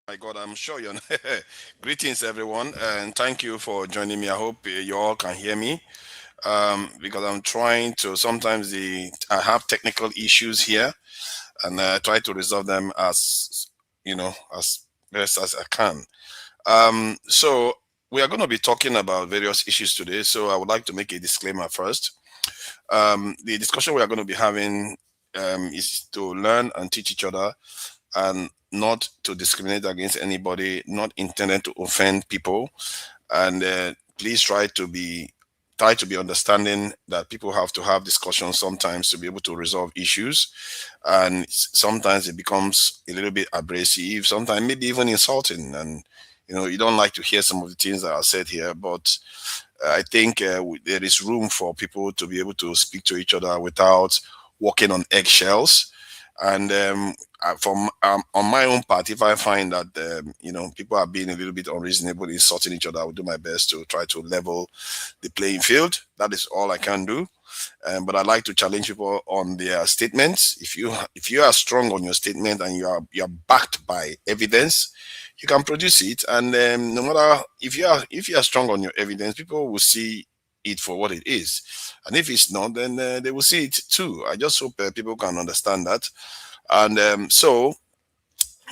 My God, I'm sure you're. Greetings, everyone, and thank you for joining me. I hope you all can hear me because I'm trying to. Sometimes I have technical issues here, and I try to resolve them as as best as I can. So we are going to be talking about various issues today. So I would like to make a disclaimer first. The discussion we are going to be having is to learn and teach each other and not to discriminate against anybody, not intended to offend people. And please try to be understanding that people have to have discussions sometimes to be able to resolve issues. And sometimes it becomes a little bit abrasive, sometimes maybe even insulting. And you don't like to hear some of the things that are said here, but I think there is room for people to be able to speak to each other without walking on eggshells. And from on my own part, if I find that people are being a little bit unreasonable, insulting each other, I will do my best to try to level the playing field. That is all I can do. But I like to challenge people on their statements. If you are strong on your statement and you are backed by evidence, you can produce it. And no matter if you are strong on your evidence, people will see it for what it is. And if it's not, then they will see it too. I just hope people can understand that. And so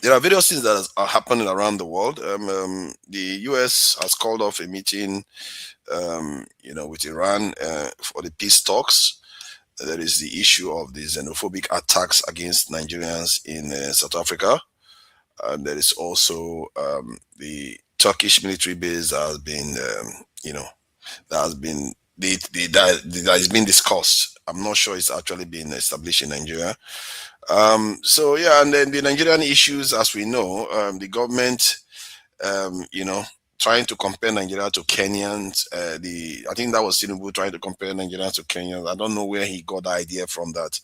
there are various things that are happening around the world. The U.S. has called off a meeting, with Iran for the peace talks. There is the issue of the xenophobic attacks against Nigerians in South Africa. And there is also the Turkish military base that has been, that has been that has been discussed. I'm not sure it's actually been established in Nigeria. So yeah, and then the Nigerian issues, as we know, the government, trying to compare Nigeria to Kenyans. I think that was Tinubu trying to compare Nigeria to Kenyans. I don't know where he got the idea from that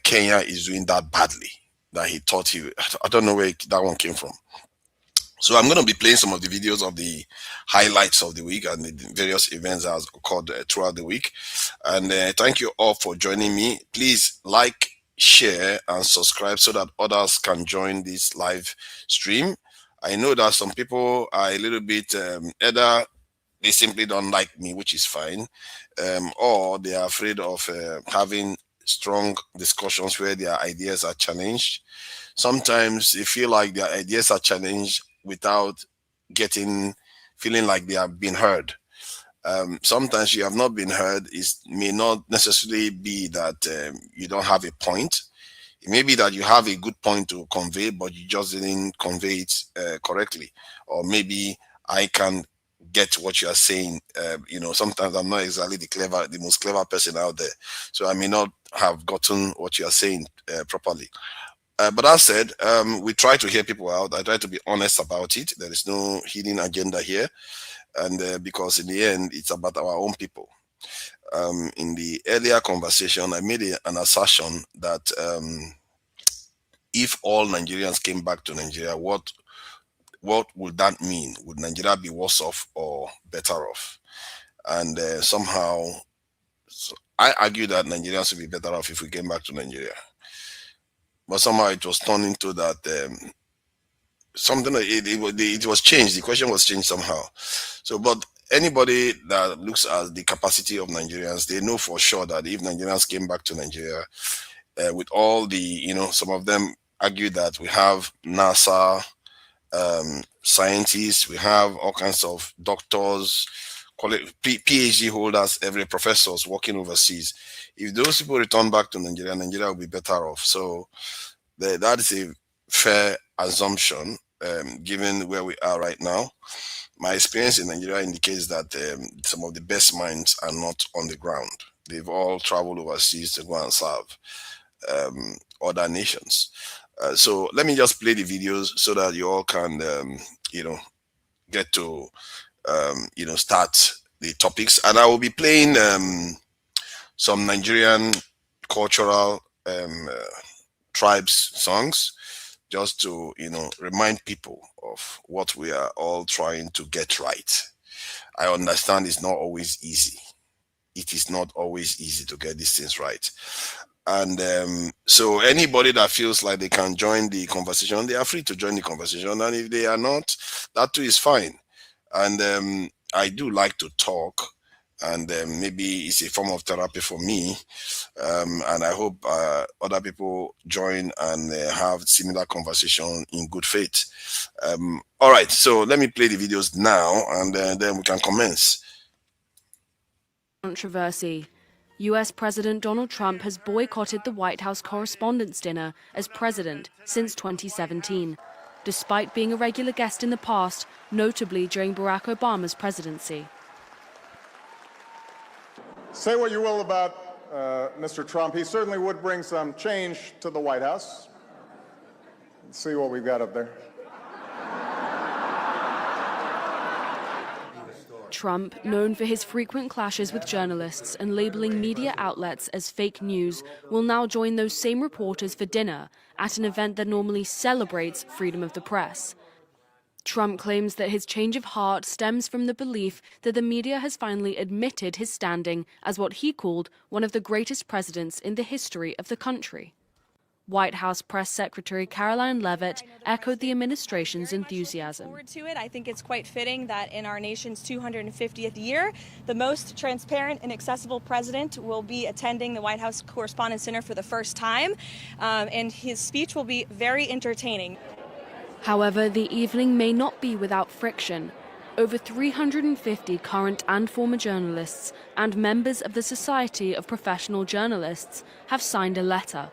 Kenya is doing that badly. That he thought I don't know where that one came from. So I'm going to be playing some of the videos of the highlights of the week and the various events that has occurred throughout the week. And thank you all for joining me. Please like, share, and subscribe so that others can join this live stream. I know that some people are a little bit either they simply don't like me, which is fine, or they are afraid of having strong discussions where their ideas are challenged. Sometimes they feel like their ideas are challenged without getting feeling like they have been heard. Sometimes you have not been heard. It may not necessarily be that you don't have a point. It may be that you have a good point to convey, but you just didn't convey it correctly. Or maybe I can get what you are saying. Sometimes I'm not exactly the most clever person out there, so I may not have gotten what you are saying properly. But that said, we try to hear people out. I try to be honest about it. There is no hidden agenda here, and because in the end, it's about our own people. In the earlier conversation, I made an assertion that if all Nigerians came back to Nigeria, what would that mean? Would Nigeria be worse off or better off? And somehow, I argue that Nigerians would be better off if we came back to Nigeria. But somehow it was turned into that something. It was changed. The question was changed somehow. So, but anybody that looks at the capacity of Nigerians, they know for sure that if Nigerians came back to Nigeria, with all the, some of them argue that we have NASA scientists, we have all kinds of doctors, PhD holders, every professors working overseas. If those people return back to Nigeria, Nigeria will be better off. So that is a fair assumption, given where we are right now. My experience in Nigeria indicates that some of the best minds are not on the ground. They've all traveled overseas to go and serve other nations. So let me just play the videos so that you all can, get to, start the topics. And I will be playing some Nigerian cultural tribes songs just to, remind people of what we are all trying to get right. I understand it's not always easy. It is not always easy to get these things right. And so anybody that feels like they can join the conversation, they are free to join the conversation. And if they are not, that too is fine. And I do like to talk, and maybe it's a form of therapy for me. And I hope other people join and have similar conversation in good faith. All right, so let me play the videos now, and then we can commence. Controversy. US President Donald Trump has boycotted the White House Correspondents' Dinner as president since 2017, despite being a regular guest in the past, notably during Barack Obama's presidency. Say what you will about Mr. Trump, he certainly would bring some change to the White House. Let's see what we've got up there. Trump, known for his frequent clashes with journalists and labeling media outlets as fake news, will now join those same reporters for dinner at an event that normally celebrates freedom of the press. Trump claims that his change of heart stems from the belief that the media has finally admitted his standing as what he called one of the greatest presidents in the history of the country. White House Press Secretary Caroline Leavitt echoed the administration's enthusiasm. Forward to it. I think it's quite fitting that in our nation's 250th year, the most transparent and accessible president will be attending the White House Correspondents' Dinner for the first time, and his speech will be very entertaining. However, the evening may not be without friction. Over 350 current and former journalists and members of the Society of Professional Journalists have signed a letter.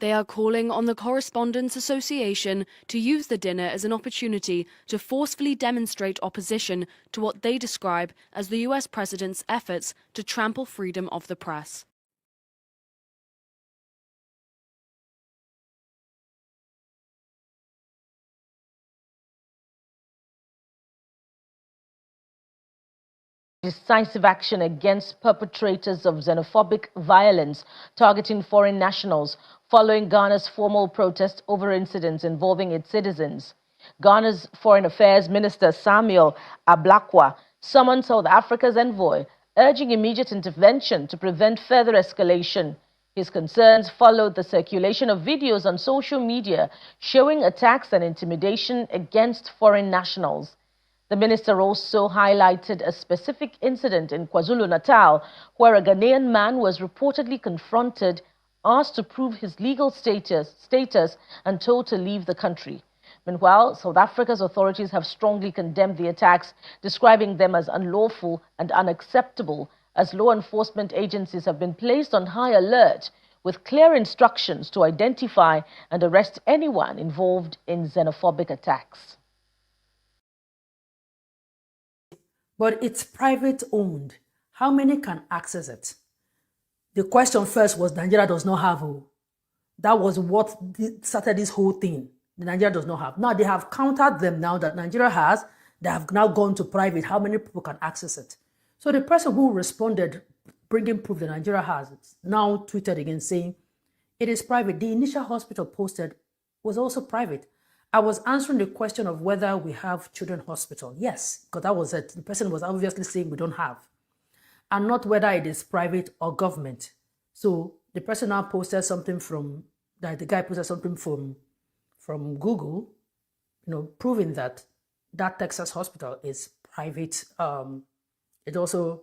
They are calling on the Correspondents Association to use the dinner as an opportunity to forcefully demonstrate opposition to what they describe as the US president's efforts to trample freedom of the press. Decisive action against perpetrators of xenophobic violence targeting foreign nationals following Ghana's formal protest over incidents involving its citizens. Ghana's Foreign Affairs Minister Samuel Ablakwa summoned South Africa's envoy, urging immediate intervention to prevent further escalation. His concerns followed the circulation of videos on social media showing attacks and intimidation against foreign nationals. The minister also highlighted a specific incident in KwaZulu-Natal where a Ghanaian man was reportedly confronted, asked to prove his legal status and told to leave the country. Meanwhile, South Africa's authorities have strongly condemned the attacks, describing them as unlawful and unacceptable, as law enforcement agencies have been placed on high alert with clear instructions to identify and arrest anyone involved in xenophobic attacks. But it's private owned. How many can access it? The question first was Nigeria does not have. That was what started this whole thing. Nigeria does not have. Now they have countered them now that Nigeria has. They have now gone to private. How many people can access it? So the person who responded, bringing proof that Nigeria has, now tweeted again saying, it is private. The initial hospital posted was also private. I was answering the question of whether we have children's hospital. Yes, because that was it. The person was obviously saying we don't have. And not whether it is private or government. So the person now posted something from, the guy posted something from Google, proving that Texas hospital is private. It also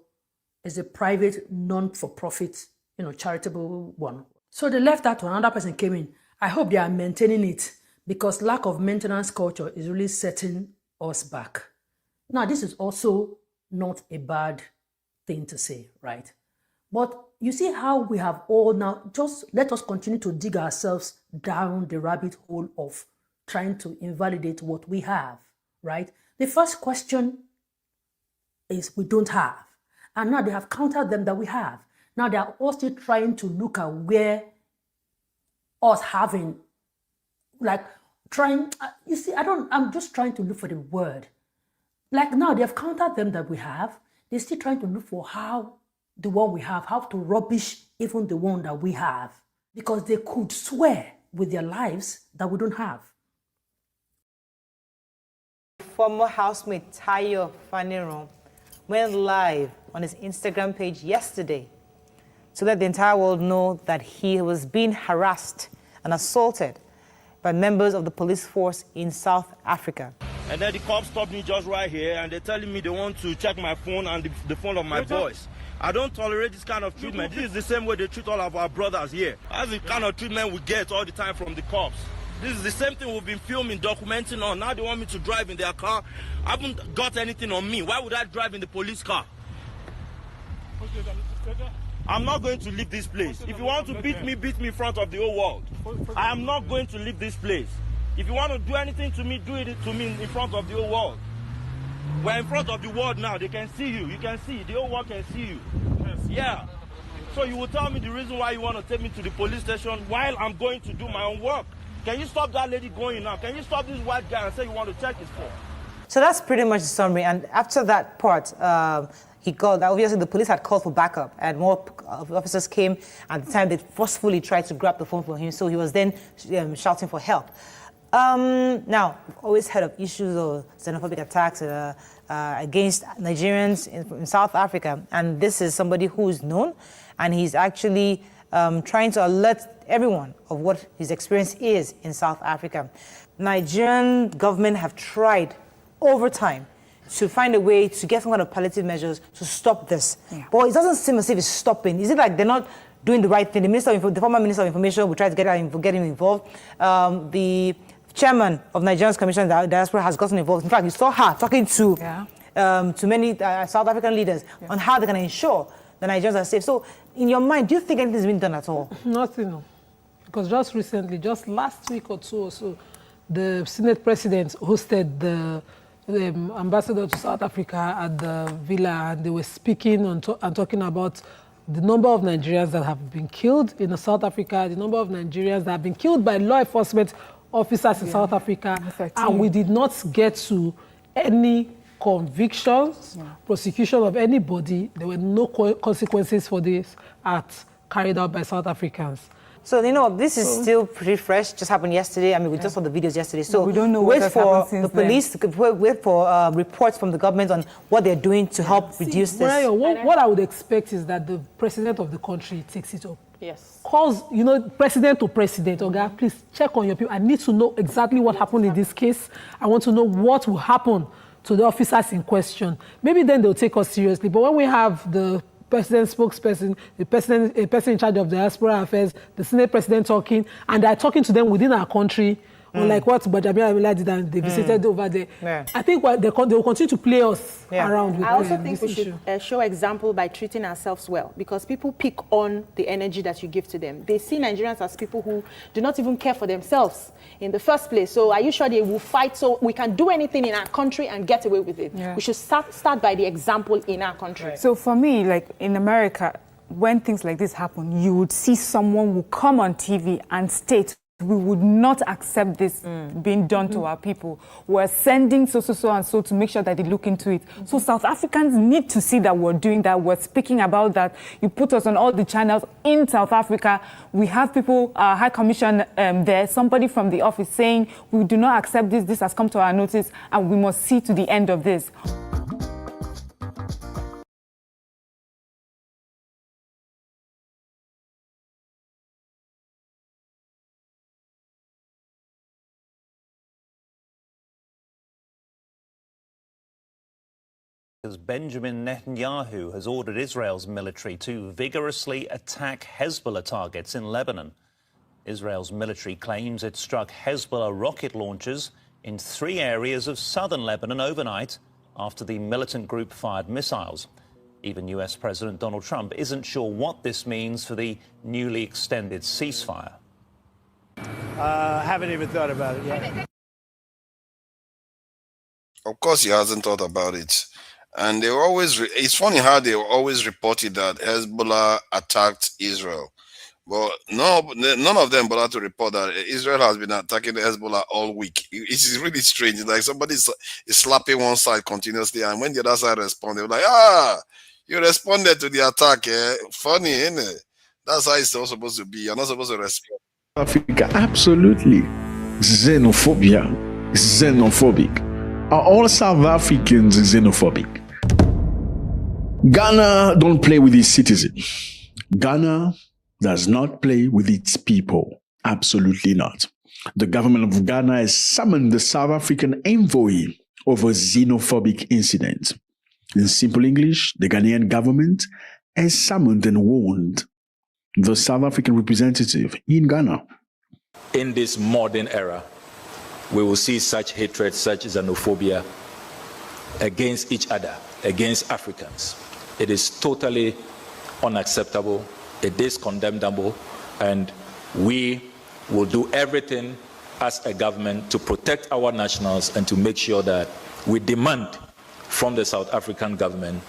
is a private, non-for-profit, charitable one. So they left that one. Another person came in. I hope they are maintaining it, because lack of maintenance culture is really setting us back. Now, this is also not a bad thing to say, right? But you see how we have all now, just let us continue to dig ourselves down the rabbit hole of trying to invalidate what we have, right? The first question is we don't have. And now they have countered them that we have. Now they are also trying to look at where us having, like trying, you see, I'm just trying to look for the word. Like now they have countered them that we have. They're still trying to look for how the one we have, how to rubbish even the one that we have. Because they could swear with their lives that we don't have. Former housemate Tayo Faniro went live on his Instagram page yesterday to let the entire world know that he was being harassed and assaulted by members of the police force in South Africa. And then the cops stopped me just right here, and they're telling me they want to check my phone and the phone of my boys. I don't tolerate this kind of treatment. This is the same way they treat all of our brothers here. That's the kind of treatment we get all the time from the cops. This is the same thing we've been filming, documenting on. Now they want me to drive in their car. I haven't got anything on me. Why would I drive in the police car? I'm not going to leave this place. If you want to beat me in front of the whole world. I am not going to leave this place. If you want to do anything to me, do it to me in front of the whole world. We're in front of the world now. They can see you. You can see. The whole world can see you. Yeah. So you will tell me the reason why you want to take me to the police station while I'm going to do my own work. Can you stop that lady going now? Can you stop this white guy and say you want to check his phone? So that's pretty much the summary. And after that part, he called. Obviously, the police had called for backup, and more officers came. At the time, they forcefully tried to grab the phone from him, so he was then shouting for help. Now, we've always heard of issues of xenophobic attacks against Nigerians in South Africa, and this is somebody who is known, and he's actually trying to alert everyone of what his experience is in South Africa. Nigerian government have tried over time to find a way to get some kind of palliative measures to stop this. Yeah. But it doesn't seem as if it's stopping. Is it like they're not doing the right thing? The former Minister of Information will try to get him involved. The chairman of Nigerian's Commission on Diaspora has gotten involved. In fact, you saw her talking to many South African leaders on how they can ensure the Nigerians are safe. So, in your mind, do you think anything's been done at all? Nothing, no. Because just recently, just last week or two or so, the Senate President hosted the ambassador to South Africa at the villa, and they were speaking and talking about the number of Nigerians that have been killed in South Africa, the number of Nigerians that have been killed by law enforcement officers in South Africa, and we did not get to any convictions, prosecution of anybody. There were no consequences for this act carried out by South Africans. So, this is still pretty fresh. Just happened yesterday. I mean, we just saw the videos yesterday. So we don't know what wait for the police, wait for reports from the government on what they're doing to help reduce this. Brian, what I would expect is that the president of the country takes it up. Yes. Calls, president to president, okay, please check on your people. I need to know exactly what happened in this case. I want to know what will happen to the officers in question. Maybe then they'll take us seriously. But when we have the president's spokesperson, a person in charge of diaspora affairs, the Senate president talking, and they're talking to them within our country, like what Bajabia did, and they visited over there. Yeah. I think they will continue to play us around with I also think we should show example by treating ourselves well, because people pick on the energy that you give to them. They see Nigerians as people who do not even care for themselves in the first place. So are you sure they will fight so we can do anything in our country and get away with it? Yeah. We should start by the example in our country. Right. So for me, like in America, when things like this happen, you would see someone who come on TV and state, we would not accept this being done to our people. We're sending so and so to make sure that they look into it. So South Africans need to see that we're doing that. We're speaking about that. You put us on all the channels in South Africa. We have people, High Commission there, somebody from the office saying, we do not accept this. This has come to our notice and we must see to the end of this. Benjamin Netanyahu has ordered Israel's military to vigorously attack Hezbollah targets in Lebanon. Israel's military claims it struck Hezbollah rocket launchers in 3 areas of southern Lebanon overnight after the militant group fired missiles. Even US President Donald Trump isn't sure what this means for the newly extended ceasefire. Haven't even thought about it yet. Of course, he hasn't thought about it. And they always, it's funny how they always reported that Hezbollah attacked Israel. But none of them bother to report that Israel has been attacking Hezbollah all week. It's really strange. It's like somebody is slapping one side continuously, and when the other side responds, they're like, you responded to the attack. Funny, isn't it? That's how it's not supposed to be. You're not supposed to respond. Africa, absolutely. Xenophobia. Xenophobic. Are all South Africans xenophobic? Ghana don't play with its citizens. Ghana does not play with its people. Absolutely not. The government of Ghana has summoned the South African envoy over xenophobic incident. In simple English, the Ghanaian government has summoned and warned the South African representative in Ghana. In this modern era, we will see such hatred, such xenophobia against each other, against Africans. It is totally unacceptable. It is condemnable, and we will do everything as a government to protect our nationals and to make sure that we demand from the South African government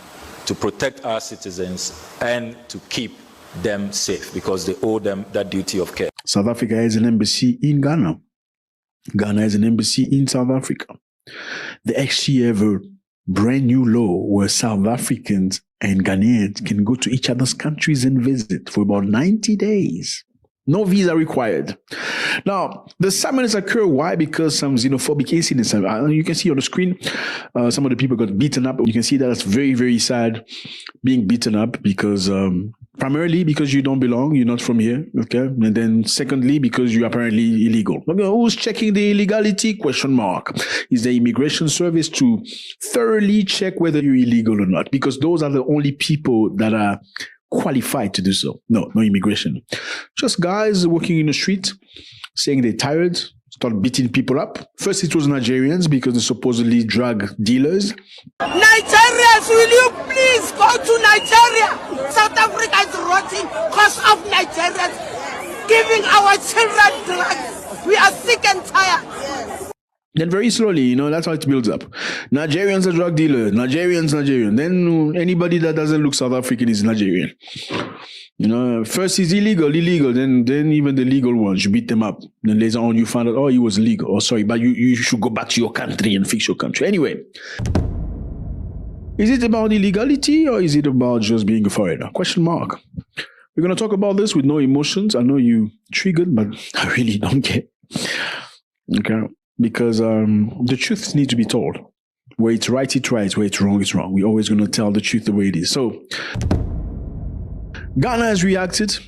to protect our citizens and to keep them safe, because they owe them that duty of care. South Africa has an embassy in Ghana. Ghana has an embassy in South Africa. They actually have a brand new law where South Africans and Ghanaians can go to each other's countries and visit for about 90 days. No visa required. Now, the summons occur. Why? Because some xenophobic incidents. You can see on the screen, some of the people got beaten up. You can see that's very, very sad, being beaten up because primarily because you don't belong, you're not from here, okay? And then secondly, because you're apparently illegal. Okay, who's checking the illegality? Question mark. Is the immigration service to thoroughly check whether you're illegal or not? Because those are the only people that are qualified to do so. No immigration. Just guys walking in the street saying they're tired, start beating people up. First it was Nigerians because they're supposedly drug dealers. Nigerians, will you please go to Nigeria? South Africa is rotting because of Nigerians giving our children drugs. We are sick and tired. Then very slowly, that's how it builds up. Nigerians are drug dealers. Nigerians. Then anybody that doesn't look South African is Nigerian. First he's illegal. Then even the legal ones, you beat them up. Then later on you find out, he was legal. Oh, sorry, but you should go back to your country and fix your country. Anyway, is it about illegality or is it about just being a foreigner? Question mark. We're going to talk about this with no emotions. I know you triggered, but I really don't care. Okay. Because the truth needs to be told. Where it's right, it's right. Where it's wrong, it's wrong. We're always going to tell the truth the way it is. So, Ghana has reacted.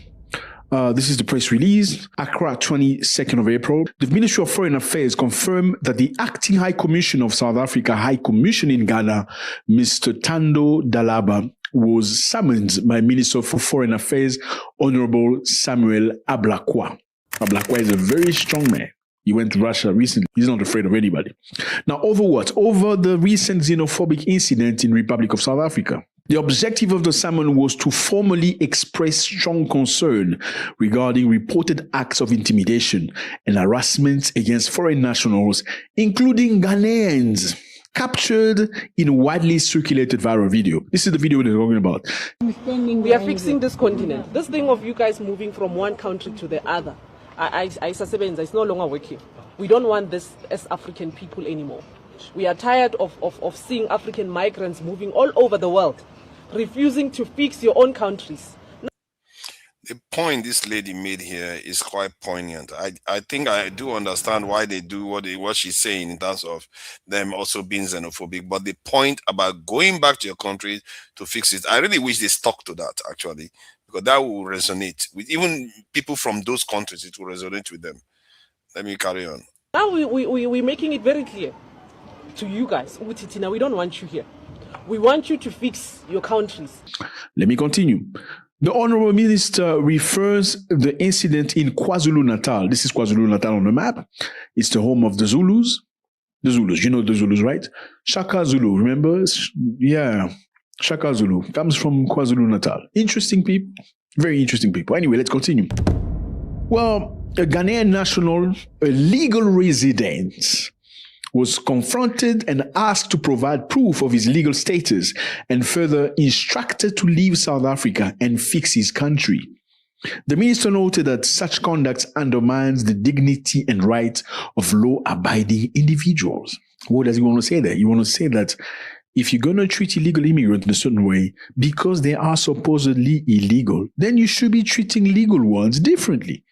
This is the press release. Accra, 22nd of April. The Ministry of Foreign Affairs confirmed that the acting High Commissioner of South Africa, High Commission in Ghana, Mr. Thando Dalaba, was summoned by Minister for Foreign Affairs, Honorable Samuel Ablakwa. Ablakwa is a very strong man. He went to Russia recently. He's not afraid of anybody. Now, over what? Over the recent xenophobic incident in Republic of South Africa. The objective of the summon was to formally express strong concern regarding reported acts of intimidation and harassment against foreign nationals, including Ghanaians, captured in widely circulated viral video. This is the video they're talking about. We are fixing this continent. This thing of you guys moving from one country to the other, it's no longer working. We don't want this as African people anymore. We are tired of seeing African migrants moving all over the world, refusing to fix your own countries. The point this lady made here is quite poignant. I think I do understand why they do what she's saying in terms of them also being xenophobic. But the point about going back to your country to fix it, I really wish they stuck to that, actually. Because that will resonate with even people from those countries. It will resonate with them. Let me carry on. Now we're making it very clear to you guys. We don't want you here. We want you to fix your countries. Let me continue. The Honorable Minister refers the incident in KwaZulu-Natal. This is KwaZulu-Natal on the map. It's the home of the Zulus. The Zulus, you know the Zulus, right? Shaka Zulu, remember? Yeah. Shaka Zulu comes from KwaZulu-Natal. Interesting people. Very interesting people. Anyway, let's continue. Well, a Ghanaian national, a legal resident, was confronted and asked to provide proof of his legal status and further instructed to leave South Africa and fix his country. The minister noted that such conduct undermines the dignity and rights of law-abiding individuals. What does he want to say there? He wants to say that if you're going to treat illegal immigrants in a certain way because they are supposedly illegal, then you should be treating legal ones differently.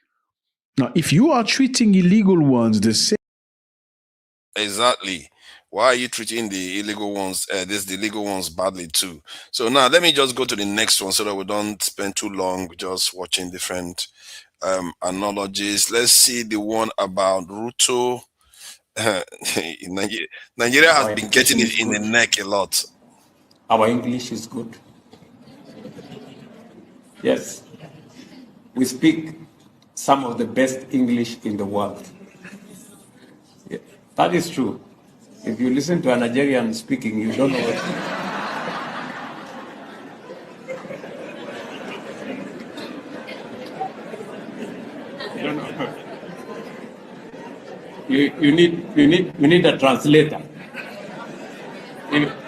Now, if you are treating illegal ones the same... Exactly. Why are you treating the illegal ones, the legal ones badly too? So now let me just go to the next one so that we don't spend too long just watching different analogies. Let's see the one about Ruto. Nigeria has Our been English getting is it in the good. neck a lot. Our English is good. Yes. We speak some of the best English in the world. Yeah, that is true. If you listen to a Nigerian speaking, you don't know what. You don't know. You need a translator.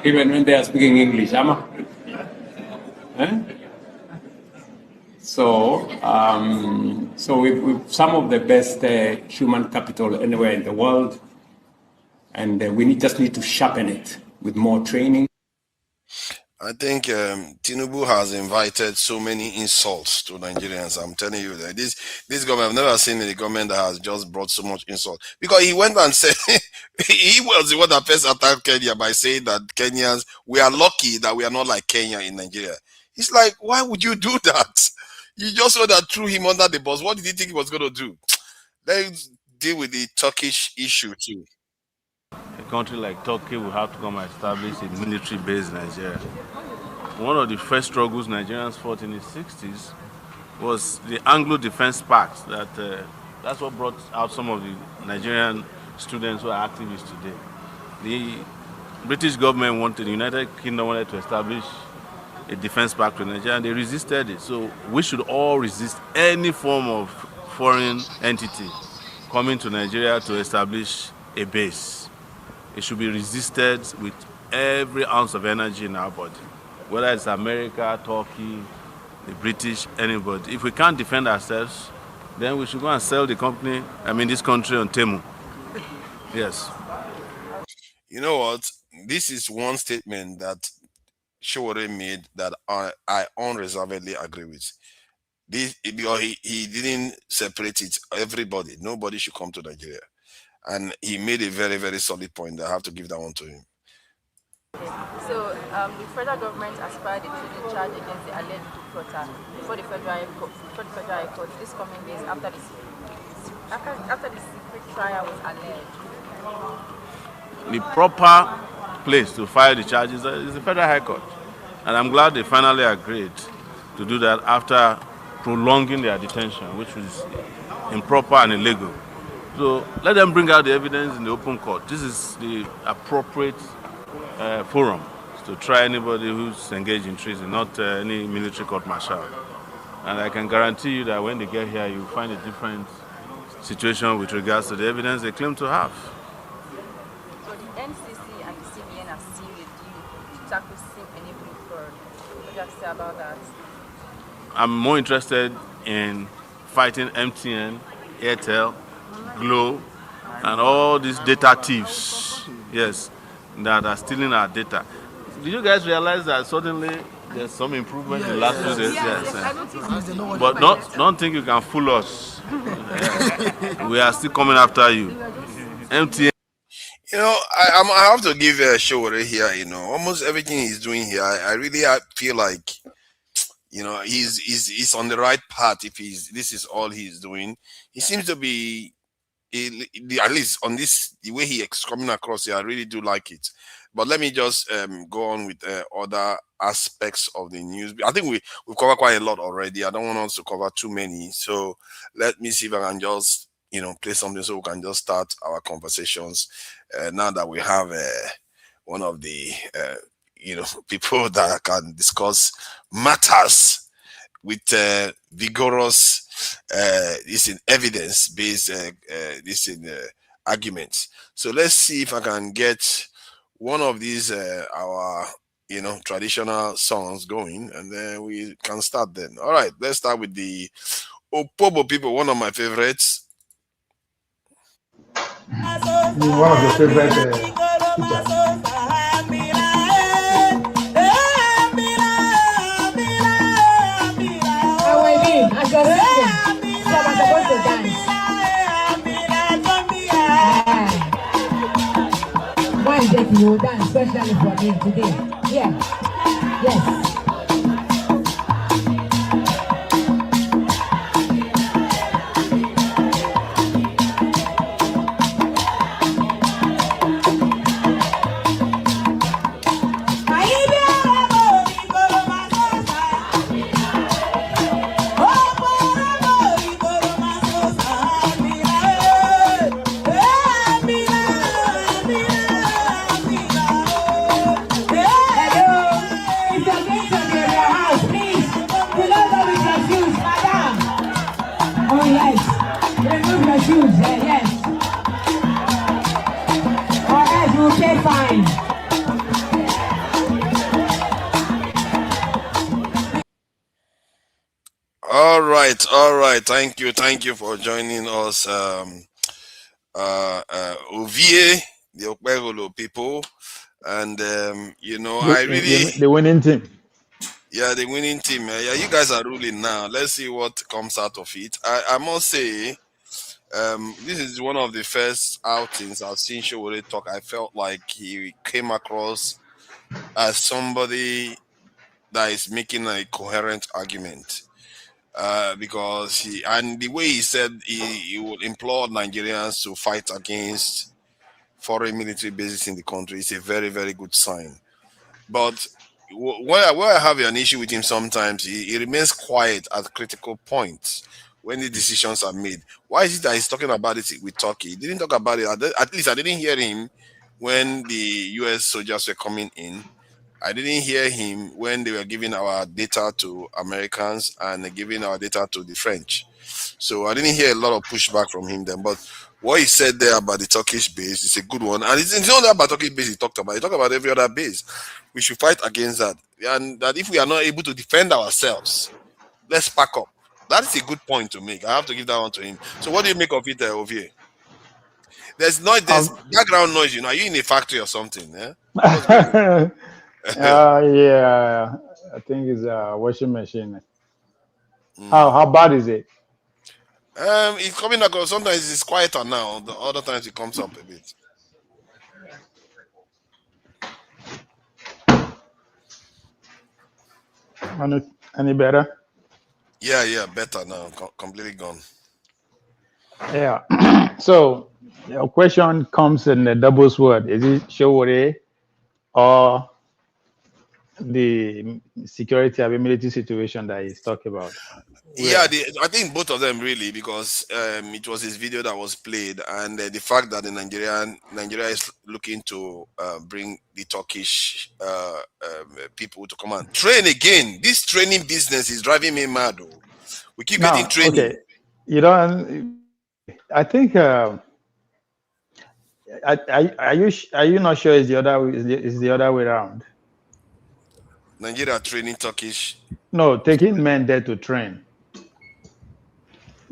Even when they are speaking English, Ama. Eh? So we've some of the best human capital anywhere in the world, and just need to sharpen it with more training. I think Tinubu has invited so many insults to Nigerians. I'm telling you that this government, I've never seen a government that has just brought so much insult. Because he went and said he was the one that first attacked Kenya by saying that Kenyans, we are lucky that we are not like Kenya in Nigeria. It's like, why would you do that? You just saw that threw him under the bus. What did he think he was going to do? Let's deal with the Turkish issue too. A country like Turkey will have to come and establish a military base in Nigeria. One of the first struggles Nigerians fought in the 60s was the Anglo Defense Pact. That's what brought out some of the Nigerian students who are activists today. The British government the United Kingdom wanted to establish a defense pact with Nigeria, and they resisted it. So we should all resist any form of foreign entity coming to Nigeria to establish a base. It should be resisted with every ounce of energy in our body, whether it's America, Turkey, the British, anybody. If we can't defend ourselves, then we should go and sell this country on Temu. Yes. You know what? This is one statement that Showore made that I unreservedly agree with. This because he didn't separate it. Everybody, nobody should come to Nigeria. And he made a very, very solid point. I have to give that one to him. So the federal government aspired a trading charge against the alleged deporter before the federal high court this coming days after the secret trial was alleged. The proper place to file the charges is the federal high court, and I'm glad they finally agreed to do that after prolonging their detention, which was improper and illegal. So let them bring out the evidence in the open court. This is the appropriate forum to try anybody who's engaged in treason, not any military court martial. And I can guarantee you that when they get here, you'll find a different situation with regards to the evidence they claim to have. So the NCC and the CBN are still with you to tackle SIM enabling fraud. What do you have to say about that? I'm more interested in fighting MTN, Airtel, Glo, and all these data thieves, yes, that are stealing our data. Did you guys realize that suddenly there's some improvement in the last 2 days? Yes. But don't think you can fool us. We are still coming after you. MTN. You know, I have to give a show here. You know, almost everything he's doing here, I feel like, you know, he's on the right path. If this is all he's doing, he seems to be. At least on this, the way he's coming across here, I really do like it. But let me just go on with other aspects of the news. I think we've covered quite a lot already. I don't want us to cover too many. So let me see if I can just, play something so we can just start our conversations. Now that we have one of the, people that can discuss matters with vigorous evidence-based arguments. So let's see if I can get one of these our traditional songs going, and then we can start then. All right, let's start with the Opobo people, one of my favorites. One of your favorite speakers. As you're singing, so I'm supposed to dance. you will dance especially for him today. Yeah. Yes. All right. Thank you for joining us, Ovie, the Okpegolo people, and I really, The winning team. yeah, the winning team. Yeah, you guys are ruling now. Let's see what comes out of it. I must say, this is one of the first outings I've seen Showore talk. I felt like he came across as somebody that is making a coherent argument. Because the way he said he would implore Nigerians to fight against foreign military bases in the country is a very, very good sign. But where I have an issue with him sometimes, he remains quiet at critical points when the decisions are made. Why is it that he's talking about it with Turkey? He didn't talk about it. At least I didn't hear him when the US soldiers were coming in. I didn't hear him when they were giving our data to Americans and giving our data to the French. So I didn't hear a lot of pushback from him then. But what he said there about the Turkish base is a good one. And it's not about Turkish base he talked about. He talked about every other base. We should fight against that. And that if we are not able to defend ourselves, let's pack up. That is a good point to make. I have to give that one to him. So what do you make of it, Ovie? There's background noise, Are you in a factory or something? Yeah? Yeah, I think it's a washing machine. How bad is it? It's coming across. Sometimes it's quieter now. The other times it comes up a bit. Any better? Yeah, better now. Completely gone. Yeah. So your question comes in a double sword. Is it Showore or the security and military situation that he's talking about? Yeah, I think both of them really, because it was his video that was played, and the fact that Nigeria is looking to bring the Turkish people to come and train again. This training business is driving me mad. Though. We keep getting training. Okay, I think. Are you not sure it's the other way around? Nigeria training Turkish. No, taking men there to train.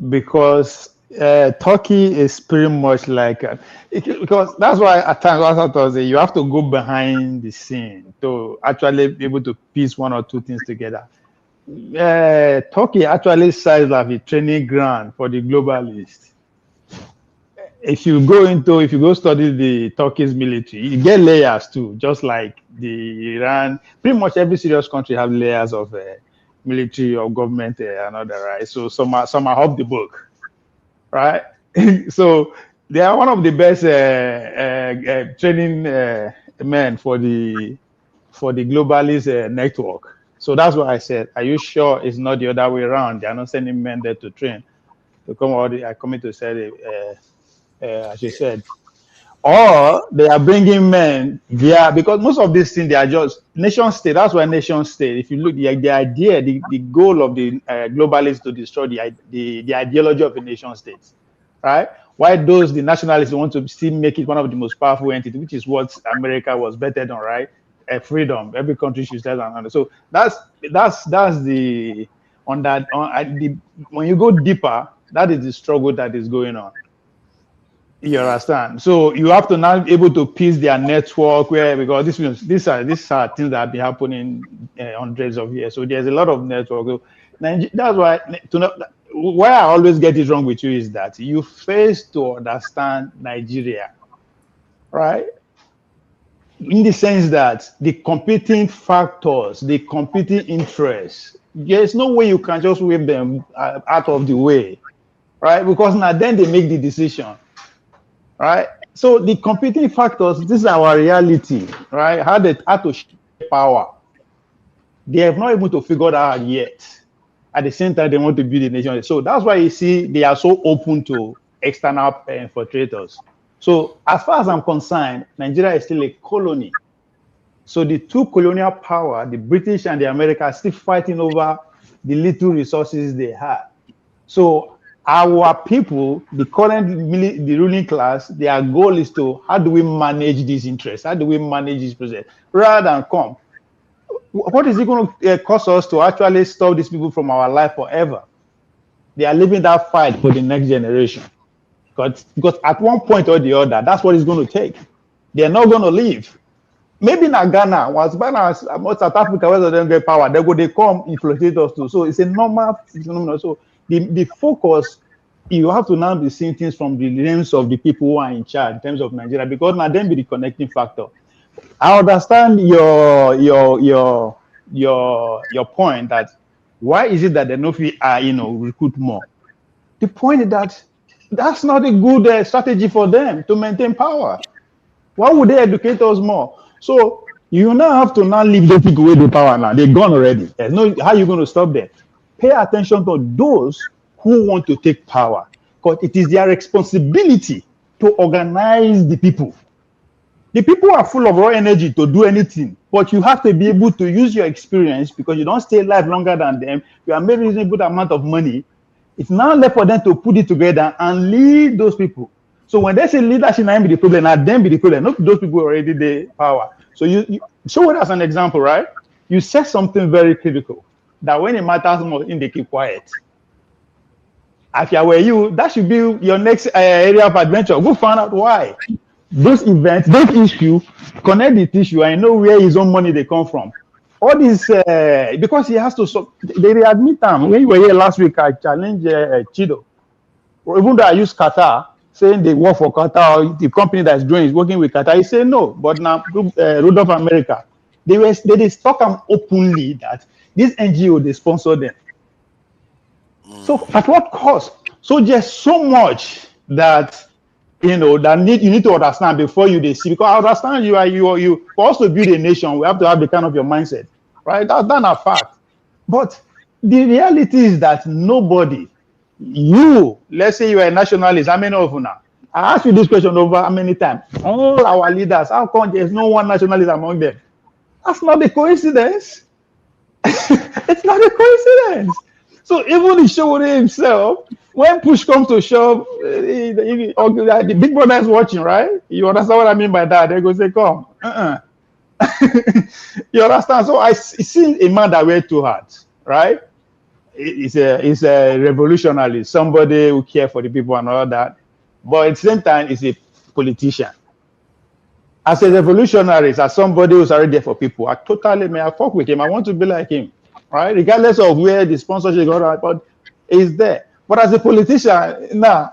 Because Turkey is pretty much like because that's why at times I thought you have to go behind the scene to actually be able to piece one or two things together. Turkey actually serves like a training ground for the globalists. If you go study the Turkish military, you get layers too, just like the Iran. Pretty much every serious country have layers of military or government and other, right? So some are off the book, right? So they are one of the best training men for the globalist network. So that's why I said, are you sure it's not the other way around? They are not sending men there to train to come out. They are coming to say, as you said, or they are bringing men via, because most of these things they are just nation state. That's why nation state. If you look, the idea, the goal of the globalists to destroy the ideology of the nation states, right? Why the nationalists want to still make it one of the most powerful entities, which is what America was betted on, right? Freedom. Every country should stand on. So that's the on that when you go deeper, that is the struggle that is going on. You understand? So you have to now be able to piece their network because these are things that have been happening hundreds of years. So there's a lot of network. So that's why why I always get it wrong with you is that you fail to understand Nigeria, right? in the sense that the competing factors, the competing interests, there's no way you can just wave them out of the way, right? Because now then they make the decision, right? So the competing factors, this is our reality, right? How to share power. They have not able to figure that out yet. At the same time, they want to build a nation. So that's why you see they are so open to external infiltrators. So as far as I'm concerned, Nigeria is still a colony. So the two colonial power, the British and the Americans, are still fighting over the little resources they have. So our people, the current the ruling class, their goal is to, how do we manage these interests? How do we manage this process? Rather than come, what is it going to cost us to actually stop these people from our life forever? They are living that fight for the next generation. Because at one point or the other, that's what it's going to take. They're not going to leave. Maybe in Ghana, once South Africa, where they get power, they come infiltrate us too. So it's a normal phenomenon. So the focus, you have to now be seeing things from the lens of the people who are in charge in terms of Nigeria, because now then be the connecting factor. I understand your point that why is it that they know we are recruit more? The point is that that's not a good strategy for them to maintain power. Why would they educate us more? So you now have to now leave those people with the power now. They're gone already. There's no how you going to stop them. Pay attention to those who want to take power, because it is their responsibility to organize the people. The people are full of raw energy to do anything, but you have to be able to use your experience, because you don't stay alive longer than them. You are made a reasonable amount of money. It's now left for them to put it together and lead those people. So when they say leadership, not be the problem, not them be the problem. Not those people already the power. So you show it as an example, right? You said something very critical, that when it matters more, they keep quiet. If I were you, that should be your next area of adventure. Go find out why. Those events, those issues, connect the issue. I know where his own money they come from. All this, because he has to, they readmit him. When you were here last week, I challenged Chido. Even though I use Qatar, saying they work for Qatar, the company that's doing is working with Qatar, he said no. But now, Rudolph America, they talk openly that this NGO, they sponsor them. So at what cost? So just so much that you need to understand before you see. Because I understand you for us to build a nation, we have to have the kind of your mindset, right? That's a fact. But the reality is that nobody, let's say you are a nationalist, how many of you now? I asked you this question over how many times? All our leaders, how come there's no one nationalist among them? That's not a coincidence. It's not a coincidence. So even the Showore himself, when push comes to shove, the big brother is watching, right? You understand what I mean by that? They go say, come. You understand? So I see a man that wears two hats, right? He's a revolutionary, somebody who cares for the people and all that. But at the same time, he's a politician. As a revolutionary, as somebody who's already there for people, I fuck with him. I want to be like him, right? Regardless of where the sponsorship got, but he's there. But as a politician, nah,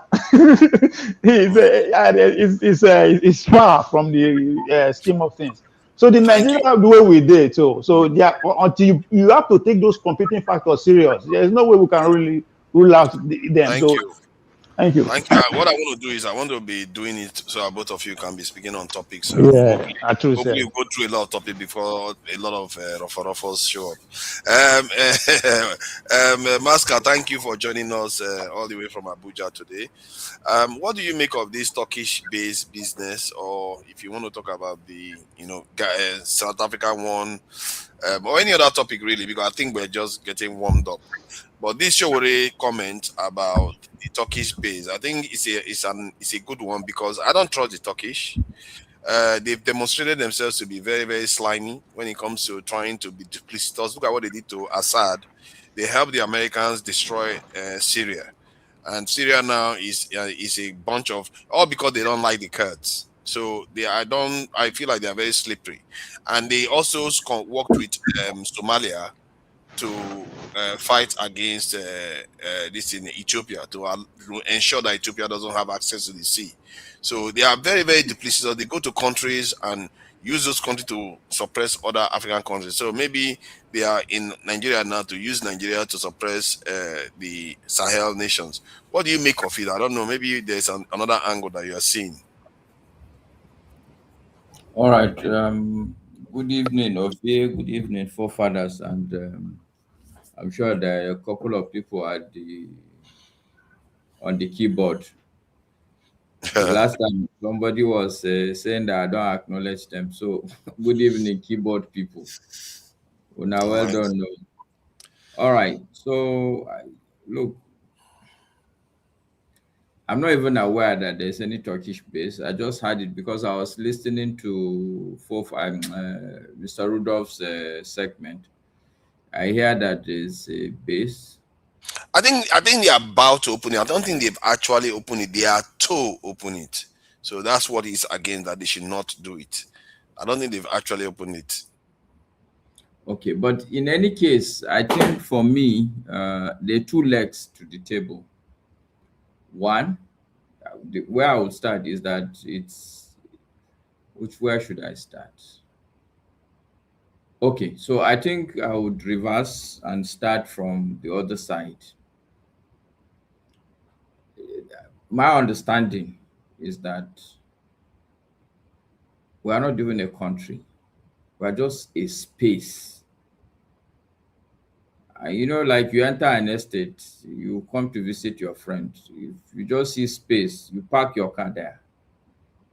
he's far from the scheme of things. So the Nigeria, the way we did, so until you have to take those competing factors serious, there's no way we can really rule out them. Thank you. Thank you. What I want to do is I want to be doing it so both of you can be speaking on topics. Hopefully we'll go through a lot of topics before a lot of ruffles show up. Maska, thank you for joining us all the way from Abuja today. What do you make of this Turkish-based business, or if you want to talk about the South African one, or any other topic really, because I think we're just getting warmed up. But this Showore comment about the Turkish base, I think it's a good one, because I don't trust the Turkish. They've demonstrated themselves to be very, very slimy when it comes to trying to be duplicitous. Look at what they did to Assad. They helped the Americans destroy Syria, and Syria now is a bunch of, all because they don't like the Kurds. So I feel like they are very slippery, and they also worked with Somalia to fight against this in Ethiopia, to ensure that Ethiopia doesn't have access to the sea. So they are very, very duplicitous. They go to countries and use those countries to suppress other African countries. So maybe they are in Nigeria now to use Nigeria to suppress the Sahel nations. What do you make of it? I don't know. Maybe there's another angle that you are seeing. All right. Good evening, Ophir. Good evening, forefathers, and I'm sure there are a couple of people at the on the keyboard. The last time somebody was saying that I don't acknowledge them. So, good evening, keyboard people. Well, now, well Right. done. All right. So, look, I'm not even aware that there's any Turkish base. I just heard it because I was listening to Mr. Rudolph's segment. I hear that there's a base. I think they're about to open it. I don't think they've actually opened it. They are to open it. So that's what is against that they should not do it. I don't think they've actually opened it. Okay, but in any case, I think for me, there are two legs to the table. One, where I would start is that where should I start? Okay, so I think I would reverse and start from the other side. My understanding is that we are not even a country, we are just a space. You know, like you enter an estate, you come to visit your friend. If you just see space, you park your car there.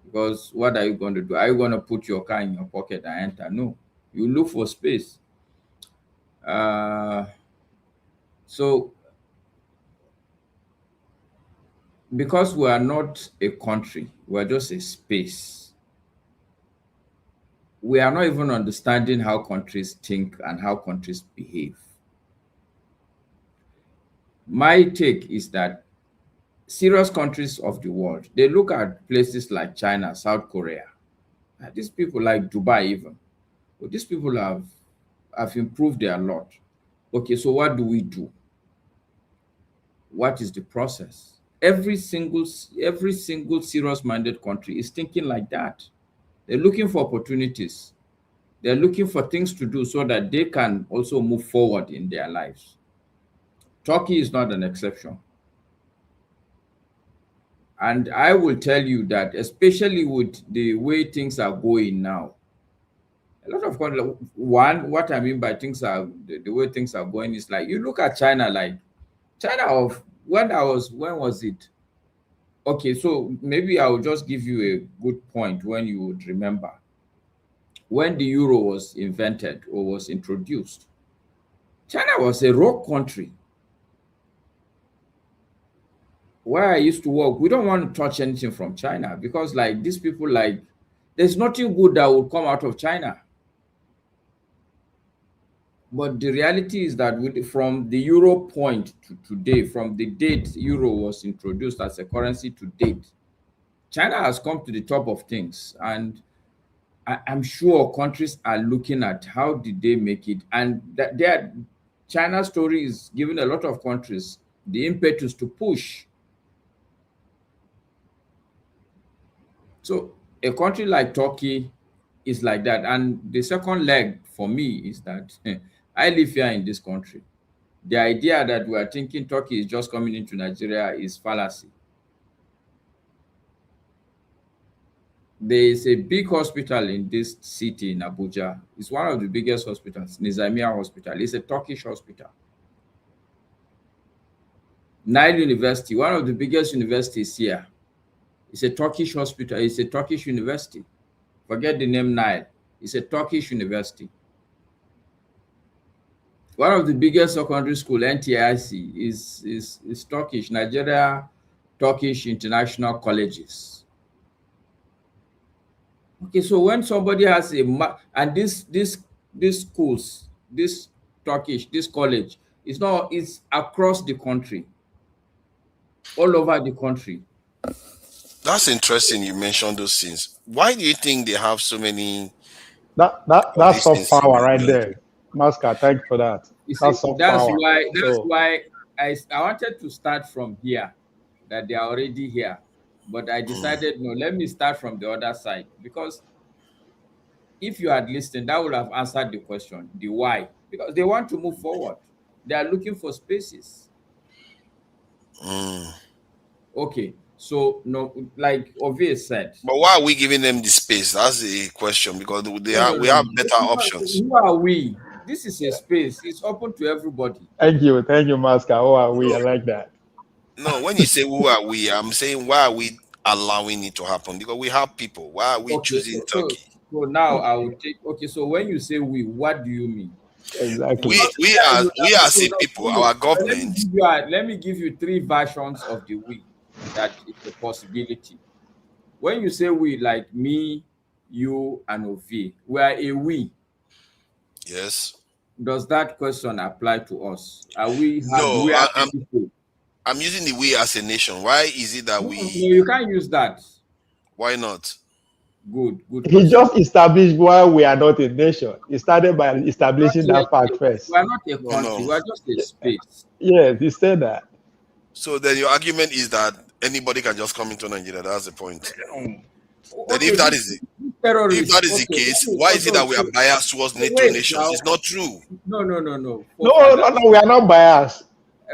Because what are you going to do? Are you going to put your car in your pocket and enter? No, you look for space. So, because we are not a country, we are just a space. We are not even understanding how countries think and how countries behave. My take is that serious countries of the world, they look at places like China, South Korea, and these people like Dubai even. But these people have improved a lot. Okay, so what do we do? What is the process? Every single serious-minded country is thinking like that. They're looking for opportunities. They're looking for things to do so that they can also move forward in their lives. Turkey is not an exception. And I will tell you that, especially with the way things are going now, a lot of countries, what I mean by the way things are going is like, you look at China, when was it? Okay, so maybe I will just give you a good point when you would remember. When the euro was invented or was introduced, China was a rock country. Where I used to work, we don't want to touch anything from China because like these people, like there's nothing good that will come out of China. But the reality is that from the euro point to today, from the date euro was introduced as a currency to date, China has come to the top of things. And I'm sure countries are looking at how did they make it. And China's story is giving a lot of countries the impetus to push. So a country like Turkey is like that. And the second leg for me is that I live here in this country. The idea that we are thinking Turkey is just coming into Nigeria is fallacy. There is a big hospital in this city in Abuja. It's one of the biggest hospitals, Nizamiya Hospital. It's a Turkish hospital. Nile University, one of the biggest universities here. It's a Turkish hospital. It's a Turkish university. Forget the name Nile. It's a Turkish university. One of the biggest secondary school, NTIC, is Turkish, Nigeria Turkish International Colleges. Okay, so when somebody has and this schools, this college, it's across the country, all over the country. That's interesting you mentioned those things. Why do you think they have so many? That's soft power right there. Masca, thank you for that. That's soft power. Why I wanted to start from here, that they are already here. But I decided, no, let me start from the other side. Because if you had listened, that would have answered the question, the why. Because they want to move forward. They are looking for spaces. Okay, so no, like Ovie said. But why are we giving them the space? That's the question, because we have better options. Who are we? This is a space. It's open to everybody. Thank you, Maska. Who are we? I like that. No, when you say who are we, I'm saying why are we allowing it to happen? Because we have people. Why are we choosing Turkey? So now I will take. Okay, so when you say we, what do you mean? Exactly. We are see people. Our government. Let me give you 3 versions of the we. That is a possibility. When you say we, like me, you, and Ovie, we are a we. Yes. Does that question apply to us? Are we? No, I'm using the we as a nation. Why is it that we? No, you can't use that. Why not? Good. He just established why we are not a nation. He started by establishing that fact first. We are not a country. We are just a space. Yes, he said that. So then your argument is that anybody can just come into Nigeria. That's the point. Then Okay, if that is the case, why is it that we are biased towards NATO nations? It's not true. No. No, we are not biased.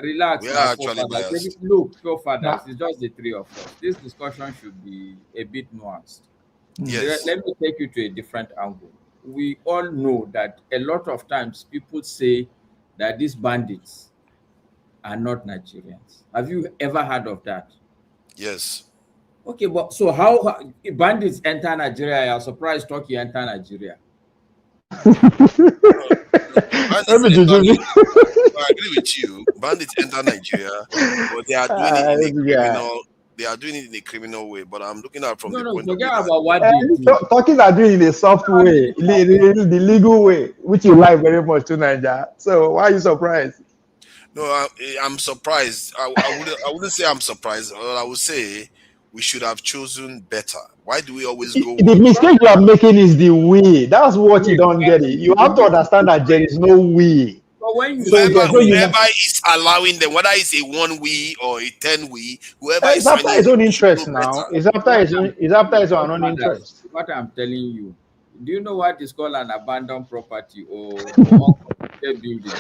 Relax. We are actually biased. Look, forefathers, it's just the 3 of us. This discussion should be a bit nuanced. Yes. Let me take you to a different angle. We all know that a lot of times people say that these bandits are not Nigerians. Have you ever heard of that? Yes. Okay, but so how bandits enter Nigeria? You're surprised Turkey enter Nigeria. I agree with you. Bandits enter Nigeria, but they are doing it in a criminal. They are doing it in a criminal way. But I'm looking at from the point of view. About what they do. Turkeys are doing it in a soft way, the legal way, which you like very much to Nigeria. So why are you surprised? No, I'm surprised. I wouldn't say I'm surprised. I would say we should have chosen better. Why do we always go? The mistake you are making is the way. That's what you don't get it. You have to understand that there is no way. But when you whoever is allowing them, whether it's a 1 we or a 10 we, whoever is after his own interest now. It's after his own interest. What I'm telling you, do you know what is called an abandoned property or uncompleted building?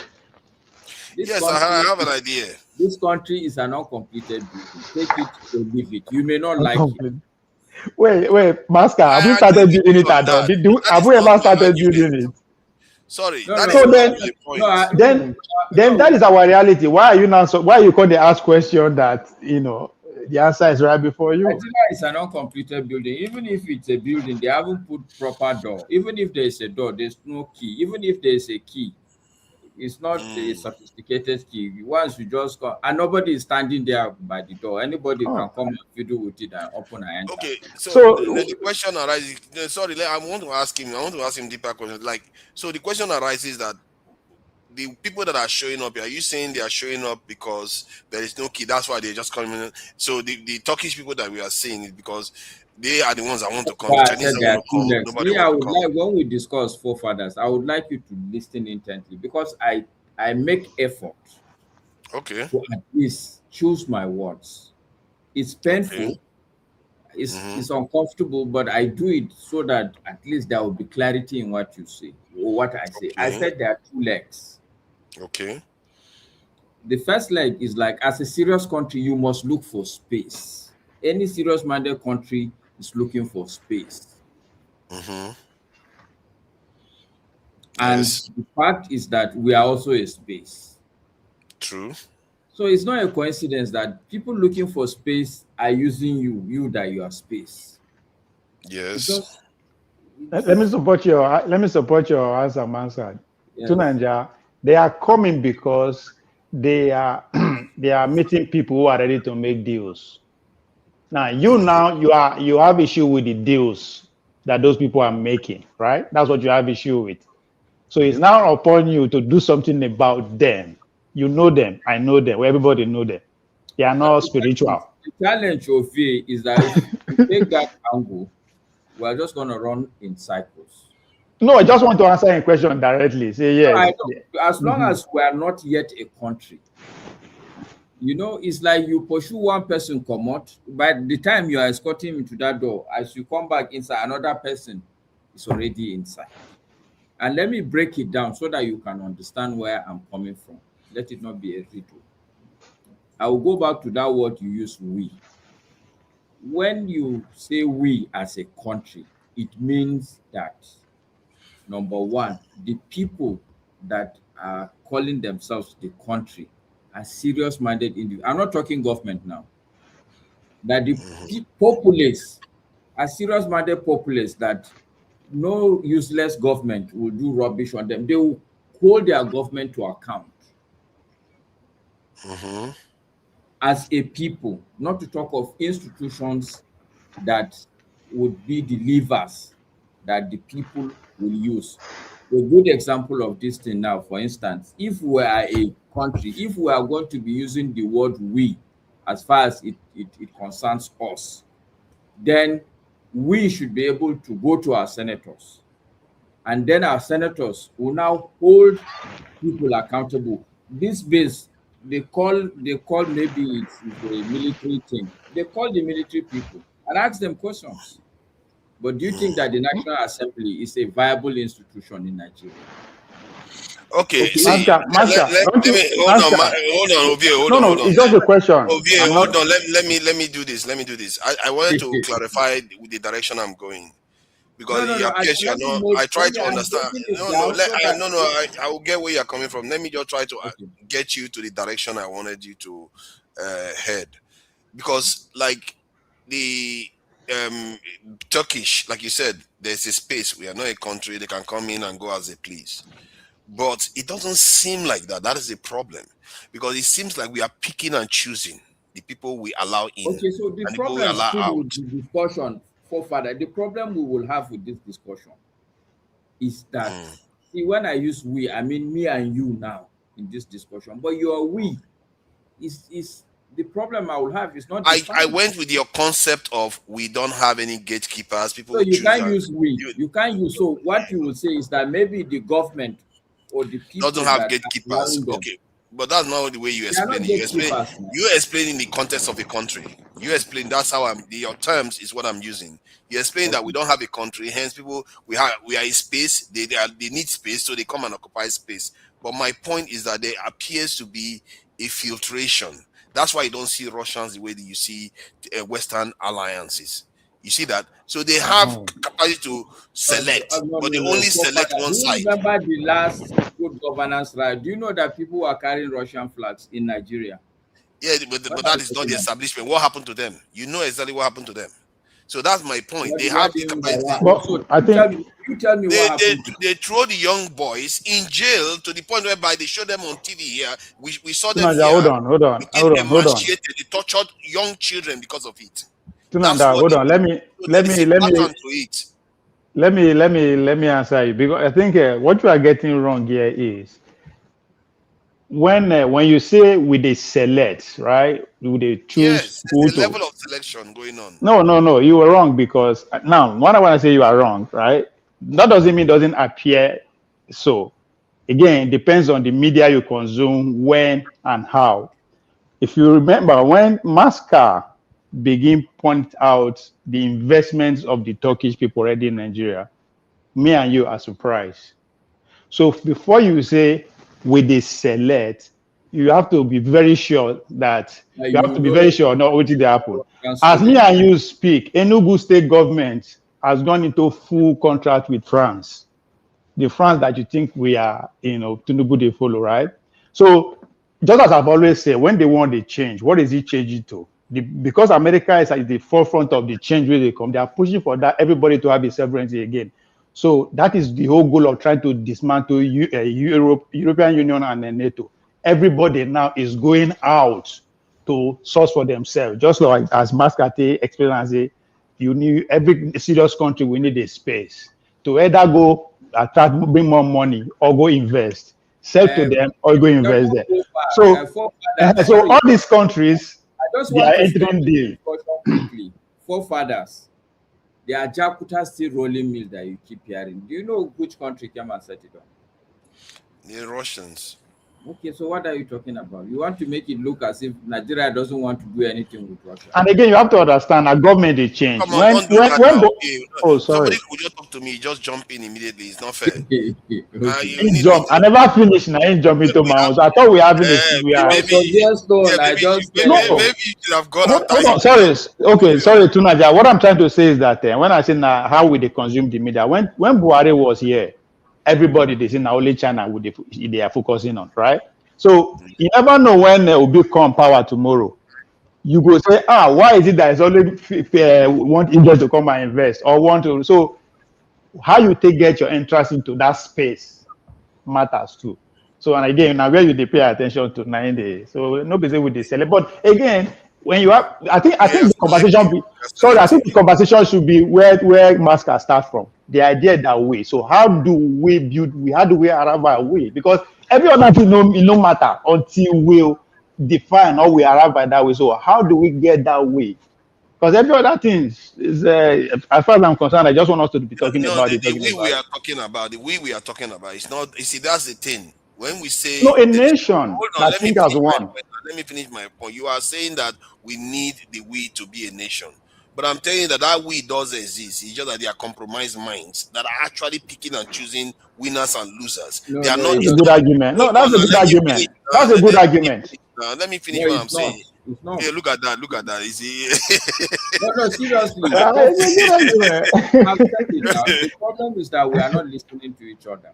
Yes, I have an idea. This country is an uncompleted building. Take it or leave it. You may not like it. Wait, Maska, have you started building it at all? Have we ever started building it? Sorry. Then that is our reality. Why are you now? Why you call the ask question that the answer is right before you? Nigeria is an uncompleted building. Even if it's a building, they haven't put proper door. Even if there is a door, there's no key. Even if there is a key, it's not a sophisticated key. Once you just come, and nobody is standing there by the door. Anybody can come and fiddle with it and open and enter. Okay, so the question arises. Sorry, I want to ask him deeper questions. Like, so the question arises that the people that are showing up, are you saying they are showing up because there is no key? That's why they're just coming in. So the Turkish people that we are seeing is because they are the ones that want to come. The Chinese that want to come. I would like, when we discuss forefathers, I would like you to listen intently because I make effort. Okay. To at least choose my words. It's painful. Okay. It's uncomfortable, but I do it so that at least there will be clarity in what you say or what I say. Okay. I said there are 2 legs. Okay. The first leg is like, as a serious country, you must look for space. Any serious-minded country is looking for space. And the fact is that we are also a space. True. So it's not a coincidence that people looking for space are using you that you are space. Yes. Let me support your answer, Mansard. Yes. To Nigeria, they are coming because they are meeting people who are ready to make deals. Now you have issue with the deals that those people are making, right? That's what you have issue with. So it's now upon you to do something about them. You know them, I know them, everybody know them. They are not spiritual. The challenge of it is that if you take that angle, we are just going to run in cycles. No, I just want to answer a question directly. Say yes. No, as long as we are not yet a country, it's like you pursue one person come out. By the time you are escorting him to that door, as you come back inside, another person is already inside. And let me break it down so that you can understand where I'm coming from. Let it not be a riddle. I will go back to that word you use, we. When you say we as a country, it means that, number one, the people that are calling themselves the country are serious-minded individuals. I'm not talking government now. That the populace are serious-minded populace that no useless government will do rubbish on them. They will hold their government to account. As a people, not to talk of institutions that would be the levers that the people will use. A good example of this thing now, for instance, if we are a country, if we are going to be using the word we as far as it concerns us, then we should be able to go to our senators, and then our senators will now hold people accountable. This base, they call maybe it's a military thing. They call the military people and ask them questions. But do you think that the National Assembly is a viable institution in Nigeria? Okay, see, Master, let me hold on, Ovie, hold on. It's just a question. Ovie, hold on. Let me do this. I wanted to clarify with the direction I'm going, because it appears you are not. I try to understand. I will get where you're coming from. Let me just try to get you to the direction I wanted you to head, because like the Turkish, like you said, there's a space. We are not a country. They can come in and go as they please. But it doesn't seem like that. That is the problem, because it seems like we are picking and choosing the people we allow in. Okay, so the problem still with the discussion, forefather, the problem we will have with this discussion is that, see, when I use we, I mean me and you now in this discussion, but your we is the problem I will have is not. I went with your concept of we don't have any gatekeepers. People. So you can't use we. You can't use. So what you will say is that maybe the government or the people doesn't have gatekeepers. Okay, but that's not the way you explain it. You explain in the context of a country. You explain, that's how your terms is what I'm using. You explain that we don't have a country, hence people we are in space. They need space, so they come and occupy space. But my point is that there appears to be a filtration. That's why you don't see Russians the way that you see Western alliances. You see that? So they have capacity to select, but they only select one side. Do you remember the last good governance right? Do you know that people were carrying Russian flags in Nigeria? Yeah, but that is not the establishment. What happened to them? You know exactly what happened to them. So that's my point. They have the capacity. So I think you tell me what happened. They throw the young boys in jail to the point whereby they show them on TV here. We saw them Tunanda, here. Hold on. They tortured young children because of it. Tunanda, hold on. Let me answer you, because I think what you are getting wrong here is when you say we they select, right? We they choose who to. Level of selection going on. No, you were wrong, because now what I want to say, you are wrong, right? That doesn't mean it doesn't appear so. Again, it depends on the media you consume, when and how. If you remember, when Mascar begin point out the investments of the Turkish people already in Nigeria, me and you are surprised. So before you say we they select, you have to be very sure that not what did happen. As me and you speak, Enugu state government has gone into full contract with France. The France that you think we are, Tinubu they follow, right? So just as I've always said, when they want the change, what is it changing to? Because America is at the forefront of the change where they come, they are pushing for that everybody to have a sovereignty again. So that is the whole goal of trying to dismantle European Union and NATO. Everybody now is going out to source for themselves. Just like as Mascate explained, you need every serious country, we need a space to either go attract, bring more money, or go invest, sell to them, or go invest there. So all these countries, they are entering deal. Forefathers, there are Jakarta steel rolling mills that you keep hearing. Do you know which country came and set it up? The Russians. Okay, so what are you talking about? You want to make it look as if Nigeria doesn't want to do anything with Russia. And again, you have to understand, our government is changed. Come on, don't do that now. Oh, sorry. Somebody could just talk to me, just jump in immediately. It's not fair. I never finished. I ain't jumping into my own. So I thought we were having this. We are. Maybe you should have gone after Hold on, sorry. Okay, sorry, Tunaja. What I'm trying to say is that when I say now how we they consume the media, when Buhari was here, everybody they say now only China they are focusing on, right? So you never know when will become power tomorrow. You go say, why is it that it's only want India to come and invest or want to? So how you get your interest into that space matters too. So and again, now where you pay attention to 9 days. So nobody say with the sell. But again, when you have, I think the conversation. I think the conversation should be where Masca start from. The idea that way. So how do we build? How do we arrive at way? Because every other thing no matter until we define how we arrive at that way. So how do we get that way? Because every other thing is, as far as I'm concerned, I just want us to be talking about it. The way we are talking about, it's not. You see, that's the thing. When we say a nation, I think as one. Let me finish my point. You are saying that we need the we to be a nation. But I'm telling you that we does exist. It's just that they are compromised minds that are actually picking and choosing winners and losers. They are not. That's a good argument. No, that's a good argument. That's a good argument. Let me finish what I'm saying. Hey, look at that. Look at that. Is he? No, seriously. The problem is that we are not listening to each other.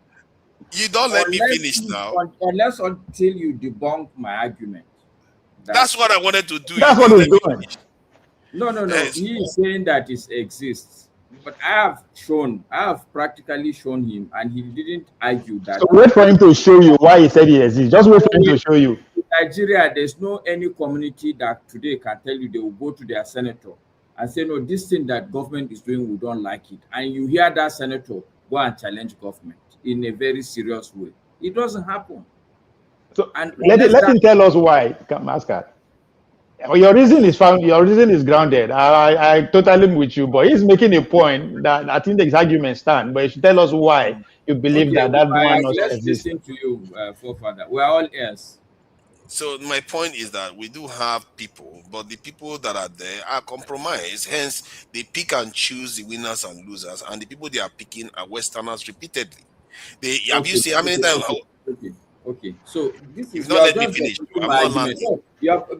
You don't let me finish now. Unless until you debunk my argument. That's what I wanted to do. That's what he's doing. No. Yes. He is saying that it exists. But I have practically shown him, and he didn't argue that. So wait for him to show you why he said he exists. Just wait for him to show you. In Nigeria, there's no any community that today can tell you they will go to their senator and say, no, this thing that government is doing, we don't like it. And you hear that senator go and challenge government in a very serious way. It doesn't happen. So and let him tell us why, Mascot. Your reason is found. Your reason is grounded. I totally with you, but he's making a point that I think the argument stand. But you should tell us why you believe that one not exists. Listen to you, forefather. We are all ears. So my point is that we do have people, but the people that are there are compromised. Hence, they pick and choose the winners and losers, and the people they are picking are Westerners repeatedly. Have you seen how many times? Okay. So this is not let me finish.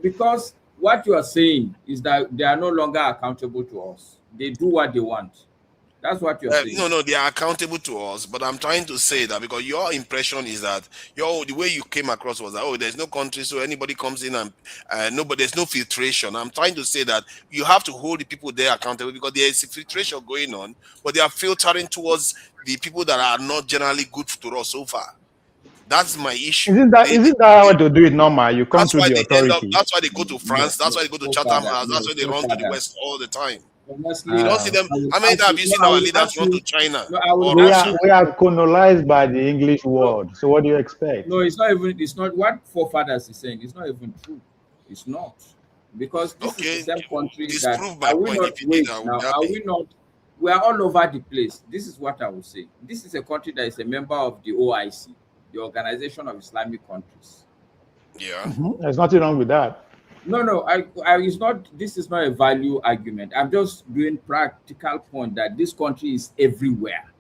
Because what you are saying is that they are no longer accountable to us. They do what they want. That's what you're saying. No, they are accountable to us. But I'm trying to say that because your impression is that the way you came across was that there's no country, so anybody comes in and there's no filtration. I'm trying to say that you have to hold the people there accountable because there is filtration going on, but they are filtering towards the people that are not generally good to us so far. That's my issue. Isn't that how to do it normal? You come to the authority. That's why they go to France. That's why they go to Chatham House. That's why they run to the West all the time. You don't see them. How many times have you seen our leaders run to China? We are colonized by the English world. So what do you expect? No, it's not even. It's not what forefathers is saying. It's not even true. It's not because this is the same country that are we not wait now? Are we not? We are all over the place. This is what I would say. This is a country that is a member of the OIC, the Organization of Islamic Countries. Yeah, there's nothing wrong with that. No, it's not. This is not a value argument. I'm just doing practical point that this country is everywhere.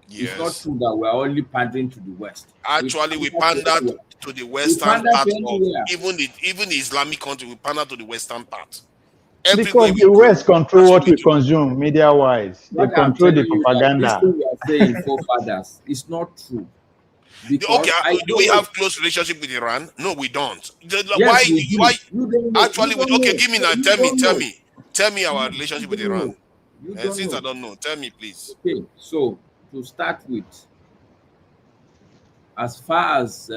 Yes. It's not true that we're only pandering to the West. Actually, we pander to the western part of even the Islamic country. We pander to the western part. Because the West control what we consume media-wise. They control the propaganda. This thing we are saying, forefathers, it's not true. Because do we have close relationship with Iran? No, we don't. Why? Actually, give me now. Tell me our relationship with Iran. Since I don't know, tell me, please. Okay, so to start with, as far as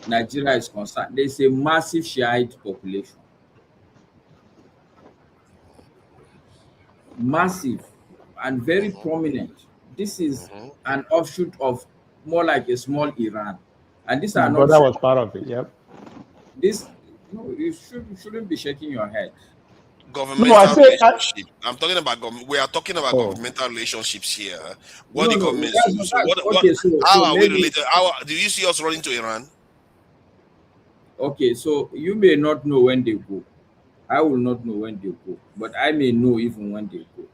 Nigeria is concerned, there's a massive Shiite population. Massive and very prominent. This is an offshoot of more like a small Iran, and these are not. That was part of it. Yep. You shouldn't be shaking your head. Governmental relationship. I'm talking about we are talking about governmental relationships here. What the government? How are we related? Do you see us running to Iran? Okay, so you may not know when they go. I will not know when they go, but I may know even when they go.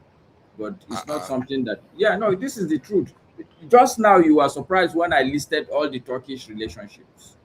But it's not something that, yeah, no, this is the truth. Just now, you were surprised when I listed all the Turkish relationships.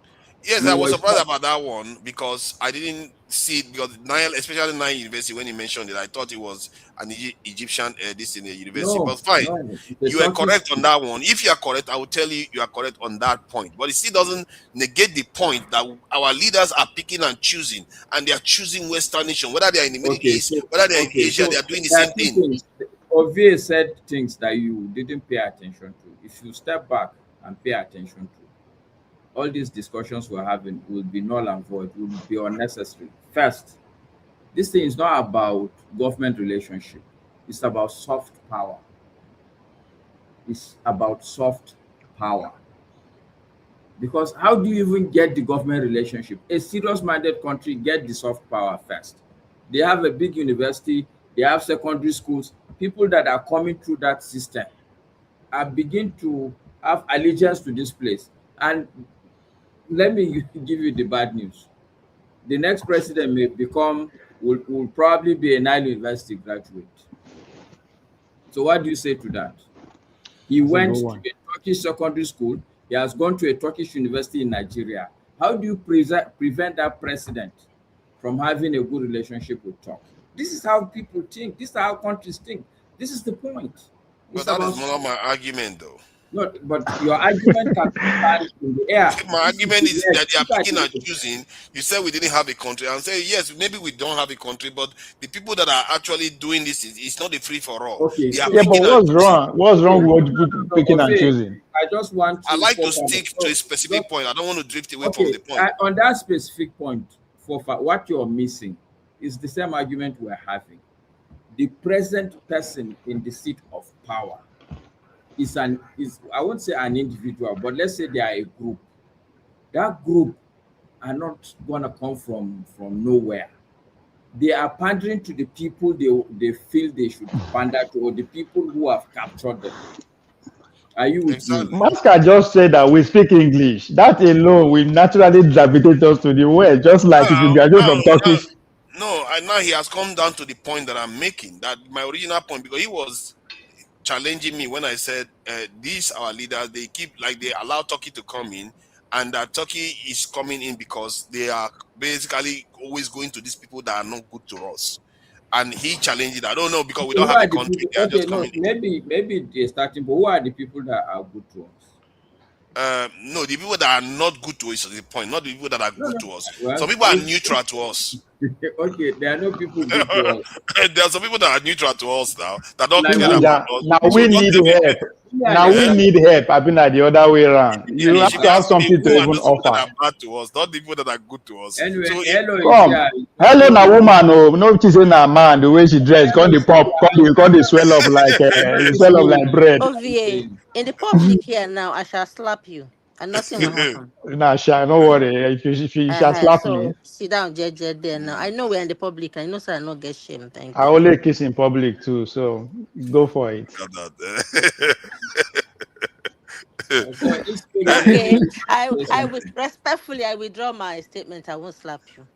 Yes, You I was were surprised shocked. about that one because I didn't see it because Nile, especially Nile University, when he mentioned it, I thought it was an Egyptian this in the university. No, But fine, no, the you were Turkish. correct on that one. If you are correct, I will tell you you are correct on that point. But it still doesn't negate the point that our leaders are picking and choosing, and they are choosing Western nation, whether they are in the Middle Okay, East, so whether they are in okay, Asia, so they are doing the there are same two thing. things. Ovie said things that you didn't pay attention to. If you step back and pay attention to, all these discussions we're having will be null and void, will be unnecessary. First, this thing is not about government relationship. It's about soft power. It's about soft power. Because how do you even get the government relationship? A serious-minded country get the soft power first. They have a big university, they have secondary schools. People that are coming through that system are begin to have allegiance to this place. And let me give you the bad news. The next president may become will probably be a Nile University graduate. So what do you say to that? He That's a went good to one. a Turkish secondary school. He has gone to a Turkish university in Nigeria. How do you prevent that president from having a good relationship with Turkey? This is how people think. This is how countries think. This is the point. But It's that about is not my argument, though. not, but your argument can stand in the air. My This is argument the is yes. that they are These are picking and the choosing. You said we didn't have a country. I'm saying yes, maybe we don't have a country, but the people that are actually doing this is it's not a free for all. okay. They are So Yeah, but picking and what's choosing. wrong? What's okay, wrong with so picking and Ove, choosing? I just want I to like to focus. stick to a specific point. I don't want to drift away from Okay, the point. on that specific point, for what you're missing is the same argument we're having. The present person in the seat of power is I won't say an individual, but let's say they are a group. That group are not gonna come from nowhere. They are pandering to the people they feel they should pander to, or the people who have captured them. Are you with me? Exactly. Masca just said that we speak English. That alone will naturally gravitate us to the West, just like if you Now, graduate now, from now, Turkish. no, now he has come down to the point that I'm making. That my original point because he was challenging me when I said these our leaders they keep like they allow Turkey to come in, and that Turkey is coming in because they are basically always going to these people that are not good to us. And he challenged it. I don't know because we Okay, don't who have a are the country. people? They are Okay, just no, coming in. maybe they're starting, but who are the people that are good to us? No, the people that are not good to us is the point, not the people that are No, good no. to us. Well, Some people are neutral to us. okay, there are no people good to us. There are some people that are neutral to us now that don't Like care who? about Now, us. now So we don't need even help. Give me an Now we eh? example. need help. I've been like the other way around. You You have should to have ask me something to who are even those people that offer. are bad to us, not the people that are good to us. Anyway, So hello is Come. here. Hello, Hello na is here. woman. Oh, no, she's in a man. The way she dressed, Hello call the is pop, call the swell up like, hello is swell up spirit. like bread. What are you OVA, saying? in the public here now, I shall slap you, and nothing will happen. Nah, Sha, no worry. If you shall slap me, So sit down, JJ, there now. I know we're in the public. I know, sir, I not get shame. I Thank you. only kiss in public too. So go for it. So this spirit, maybe Okay, you I say I would something. respectfully I withdraw my statement. I won't slap you.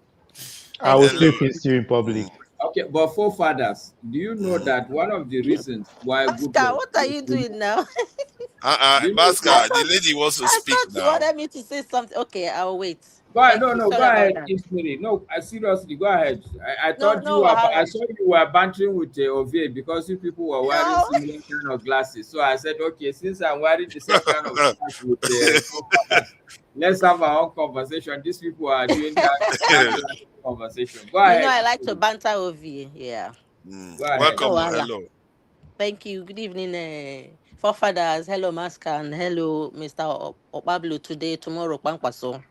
I Thank will you. still Hello. kiss you in public. Okay, but forefathers, do you know that one of the reasons why Oscar, Goodluck what are you doing now? do you know I Baska, the thought lady wants to I speak thought you now. wanted me to say something. Okay, I'll wait. go ahead, Thank no, you. no, go Sorry about ahead, that. Ismiri. No, seriously, go ahead. I No, thought you no, were, I Wahala. saw you were bantering with Ovie because you people were wearing No. similar kind of glasses. So I said, okay, since I'm wearing the same kind of glasses with the forefathers, let's have our own conversation. These people are doing that classic conversation. Go You know ahead, I like to Ismiri. banter OVA. Yeah. Go ahead. No, Welcome. Wahala. Hello. Thank you. Good evening, forefathers. Hello, Masker, and hello, Mr. Opablo. Today, tomorrow, Kwankwaso.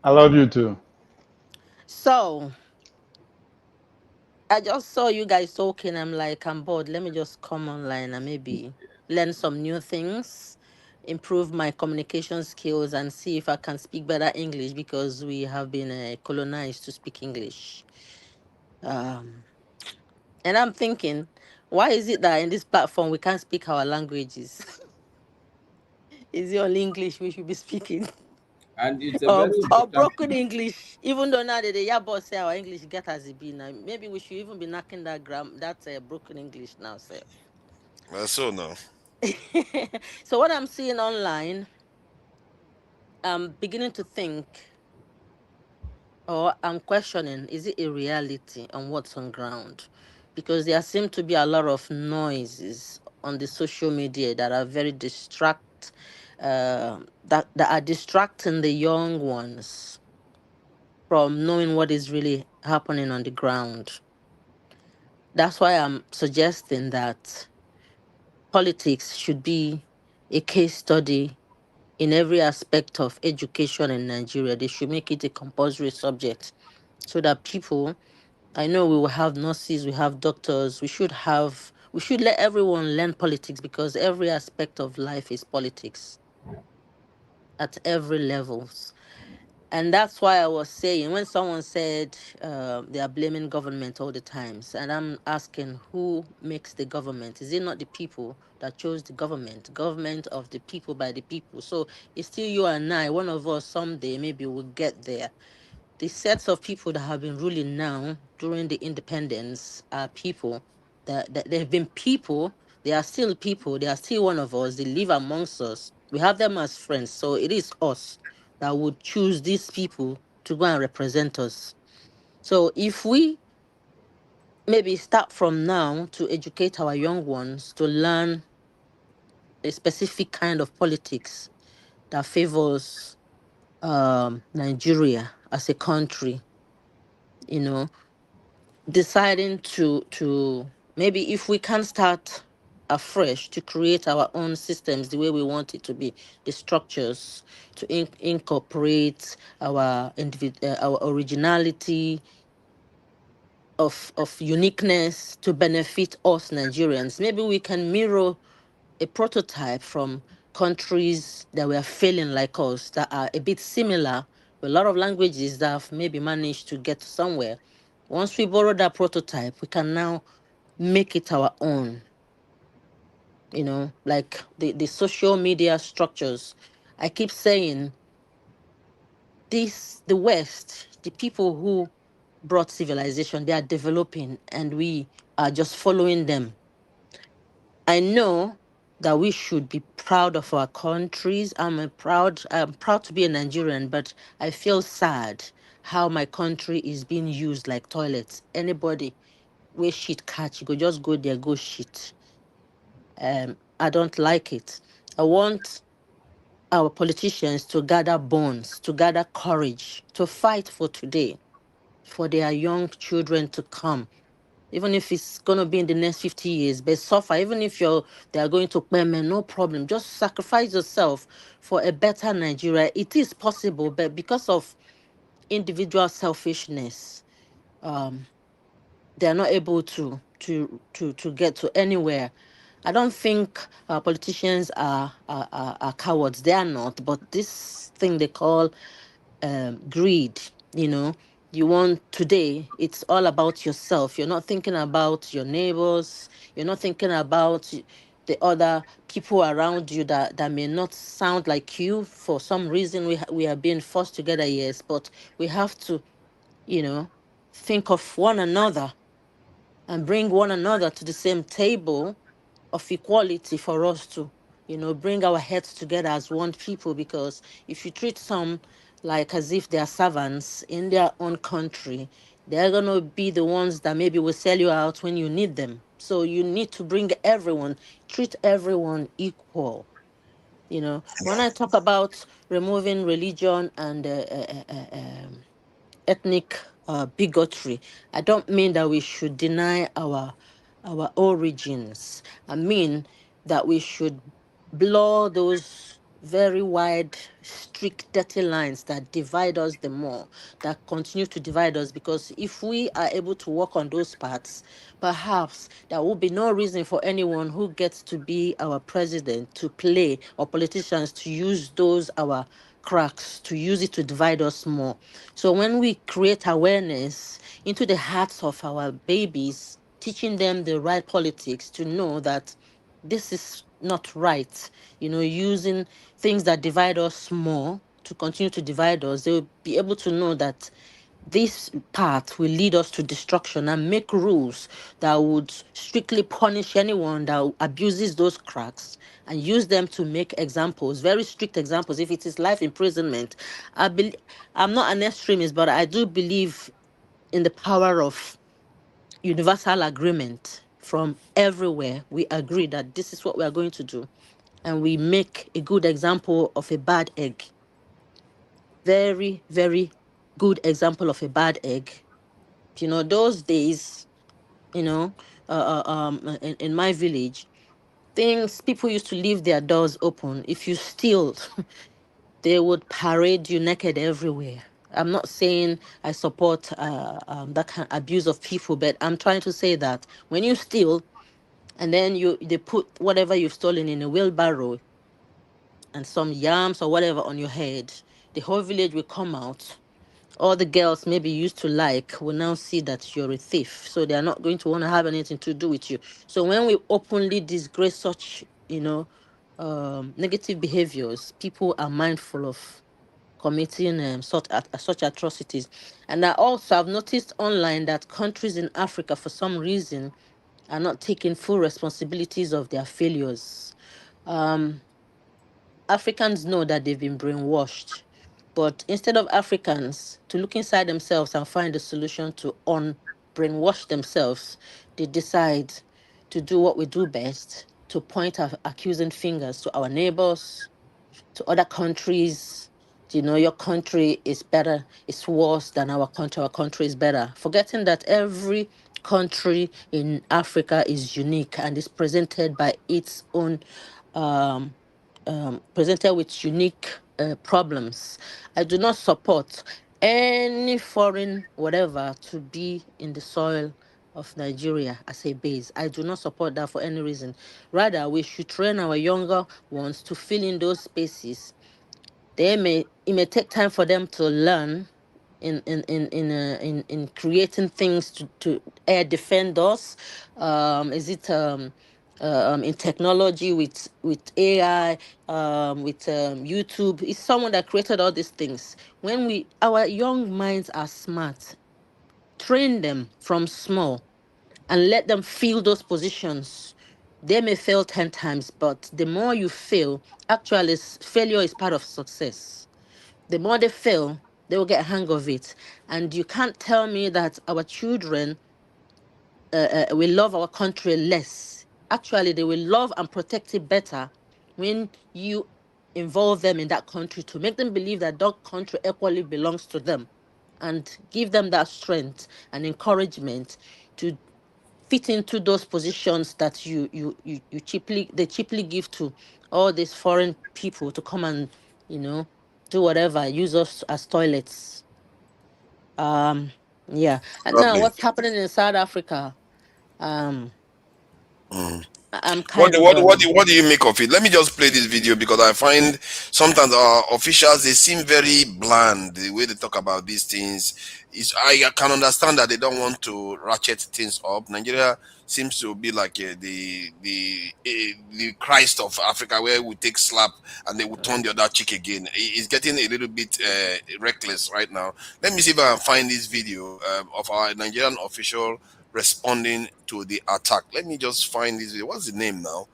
I love you too. So, I just saw you guys talking. I'm like, I'm bored. Let me just come online and maybe learn some new things, improve my communication skills, and see if I can speak better English because we have been colonized to speak English. Um, and I'm thinking, why is it that in this platform we can't speak our languages? Is it only English we should be speaking? And it's a very Or important broken English. Even though now the yeah boss say our English get as it be now. Maybe we should even be knocking that broken English now, sir. So no. So what I'm seeing online, I'm beginning to think, or I'm questioning, is it a reality on what's on ground? Because there seem to be a lot of noises on the social media that are very that are distracting the young ones from knowing what is really happening on the ground. That's why I'm suggesting that politics should be a case study in every aspect of education in Nigeria. They should make it a compulsory subject so that people, I know we will have nurses, we have doctors, we should let everyone learn politics because every aspect of life is politics at every levels. And that's why I was saying when someone said they are blaming government all the times, and I'm asking who makes the government? Is it not the people that chose the government? Government of the people by the people. So it's still you and I. One of us someday maybe will get there. The sets of people that have been ruling now during the independence are people that they've been people. They are still people. They are still one of us. They live amongst us. We have them as friends. So it is us that would choose these people to go and represent us. So if we maybe start from now to educate our young ones to learn a specific kind of politics that favors Nigeria as a country, you know, deciding to maybe if we can start afresh to create our own systems the way we want it to be, the structures to incorporate our originality of uniqueness to benefit us Nigerians. Maybe we can mirror a prototype from countries that were failing like us, that are a bit similar, with a lot of languages that have maybe managed to get somewhere. Once we borrow that prototype, we can now make it our own, like the social media structures. I keep saying this, the West, the people who brought civilization, they are developing and we are just following them. I know that we should be proud of our countries. I'm proud to be a Nigerian, but I feel sad how my country is being used like toilets. Anybody where shit catch, you go just go there, go shit. I don't like it. I want our politicians to gather bonds, to gather courage, to fight for today, for their young children to come. Even if it's going to be in the next 50 years, but suffer, even if they are going to payment, no problem. Just sacrifice yourself for a better Nigeria. It is possible, but because of individual selfishness, they are not able to get to anywhere. I don't think politicians are cowards. They are not. But this thing they call greed, you want today, it's all about yourself. You're not thinking about your neighbors. You're not thinking about the other people around you that may not sound like you. For some reason, we are being forced together, yes, but we have to, think of one another and bring one another to the same table of equality for us to, bring our heads together as one people. Because if you treat some like as if they are servants in their own country, they're going to be the ones that maybe will sell you out when you need them. So you need to bring everyone, treat everyone equal. When I talk about removing religion and ethnic bigotry, I don't mean that we should deny our origins. I mean that we should blur those very wide, strict, dirty lines that divide us the more, that continue to divide us. Because if we are able to work on those parts, perhaps there will be no reason for anyone who gets to be our president to play, or politicians to use those our cracks, to use it to divide us more. So when we create awareness into the hearts of our babies, teaching them the right politics to know that this is not right, using things that divide us more to continue to divide us, they will be able to know that this path will lead us to destruction, and make rules that would strictly punish anyone that abuses those cracks and use them to make examples, very strict examples. If it is life imprisonment, I'm not an extremist, but I do believe in the power of universal agreement from everywhere. We agree that this is what we are going to do, and we make a good example of a bad egg. Very, very good example of a bad egg. You know, those days, you know, in my village, people used to leave their doors open. If you steal, they would parade you naked everywhere. I'm not saying I support that kind of abuse of people, but I'm trying to say that when you steal, and then they put whatever you've stolen in a wheelbarrow and some yams or whatever on your head, the whole village will come out. All the girls maybe used to like will now see that you're a thief, so they are not going to want to have anything to do with you. So when we openly disgrace such, negative behaviors, people are mindful of committing such atrocities. And I also have noticed online that countries in Africa, for some reason, are not taking full responsibilities of their failures. Africans know that they've been brainwashed, but instead of Africans to look inside themselves and find a solution to brainwash themselves, they decide to do what we do best, to point our accusing fingers to our neighbors, to other countries. You know, your country is better, it's worse than our country is better. Forgetting that every country in Africa is unique and is presented by its own presented with unique problems. I do not support any foreign whatever to be in the soil of Nigeria as a base. I do not support that for any reason. Rather, we should train our younger ones to fill in those spaces. It may take time for them to learn in creating things to air defend us. Is it in technology with AI, with YouTube? It's someone that created all these things. When our young minds are smart, train them from small and let them feel those positions. They may fail 10 times, but the more you fail, actually failure is part of success. The more they fail, they will get a hang of it. And you can't tell me that our children will love our country less. Actually, they will love and protect it better when you involve them in that country to make them believe that that country equally belongs to them, and give them that strength and encouragement to fit into those positions that they cheaply give to all these foreign people to come and do whatever, use us as toilets. Yeah. And now Lovely. what's happening in South Africa? I'm What kind do, of what, do- what, do, what do you make of it? Let me just play this video because I find sometimes our officials, they seem very bland. The way they talk about these things I can understand that they don't want to ratchet things up. Nigeria seems to be like the Christ of Africa, where we take slap and they will turn the other cheek again. It's getting a little bit reckless right now. Let me see if I can find this video of our Nigerian official responding to the attack. Let me just find this video. What's the name now?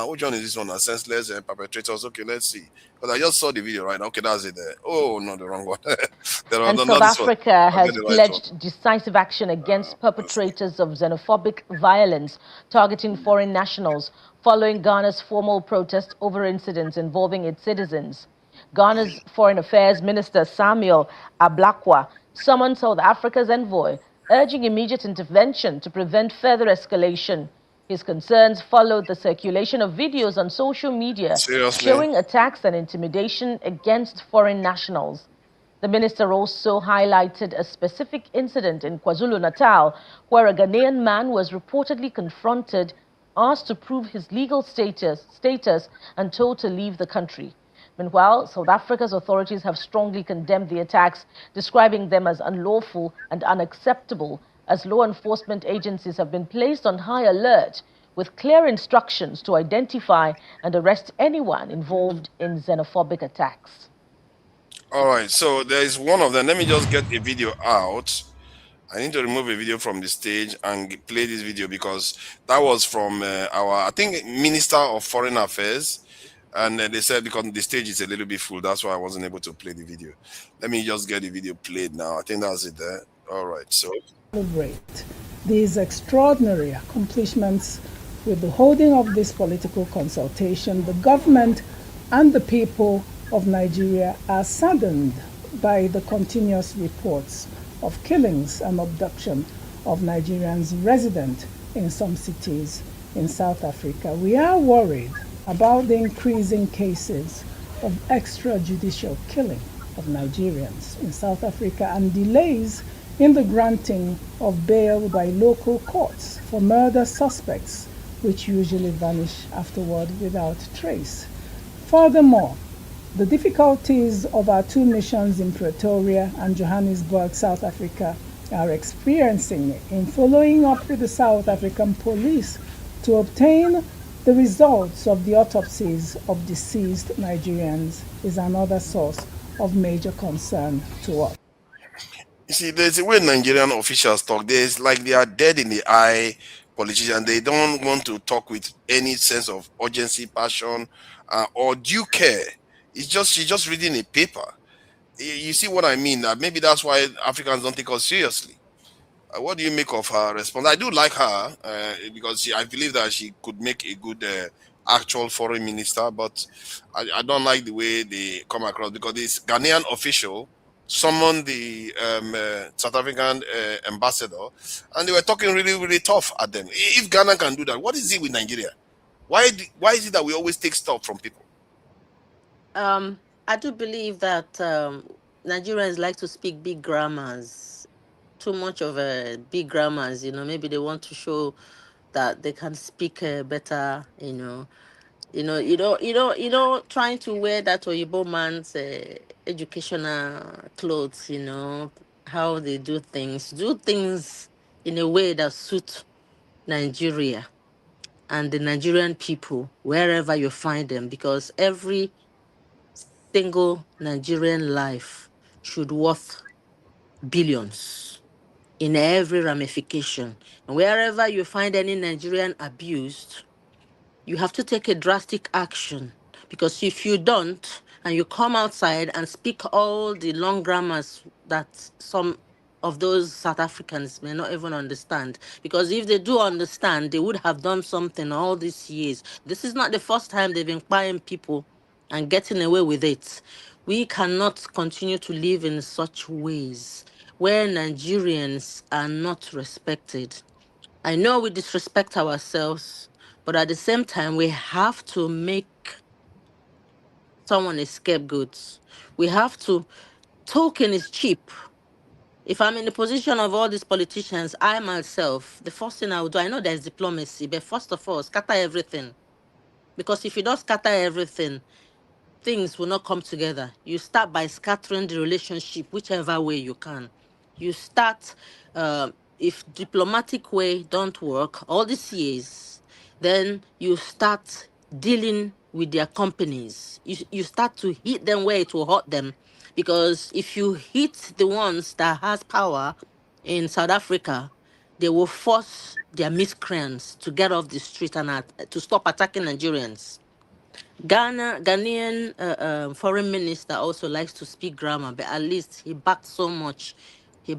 Which one is this one? Senseless perpetrators. Okay, let's see. Because I just saw the video right now. Okay, that's it there. Oh, no, the wrong one. And No, South not this one. Africa I'll get has the right one. pledged decisive action against perpetrators of xenophobic violence targeting foreign nationals following Ghana's formal protest over incidents involving its citizens. Ghana's Foreign Affairs Minister Samuel Ablakwa summoned South Africa's envoy, urging immediate intervention to prevent further escalation. His concerns followed the circulation of videos on social media Seriously? showing attacks and intimidation against foreign nationals. The minister also highlighted a specific incident in KwaZulu-Natal where a Ghanaian man was reportedly confronted, asked to prove his legal status and told to leave the country. Meanwhile, South Africa's authorities have strongly condemned the attacks, describing them as unlawful and unacceptable, as law enforcement agencies have been placed on high alert with clear instructions to identify and arrest anyone involved in xenophobic attacks. All right, so there is one of them. Let me just get a video out. I need to remove a video from the stage and play this video because that was from our, I think, Minister of Foreign Affairs. And they said because the stage is a little bit full, that's why I wasn't able to play the video. Let me just get the video played now. I think that's it there. All right, so. Celebrate these extraordinary accomplishments with the holding of this political consultation. The government and the people of Nigeria are saddened by the continuous reports of killings and abduction of Nigerians resident in some cities in South Africa. We are worried about the increasing cases of extrajudicial killing of Nigerians in South Africa and delays in the granting of bail by local courts for murder suspects, which usually vanish afterward without trace. Furthermore, the difficulties of our two missions in Pretoria and Johannesburg, South Africa, are experiencing in following up with the South African police to obtain the results of the autopsies of deceased Nigerians is another source of major concern to us. You see, there's a way Nigerian officials talk. There's like they are dead in the eye politicians. They don't want to talk with any sense of urgency, passion, or due care. It's just she's just reading a paper. You see what I mean? Maybe that's why Africans don't take us seriously. What do you make of her response? I do like her because I believe that she could make a good actual foreign minister, but I don't like the way they come across because this Ghanaian official summoned the South African ambassador and they were talking really, really tough at them. If Ghana can do that, what is it with Nigeria? Why is it that we always take stuff from people? I do believe that Nigerians like to speak big grammars, too much of big grammars. Maybe they want to show that they can speak better. Trying to wear that Oyibo man's educational clothes. How they do things in a way that suit Nigeria and the Nigerian people wherever you find them, because every single Nigerian life should worth billions in every ramification. And wherever you find any Nigerian abused, you have to take a drastic action, because if you don't and you come outside and speak all the long grammars that some of those South Africans may not even understand, because if they do understand, they would have done something all these years. This is not the first time they've been buying people and getting away with it. We cannot continue to live in such ways where Nigerians are not respected. I know we disrespect ourselves, but at the same time, we have to make someone a scapegoat. We have to, token is cheap. If I'm in the position of all these politicians, I myself, the first thing I would do, I know there's diplomacy, but first of all, scatter everything. Because if you don't scatter everything, things will not come together. You start by scattering the relationship whichever way you can. You start, if diplomatic way don't work all these years, then you start dealing with their companies. You start to hit them where it will hurt them. Because if you hit the ones that has power in South Africa, they will force their miscreants to get off the street and to stop attacking Nigerians. Ghanaian foreign minister also likes to speak grammar, but at least he backed so much. Is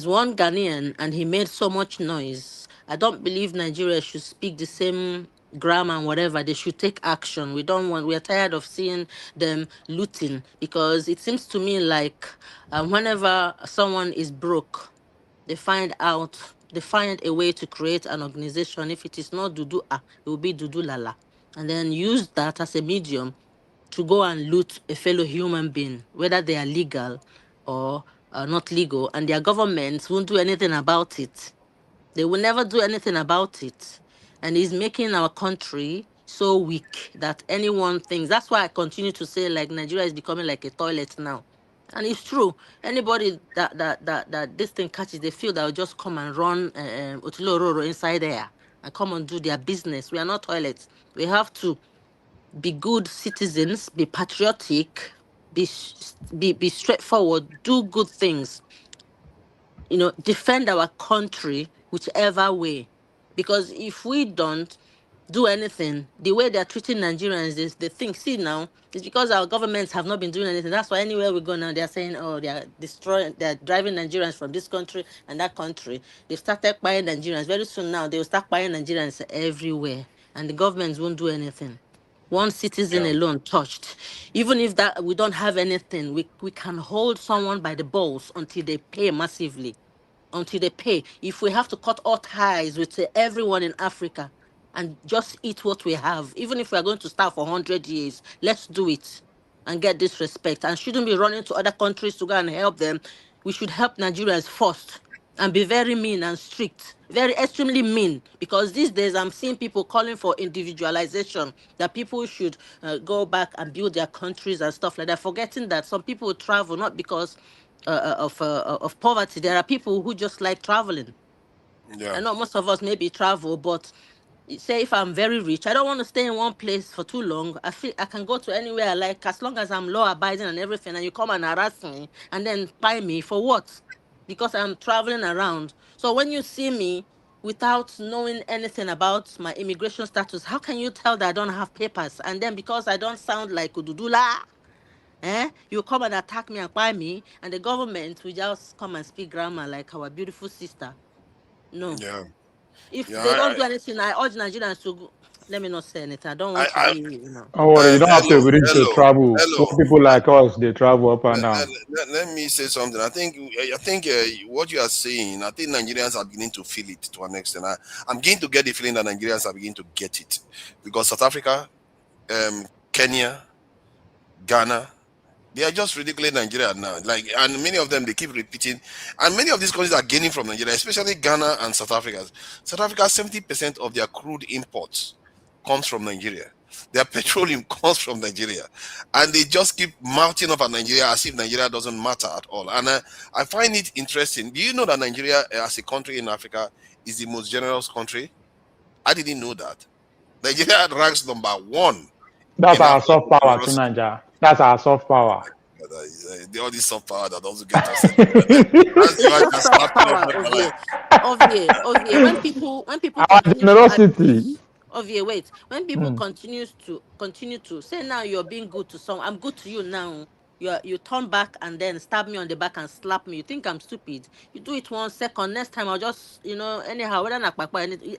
one Ghanaian and he made so much noise. I don't believe Nigeria should speak the same grammar and whatever. They should take action. We're tired of seeing them looting, because it seems to me like whenever someone is broke, they find a way to create an organization. If it is not Dudu it will be Dudu Lala. And then use that as a medium to go and loot a fellow human being, whether they are legal or not legal, and their governments won't do anything about it. They will never do anything about it. And it's making our country so weak that anyone thinks. That's why I continue to say, like, Nigeria is becoming like a toilet now. And it's true. Anybody that this thing catches, they feel they'll just come and run Otilo Roro inside there and come and do their business. We are not toilets. We have to be good citizens, be patriotic, be straightforward, do good things, defend our country whichever way. Because if we don't do anything, the way they're treating Nigerians is they think, see now, it's because our governments have not been doing anything. That's why anywhere we go now, they're saying, oh, they're driving Nigerians from this country and that country. They've started buying Nigerians. Very soon now, they'll start buying Nigerians everywhere. And the governments won't do anything. One citizen alone touched. Even if that we don't have anything, we can hold someone by the balls until they pay massively. Until they pay. If we have to cut all ties with everyone in Africa and just eat what we have, even if we are going to starve for 100 years, let's do it and get this respect. And shouldn't be running to other countries to go and help them. We should help Nigerians first and be very mean and strict, very extremely mean. Because these days I'm seeing people calling for individualization, that people should go back and build their countries and stuff like that, forgetting that some people travel not because of poverty. There are people who just like traveling. I know most of us maybe travel, but say if I'm very rich, I don't want to stay in one place for too long. I feel I can go to anywhere I like, as long as I'm law abiding and everything, and you come and harass me and then buy me for what? Because I'm traveling around. So when you see me without knowing anything about my immigration status, how can you tell that I don't have papers? And then because I don't sound like Ududula, you come and attack me and buy me, and the government will just come and speak grammar like our beautiful sister. No. If they don't do anything, I urge Nigerians to go. Let me not say anything. I don't want to be, Oh, well, you don't have to agree to travel. Some people like us, they travel up and down. Let me say something. I think what you are saying, I think Nigerians are beginning to feel it to an extent. I'm beginning to get the feeling that Nigerians are beginning to get it, because South Africa, Kenya, Ghana, they are just ridiculing Nigeria now. And many of them, they keep repeating. And many of these countries are gaining from Nigeria, especially Ghana and South Africa. South Africa, 70% of their crude imports comes from Nigeria. Their petroleum comes from Nigeria. And they just keep mounting up at Nigeria as if Nigeria doesn't matter at all. And I find it interesting. Do you know that Nigeria, as a country in Africa, is the most generous country? I didn't know that. Nigeria ranks number 1. That's our soft power to Nigeria. That's our soft power. All this soft power that doesn't get us. Soft power, Ovie. When people our generosity. Wait. When people continue to say, now you're being good to someone, I'm good to you now. You turn back and then stab me on the back and slap me. You think I'm stupid? You do it 1 second. Next time I'll just anyhow, whether not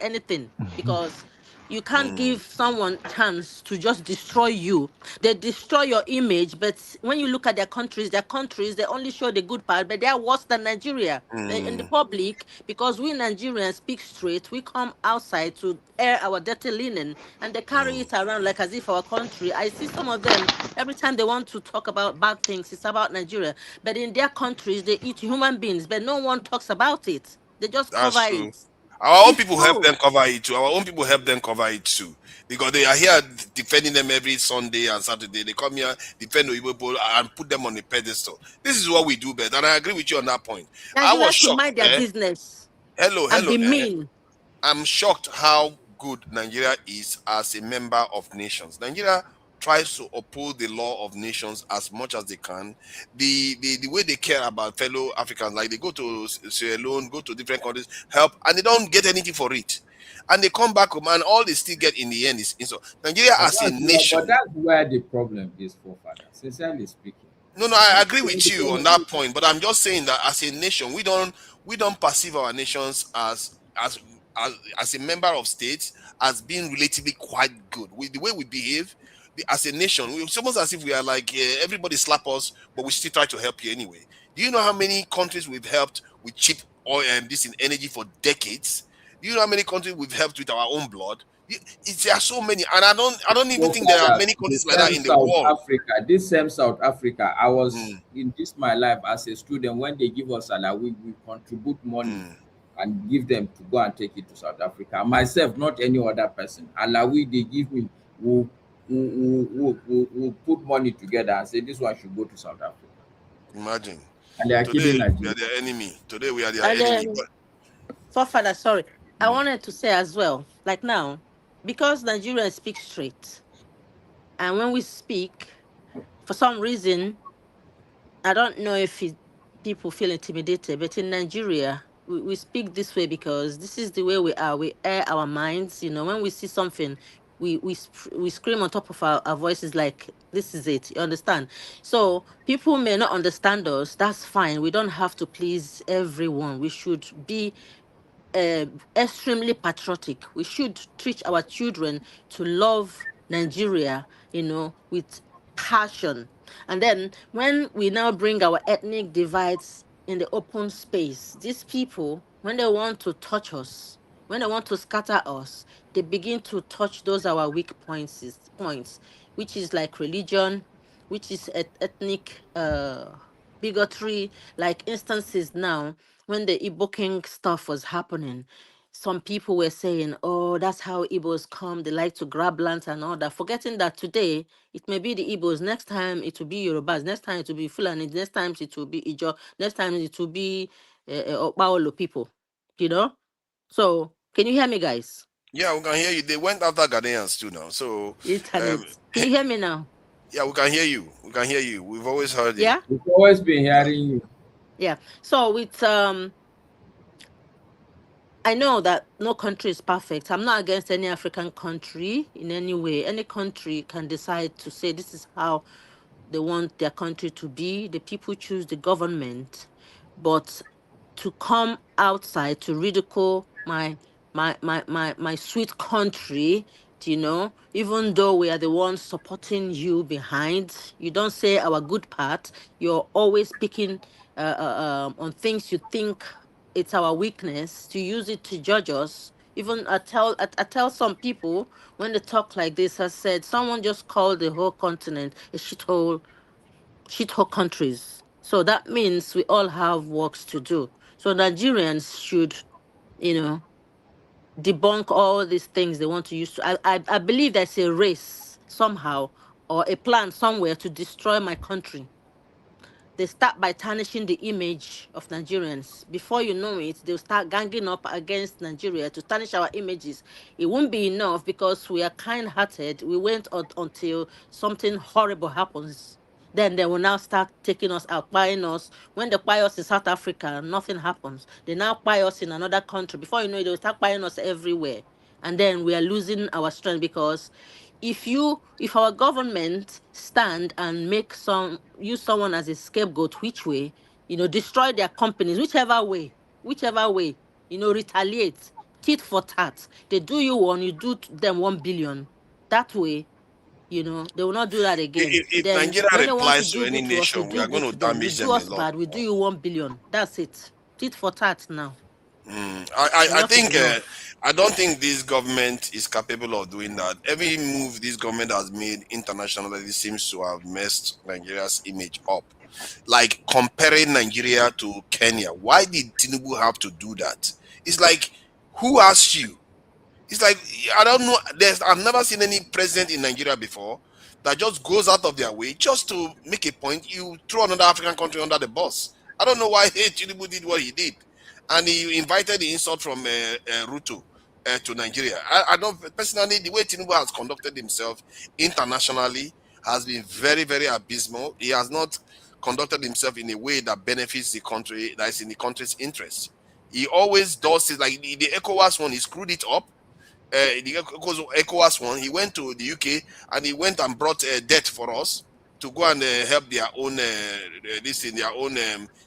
anything, because you can't give someone chance to just destroy you. They destroy your image, but when you look at their countries, they only show the good part, but they are worse than Nigeria. In the public, because we Nigerians speak straight, we come outside to air our dirty linen, and they carry it around like as if our country. I see some of them, every time they want to talk about bad things, it's about Nigeria. But in their countries, they eat human beings, but no one talks about it. They just cover it. Our own people help them cover it too. Because they are here defending them every Sunday and Saturday. They come here, defend the people and put them on a pedestal. This is what we do best, and I agree with you on that point. I was shocked. Mind their business. Hello. And be mean. I'm shocked how good Nigeria is as a member of nations. Nigeria tries to uphold the law of nations as much as they can. The way they care about fellow Africans, like they go to Sierra Leone, go to different countries, help, and they don't get anything for it. And they come back home, and all they still get in the end is insult. Nigeria as a nation. But that's where the problem is, forefathers, sincerely speaking. No, I agree with you on that point. But I'm just saying that as a nation, we don't perceive our nations as a member of states as being relatively quite good. The way we behave as a nation, it's almost as if we are like everybody slap us, but we still try to help you anyway. Do you know how many countries we've helped with cheap oil and this in energy for decades? Do you know how many countries we've helped with our own blood? There are so many, and I don't even think there are many countries like that in the world. Africa, this same South Africa, I was in my life as a student. When they give us salary, we contribute money and give them to go and take it to South Africa. Myself, not any other person. Alawi, they give me, we'll put money together and say this one should go to South Africa. Imagine. And they are killing Nigeria. We are their enemy. Today we are their enemy. Forefather, sorry. I wanted to say as well, like now, because Nigerians speak straight, And when we speak, for some reason, I don't know if people feel intimidated, but in Nigeria, we speak this way because this is the way we are. We air our minds. When we see something, we scream on top of our voices like, this is it. You understand? So people may not understand us. That's fine. We don't have to please everyone. We should be extremely patriotic. We should teach our children to love Nigeria, with passion. And then when we now bring our ethnic divides in the open space, these people, when they want to touch us, when they want to scatter us, they begin to touch those our weak points, which is like religion, which is ethnic bigotry, like instances now when the Igbo King stuff was happening. Some people were saying, oh, that's how Igbos come. They like to grab lands and all that, forgetting that today it may be the Igbos, next time it will be Yorubas, next time it will be Fulani, next time it will be Ijo, next time it will be Okpaolo people, So, can you hear me, guys? Yeah, we can hear you. They went after Ghanaians too now. So, Internet. Can you hear me now? yeah, we can hear you. We can hear you. We've always heard you. Yeah? We've always been hearing you. Yeah. So with I know that no country is perfect. I'm not against any African country in any way. Any country can decide to say this is how they want their country to be. The people choose the government. But to come outside to ridicule my sweet country, even though we are the ones supporting you behind, you don't say our good part. You're always picking on things you think it's our weakness to use it to judge us. Even I tell some people when they talk like this, I said someone just called the whole continent a shithole countries. So that means we all have works to do. So Nigerians should, debunk all these things they want to use. I believe there's a race somehow or a plan somewhere to destroy my country. They start by tarnishing the image of Nigerians. Before you know it, they'll start ganging up against Nigeria to tarnish our images. It won't be enough because we are kind-hearted. We wait until something horrible happens. Then they will now start taking us out, buying us. When they buy us in South Africa, nothing happens. They now buy us in another country. Before you know it, they'll start buying us everywhere. And then we are losing our strength because if our government stand and use someone as a scapegoat, which way, destroy their companies, whichever way, retaliate, tit for tat. They do you one, you do them 1 billion. That way, they will not do that again. If Then Nigeria when they want to replies to do any good to us, we nation, we do are going good to to them. You damage do them a us lot. bad, we do you 1 billion. That's it. Tit for tat now. I Enough is think enough. I don't think this government is capable of doing that. Every move this government has made internationally seems to have messed Nigeria's image up. Like comparing Nigeria to Kenya. Why did Tinubu have to do that? It's like, who asked you? It's like, I don't know. I've never seen any president in Nigeria before that just goes out of their way just to make a point. You throw another African country under the bus. I don't know why Tinubu did what he did, and he invited the insult from Ruto to Nigeria. I don't personally, the way Tinubu has conducted himself internationally has been very, very abysmal. He has not conducted himself in a way that benefits the country, that is in the country's interest. He always does it like the ECOWAS one. He screwed it up. The ECOWAS one, he went to the UK and he went and brought debt for us to go and help their own their own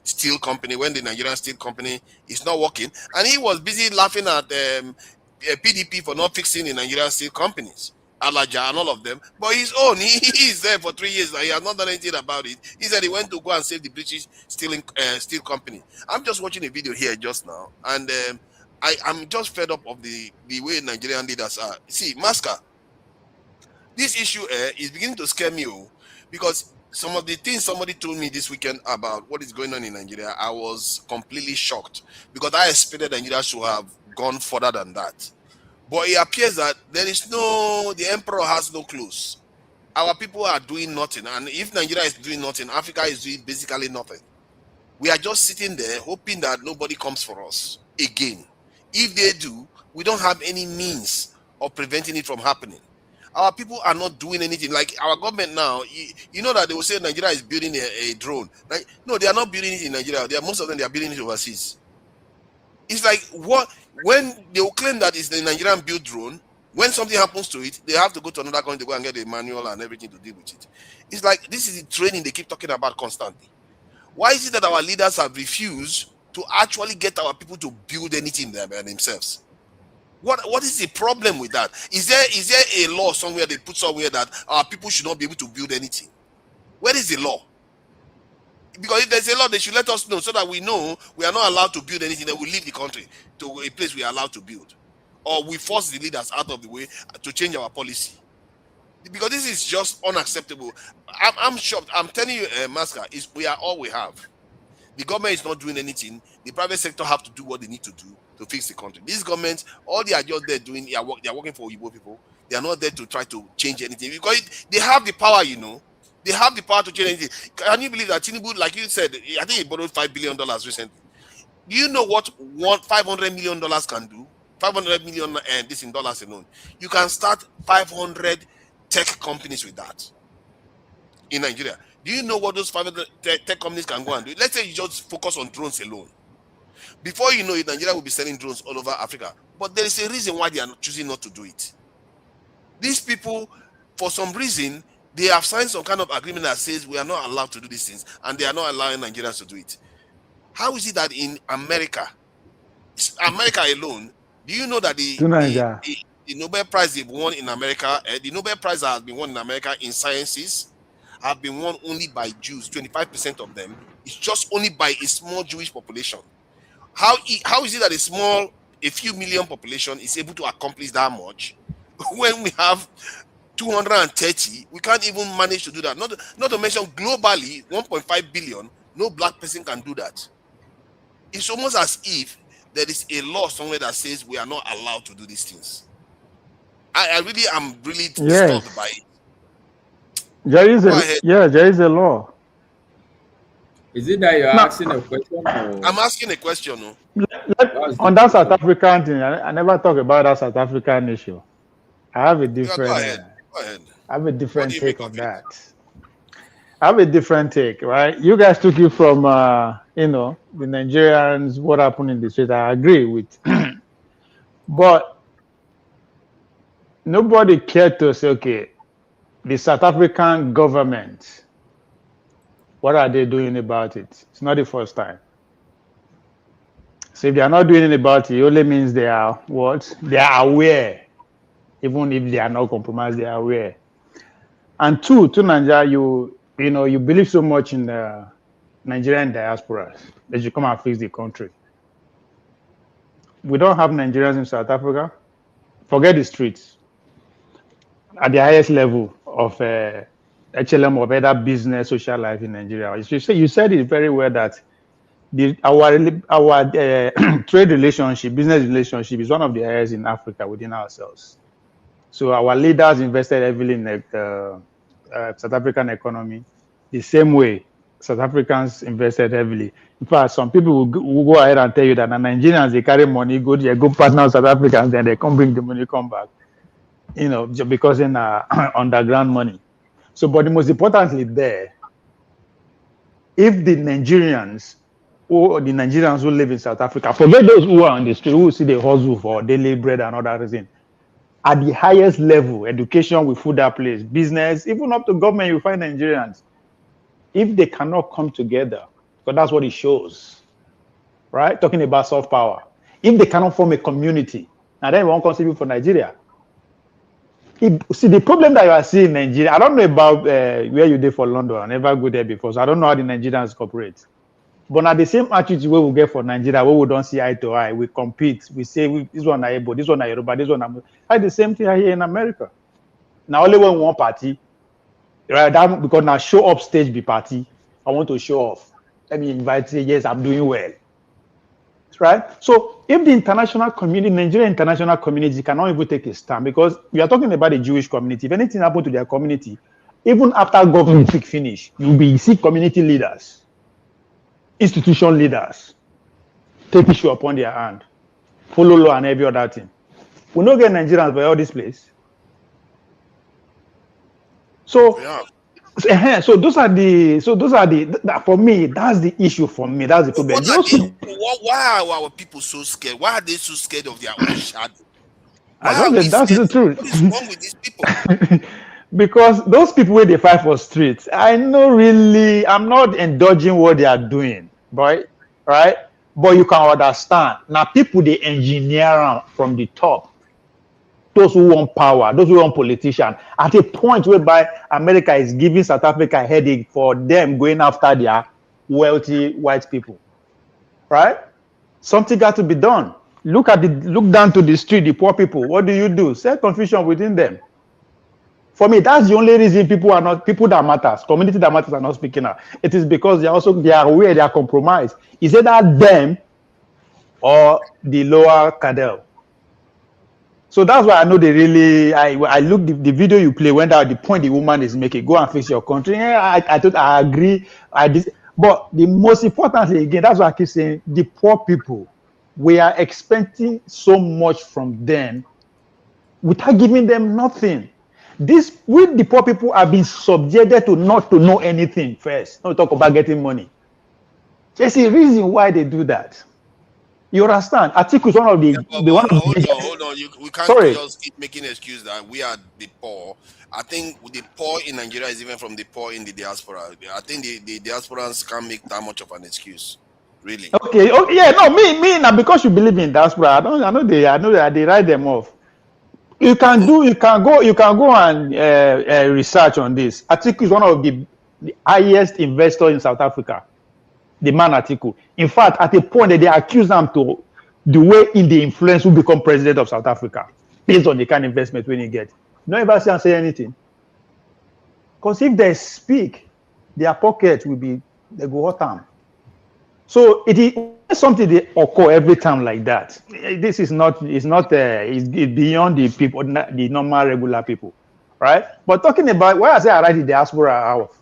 steel company when the Nigerian steel company is not working, and he was busy laughing at PDP for not fixing the Nigerian steel companies, Alaja and all of them. But his own, he is there for 3 years and he has not done anything about it. He said he went to go and save the British steel company. I'm just watching a video here just now, and I'm just fed up of the way Nigerian leaders are. See, Masker, this issue is beginning to scare me, because some of the things somebody told me this weekend about what is going on in Nigeria, I was completely shocked because I expected Nigeria should have gone further than that. But it appears that the emperor has no clues. Our people are doing nothing, and if Nigeria is doing nothing, Africa is doing basically nothing. We are just sitting there hoping that nobody comes for us again. If they do, we don't have any means of preventing it from happening. Our people are not doing anything. Like our government now, you know that they will say Nigeria is building a drone. Like, no, they are not building it in Nigeria. Most of them, they are building it overseas. It's like when they will claim that it's the Nigerian built drone. When something happens to it, they have to go to another country to go and get the manual and everything to deal with it. It's like this is the training they keep talking about constantly. Why is it that our leaders have refused to actually get our people to build anything themselves? What is the problem with that? Is there a law somewhere they put somewhere that our people should not be able to build anything? Where is the law? Because if there's a law, they should let us know so that we know we are not allowed to build anything. Then we leave the country to a place we are allowed to build, or we force the leaders out of the way to change our policy. Because this is just unacceptable. I'm shocked. I'm telling you, Masker, we are all we have. The government is not doing anything. The private sector have to do what they need to do to fix the country. These governments, all they are just there doing, they are working for Igbo people. They are not there to try to change anything because they have the power, you know. They have the power to change anything. Can you believe that Tinubu, like you said, I think he borrowed $5 billion recently. Do you know what $500 million can do? 500 million this in dollars alone. You can start 500 tech companies with that in Nigeria. Do you know what those 500 tech companies can go and do? Let's say you just focus on drones alone. Before you know it, Nigeria will be selling drones all over Africa. But there is a reason why they are choosing not to do it. These people, for some reason, they have signed some kind of agreement that says we are not allowed to do these things, and they are not allowing Nigerians to do it. How is it that in America alone, do you know that the Nobel Prize they've won in America, the Nobel Prize that has been won in America in sciences have been won only by Jews, 25% of them. It's just only by a small Jewish population. How is it that a few million population is able to accomplish that much when we have 230? We can't even manage to do that. Not to mention globally, 1.5 billion, no black person can do that. It's almost as if there is a law somewhere that says we are not allowed to do these things. I really am disturbed by it. There is a law. Is it that you're asking a question? Or? I'm asking a question. No? On that South African thing, I never talk about that South African issue. I have a different. Go ahead. I have a different take on that. I have a different take, right? You guys took it from, the Nigerians, what happened in the street. I agree with, but nobody cared to say, okay, the South African government, what are they doing about it? It's not the first time. So if they are not doing anything about it, it only means they are what? They are aware. Even if they are not compromised, they are aware. And two, to Nigeria, you believe so much in the Nigerian diaspora that you come and fix the country. We don't have Nigerians in South Africa. Forget the streets. At the highest level of HLM of either business, social life in Nigeria. You said it very well that our trade relationship, business relationship is one of the highest in Africa within ourselves. So our leaders invested heavily in the South African economy. The same way South Africans invested heavily. In fact, some people will go ahead and tell you that the Nigerians, they carry money, go partner with South Africans, then they come bring the money, come back. Just because in underground money. So, but the most importantly there, if the Nigerians or the Nigerians who live in South Africa, forget those who are on the street, who see the hustle for daily bread and other reason, at the highest level, education will fill that place, business, even up to government, you find Nigerians. If they cannot come together, because that's what it shows, right? Talking about soft power. If they cannot form a community, and then we won't contribute for Nigeria. See, the problem that you are seeing in Nigeria, I don't know about where you did for London. I never go there before, so I don't know how the Nigerians cooperate. But now the same attitude we will get for Nigeria, where we don't see eye to eye, we compete, we say this one are Igbo, this one are Yoruba, this one are... Like the same thing here in America. Now only when one party, right? That, because now show up stage be party, I want to show off. Let me invite, say yes, I'm doing well. Right? So if the international community, Nigerian international community cannot even take a stand, because we are talking about the Jewish community. If anything happened to their community, even after government finish, you'll be see community leaders, institution leaders, take issue upon their hand, follow law and every other thing. We don't get Nigerians by all this place. So, Yeah. so those are the for me, that's the issue for me. That's the problem. Why are our people so scared? Why are they so scared of their own shadow? I Why are don't we get that's scared? the truth. What is wrong with these people? Because those people where they fight for streets, I'm not indulging what they are doing, boy, right? But you can understand. Now people they engineer am from the top. Those who want power, those who want politician, at a point whereby America is giving South Africa a headache for them going after their wealthy white people, right? Something got to be done. Look down to the street, the poor people. What do? Set confusion within them. For me, that's the only reason people that matters, community that matters are not speaking out. It is because they are aware, they are compromised. Is it that them or the lower cadre? So that's why I know they really. I look the video you play when the point the woman is making. Go and fix your country. I agree. But the most important thing again, that's why I keep saying the poor people. We are expecting so much from them without giving them nothing. The poor people have been subjected to not to know anything first. Don't talk about getting money. There's a reason why they do that. You understand? Article is one of the Hold on. We can't Sorry. just keep making excuse that we are the poor. I think the poor in Nigeria is even from the poor in the diaspora. I think the diasporans can't make that much of an excuse. Really. Okay. Oh, yeah. No, me now because you believe in diaspora. I know they write them off. You can go and research on this. Atiku is one of the highest investors in South Africa. The man Atiku. In fact, at a point that they accuse him to the way in the influence who become president of South Africa based on the kind of investment when he get. No ever see and say anything. Because if they speak, their pocket will be they go hot time. So it is something that occur every time like that. This is it's beyond the people, the normal regular people, right? But talking about why I say I write the diaspora out,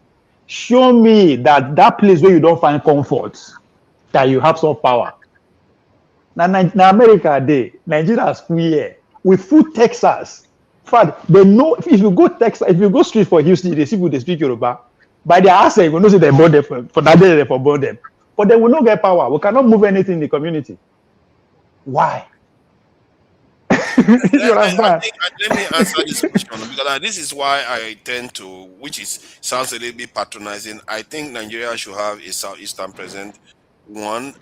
show me that place where you don't find comfort, that you have some power. Now America day, Nigeria's here. We food Texas. In fact, they know if you go Texas, if you go straight for Houston, they see people they speak Yoruba. By their accent, you know say they bought them for that day they for bought them. But they will not get power. We cannot move anything in the community. Why? Let me answer this question because this is why I tend to, sounds a little bit patronizing. I think Nigeria should have a Southeastern president. One,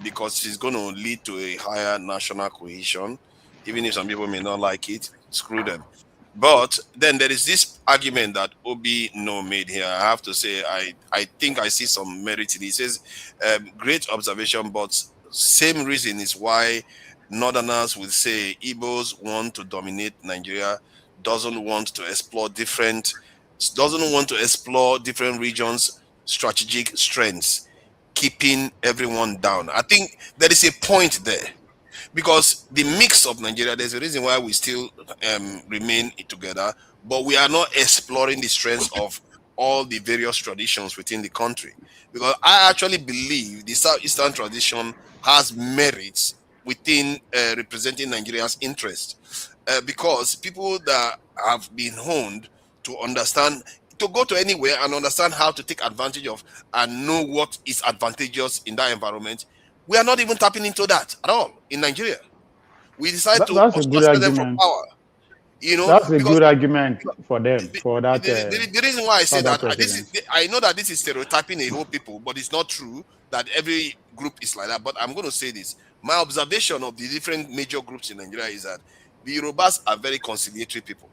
because it's going to lead to a higher national cohesion, even if some people may not like it. Screw them. But then there is this argument that Obi No made here. I have to say, I think I see some merit in it. He says, great observation, but same reason is why Northerners will say Igbos want to dominate Nigeria, doesn't want to explore different regions' strategic strengths, keeping everyone down. I think there is a point there. Because the mix of Nigeria, there's a reason why we still remain together, but we are not exploring the strengths of all the various traditions within the country. Because I actually believe the Southeastern tradition has merits within representing Nigeria's interest. Because people that have been honed to understand, to go to anywhere and understand how to take advantage of and know what is advantageous in that environment, we are not even tapping into that at all in Nigeria. We decide to that's a good them for argument. power. That's a good argument for them for that. The reason why I say that I know that this is stereotyping a whole people, but it's not true that every group is like that. But I'm going to say this: my observation of the different major groups in Nigeria is that the Yorubas are very conciliatory people.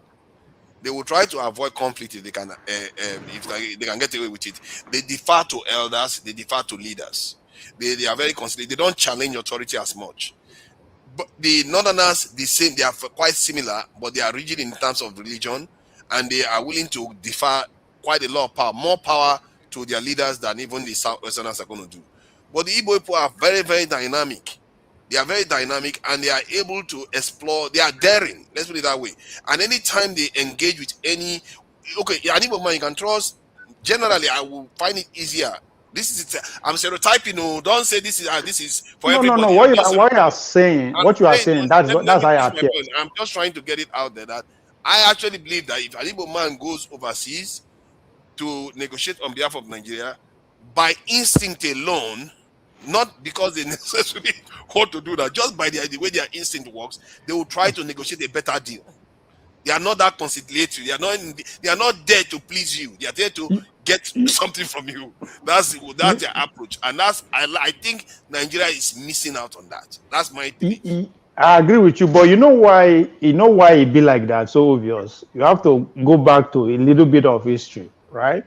They will try to avoid conflict if they can, if they can get away with it. They defer to elders. They defer to leaders. They are very conciliatory. They don't challenge authority as much. But the Northerners, they are quite similar, but they are rigid in terms of religion, and they are willing to defer quite a lot of power, more power to their leaders than even the Southwesterners are going to do. But the Igbo people are very, very dynamic. They are very dynamic, and they are able to explore. They are daring. Let's put it that way. And anytime they engage with an Igbo man you can trust. Generally, I will find it easier. I'm stereotyping. No, don't say this is for everybody. No. What you are saying, that's how I appear. I'm just trying to get it out there that I actually believe that if an Igbo man goes overseas to negotiate on behalf of Nigeria, by instinct alone, not because they necessarily want to do that, just by the way their instinct works, they will try to negotiate a better deal. They are not that conciliatory. They are not there to please you. They are there to get something from you. That's their approach, and I think Nigeria is missing out on that. That's my belief. I agree with you, but you know why? You know why it be like that? So obvious. You have to go back to a little bit of history, right?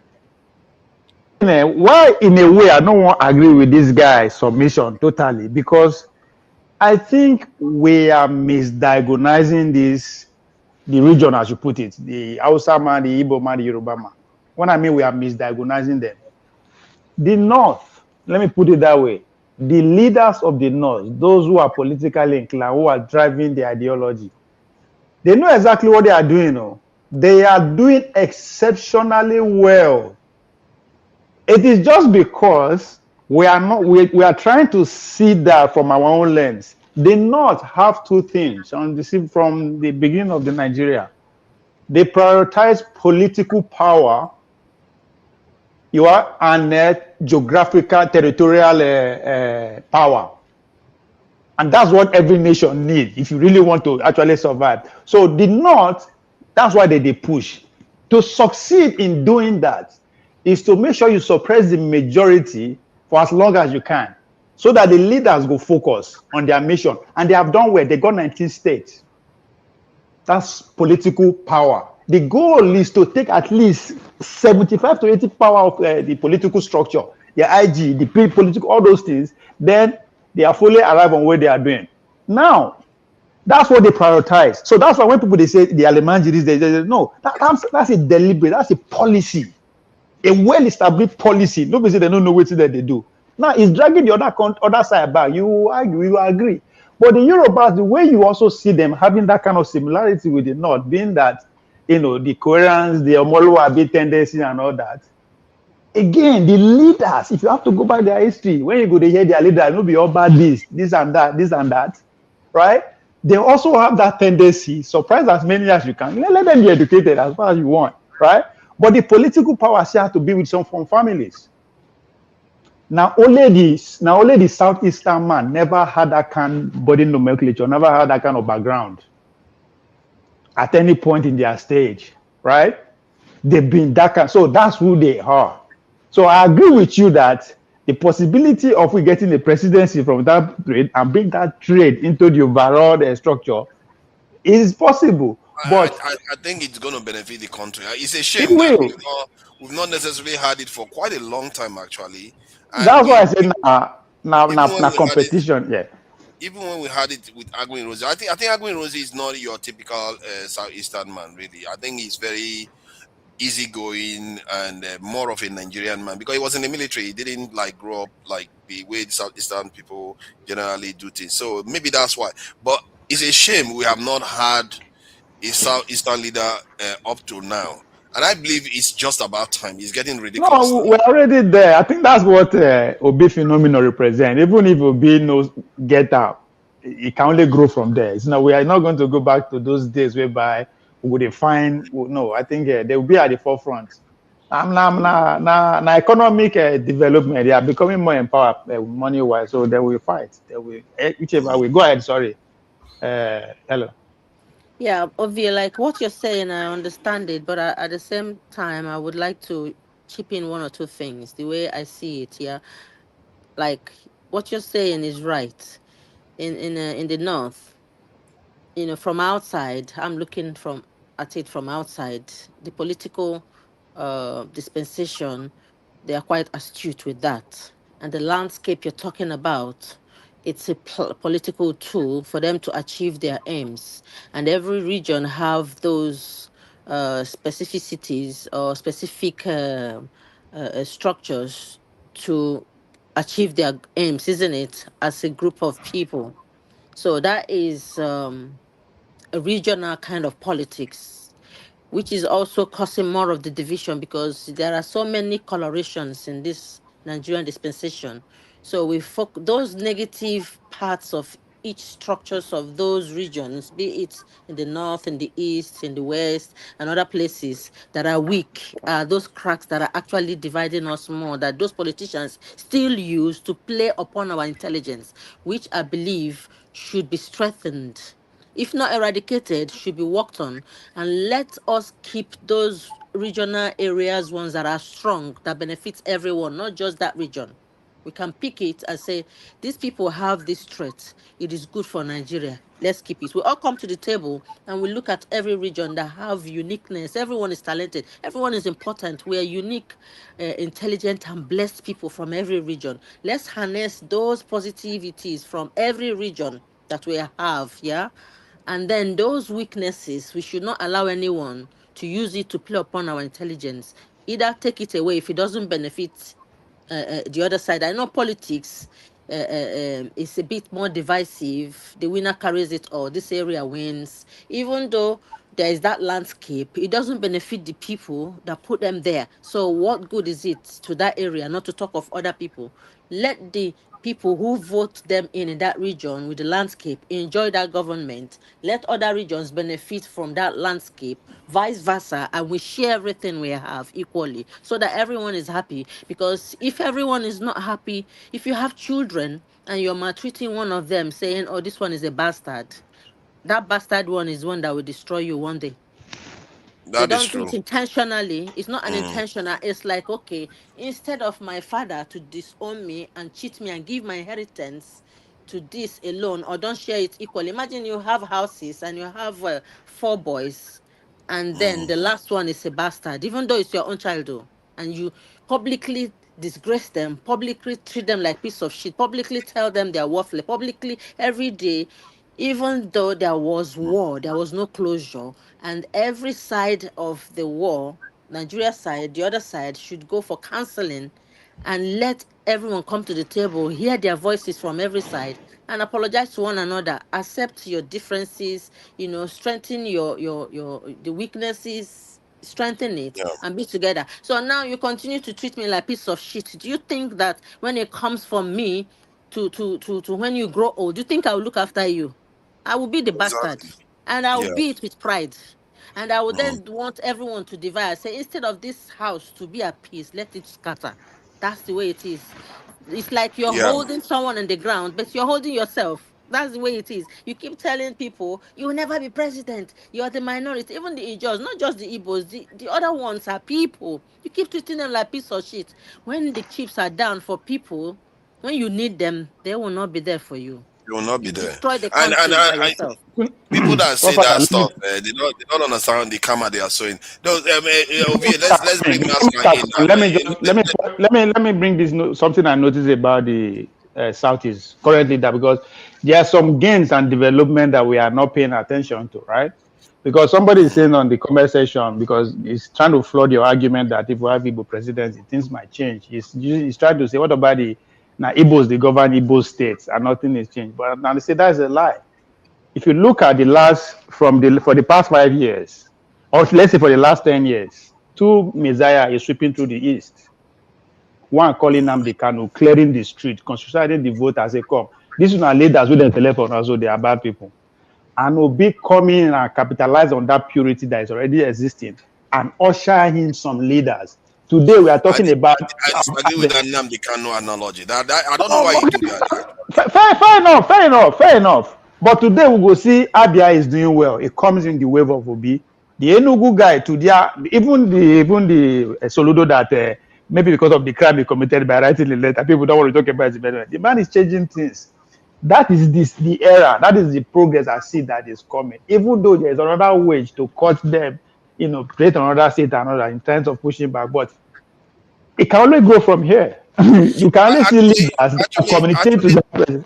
Why, in a way, I don't want to agree with this guy's submission totally, because I think we are misdiagnosing the region, as you put it, the Hausa man, the Igbo man, the Yoruba man. When I mean we are misdiagnosing them, the North, let me put it that way, the leaders of the North, those who are politically inclined, who are driving the ideology, they know exactly what they are doing. No? They are doing exceptionally well. It is just because we are trying to see that from our own lens. The North have two things from the beginning of the Nigeria. They prioritize political power, and geographical, territorial power. And that's what every nation needs if you really want to actually survive. So the North, that's why they push. To succeed in doing that is to make sure you suppress the majority for as long as you can, so that the leaders go focus on their mission. And they have done well. They got 19 states. That's political power. The goal is to take at least 75 to 80 power of the political structure, the IG, the political, all those things. Then they are fully arrived on what they are doing. Now, that's what they prioritize. So that's why when people they say the Alemanjiris, they say no, that's a deliberate, that's a policy, a well-established policy. Nobody say they don't know what that they do. Now it's dragging the other side back. You argue, you agree. But the Yorubas, the way you also see them having that kind of similarity with the North, being that, the coherence, the Omoluabi tendency and all that. Again, the leaders, if you have to go by their history, when you go to hear their leaders, it'll be all about this and that, right? They also have that tendency, surprise as many as you can. Let them be educated as far as you want, right? But the political power still has to be with some from families. Now only the Southeastern man never had that kind of body nomenclature, never had that kind of background at any point in their stage, right? They've been that kind, so that's who they are. So I agree with you that the possibility of we getting a presidency from that trade and bring that trade into the overall structure is possible. But I think it's going to benefit the country. It's a shame that we've not necessarily had it for quite a long time, actually. And that's why I said now competition, yeah. Even when we had it with Agwin Rosie, I think Agwin Rosie is not your typical Southeastern man, really. I think he's very easygoing and more of a Nigerian man, because he was in the military. He didn't grow up like the way the Southeastern people generally do things. So maybe that's why. But it's a shame we have not had a Southeastern leader up to now. And I believe it's just about time. It's getting ridiculous. No, we're already there. I think that's what Obi phenomenon represents. Even if Obi knows get out, it can only grow from there. We are not going to go back to those days whereby we would find. No, I think they will be at the forefront. Now, economic development, they are becoming more empowered money-wise, so they will fight. They will, whichever way. Go ahead, sorry. Hello. Yeah, obviously, like what you're saying, I understand it, but at the same time, I would like to chip in one or two things. The way I see it, yeah, like what you're saying is right. In the north, from outside, I'm looking at it from outside. The political dispensation, they are quite astute with that, and the landscape you're talking about, it's a political tool for them to achieve their aims. And every region have those specificities or specific structures to achieve their aims, isn't it, as a group of people? So that is a regional kind of politics, which is also causing more of the division, because there are so many colorations in this Nigerian dispensation. So those negative parts of each structures of those regions, be it in the north, in the east, in the west, and other places that are weak, those cracks that are actually dividing us more, that those politicians still use to play upon our intelligence, which I believe should be strengthened, if not eradicated, should be worked on. And let us keep those regional areas, ones that are strong, that benefits everyone, not just that region. We can pick it and say, these people have this threat. It is good for Nigeria. Let's keep it. We all come to the table and we look at every region that have uniqueness. Everyone is talented. Everyone is important. We are unique, intelligent, and blessed people from every region. Let's harness those positivities from every region that we have, yeah? And then those weaknesses, we should not allow anyone to use it to play upon our intelligence. Either take it away if it doesn't benefit the other side. I know politics is a bit more divisive. The winner carries it all. This area wins. Even though there is that landscape, it doesn't benefit the people that put them there. So what good is it to that area, not to talk of other people? Let the people who vote them in that region with the landscape enjoy that government. Let other regions benefit from that landscape, vice versa, and we share everything we have equally so that everyone is happy. Because if everyone is not happy, if you have children and you're maltreating one of them, saying, oh, this one is a bastard, that bastard one is one that will destroy you one day. They That is don't do true. it intentionally. It's not Mm. unintentional. It's like, okay, instead of my father to disown me and cheat me and give my inheritance to this alone, or don't share it equally. Imagine you have houses and you have 4 boys, and then the last one is a bastard, even though it's your own child, though, and you publicly disgrace them, publicly treat them like piece of shit, publicly tell them they're worthless, publicly every day, even though there was war, there was no closure, and every side of the war, Nigeria side, the other side, should go for counseling and let everyone come to the table, hear their voices from every side, and apologize to one another, accept your differences, strengthen your the weaknesses, strengthen it, Yeah. and be together. So now you continue to treat me like piece of shit. Do you think that when it comes from me to when you grow old, do you think I will look after you? I will be the bastard, Exactly. and I will Yeah. be it with pride. And I would Mm. then want everyone to divide. Say, instead of this house to be at peace, let it scatter. That's the way it is. It's like you're Yeah. holding someone on the ground, but you're holding yourself. That's the way it is. You keep telling people you will never be president. You're the minority. Even the Ijaws, not just the Igbos, the other ones are people. You keep treating them like piece of shit. When the chips are down for people, when you need them, they will not be there for you. You will not be You there. destroy the And country by yourself. people that say Godfather, that stuff, they don't understand the karma they are sowing. Those, Ovie, let's bring Masca in now. let me bring this something I noticed about the Southeast currently, that because there are some gains and development that we are not paying attention to, right? Because somebody is saying on the comment section, because he's trying to flood your argument that if we have Igbo presidency, things might change. He's trying to say, what about the now Igbos, they govern Igbo states and nothing is changed. But now they say that's a lie. If you look at for the past 5 years, or let's say for the last 10 years, 2 Messiah is sweeping through the east. One calling Nnamdi Kanu, clearing the street, concentrating the vote as they come. These are leaders with the telephone, also they are bad people. And Obi come in and capitalize on that purity that is already existing and usher in some leaders. Today we are talking about. I disagree with that Nnamdi Kanu analogy. That I don't know why you do that. Fair enough. But today we will see Abia is doing well. It comes in the wave of Obi. The Enugu guy, even the Soludo that maybe because of the crime he committed by writing the letter, people don't want to talk about it. The man is changing things. That is the era. That is the progress I see that is coming. Even though there is another wage to cut them, create another state, another in terms of pushing back, but it can only go from here. You can only see leaders that communicate to the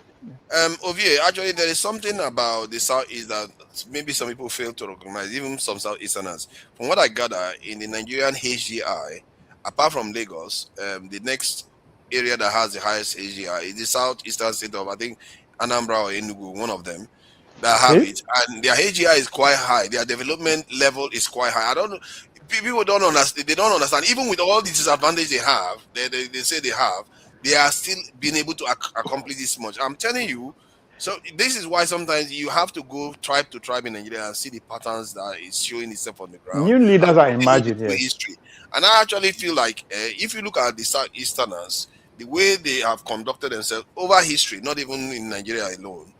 Ovie, actually, there is something about the Southeast that maybe some people fail to recognize, even some Southeasterners. From what I gather, in the Nigerian HGI, apart from Lagos, the next area that has the highest HGI is the southeastern state of, I think, Anambra or Enugu, one of them, that have it. And their HGI is quite high. Their development level is quite high. I don't know. People don't understand. They don't understand. Even with all the disadvantage they have, they say they have, they are still being able to accomplish this much. I'm telling you, So this is why sometimes you have to go tribe to tribe in Nigeria and see the patterns that is showing itself on the ground New leaders and are continue emerging, through yes. history. And I actually feel like if you look at the Southeasterners, the way they have conducted themselves over history, not even in Nigeria alone,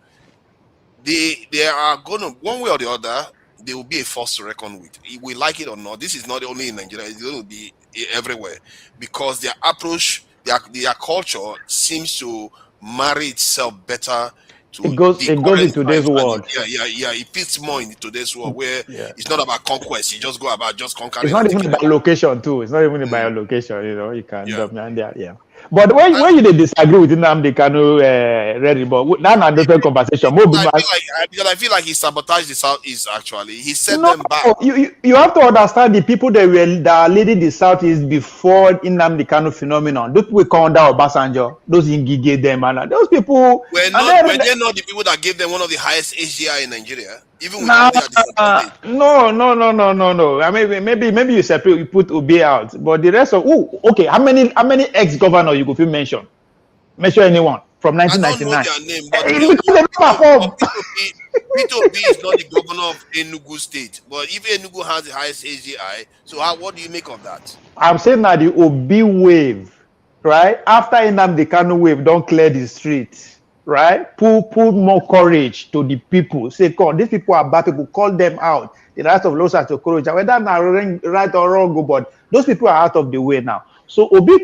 they are gonna, one way or the other, they will be a force to reckon with. If we like it or not, this is not only in Nigeria, it's going to be everywhere, because their approach, their culture seems to marry itself better to the It goes in current today's times. world. It fits more in today's world, where Yeah. it's not about conquest. You just go about just It's conquering not and even taking by location too. It's not even by location. You can Yeah. dominate there. Yeah. But when you disagree with Nnamdi Kanu, ready, but now a different conversation. Because I feel like he sabotaged the Southeast. Actually, he set them back. You have to understand the people that are leading the Southeast before Nnamdi Kanu phenomenon. Those people come under Obasanjo, those Ngige them, and those people Were they not the people that gave them one of the highest HDI in Nigeria, even with all their disadvantage? No. I mean, maybe you separate, you put Obi out, but the rest of okay. How many ex-governors you could mention? Mention anyone from 1999? I don't know their name, but Peter Obi is not the governor of Enugu State. But if Enugu has the highest HDI, so what do you make of that? I'm saying that the Obi wave, right? After Nnamdi Kanu wave, don't clear the streets, right? Put more courage to the people. Say, come, these people are bad people. Call them out. The rest of Los Angeles, whether not right or wrong, but those people are out of the way now. So Obi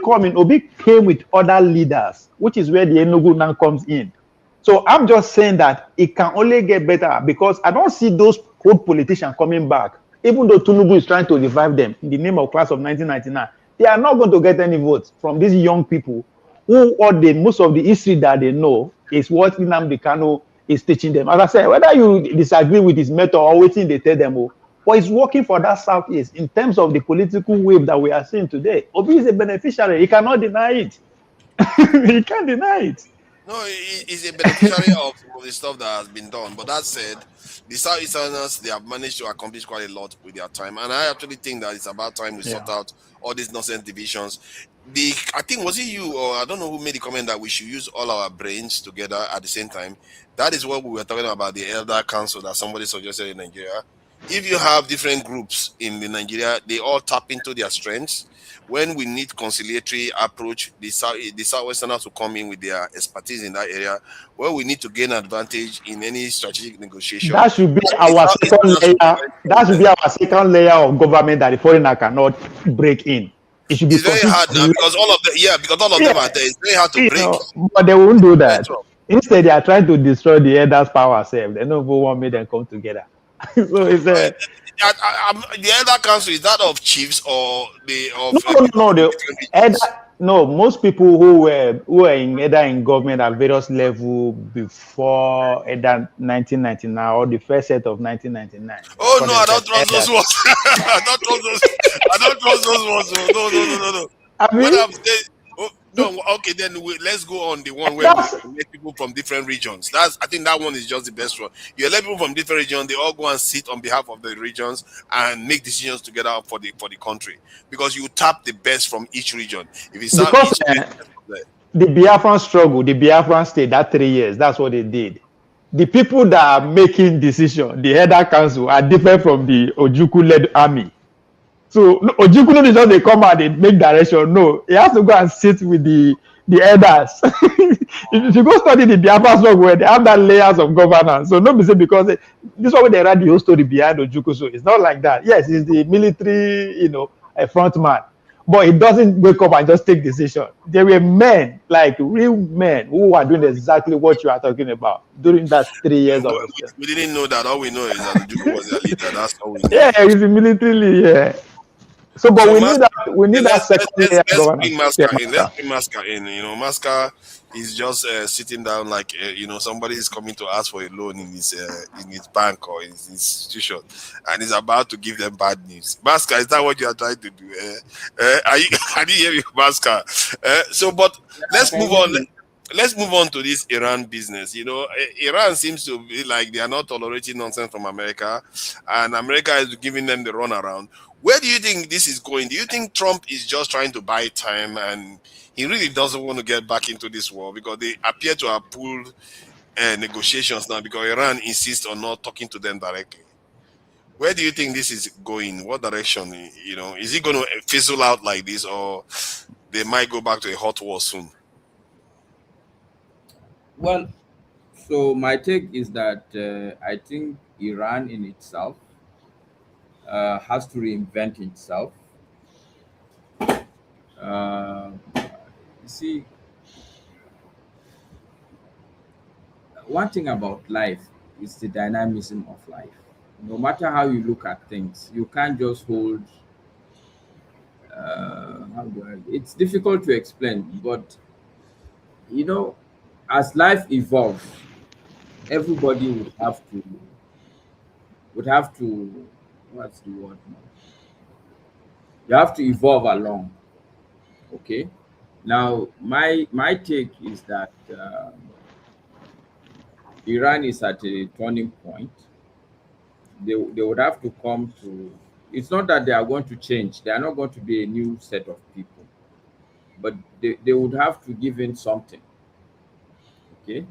came with other leaders, which is where the Enugu now comes in. So I'm just saying that it can only get better, because I don't see those old politicians coming back. Even though Tinubu is trying to revive them in the name of class of 1999, they are not going to get any votes from these young people who, most of the history that they know is what Nnamdi Kanu is teaching them. As I said, whether you disagree with his method or waiting they tell them, but it's working for that Southeast in terms of the political wave that we are seeing today. Obi is a beneficiary. He cannot deny it. He can't deny it. No, he's a beneficiary of the stuff that has been done. But that said, the Southeasterners, they have managed to accomplish quite a lot with their time. And I actually think that it's about time we sort out all these nonsense divisions. I think, was it you, or I don't know who made the comment that we should use all our brains together at the same time? That is what we were talking about, the Elder Council that somebody suggested in Nigeria. If you have different groups in Nigeria, they all tap into their strengths. When we need conciliatory approach, the Southwesterners will come in with their expertise in that area. Where we need to gain advantage in any strategic negotiation, that should be our second layer. That should be our second layer of government that the foreigner cannot break in. It should be very hard now, because all of them are there. It's very hard to break. But they won't do that. Instead, they are trying to destroy the elders' power self. They don't want me to come together. So it's the Elder Council, is that of chiefs or no, most people who were in government at various levels before 1999 or the first set of 1999. Oh no, I don't trust those ones. I don't trust those ones. No. I mean, okay, then let's go on the one where we let people from different regions. I think that one is just the best one. You let people from different regions, they all go and sit on behalf of the regions and make decisions together for the country, because you tap the best from each region. If it's the Biafran struggle, the Biafran state, that 3 years, that's what they did. The people that are making decisions, the Elder Council, are different from the Ojukwu-led army. So Ojukwu is not they come out and make direction. No, he has to go and sit with the elders. If you go study the Biafra struggle, where they have that layers of governance. So nobody say because this is why they write the whole story behind Ojukwu. So it's not like that. Yes, he's the military, a front man, but he doesn't wake up and just take decision. There were men, like real men, who are doing exactly what you are talking about during that 3 years of. We didn't know that. All we know is that Ojukwu was their leader. That's all we know. Yeah, he's a military. Yeah. So, but we need that second layer. Let's bring Masca in. Masca is just sitting down like somebody is coming to ask for a loan in his bank or in his institution, and he's about to give them bad news. Masca, is that what you are trying to do? Can you hear me, Masca? But let's move on. Let's move on to this Iran business. Iran seems to be like they are not tolerating nonsense from America, and America is giving them the runaround. Where do you think this is going? Do you think Trump is just trying to buy time and he really doesn't want to get back into this war, because they appear to have pulled negotiations now because Iran insists on not talking to them directly. Where do you think this is going? What direction? Is it going to fizzle out like this, or they might go back to a hot war soon? Well, so my take is that I think Iran in itself has to reinvent itself. You see, one thing about life is the dynamism of life. No matter how you look at things, you can't just hold. It's difficult to explain, but as life evolves, everybody would have to what's the word now? You have to evolve along. Okay. Now, my take is that Iran is at a turning point. They would have to come to. It's not that they are going to change. They are not going to be a new set of people, but they would have to give in something. Okay.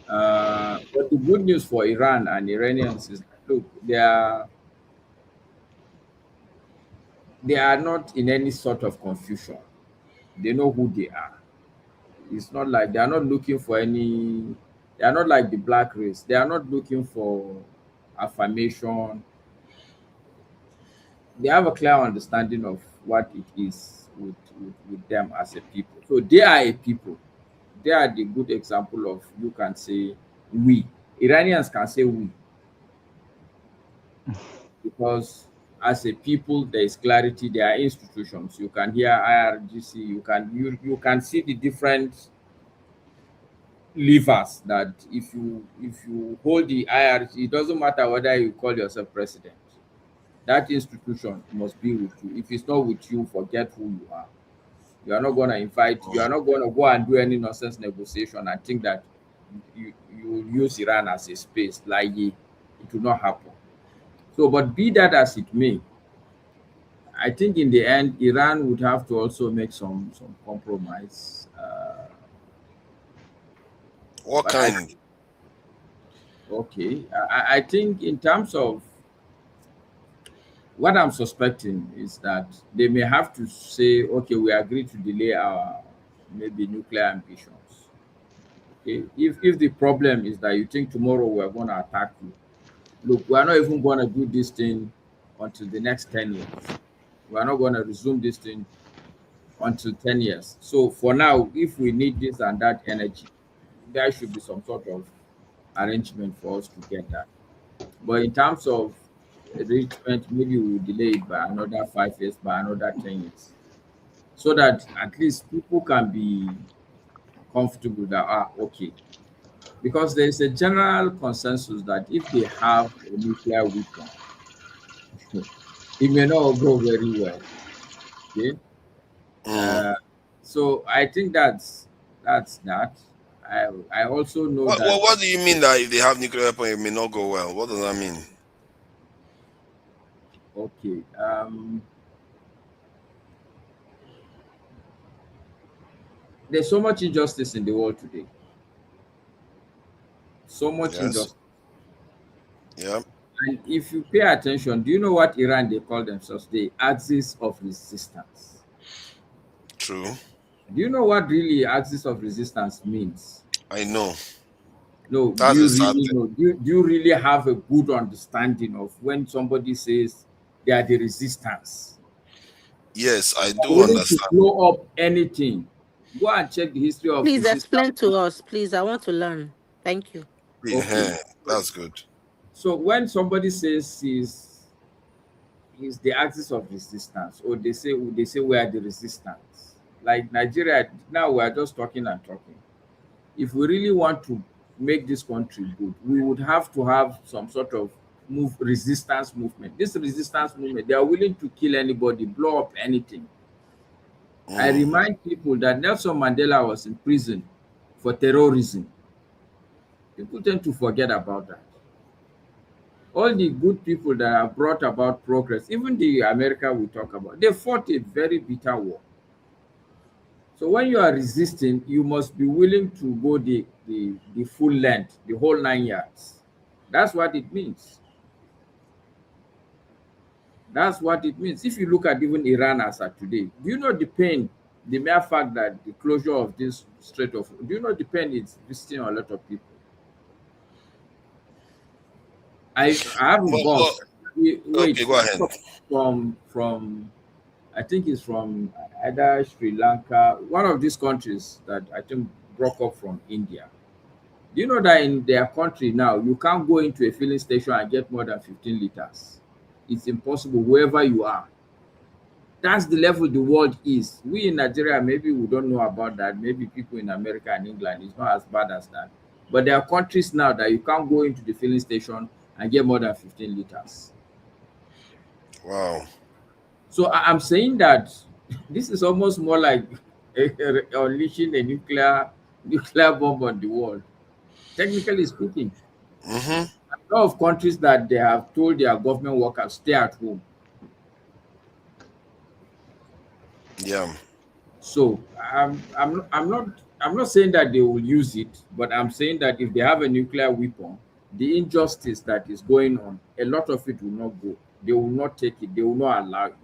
But the good news for Iran and Iranians is that, look, they are not in any sort of confusion. They know who they are. It's not like they are not looking for any. They are not like the black race. They are not looking for affirmation. They have a clear understanding of what it is with them as a people. So they are a people. They are the good example of, you can say we. Iranians can say we. Because as a people, there is clarity, there are institutions. You can hear IRGC, you can see the different levers that if you hold the IRGC, it doesn't matter whether you call yourself president. That institution must be with you. If it's not with you, forget who you are. You are not going to you are not going to go and do any nonsense negotiation and think that you will use Iran as a space. Like it will not happen. So, but be that as it may, I think in the end, Iran would have to also make some compromise. What kind? Okay, I think in terms of what I'm suspecting is that they may have to say, okay, we agree to delay our maybe nuclear ambitions. Okay, if the problem is that you think tomorrow we're going to attack you, look, we're not even going to do this thing until the next 10 years. We're not going to resume this thing until 10 years. So for now, if we need this and that energy, there should be some sort of arrangement for us to get that. But in terms of enrichment, maybe we will delay it by another 5 years, by another 10 years. So that at least people can be comfortable that, okay. Because there is a general consensus that if they have a nuclear weapon, it may not go very well. Okay. So I think that's that. I also know that. What do you mean that if they have nuclear weapon, it may not go well? What does that mean? Okay. There's so much injustice in the world today. So much injustice. Yeah. And if you pay attention, do you know what Iran they call themselves? The axis of resistance. True. Do you know what really axis of resistance means? I know. No, do you really know? Do you really have a good understanding of when somebody says they are the resistance? Yes, I do willing understand. to blow up anything. Go and check the history of Please resistance. explain to us, please. I want to learn. Thank you. Okay. That's good. So when somebody says he's the axis of resistance, or they say we are the resistance, like Nigeria now, we are just talking and talking. If we really want to make this country good, we would have to have some sort of resistance movement. This resistance movement, they are willing to kill anybody, blow up anything. I remind people that Nelson Mandela was in prison for terrorism. People tend to forget about that. All the good people that have brought about progress, even the America we talk about, they fought a very bitter war. So when you are resisting, you must be willing to go the full length, the whole 9 yards. That's what it means. That's what it means. If you look at even Iran as of today, do you know the pain, the mere fact that the closure of this Strait of, do you know the pain it's visiting a lot of people? I haven't gone. Wait, okay, go ahead. From I think it's from either Sri Lanka, one of these countries that I think broke up from India. Do you know that in their country now, you can't go into a filling station and get more than 15 liters? It's impossible wherever you are. That's the level the world is. We in Nigeria, maybe we don't know about that. Maybe people in America and England, it's not as bad as that. But there are countries now that you can't go into the filling station and get more than 15 liters. Wow. So I'm saying that this is almost more like unleashing a nuclear bomb on the world, technically speaking. Mm-hmm. A lot of countries that they have told their government workers stay at home. Yeah. So I'm not saying that they will use it, but I'm saying that if they have a nuclear weapon, the injustice that is going on, a lot of it will not go. They will not take it. They will not allow it.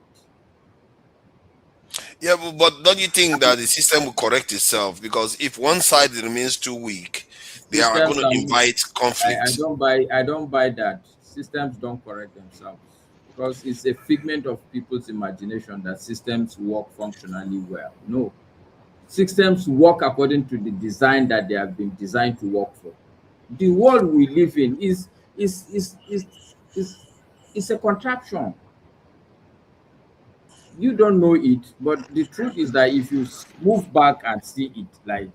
Yeah, but don't you think that the system will correct itself? Because if one side remains too weak, they are going to invite conflict. I don't buy that. Systems don't correct themselves, because it's a figment of people's imagination that systems work functionally well. No, systems work according to the design that they have been designed to work for. The world we live in is a contraption. You don't know it, but the truth is that if you move back and see it, like,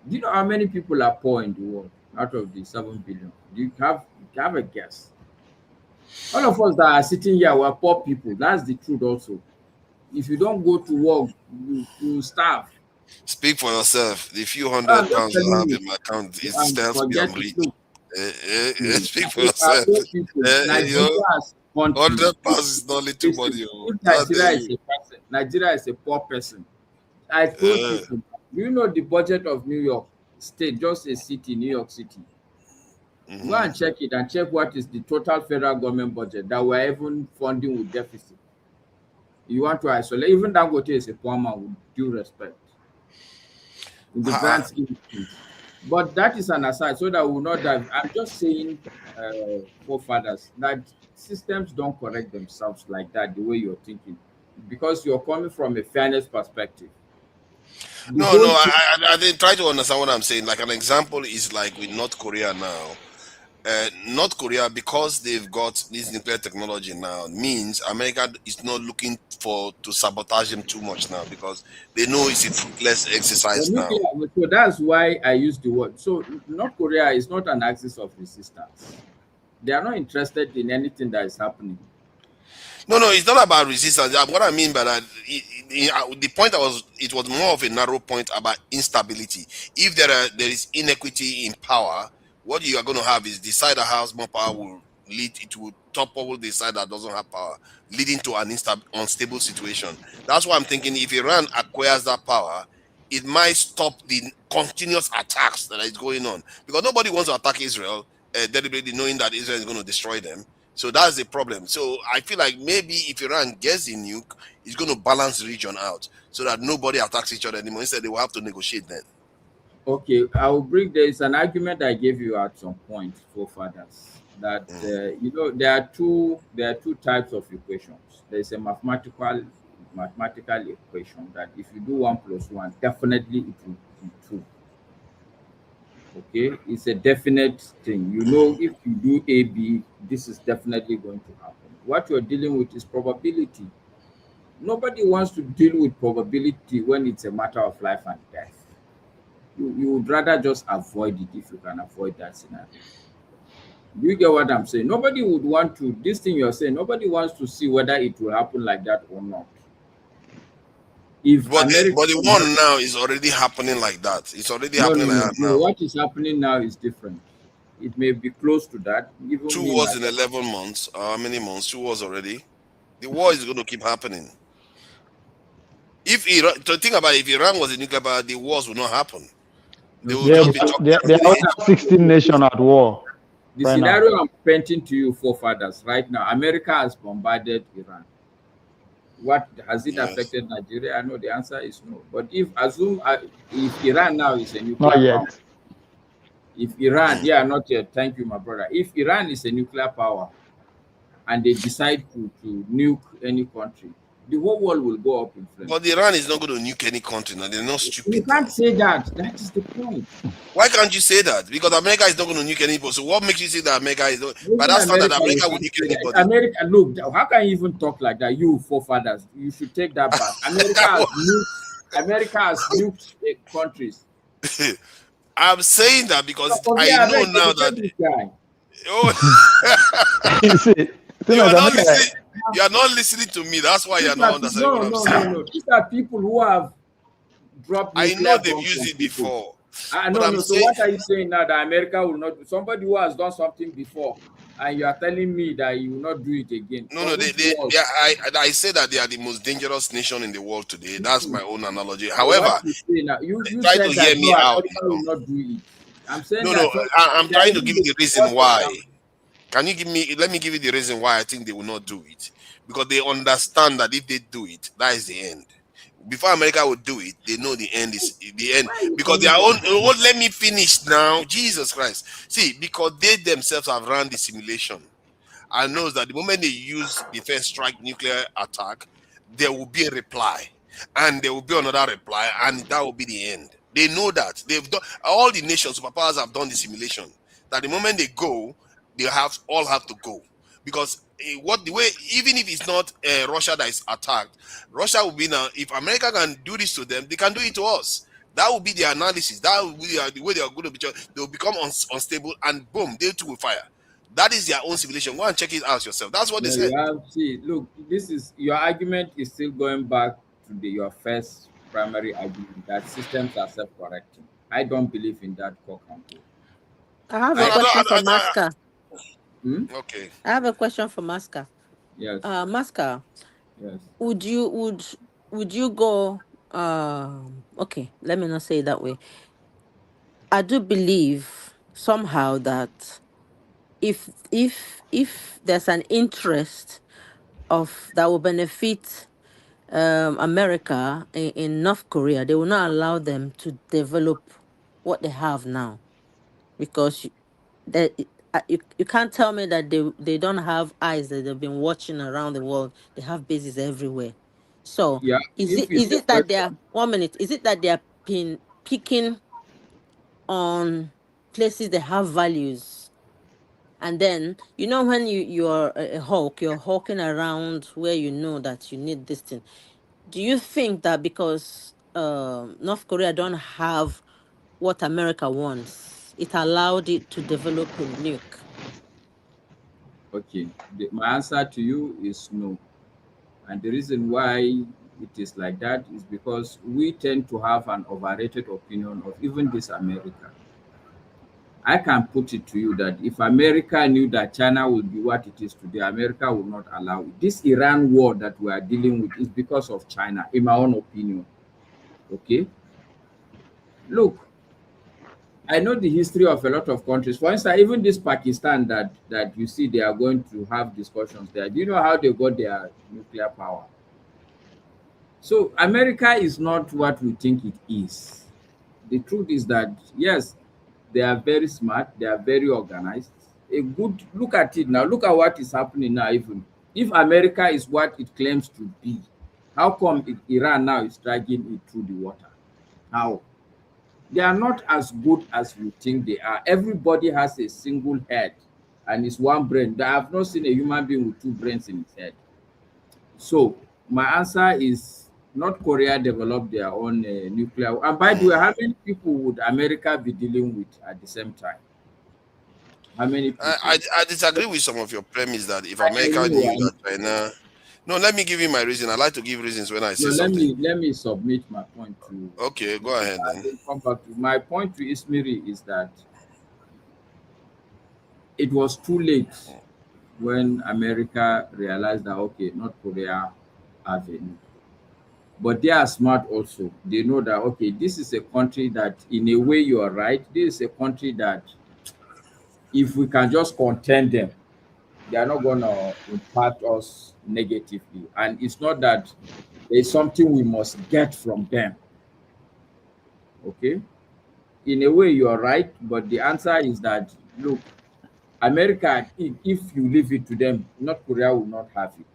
do you know how many people are poor in the world out of the 7 billion? Do you have a guess? All of us that are sitting here were poor people. That's the truth also. If you don't go to work, you starve. Speak for yourself. The few £100 I have in my account, it tells me I'm rich. Speak for yourself. £100 is not little money. Nigeria is a poor person. I told people, do you know the budget of New York State, just a city, New York City? Go and check it and check what is the total federal government budget that we're even funding with deficit. You want to isolate, even Dangote is a poor man, with due respect. In the grand scheme of things. But that is an aside, so that we will not dive. I'm just saying, forefathers, that systems don't correct themselves like that, the way you're thinking, because you're coming from a fairness perspective. No, I didn't try to understand what I'm saying. Like, an example is like with North Korea now. North Korea, because they've got this nuclear technology now, means America is not looking to sabotage them too much now, because they know it's a fruitless exercise now. So that's why I use the word. So North Korea is not an axis of resistance. They are not interested in anything that is happening. No, it's not about resistance. What I mean by that, the point it was more of a narrow point about instability. If there is inequity in power, what you are going to have is the side that has more power will topple the side that doesn't have power, leading to an unstable situation. That's why I'm thinking if Iran acquires that power, it might stop the continuous attacks that is going on, because nobody wants to attack Israel deliberately, knowing that Israel is going to destroy them. So that's the problem. So I feel like maybe if Iran gets the nuke, it's going to balance the region out so that nobody attacks each other anymore. Instead, they will have to negotiate then. Okay, I will bring, there is an argument I gave you at some point, forefathers, that there are two types of equations. There is a mathematical equation that if you do 1 + 1, definitely it will be 2. Okay, it's a definite thing. You know, if you do AB, this is definitely going to happen. What you're dealing with is probability. Nobody wants to deal with probability when it's a matter of life and death. You would rather just avoid it if you can avoid that scenario. Do you get what I'm saying? Nobody would want to, this thing you're saying, nobody wants to see whether it will happen like that or not. But the one now is already happening like that. It's already happening like that now. What is happening now is different. It may be close to that. Even 2 wars in 11 months. How many months? 2 wars already. The war is going to keep happening. If Iran, to think about it, if Iran was a nuclear power, the wars would not happen. They will There, just be talking there, at there are the over 16 nations at war The right now. scenario I'm painting to you, forefathers, right now, America has bombarded Iran. What has it affected Nigeria? I know the answer is no. But if Iran now is a nuclear Not yet. power, if Iran, yeah, not yet. Thank you, my brother. If Iran is a nuclear power and they decide to nuke any country, the whole world will go up in flames. But Iran is not going to nuke any country now. They're not stupid. You can't say that. That is the point. Why can't you say that? Because America is not going to nuke anybody. So what makes you say that America is not? By that standard, America will nuke anybody. America, look, how can you even talk like that? You forefathers, you should take that back. America has nuked countries. I'm saying that because I know now that. You are not listening to me. That's why you are not understanding what I'm saying. No. These are people who have dropped. I know they've used it before. No. So what are you saying now that America will not? Somebody who has done something before, and you are telling me that you will not do it again? No. I say that they are the most dangerous nation in the world today. That's my own analogy. However, you try to hear me out. America will not do it. I'm saying I'm trying to give you the reason why. Can you give me? Let me give you the reason why I think they will not do it. Because they understand that if they do it, that is the end. Before America would do it, they know the end is the end. Because their own. Let me finish now. Jesus Christ. See, because they themselves have run the simulation and knows that the moment they use the first strike nuclear attack, there will be a reply, and there will be another reply, and that will be the end. They know that they've done. All the nations, superpowers, have done the simulation. That the moment they go, they all have to go, because even if it's not Russia that is attacked, Russia will be now. If America can do this to them, they can do it to us. That will be the analysis. That will be the way they are going to be. They will become unstable, and boom, they too will fire. That is their own simulation. Go and check it out yourself. That's what they said. See, look, this is your argument is still going back to your first primary argument that systems are self-correcting. I don't believe in that core control. I have a question for Maska. Okay. I have a question for Maska. Yes. Maska. Yes. Would you go? Okay, let me not say it that way. I do believe somehow that if there's an interest that will benefit America in North Korea, they will not allow them to develop what they have now, because you can't tell me that they don't have eyes that they've been watching around the world. They have bases everywhere. So yeah, is it that they are 1 minute? Is it that they are picking on places that have values? And then, when you're a hawk, you're hawking around where you know that you need this thing. Do you think that because North Korea don't have what America wants, it allowed it to develop a nuke? Okay, my answer to you is no. And the reason why it is like that is because we tend to have an overrated opinion of even this America. I can put it to you that if America knew that China would be what it is today, America would not allow it. This Iran war that we are dealing with is because of China, in my own opinion. Okay? Look, I know the history of a lot of countries. For instance, even this Pakistan that you see they are going to have discussions there. Do you know how they got their nuclear power? So America is not what we think it is. The truth is that, yes, they are very smart. They are very organized. Look at it now. Look at what is happening now. Even if America is what it claims to be, how come Iran now is dragging it through the water? How? They are not as good as we think they are. Everybody has a single head and it's one brain. I have not seen a human being with two brains in his head. So my answer is North Korea developed their own nuclear. And by the way, how many people would America be dealing with at the same time? How many people? I disagree with some of your premise that if America knew that China... No, let me give you my reason. I like to give reasons when I say something. Let me submit my point to... Okay, go ahead then. Come back to my point to Ismiri is that it was too late when America realized that, okay, North Korea have a nuke. But they are smart also. They know that, okay, this is a country that, in a way, you are right. This is a country that, if we can just contain them, they are not going to impact us negatively. And it's not that there's something we must get from them. Okay? In a way, you are right. But the answer is that, look, America, if you leave it to them, North Korea will not have it.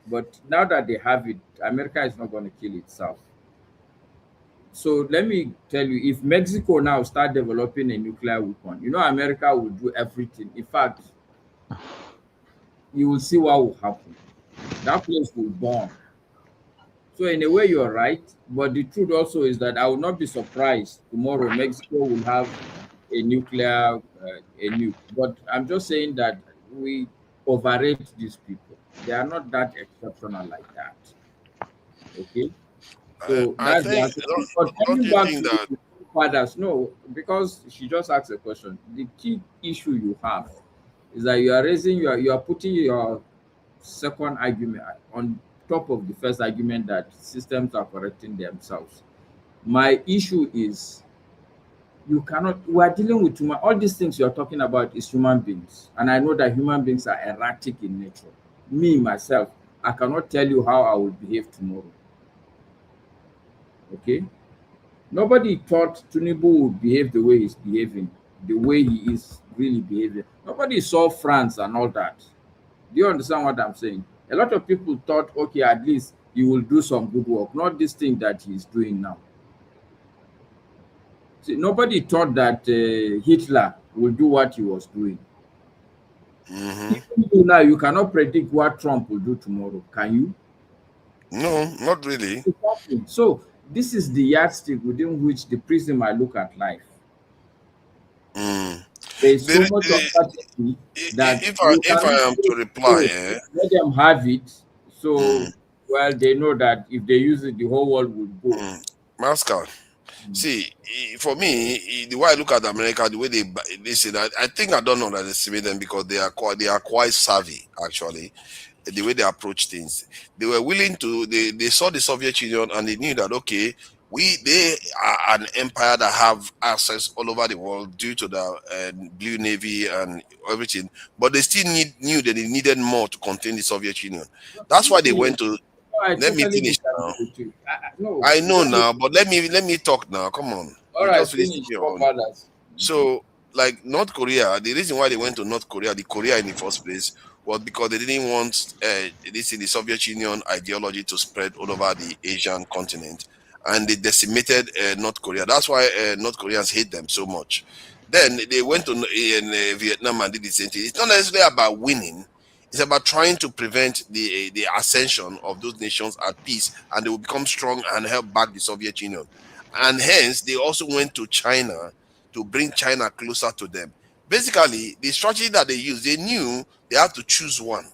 But now that they have it, America is not going to kill itself. So let me tell you, if Mexico now start developing a nuclear weapon, you know, America will do everything. In fact, you will see what will happen. That place will burn. So in a way, you're right. But the truth also is that I will not be surprised tomorrow Mexico will have a nuclear, a nuke. But I'm just saying that we overrate these people. They are not that exceptional like that. Okay? So I that's the think, answer. But don't coming you back think to that the fathers, no, because she just asked a question. The key issue you have is that you are raising you are putting your second argument on top of the first argument that systems are correcting themselves. My issue is you cannot, we are dealing with human, all these things you are talking about is human beings. And I know that human beings are erratic in nature. Me, myself, I cannot tell you how I will behave tomorrow. Okay? Nobody thought Tinubu would behave the way he's behaving, the way he is really behaving. Nobody saw France and all that. Do you understand what I'm saying? A lot of people thought, okay, at least he will do some good work, not this thing that he's doing now. See, nobody thought that Hitler will do what he was doing. Even though now you cannot predict what Trump will do tomorrow, can you? no, not really. So this is the yardstick within which the prism I look at life. There is so much uncertainty that If you I cannot am to say, reply, "Oh, let them have it." So, well, they know that if they use it, the whole world will go. Mascal. See, for me, the way I look at America, the way they say that, I think I don't underestimate them because they are quite savvy actually. The way they approach things, they were willing to. They saw the Soviet Union and they knew that, okay, they are an empire that have access all over the world due to the blue navy and everything, but they still knew that they needed more to contain the Soviet Union. That's why they went to. I Let me totally finish disagree now. with you. No, I know let me, now, but let me talk now. Come on, all you right, just finished finish. your What own. others? So, like North Korea, the reason why they went to North Korea, the Korea in the first place, was because they didn't want this in the Soviet Union ideology to spread all over the Asian continent, and they decimated North Korea. That's why North Koreans hate them so much. Then they went to Vietnam and did the same thing. It's not necessarily about winning. It's about trying to prevent the ascension of those nations at peace, and they will become strong and help back the Soviet Union. And hence, they also went to China to bring China closer to them. Basically, the strategy that they used, they knew they have to choose one,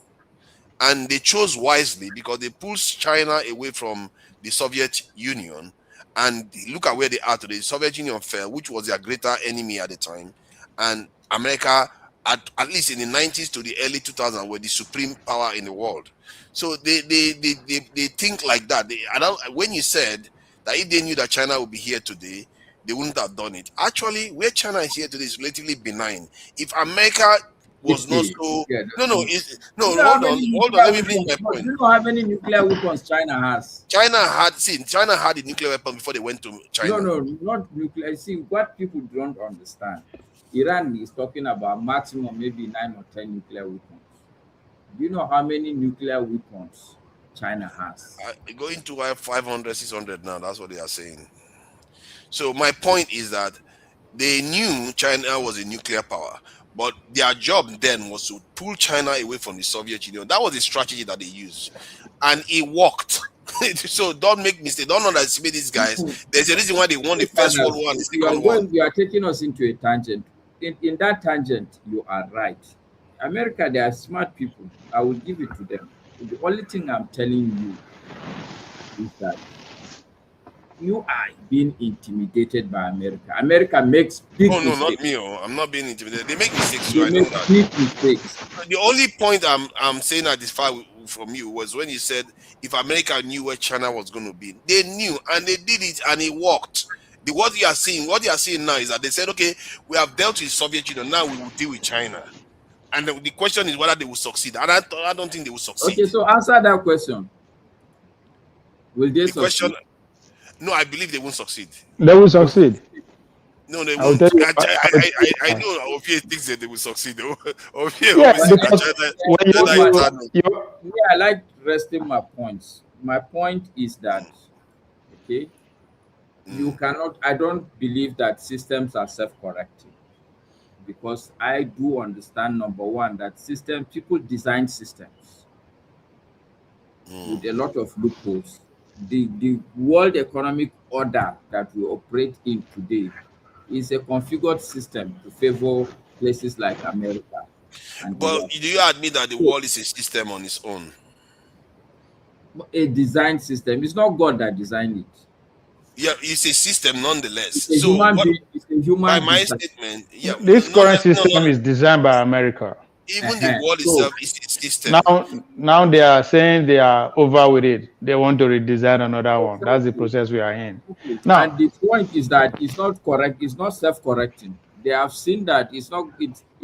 and they chose wisely because they pulled China away from the Soviet Union. And look at where they are today. The Soviet Union fell, which was their greater enemy at the time, and America, at least in the 90s to the early 2000s, were the supreme power in the world. So they think like that. When you said that if they knew that China would be here today, they wouldn't have done it. Actually, where China is here today is relatively benign. If America was not so hold on, let me finish my point. Do you know how many nuclear weapons China has? China had the nuclear weapon before they went to China. No, not nuclear. See, what people don't understand, Iran is talking about maximum maybe 9 or 10 nuclear weapons. Do you know how many nuclear weapons China has? Going to 500, 600 now. That's what they are saying. So my point is that they knew China was a nuclear power, but their job then was to pull China away from the Soviet Union. That was the strategy that they used, and it worked. So don't make mistakes. Don't underestimate these guys. There's a reason why they won the First World War and the Second War. You are taking us into a tangent. In that tangent, you are right. America, they are smart people. I will give it to them. The only thing I'm telling you is that you are being intimidated by America. America makes big mistakes. No, not me. I'm not being intimidated. They make mistakes. They make big mistakes. The only point I'm saying that is far from you was when you said if America knew where China was going to be, they knew and they did it and it worked. What you are seeing now is that they said, okay, we have dealt with Soviet Union, now we will deal with China. And the question is whether they will succeed. And I don't think they will succeed. Okay, so answer that question. Will they succeed? No, I believe they won't succeed. They will succeed. No, they won't. I know Opie thinks that they will succeed. I like resting my points. My point is that, okay, you cannot, I don't believe that systems are self-correcting, because I do understand, number one, that people design systems with a lot of loopholes. The world economic order that we operate in today is a configured system to favor places like America. But do you admit that the world is a system on its own? A design system. It's not God that designed it. Yeah, it's a system nonetheless. It's a human by my being. statement, yeah, this current system is designed by America. Even the world itself is a system. Now they are saying they are over with it. They want to redesign another one. That's the process we are in. Now, and the point is that it's not correct. It's not self-correcting. They have seen that it's not.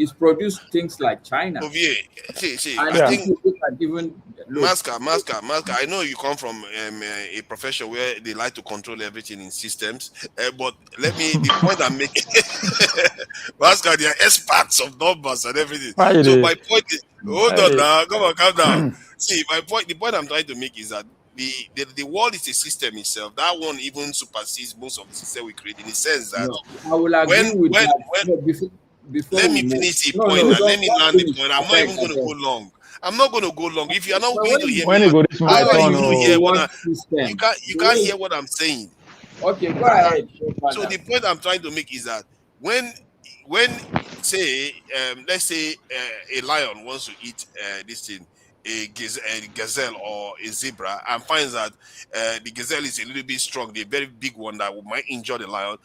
It's produced things like China. See, and I think even Maska, I know you come from a profession where they like to control everything in systems, but the point I'm making, Maska, they are experts of numbers and everything. So my point is, hold on now, come on, calm down. See, the point I'm trying to make is that the world is a system itself. That one even supersedes most of the system we create, in the sense that I will agree with that. Before let me finish the point and let me land the point. I'm not even going to go long. I'm not going to go long. If you are not willing to hear me, you can't hear what I'm saying. Okay, go ahead. So the point I'm trying to make is that when say let's say a lion wants to eat this thing, a gazelle or a zebra, and finds that the gazelle is a little bit strong, the very big one that might injure the lion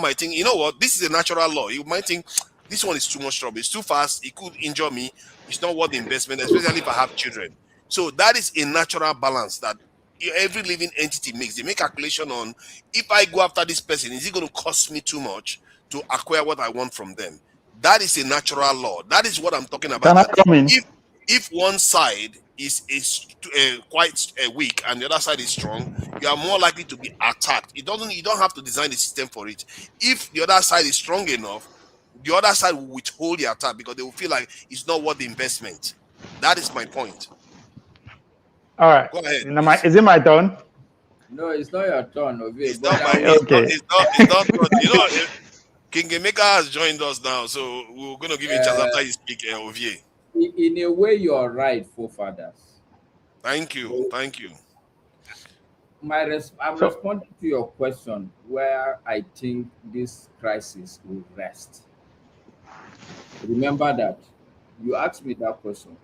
might think, you know what, this is a natural law. You might think this one is too much trouble, it's too fast, it could injure me, it's not worth the investment, especially if I have children. So that is a natural balance that every living entity makes. They make calculation on, if I go after this person, is it going to cost me too much to acquire what I want from them? That is a natural law. That is what I'm talking about. Can I come in? If one side is quite weak and the other side is strong, you are more likely to be attacked. You don't have to design the system for it. If the other side is strong enough, the other side will withhold the attack because they will feel like it's not worth the investment. That is my point. All right. Go ahead. Is it my turn? No, it's not your turn. It's not. You know, King Emeka has joined us now, so we're going to give you a chance after you speak, Ovie. In a way, you are right, forefathers. Thank you. I'm responding to your question where I think this crisis will rest. Remember that you asked me that question.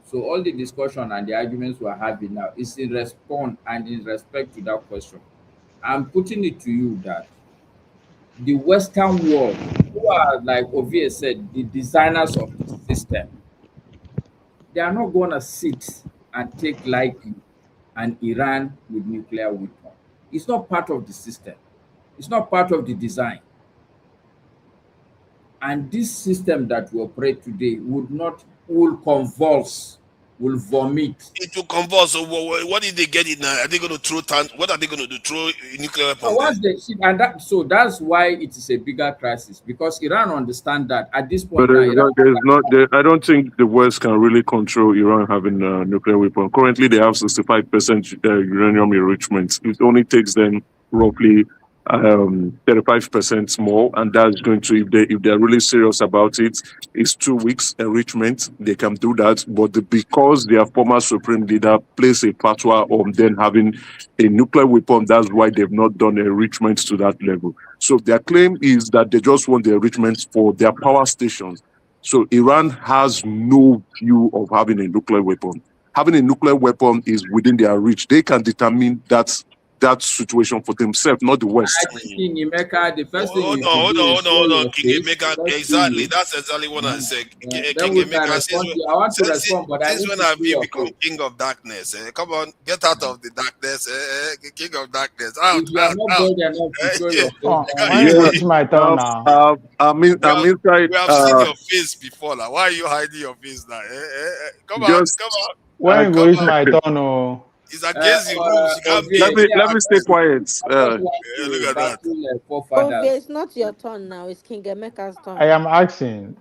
So all the discussion and the arguments we're having now is in response and in respect to that question. I'm putting it to you that the Western world, who are, like Ovie said, the designers of the system, they are not going to sit and take lightly an Iran with nuclear weapon. It's not part of the system. It's not part of the design. And this system that we operate today will convulse, will vomit. It will convulse. So what did they get it now? Are they going to throw what are they going to do? Throw nuclear weapons? So that's why it is a bigger crisis, because Iran understand that at this point. But I don't think the West can really control Iran having a nuclear weapon. Currently, they have 65% uranium enrichment. It only takes them roughly 35% more, and that's going to, if they're really serious about it, it's 2 weeks enrichment. They can do that, but because their former supreme leader placed a fatwa on them having a nuclear weapon, that's why they've not done enrichment to that level. So their claim is that they just want the enrichment for their power stations. So Iran has no view of having a nuclear weapon. Having a nuclear weapon is within their reach. They can determine that that situation for themselves, not the West. I think in Emeka, the first thing Hold you on, should hold do on, is hold on, show hold on, your King face. Emeka. Let's see Exactly, you. that's exactly what I said. Then King we can Emeka, respond to you. I want to respond, but I since need when to have see you your become face. king of darkness? Come on, get out of the darkness, king of darkness. Out, If you are out, not out. bold enough to show your face, Oh, then when Yeah. it's my turn now. I'm inside. We have seen your face before. Like, why are you hiding your face now? Come on, Just come on, When come it's on. my turn, oh. It's against the rules. You can't be. let me stay quiet. I just want Look to at that. battle Ovia, forefathers. it's not your turn now. It's King Emeka's I turn. am asking.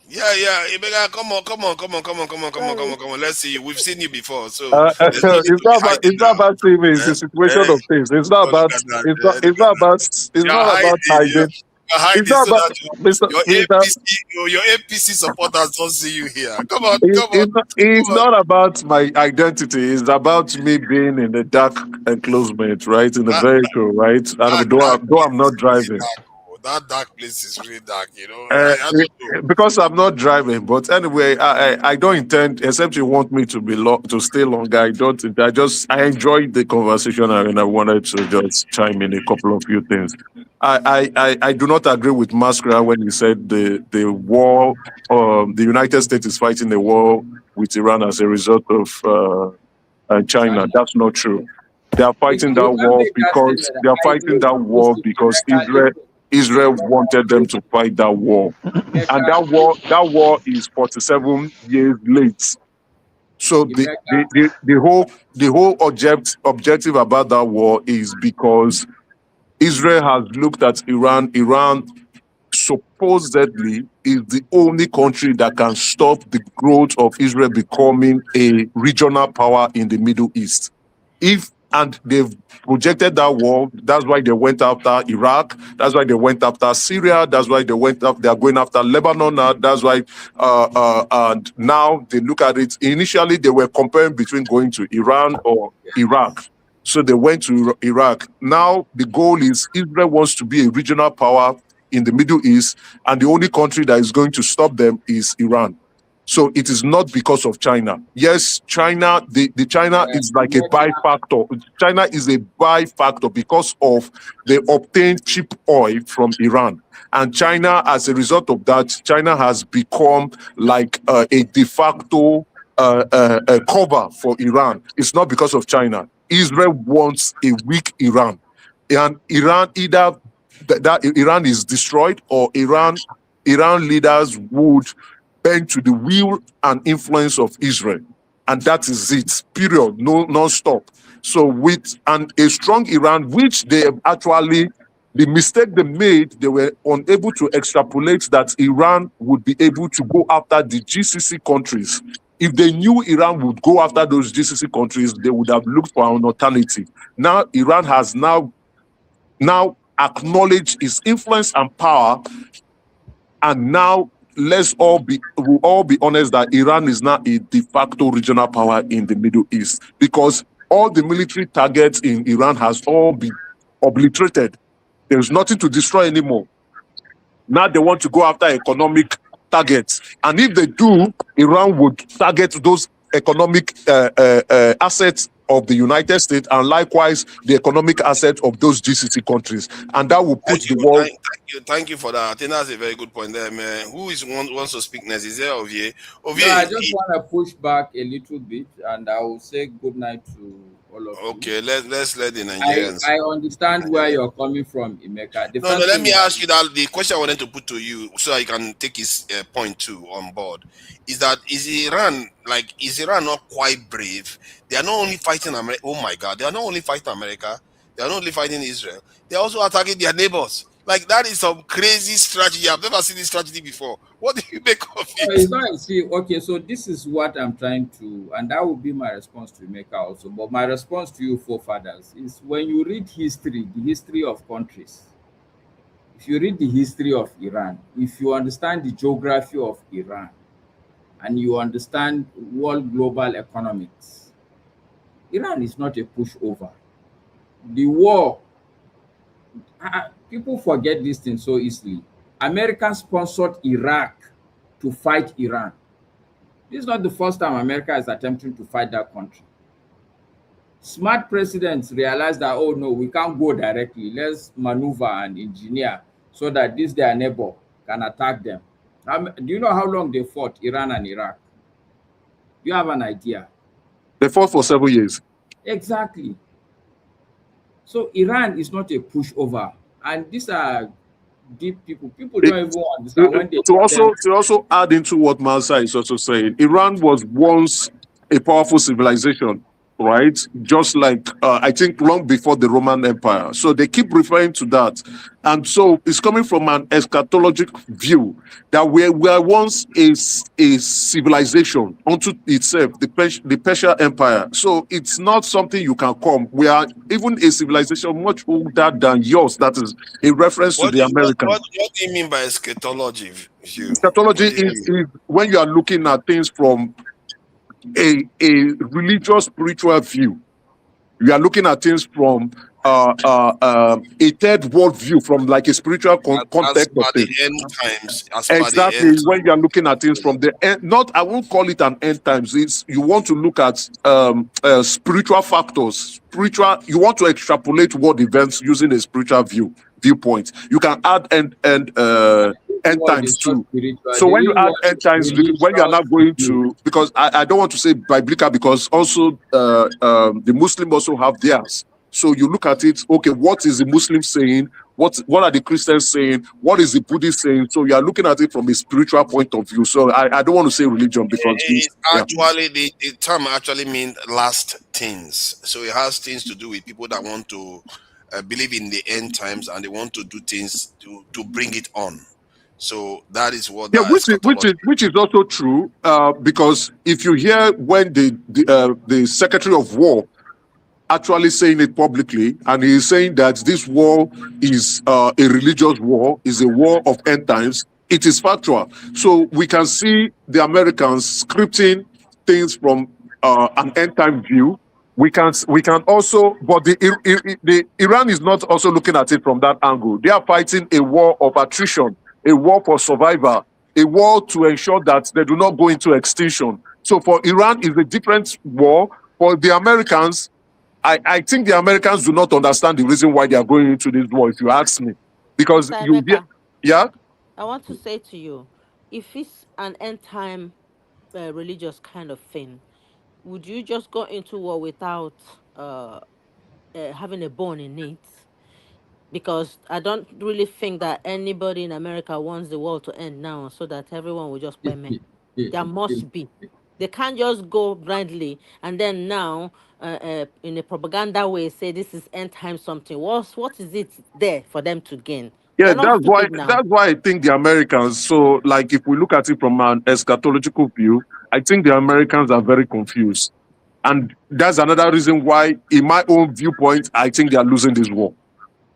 Yeah, Emeka, come on, come on, come on, come on, come on, come on, come Sorry. on, come on. Let's see you. We've seen you before, so there's no need It's to be hiding not now. about TV. It's a situation of things. It's not Oh, look about. at that. It's Look at not that. about. It's You're not hiding. about hiding. You're It's hiding not so about that Mr. your APC supporters don't see you here. Come on, It, come on, it's come on. not about my identity. It's about me being in the dark enclosement, right, in the That, vehicle, right. And that though I'm place not is really driving, dark. Oh. That dark place is really dark. uh, I don't know. because I'm not driving. But anyway, I don't intend, except you want me to be to stay longer. I don't. I enjoyed the conversation, and I wanted to just chime in a couple of few things. I do not agree with Mascara when he said the war, the United States is fighting a war with Iran as a result of China. That's not true. They are fighting that You can war make that because statement. I know Israel wanted them to fight that war, and that war is 47 years late. So the whole objective about that war is because Israel has looked at Iran. Iran supposedly is the only country that can stop the growth of Israel becoming a regional power in the Middle East. And they've projected that war. That's why they went after Iraq. That's why they went after Syria. That's why they are going after Lebanon now. That's why, and now they look at it. Initially, they were comparing between going to Iran or Iraq. So they went to Iraq. Now the goal is Israel wants to be a regional power in the Middle East, and the only country that is going to stop them is Iran. So it is not because of China. Yes, China, the China is like a byfactor. China is a byfactor because of they obtain cheap oil from Iran. And China, as a result of that, China has become like a de facto cover for Iran. It's not because of China. Israel wants a weak Iran. And Iran either that Iran is destroyed or Iran leaders would bend to the will and influence of Israel. And that is it, period, non-stop. So with a strong Iran, which they actually, the mistake they made, they were unable to extrapolate that Iran would be able to go after the GCC countries. If they knew Iran would go after those GCC countries, they would have looked for an alternative. Now, Iran has now acknowledged its influence and power, and now we'll all be honest that Iran is now a de facto regional power in the Middle East because all the military targets in Iran has all been obliterated. There's nothing to destroy anymore. Now they want to go after economic targets. And if they do, Iran would target those economic assets of the United States and likewise the economic assets of those GCC countries. And that will put the world... Thank you for that. I think that's a very good point there, man. Who wants to speak next? Is there Ovie? No, I just want to push back a little bit, and I will say good night to all of you. Okay, let's let the Nigerians. I understand where you're coming from, Emeka. No, let me ask you that the question I wanted to put to you so I can take his point too on board is Iran not quite brave? They are not only fighting America. Oh my God, they are not only fighting America. They are not only fighting Israel. They are also attacking their neighbors. Like that is some crazy strategy. I've never seen this strategy before. What do you make of it? Okay, so this is what I'm trying to, and that will be my response to Emeka also. But my response to you, forefathers, is when you read history, the history of countries, if you read the history of Iran, if you understand the geography of Iran, and you understand world global economics, Iran is not a pushover. The war, people forget this thing so easily. America sponsored Iraq to fight Iran. This is not the first time America is attempting to fight that country. Smart presidents realize that, oh no, we can't go directly. Let's maneuver and engineer so that this their neighbor can attack them. Do you know how long they fought, Iran and Iraq? Do you have an idea? They fought for several years. Exactly. So Iran is not a pushover, and these are deep people. People don't even understand when they to also add into what Mansa is also saying. Iran was once a powerful civilization, right? Just like I think long before the Roman Empire. So they keep referring to that, and so it's coming from an eschatologic view that we were once a civilization unto itself, the Persian Empire. So it's not something you can come. We are even a civilization much older than yours. That is a reference to the Americans. What do you mean by eschatology view? Eschatology is when you are looking at things from a religious spiritual view. You are looking at things from a third world view, from like a spiritual context of things. End times, exactly. When you are looking at things from the end, not, I won't call it an end times. It's, you want to look at spiritual factors, you want to extrapolate world events using a spiritual viewpoint. You can add end times too. So when you add end times, when you are not going to, because I don't want to say biblical, because also the Muslim also have theirs. So you look at it, okay, what is the Muslim saying? What are the Christians saying? What is the Buddhist saying? So you are looking at it from a spiritual point of view. So I don't want to say religion, because actually the term actually means last things. So it has things to do with people that want to believe in the end times, and they want to do things to bring it on. So that is what. Which is also true, because if you hear when the Secretary of War actually saying it publicly, and he is saying that this war is a religious war, is a war of end times, it is factual. So we can see the Americans scripting things from an end time view. We can also, but the Iran is not also looking at it from that angle. They are fighting a war of attrition, a war for survival, a war to ensure that they do not go into extinction. So for Iran, it's a different war. For the Americans, I think the Americans do not understand the reason why they are going into this war, if you ask me. Because I want to say to you, if it's an end time religious kind of thing, would you just go into war without having a bone in it? Because I don't really think that anybody in America wants the world to end now, so that everyone will just pay me. There must be. They can't just go blindly and then now, in a propaganda way, say this is end time something. What is it there for them to gain? Yeah, that's why I think the Americans, so like if we look at it from an eschatological view, I think the Americans are very confused. And that's another reason why, in my own viewpoint, I think they are losing this war.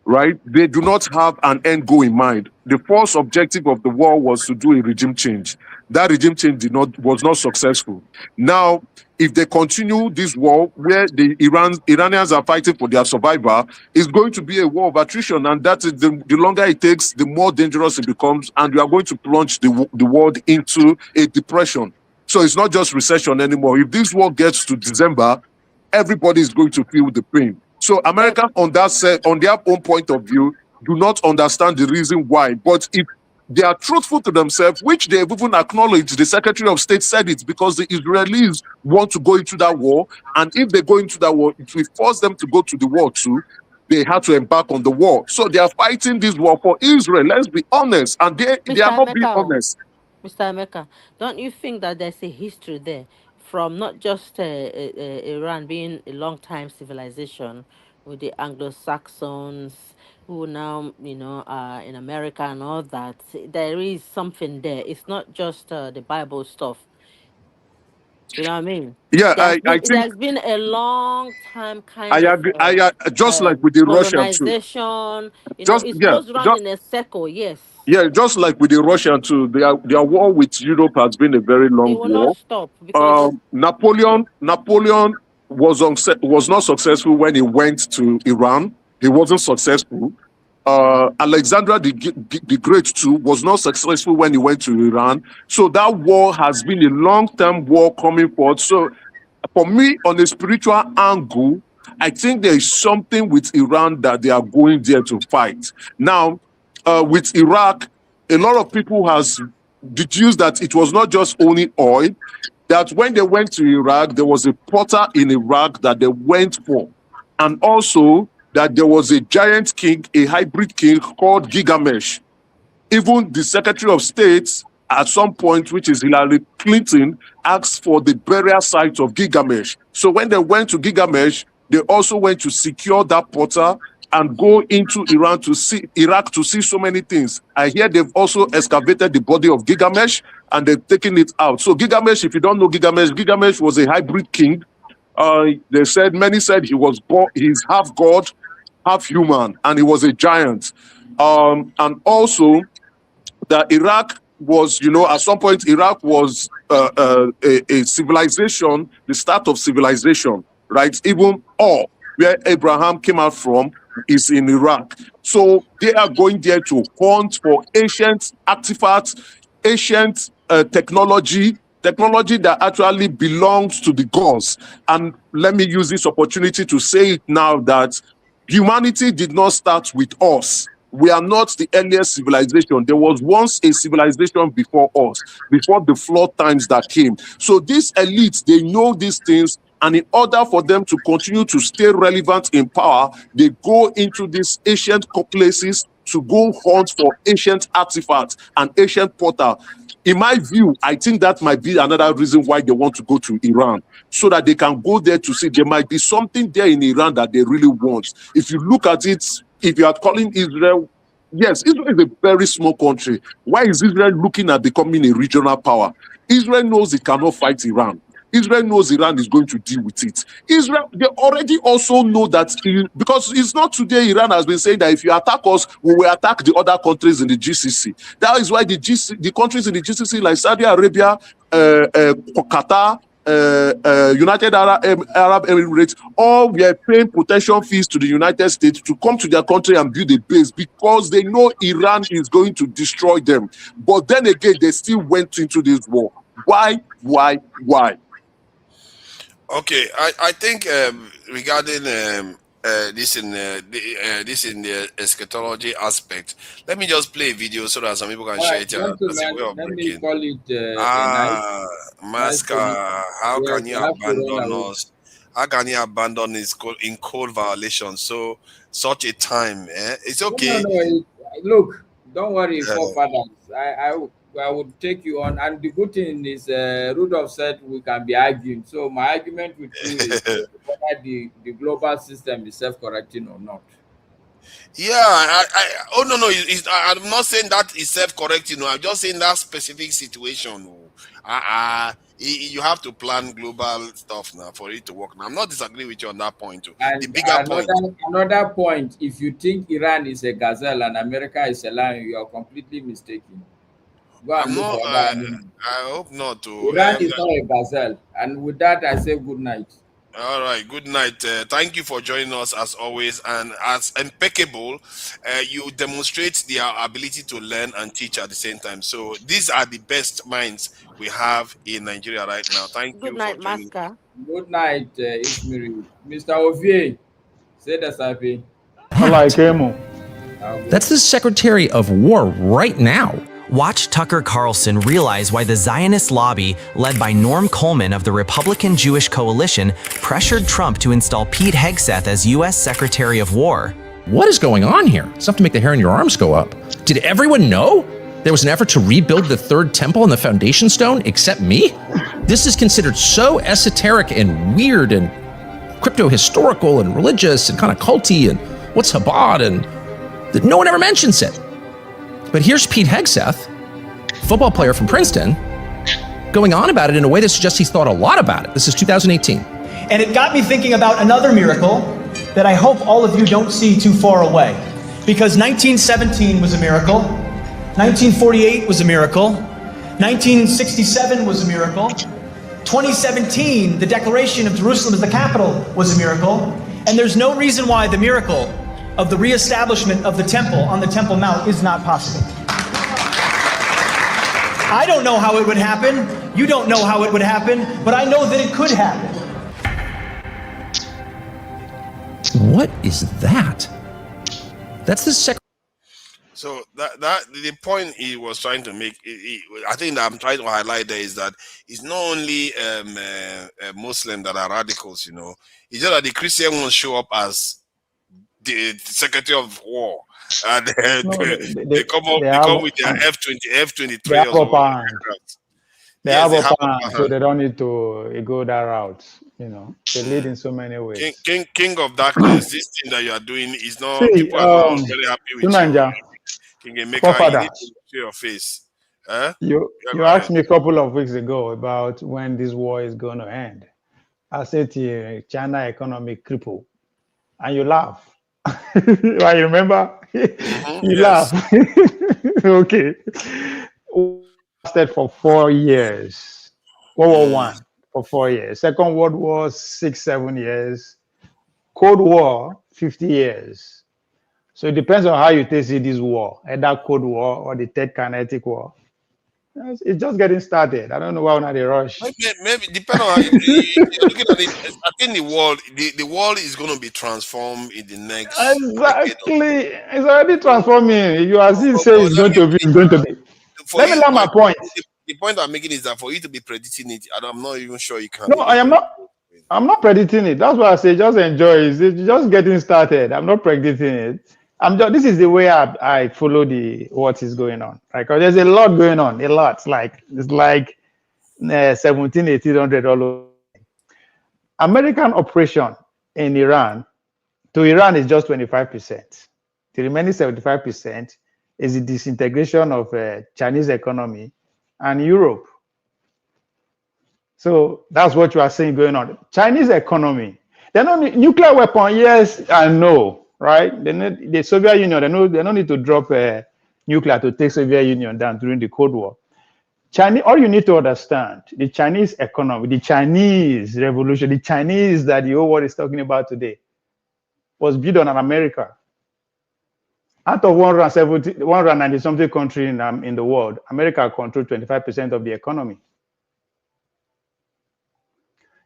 Right? They do not have an end goal in mind. The first objective of the war was to do a regime change. That regime change was not successful. Now, if they continue this war where the Iranians are fighting for their survival, it's going to be a war of attrition, and that is the longer it takes, the more dangerous it becomes, and we are going to plunge the world into a depression. So it's not just recession anymore. If this war gets to December, everybody is going to feel the pain. So America, on their own point of view, do not understand the reason why. But if they are truthful to themselves, which they've even acknowledged, the Secretary of State said it, because the Israelis want to go into that war. And if they go into that war, it will force them to go to the war too. They had to embark on the war. So they are fighting this war for Israel. Let's be honest. And they are not being honest. Mr. Emeka, don't you think that there's a history there from not just Iran being a long-time civilization with the Anglo-Saxons who now, are in America and all that? There is something there. It's not just the Bible stuff. You know what I mean? Yeah, I think there's been a long time kind I of agree. Just like with the Russians too. colonization. It goes round in a circle. Yes. Yeah, just like with the Russian too, their war with Europe has been a very long war. It will not stop because Napoleon was not successful when he went to Iran. He wasn't successful. Alexander the Great too was not successful when he went to Iran. So that war has been a long-term war coming forth. So for me, on a spiritual angle, I think there is something with Iran that they are going there to fight. Now, with Iraq, a lot of people has deduced that it was not just only oil, that when they went to Iraq, there was a potter in Iraq that they went for. And also that there was a giant king, a hybrid king called Gilgamesh. Even the Secretary of State at some point, which is Hillary Clinton, asked for the burial site of Gilgamesh. So when they went to Gilgamesh, they also went to secure that potter and go into Iraq to see so many things. I hear they've also excavated the body of Gilgamesh and they've taken it out. So Gilgamesh, if you don't know Gilgamesh was a hybrid king. Many said he was born, he's half god, half human, and he was a giant. And also that Iraq was, at some point, Iraq was a civilization, the start of civilization, right? Even where Abraham came out from is in Iraq. So they are going there to hunt for ancient artifacts, ancient technology that actually belongs to the gods. And let me use this opportunity to say it now that humanity did not start with us. We are not the earliest civilization. There was once a civilization before us, before the flood times that came. So these elites, they know these things, and in order for them to continue to stay relevant in power, they go into these ancient places to go hunt for ancient artifacts and ancient potter. In my view, I think that might be another reason why they want to go to Iran, so that they can go there to see there might be something there in Iran that they really want. If you look at it, if you are calling Israel, yes, Israel is a very small country. Why is Israel looking at becoming a regional power? Israel knows it cannot fight Iran. Israel knows Iran is going to deal with it. Israel, they already also know that, because it's not today Iran has been saying that if you attack us, we will attack the other countries in the GCC. That is why the countries in the GCC like Saudi Arabia, Qatar, United Arab Emirates, all were paying protection fees to the United States to come to their country and build a base because they know Iran is going to destroy them. But then again, they still went into this war. Why? Okay, I think regarding this in the eschatology aspect, let me just play a video so that some people can share it. Let me call it Masca, how can you abandon us? How can you abandon us in cold violation? So such a time, it's okay. No, look, don't worry, forefathers. I would take you on, and the good thing is Rudolph said we can be arguing. So my argument with you is whether the global system is self-correcting or not. Yeah, no, I'm not saying that is self-correcting. I'm just saying that specific situation. You have to plan global stuff now for it to work. Now, I'm not disagreeing with you on that point too. And the bigger point. Another point, if you think Iran is a gazelle and America is a lion, you are completely mistaken. I hope not to. Iran is not a gazelle. And with that, I say good night. All right, good night. Thank you for joining us as always, and as impeccable, you demonstrate their ability to learn and teach at the same time. So these are the best minds we have in Nigeria right now. Thank you. Good night, Masca. Good night, Ismiri. Mr. Ovie, say the sabi. That's the Secretary of War right now. Watch Tucker Carlson realize why the Zionist lobby, led by Norm Coleman of the Republican Jewish Coalition, pressured Trump to install Pete Hegseth as U.S. Secretary of War. What is going on here? It's enough to make the hair on your arms go up. Did everyone know there was an effort to rebuild the third temple and the foundation stone except me? This is considered so esoteric and weird and crypto-historical and religious and kind of culty and what's Chabad, and that no one ever mentions it. But here's Pete Hegseth, football player from Princeton, going on about it in a way that suggests he's thought a lot about it. This is 2018. And it got me thinking about another miracle that I hope all of you don't see too far away. Because 1917 was a miracle, 1948 was a miracle, 1967 was a miracle, 2017, the declaration of Jerusalem as the capital was a miracle, and there's no reason why the miracle of the reestablishment of the temple on the Temple Mount is not possible. I don't know how it would happen, you don't know how it would happen, but I know that it could happen. What is that? That's the secretary. So that the point he was trying to make, I think that I'm trying to highlight there is that it's not only Muslim that are radicals, It's just that the Christian ones show up as the Secretary of War, and they come with their F-23 They have or upper hand. They Yes, have upper hand, so they don't need to go that route. They lead in so many ways. King of darkness, this thing that you are doing is not. See, People are not very happy with Tunanja, you. King Emeka, you Forefather, need to show your face. Huh? you asked me a couple of weeks ago about when this war is going to end. I said to you, China economic cripple, and you laugh. I remember you laugh. Okay. Lasted for 4 years. World War I for 4 years. Second World War 6-7 years. Cold War 50 years. So it depends on how you see this war, either Cold War or the Third Kinetic War. It's just getting started. I don't know why we're not in a rush. Maybe depending on how you're looking at it. I think the world is going to be transformed in the next. Exactly, it's already transforming. You are still saying it's going to be. It's going to be. Let me learn my point. The point I'm making is that for you to be predicting it, I'm not even sure you can. No, I am not. I'm not predicting it. That's why I say just enjoy it. It's just getting started. I'm not predicting it. This is the way I follow what is going on. Because there's a lot going on. A lot. It's like 17, 1800 all over. American operation in Iran to Iran is just 25%. The remaining 75% is the disintegration of Chinese economy and Europe. So that's what you are saying going on. Chinese economy, they're not nuclear weapon, yes and no, right? The Soviet Union, they don't need to drop nuclear to take Soviet Union down during the Cold War. All you need to understand, the Chinese economy, the Chinese revolution, the Chinese that the whole world is talking about today, was built on America. Out of 190-something country in the world, America controls 25% of the economy.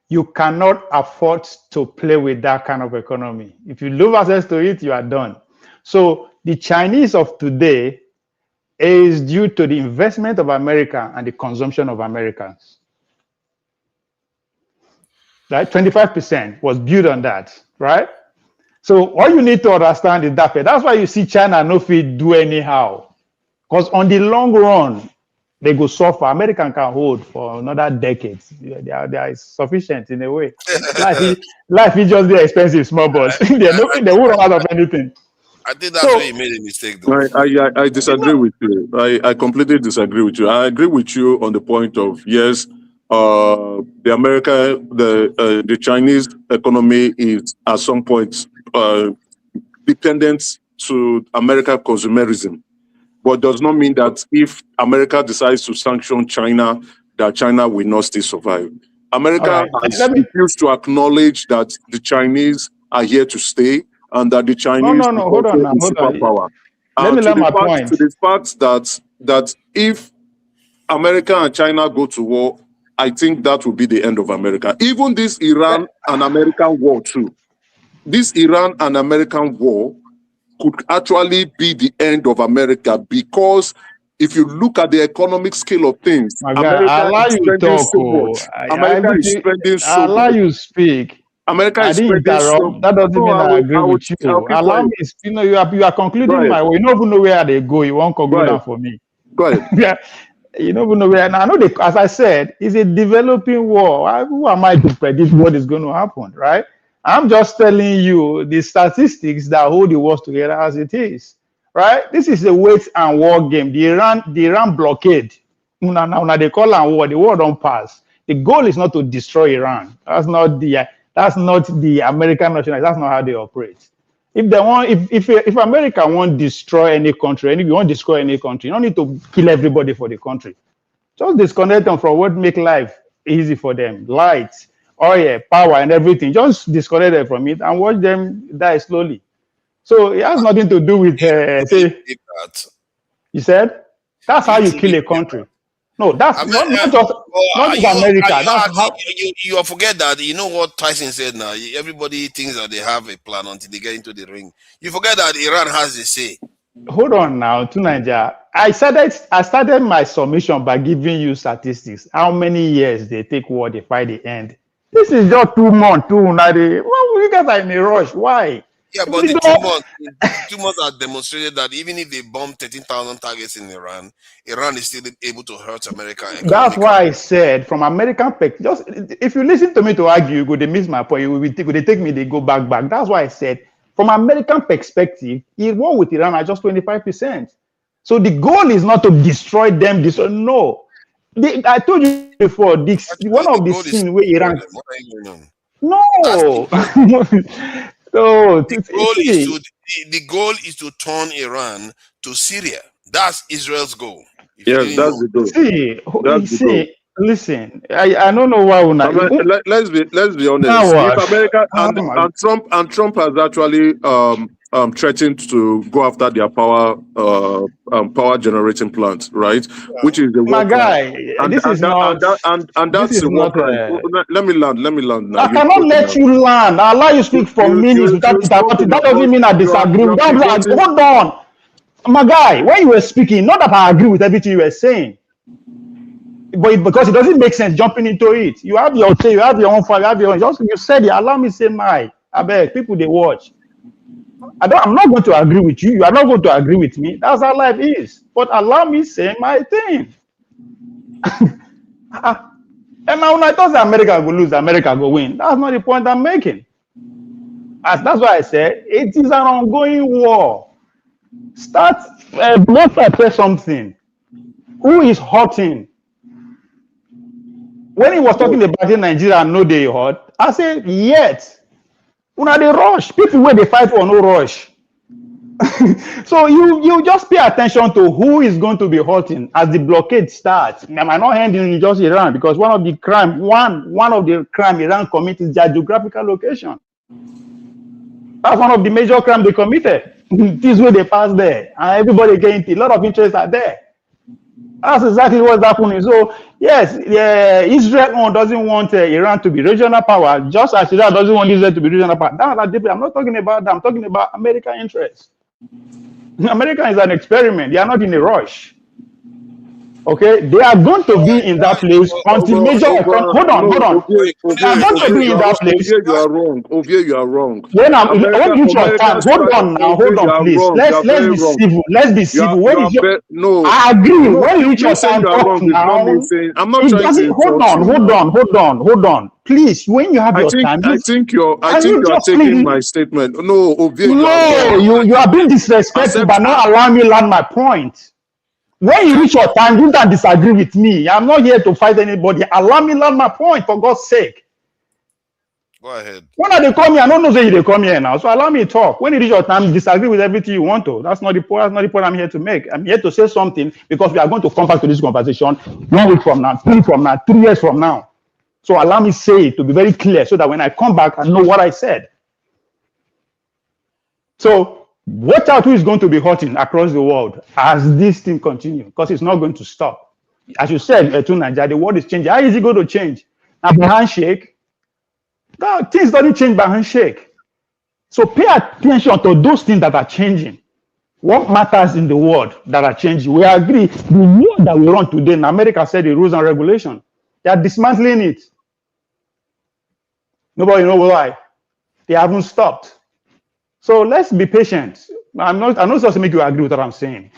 You cannot afford to play with that kind of economy. If you lose access to it, you are done. So the Chinese of today is due to the investment of America and the consumption of Americans. Right? 25% was built on that, right? So all you need to understand is that. That's why you see China no fit do anyhow. Because on the long run, they go suffer. American can hold for another decade. They are sufficient in a way. Life is just very expensive, small boys. They won't run out of anything. I think that's where you made a mistake, though. I disagree with you. I completely disagree with you. I agree with you on the point of, yes, the Chinese economy is at some point dependent to American consumerism, but does not mean that if America decides to sanction China, that China will not still survive. America has refused to acknowledge that the Chinese are here to stay and that the Chinese hold on. superpower. Let me learn my point. To the fact that if America and China go to war, I think that will be the end of America. Even this Iran and American war too. This Iran and American war could actually be the end of America, because if you look at the economic scale of things, America is spending so much. America is spending so much. Allow you speak. America is spending so. That doesn't mean I agree with you. Allow me. You are concluding my way. You don't even know where they go. You won't conclude that for me. Go ahead. You don't even know where. Now, I know, as I said, it's a developing war. Who am I to predict what is going to happen, right? I'm just telling you the statistics that hold the world together as it is, right? This is a wait and war game. The Iran blockade. Now they call it war. The war don't pass. The goal is not to destroy Iran. That's not the American national. That's not how they operate. If they want, if America won't destroy any country, and if you want to destroy any country, you don't need to kill everybody for the country. Just disconnect them from what make life easy for them. Light, oil, power, and everything. Just disconnect them from it and watch them die slowly. So it has nothing to do with. You said that's how you kill a country. No, that's not just America. That's how. You forget that, you know what Tyson said now? Everybody thinks that they have a plan until they get into the ring. You forget that Iran has a say. Hold on now, to Nigeria. I started my submission by giving you statistics. How many years they take war, they fight the end. This is just 2 months, well, you guys are in a rush. Why? Yeah, but the 2 months have demonstrated that even if they bomb 13,000 targets in Iran, Iran is still able to hurt America. That's why I said, from American perspective, just if you listen to me to argue, they miss my point. They take me, they go back. That's why I said, from American perspective, war with Iran are just 25%. So the goal is not to destroy them. No. I told you before, one of the scenes where Iran. No. No. The goal is to turn Iran to Syria. That's Israel's goal. Yes, that's the goal. Listen, I don't know why. Let's be honest. If America and Trump has actually threatened to go after their power generating plants, right? Which is the my guy. That's the work. Let me land now. I cannot let you land. I allow you speak for minutes without interrupting. That doesn't mean I disagree. Hold on, my guy. When you were speaking, not that I agree with everything you were saying, but because it doesn't make sense jumping into it. You have your say, you have your own fire, you have your own. You said it. Allow me to say my. I beg people they watch. I'm not going to agree with you. You are not going to agree with me. That's how life is. But allow me to say my thing. And now when I thought America will lose, America will win. That's not the point I'm making. That's why I said it is an ongoing war. Let's say something. Who is hurting? When he was talking about in Nigeria, no they hurt. I said, yet. Una they rush. People where they fight for no rush. So you just pay attention to who is going to be hurting as the blockade starts. I might not end in just Iran because one of the crime Iran commits is their geographical location. That's one of the major crimes they committed. This way they pass there, and everybody getting a lot of interests are there. That's exactly what's happening. So yes, Israel doesn't want Iran to be regional power, just as Iran doesn't want Israel to be regional power. I'm not talking about that. I'm talking about American interests. America is an experiment. They are not in a rush. Okay, they are going to be in that place until major. Hold on. They are going to be in that place. You are wrong. You are wrong. When you your time, hold on now. Hold on, please. Let's be civil. Let's be civil. No, I agree. When you reach your time, talk now. I'm not trying to. Hold on. Please, when you have your time. I think you are taking my statement. No, you are being disrespectful by not allowing me to land my point. When you reach your time, you don't disagree with me. I'm not here to fight anybody. Allow me to land my point, for God's sake. Go ahead. When they come here, I don't know say they come here now. So allow me to talk. When you reach your time, disagree with everything you want to. That's not the point. That's not the point I'm here to make. I'm here to say something because we are going to come back to this conversation 1 week from now, 3 years from now. So allow me to say it to be very clear so that when I come back, I know what I said. So watch out who is going to be hurting across the world as this thing continues, because it's not going to stop. As you said, to Nigeria, the world is changing. How is it going to change? Now, by handshake? No, things don't change by handshake. So pay attention to those things that are changing. What matters in the world that are changing? We agree. The world that we run today in America said the rules and regulations. They are dismantling it. Nobody knows why. They haven't stopped. So let's be patient. I'm not supposed to make you agree with what I'm saying.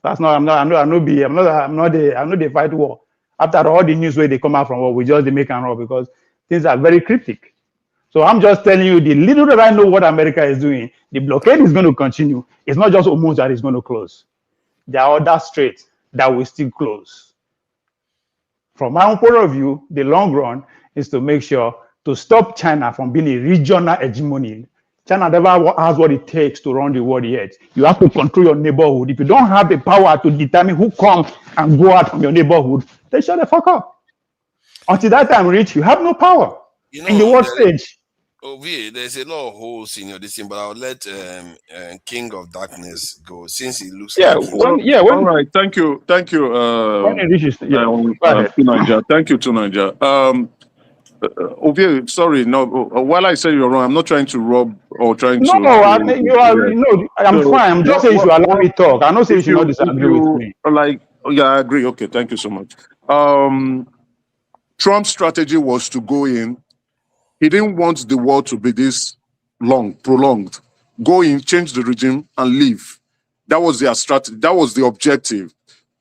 That's not. I'm not the fight war. After all the news where they come out from war, we just make and roll because things are very cryptic. So I'm just telling you the little that I know what America is doing. The blockade is going to continue. It's not just Hormuz that is going to close. There are other straits that will still close. From my own point of view, the long run is to make sure to stop China from being a regional hegemony. China never has what it takes to run the world yet. You have to control your neighborhood. If you don't have the power to determine who comes and go out from your neighborhood, then shut the fuck up. Until that time reach, you have no power in the world stage. There's a lot of holes in your this thing, but I'll let King of Darkness go since it looks Yeah, like all right. Thank you. When it reaches, yeah, go ahead. Tunanja. Thank you, Tunanja. Ovie, sorry, no. While I say you're wrong, I'm not trying to rob or trying No, to. you are. No, I'm So, fine. I'm just saying you should allow me talk. I don't say you should not disagree with me. Like, yeah, I agree. Okay, thank you so much. Trump's strategy was to go in. He didn't want the war to be this long, prolonged. Go in, change the regime, and leave. That was their strategy. That was the objective.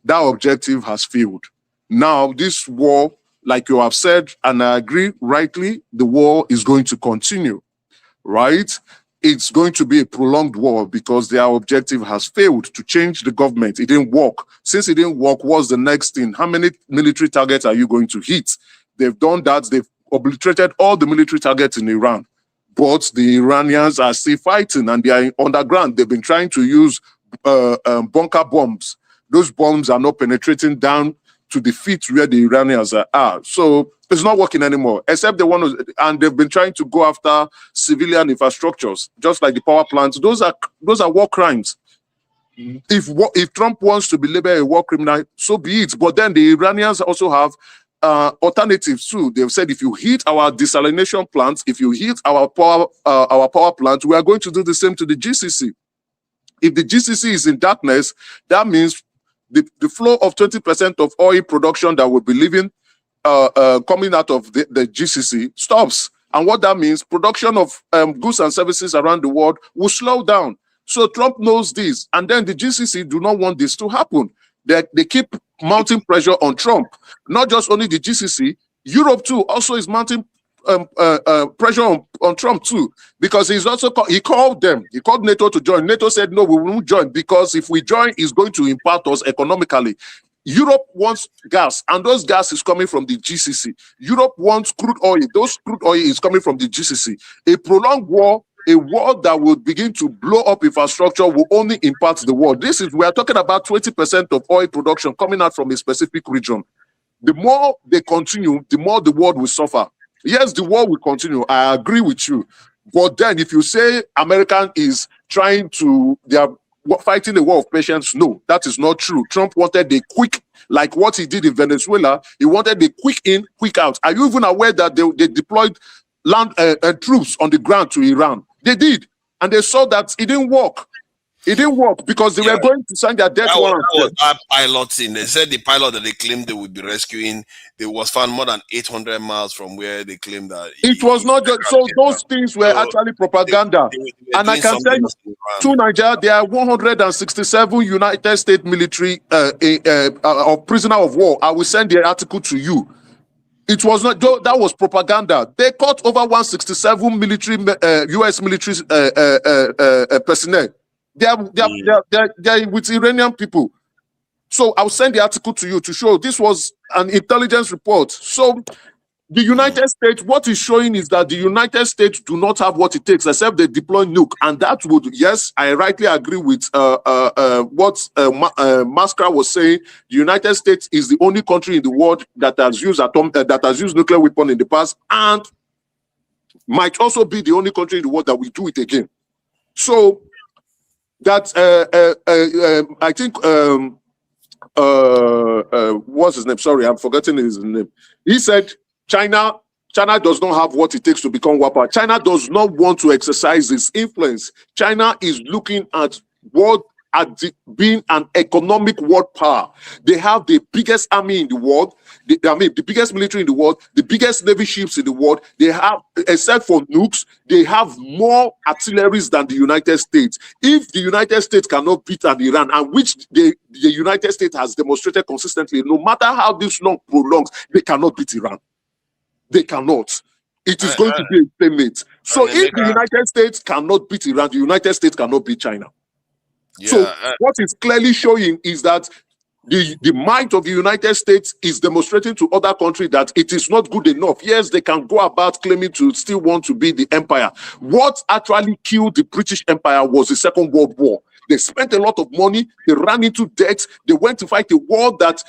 That objective has failed. Now, this war, like you have said, and I agree rightly, the war is going to continue, right? It's going to be a prolonged war because their objective has failed to change the government. It didn't work. Since it didn't work, what's the next thing? How many military targets are you going to hit? They've done that. They've obliterated all the military targets in Iran. But the Iranians are still fighting and they are underground. They've been trying to use bunker bombs. Those bombs are not penetrating down to the feet where the Iranians are. So it's not working anymore, except they want to, and they've been trying to go after civilian infrastructures, just like the power plants. Those are war crimes. If Trump wants to be labeled a war criminal, so be it. But then the Iranians also have alternatives too. They've said if you hit our desalination plants, if you hit our power plant, we are going to do the same to the GCC. If the GCC is in darkness, that means the flow of 20% of oil production that will be leaving, coming out of the GCC stops. And what that means, production of goods and services around the world will slow down. So Trump knows this. And then the GCC do not want this to happen. They keep mounting pressure on Trump. Not just only the GCC, Europe too also is mounting pressure on Trump too, because he called them. He called NATO to join. NATO said, no, we won't join because if we join, it's going to impact us economically. Europe wants gas, and those gas is coming from the GCC. Europe wants crude oil. Those crude oil is coming from the GCC. A prolonged war, a war that will begin to blow up infrastructure, will only impact the world. We are talking about 20% of oil production coming out from a specific region. The more they continue, the more the world will suffer. Yes, the war will continue. I agree with you. But then if you say American is they are fighting a war of patience, no, that is not true. Trump wanted a quick, like what he did in Venezuela, he wanted a quick in, quick out. Are you even aware that they deployed land troops on the ground to Iran? They did. And they saw that it didn't work. It didn't work because they were going to sign their death warrant. That pilots in. They said the pilot that they claimed they would be rescuing, they was found more than 800 miles from where they claimed that. It was not just so. Those things were actually propaganda. And I can tell you, to Nigeria, there are 167 United States military prisoner of war. I will send the article to you. It was not that was propaganda. They caught over 167 military U.S. military personnel. They are with Iranian people. So I'll send the article to you to show this was an intelligence report. So the United States, what is showing is that the United States do not have what it takes except they deploy nuke. And that would, yes, I rightly agree with what Maskra was saying. The United States is the only country in the world that has used nuclear weapon in the past, and might also be the only country in the world that will do it again. So that I think what's his name? Sorry, I'm forgetting his name. He said China does not have what it takes to become world power. China does not want to exercise its influence. China is looking at being an economic world power. They have the biggest army in the world. The biggest military in the world, the biggest navy ships in the world. They have, except for nukes, they have more artilleries than the United States. If the United States cannot beat Iran, and which the United States has demonstrated consistently, no matter how this long prolongs, they cannot beat Iran. They cannot. It is going to be a stalemate. So if the United States cannot beat Iran, the United States cannot beat China. Yeah, so what it's clearly showing is that the might of the United States is demonstrating to other countries that it is not good enough. Yes, they can go about claiming to still want to be the empire. What actually killed the British Empire was the Second World War. They spent a lot of money. They ran into debt. They went to fight a war that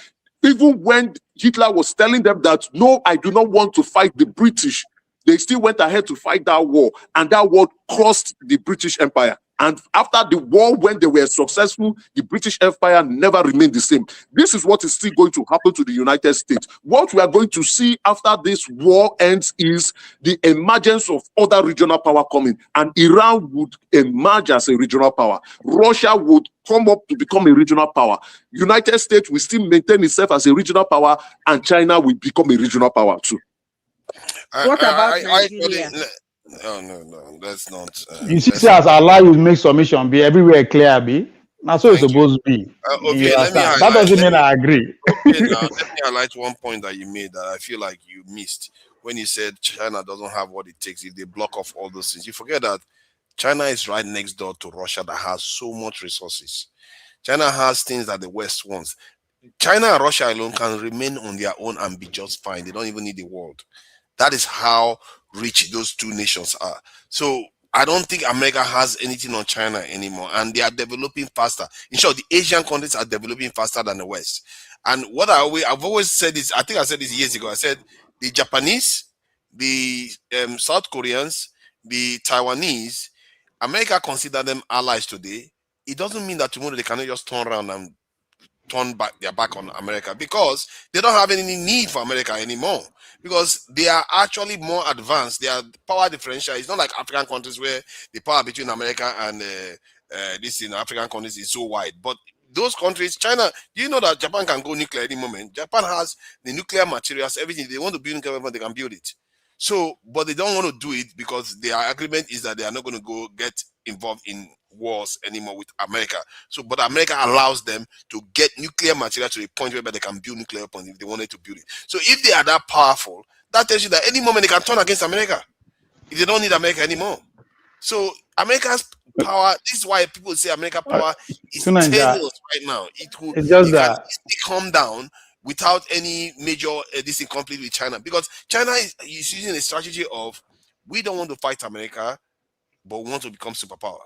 even when Hitler was telling them that, no, I do not want to fight the British, They still went ahead to fight that war, and that war crossed the British Empire. And after the war, when they were successful, the British Empire never remained the same. This is what is still going to happen to the United States. What we are going to see after this war ends is the emergence of other regional power coming, and Iran would emerge as a regional power. Russia would come up to become a regional power. United States will still maintain itself as a regional power, and China will become a regional power too. What about Nigeria? No, that's not. You see, as Allah will make submission be everywhere clear, be. Now, so it's supposed to be. Okay, That doesn't mean I agree. Okay, now, let me highlight one point that you made that I feel like you missed when you said China doesn't have what it takes if they block off all those things. You forget that China is right next door to Russia that has so much resources. China has things that the West wants. China and Russia alone can remain on their own and be just fine. They don't even need the world. That is how rich those two nations are. So I don't think America has anything on China anymore, and they are developing faster. In short, the Asian countries are developing faster than the West. And what I've always said is, I think I said this years ago, I said the Japanese, the South Koreans, the Taiwanese, America consider them allies today. It doesn't mean that tomorrow they cannot just turn around and turn back their back on America, because they don't have any need for America anymore, because they are actually more advanced. Their power differential is not like African countries where the power between America and this in African countries is so wide. But those countries, China, do you know that Japan can go nuclear any moment? Japan has the nuclear materials, everything. They want to build nuclear weapons, they can build it. So, but they don't want to do it because their agreement is that they are not going to go get involved in wars anymore with America. So, but America allows them to get nuclear material to the point where they can build nuclear weapons if they wanted to build it. So, if they are that powerful, that tells you that any moment they can turn against America if they don't need America anymore. So, America's power, this is why people say America's power is tenuous right now. It will, it's just it that can calm down without any major this in conflict with China, because China is using a strategy of, we don't want to fight America, but we want to become superpower,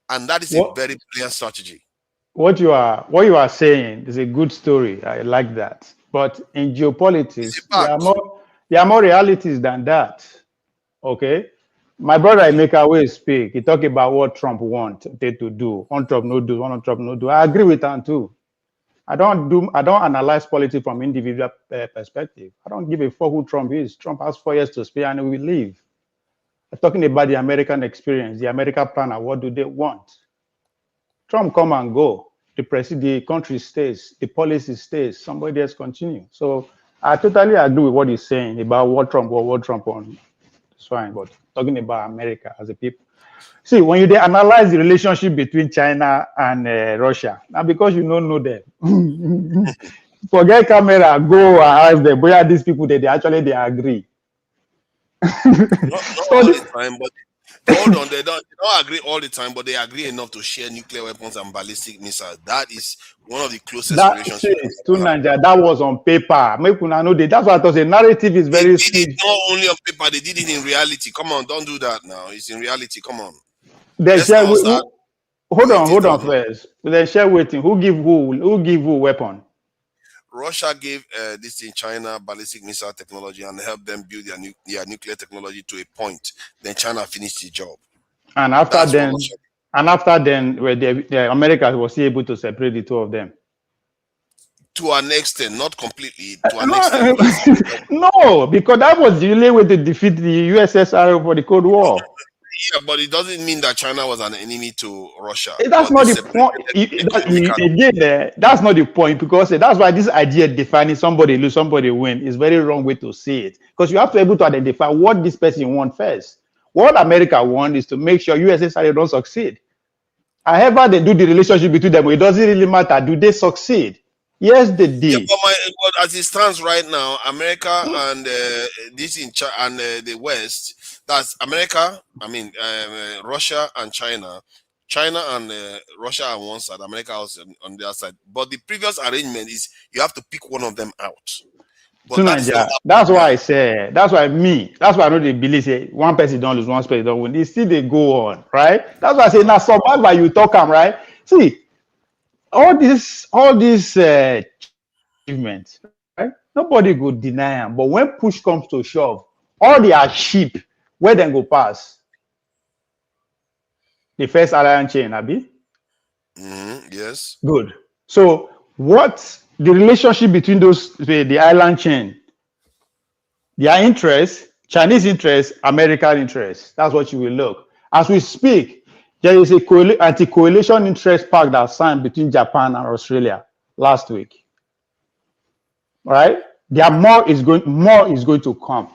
and that is a very brilliant strategy. What you are saying is a good story. I like that, but in geopolitics, there are more realities than that. Okay, my brother Emeka will speak. He talk about what Trump wanted to do. One Trump no do, one Trump no do. I agree with him too. I don't analyze politics from individual perspective. I don't give a fuck who Trump is. Trump has 4 years to spare and he will leave. I'm talking about the American experience, the American plan. What do they want? Trump come and go. The country stays. The policy stays. Somebody else continue. So I totally agree with what he's saying about what Trump on. It's fine, but talking about America as a people. See, when you analyze the relationship between China and Russia, now because you don't know them, forget camera, go and ask them where these people they agree. Not all the time, but hold on, they don't agree all the time, but they agree enough to share nuclear weapons and ballistic missiles. That is one of the closest relationships. That was on paper. Make una know that. That's what I thought. The narrative is very sweet. Not only on paper, they did it in reality. Come on, don't do that now. It's in reality. Come on. They share hold on first. They share waiting. Who give who weapon? Russia gave this in China ballistic missile technology and helped them build their nuclear technology to a point. Then China finished the job. And after then, where the America was able to separate the two of them. To an extent, not completely. To an extent. No, because that was the only way to defeat the USSR for the Cold War. Yeah, but it doesn't mean that China was an enemy to Russia. That's not the point. That's not the point, because that's why this idea defining somebody lose, somebody win is very wrong way to see it. Because you have to be able to identify what this person wants first. What America wants is to make sure USSR don't succeed. However they do the relationship between them, it doesn't really matter. Do they succeed? Yes, they did. Yeah, but as it stands right now, America and this in and the West. That's America, Russia and China. China and Russia on one side, America on the other side. But the previous arrangement is you have to pick one of them out. But that's why I say, that's why I know they believe say one person don't lose, one person don't win. They still they go on, right? That's why I say now survival you talk them, right? See, all these achievements, right? Nobody could deny them. But when push comes to shove, all their ship, where they go pass? The first island chain, Abi? Yes. Good. So what the relationship between those, the island chain, their interest, Chinese interest, American interest. That's what you will look. As we speak, there is a anti-coalition interest pact that signed between Japan and Australia last week. Right? There more is going to come.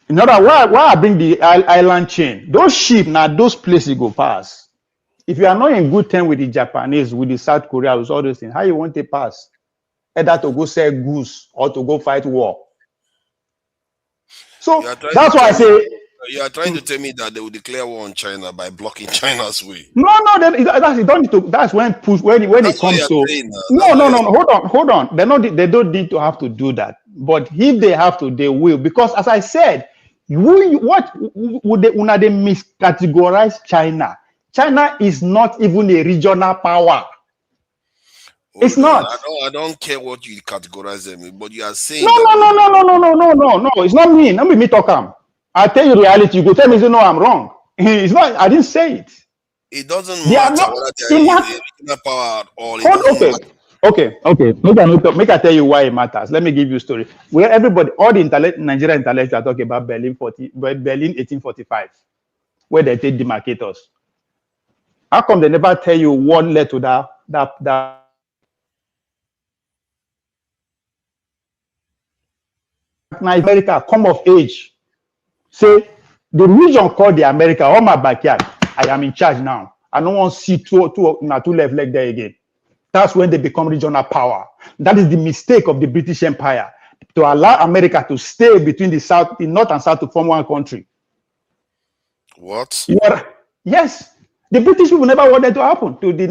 In other words, why I bring the island chain? Those ships now, those places go pass. If you are not in good terms with the Japanese, with the South Korea, with all those things, how you want to pass? Either to go sell goose or to go fight war. So that's why I say you are trying to tell me that they will declare war on China by blocking China's way. no, you don't need to. That's when push when it comes to hold on. They don't need to have to do that. But if they have to, they will. Because as I said, what would they miscategorize China? China is not even a regional power. It's not. I don't care what you categorize them in, but you are saying no. It's not me. Not me talk. I tell you reality. You go tell me, no, I'm wrong. It's not. I didn't say it. It doesn't matter whether they are regional power at all. Okay. Make I tell you why it matters. Let me give you a story. Where everybody, all the Nigerian intellectuals talk about Berlin 1845, where they take demarcators. How come they never tell you what led to that America come of age? Say the region called the America, all my backyard, I am in charge now. I don't want to see two left leg there again. That's when they become regional power. That is the mistake of the British Empire, to allow America to stay between the North and South to form one country. What? Yes. The British people never wanted to happen to the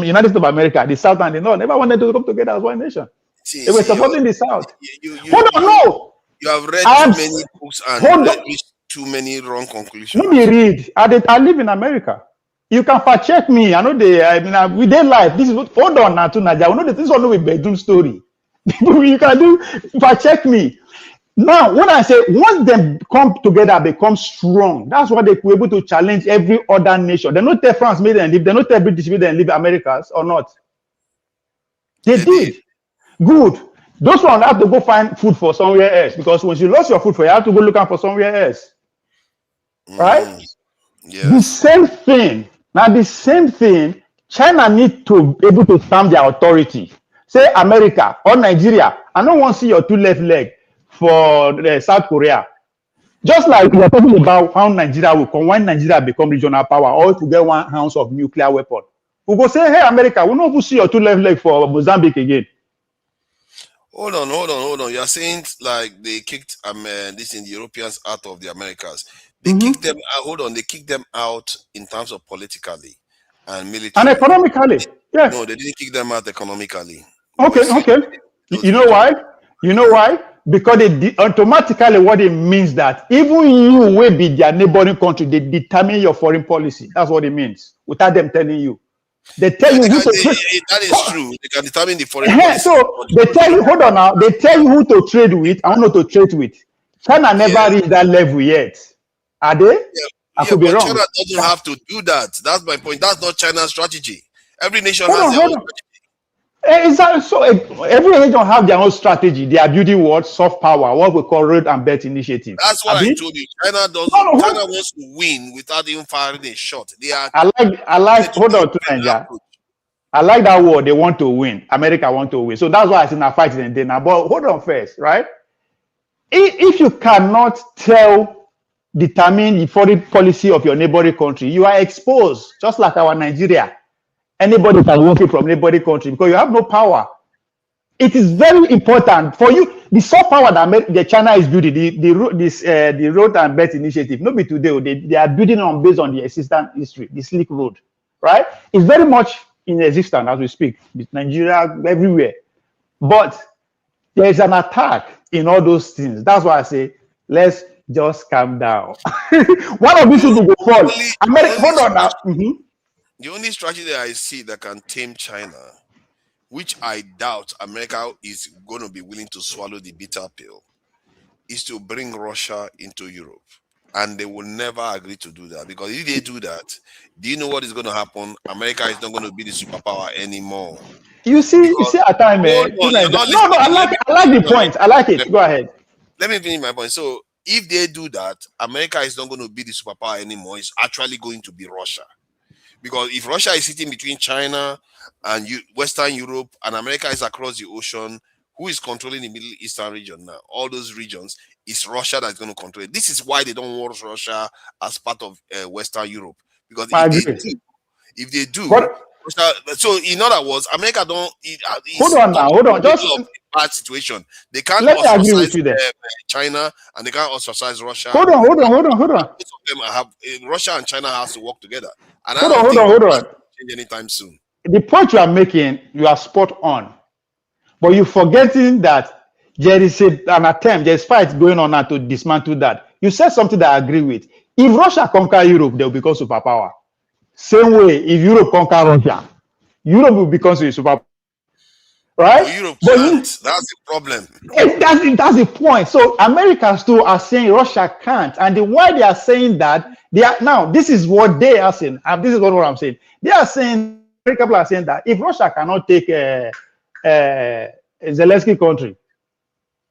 United States of America, the South and the North never wanted to come together as one nation. They were supporting the South. Hold on, no. You have read too many books and reached too many wrong conclusions. Let me read. I live in America. You can fact check me. I know we did live. This is what. Hold on now to Nigeria. I know this is all a bedroom story. You can do fact check me. Now, when I say once they come together, become strong, that's why they were able to challenge every other nation. They not tell France made them leave. They not tell British made them leave Americas or not. They did. Good. Those ones have to go find food for somewhere else, because once you lost your food, you have to go looking for somewhere else. Right? Yeah. The same thing. Now, the same thing, China need to be able to stamp their authority. Say America or Nigeria, I don't want to see your two left leg for South Korea. Just like we are talking about how Nigeria will come when Nigeria become regional power, or to get 1 ounce of nuclear weapon. We go say, hey, America, we don't see your two left leg for Mozambique again. Hold on. You are saying like they kicked this in the Europeans out of the Americas. They kicked them out. They kicked them out in terms of politically and military. And economically. Yes. No, they didn't kick them out economically. Okay. You know why? Because automatically what it means that even you will be their neighboring country, they determine your foreign policy. That's what it means, without them telling you. They tell you who to trade. That is true. They can determine the foreign policy. So they tell you, hold on now, they tell you who to trade with and who not to trade with. China never reached that level yet. Are they? I could be wrong. China doesn't have to do that. That's my point. That's not China's strategy. Every nation has their own strategy. So every region have their own strategy. They are building what? Soft power, what we call road and belt initiative. That's what I told you. China doesn't. China wants to win without even firing a shot. They are. I like. Hold on to Nigeria. I like that word. They want to win. America want to win. So that's why I say now fighting and then. But hold on first, right? If you cannot determine the foreign policy of your neighboring country, you are exposed. Just like our Nigeria. Anybody can walk in from neighboring country because you have no power. It is very important for you. The soft power that China is building, the road and belt initiative, not be today. They are building on based on the existing history, the Silk Road, right? It's very much in existence as we speak. Nigeria, everywhere, but there is an attack in all those things. That's why I say let's just calm down. One of these people will fall. America, hold on now. The only strategy that I see that can tame China which I doubt America is going to be willing to swallow the bitter pill, is to bring Russia into Europe. And they will never agree to do that, because if they do that, do you know what is going to happen? America is not going to be the superpower anymore. You see at time, hold on, you're not listening. I like the point. I like it. Go ahead. Let me finish my point. So if they do that, America is not going to be the superpower anymore. It's actually going to be Russia. Because if Russia is sitting between China and Western Europe, and America is across the ocean, who is controlling the Middle Eastern region now? All those regions, it's Russia that's going to control it. This is why they don't want Russia as part of Western Europe. Because if they do, Russia, so in other words, America don't. Hold on. Just a bad situation. They can't let me agree with you there. China, and they can't ostracize Russia. Hold on. Both of them have Russia and China has to work together. And hold on. Change anytime soon. The point you are making, you are spot on, but you're forgetting that there is an attempt, there's fight going on now to dismantle that. You said something that I agree with. If Russia conquer Europe, they will become superpower. Same way, if Europe conquer Russia, Europe will become a superpower. Right? Europe can't. That's the problem. That's the point. So Americans too are saying Russia can't, and why they are saying that, they are now. This is what they are saying. This is what I'm saying. They are saying, people are saying that if Russia cannot take Zelensky country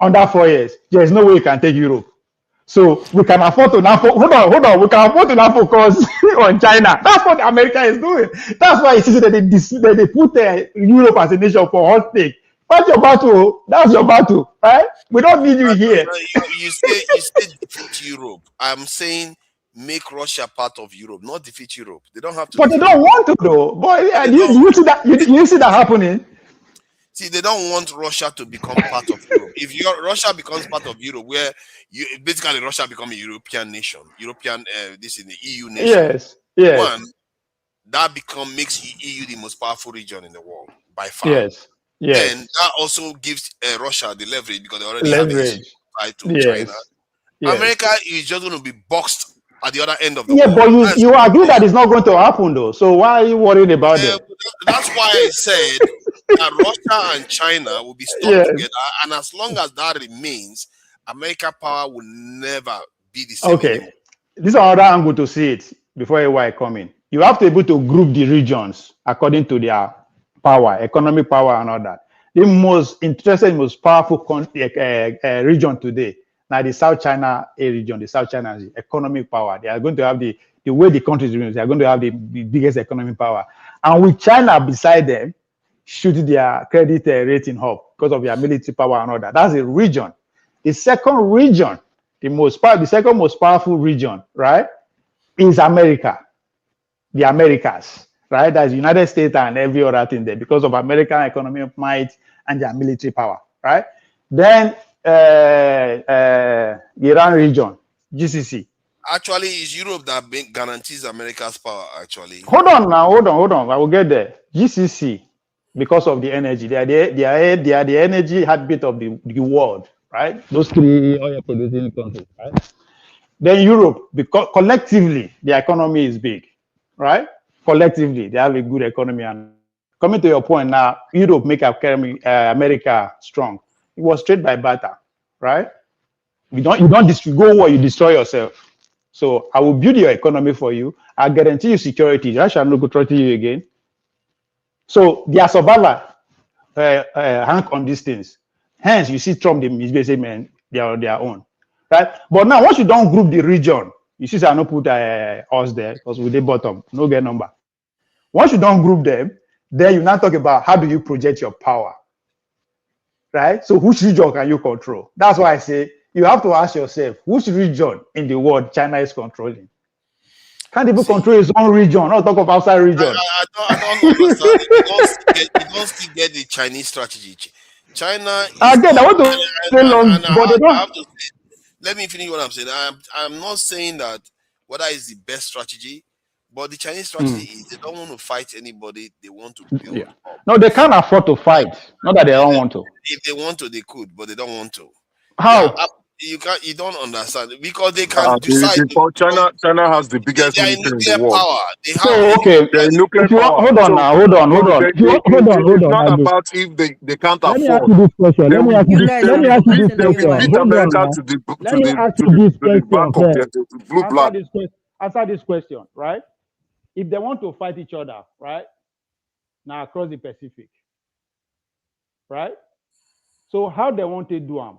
under 4 years, there is no way you can take Europe. So we can afford to now. Hold on. We can afford to now focus on China. That's what America is doing. That's why it is that they put Europe as a nation for hot take. That's your battle. That's your battle, right? We don't need you here. You say defeat Europe. I'm saying make Russia part of Europe, not defeat Europe. They don't have to. But they don't want to, though. Boy, you see that? You see that happening? See, they don't want Russia to become part of Europe. If Russia becomes part of Europe, where basically Russia become a European nation, this is the EU nation. Yes. One, that makes EU the most powerful region in the world by far. Yes. Then that also gives Russia the leverage, because they already have a tied to China. Yes. America is just going to be boxed at the other end of the world. But you agree that it's not going to happen, though. So why are you worried about it? That's why I said that Russia and China will be stuck together, and as long as that remains, American power will never be the same. Okay, this is another angle to see it before AY come in. You have to be able to group the regions according to their power, economic power, and all that. The most interesting, most powerful region today, now the South China region, the South China economic power. They are going to have the way the countries are, they are going to have the biggest economic power, and with China beside them, shoot their credit rating up because of their military power and all that. That's a region. The second region, the second most powerful region, right, is America, the Americas, right? That's the United States and every other thing there because of American economic might and their military power, right? Then the Iran region, GCC. Actually, it's Europe that guarantees America's power, actually. Hold on. I will get there. GCC, because of the energy. They are the energy heartbeat of the world, right? Those three oil producing countries, right? Then Europe, because collectively, the economy is big, right? Collectively, they have a good economy. And coming to your point now, Europe make America strong. It was trade by barter, right? You go where you destroy yourself. So I will build your economy for you. I guarantee you security. Russia will not go threaten you again. So their survivor hang on these things. Hence, you see Trump, is basically man, they are on their own, right? But now, once you don't group the region, you see, I not put us there because we the bottom, no get number. Once you don't group them, then you now talk about how do you project your power, right? So which region can you control? That's why I say you have to ask yourself, which region in the world China is controlling? Can't even control his own region, not talk of outside region. I don't understand. You don't still get the Chinese strategy. China is I want to say long, but they don't. Let me finish what I'm saying. I'm not saying that whether it's the best strategy, but the Chinese strategy is they don't want to fight anybody. They want to build. Yeah. No, they can't afford to fight. Not that they don't want to. If they want to, they could, but they don't want to. How? You don't understand because they can decide. China has the biggest They are a military in the nuclear world. power. They have. So okay, They're a nuclear if you want, power. hold on So, now, hold on. If you want, hold it's on. not Agus. about if they can't Let me ask afford. you this question. They Let me will ask you beat, this. they Let will me ask you beat, this they will question. beat Hold on America now. to the Let me ask you this question back of first. the blue black. Answer this question, right? If they want to fight each other, right? Now across the Pacific, right? So how they want to do them?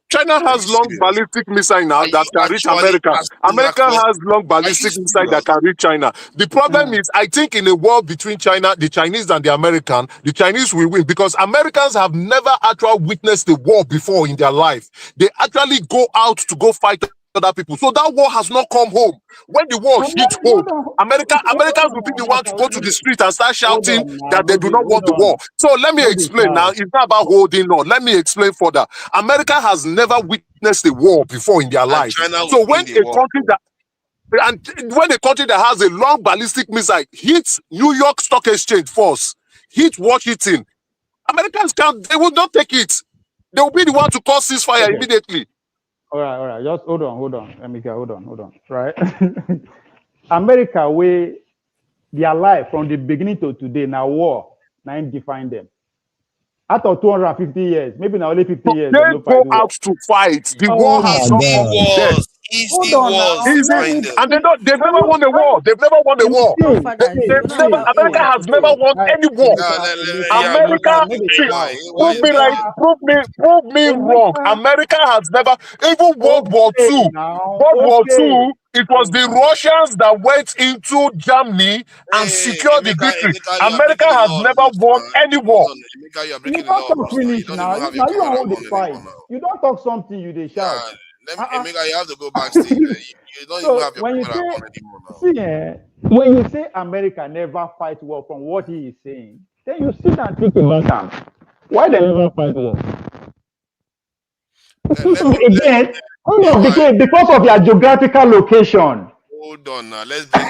China has long ballistic missile now that can reach America. America has long ballistic missile that can reach China. The problem is, I think in a war between China, the Chinese and the American, the Chinese will win because Americans have never actually witnessed a war before in their life. They actually go out to go fight other people. So that war has not come home. When the war hits home, Americans will be the one to go to the street and start shouting that they do not want the war. So let me explain now. It's not about holding on. Let me explain further. America has never witnessed a war before in their life. So when a country that has a long ballistic missile hits New York Stock Exchange first, hits Washington, Americans they will not take it. They will be the one to cause ceasefire immediately. All right. Just hold on. America, hold on. Right? America, where their life from the beginning to today, now war, now define them. After 250 years, maybe now only 50 years. They go out to fight. The war has not dead. Easy. And they've never won a war. They've never won a war. America has never won any war. America, prove me wrong. America has never, even World War II. World War II, it was the Russians that went into Germany and secured the victory. America has never won any war. You don't talk finish now. Now you don't hold the fight. You don't talk something, you they shout. Emeka, you have to go backstage. You don't even have your camera on anymore now. When you say America never fight war from what he is saying, then you sit and think about them. Why they never fight war? Again, because of their geographical location. Hold on now. Let's bring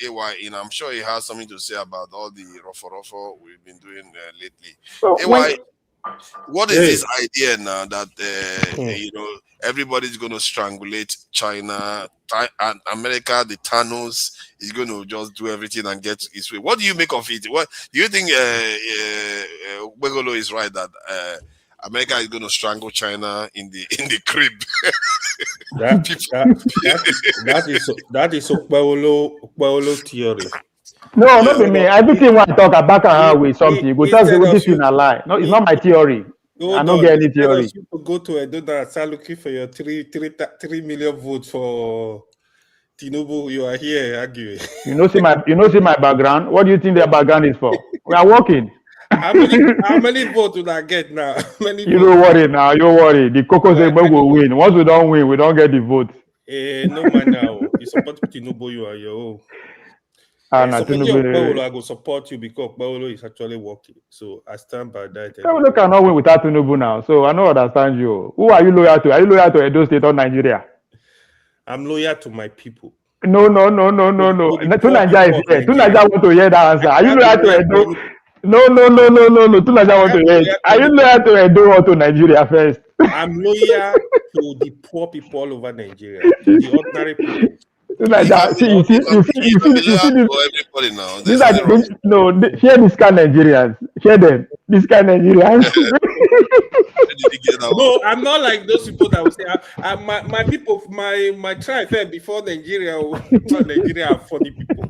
AY in. I'm sure he has something to say about all the ruffle we've been doing lately. So AY, what is this idea now that everybody's going to strangulate China and America? The Thanos is going to just do everything and get his way. What do you make of it? What do you think? Begolo is right that America is going to strangle China in the crib. that is Paolo theory. No, not me. Everything when I talk about with something, you go tell me this is a lie. No, it's not my theory. I don't get any theory. You go to Edo and start looking for your 3 million votes for Tinubu. You are here arguing. You know, see my background. What do you think their background is for? We are working. How many votes will I get now? You don't worry now. You worry. The Cocos will win. Once we don't win, we don't get the vote. No man now. You support Tinubu, you are your own. I go support you because Paolo is actually working. So I stand by that. Paolo cannot win without Tinubu now. So I don't understand you. Who are you loyal to? Are you loyal to Edo State or Nigeria? I'm loyal to my people. No. Tunaja is here. Tunaja want to hear that answer. Are you loyal to Edo? No. Tunaja want to hear. Are you loyal to Edo or to Nigeria first? I'm loyal to the poor people all over Nigeria, to the ordinary people. You see this. Share this kind of Nigerians. Share them. This kind of Nigerians. No, I'm not like those people that will say, my people, my tribe before Nigeria, not Nigeria are funny people.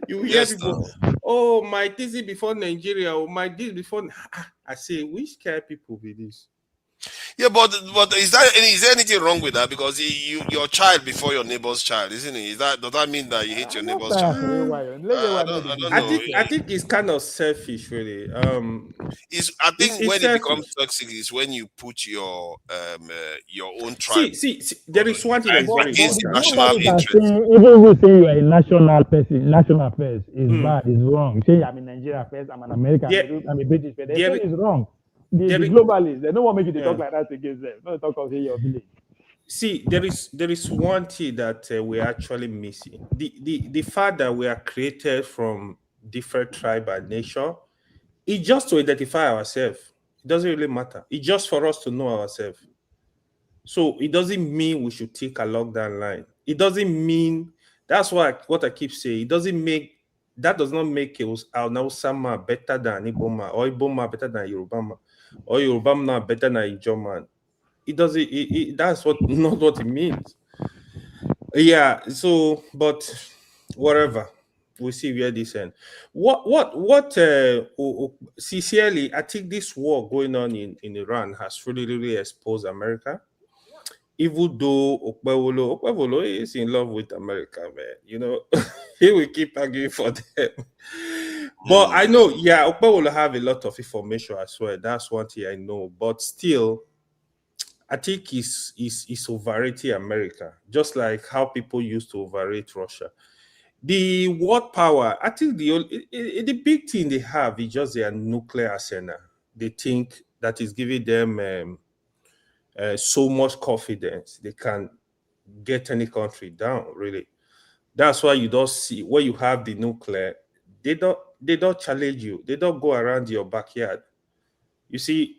You hear people, my this before Nigeria, or my this before. I say, which kind of people be this? Yeah, but is there anything wrong with that? Because your child before your neighbor's child, isn't it? Does that mean that you hate your neighbor's child? I think it's kind of selfish, really. When it becomes toxic is when you put your own tribe. See, there is one thing that is very against national interest. Even if you say you are a national person, national affairs is bad, is wrong. Say I'm in Nigeria first, I'm an American, I'm a British person. They say it's wrong. The globalists, they don't want to make you talk like that against them. Don't talk of your village. See, there is one thing that we're actually missing. The fact that we are created from different tribe and nation is just to identify ourselves. It doesn't really matter. It's just for us to know ourselves. So it doesn't mean we should take a lockdown line. It doesn't mean, that's what I keep saying. It doesn't make, that does not make Nausama better than Iboma, or Iboma better than Yorubama, or Yorubama better than Ijoman. It doesn't, that's not what it means. Yeah, so, but whatever. We'll see where this ends. Sincerely, I think this war going on in Iran has really exposed America. Even though Okpewolo is in love with America, man, you know, he will keep arguing for them. But I know, yeah, Okpewolo have a lot of information as well. That's one thing I know. But still, I think he's overrating America, just like how people used to overrate Russia. The world power, I think the big thing they have is just their nuclear arsenal. They think that is giving them so much confidence they can get any country down. Really, that's why you don't see when you have the nuclear. They don't challenge you. They don't go around your backyard. You see,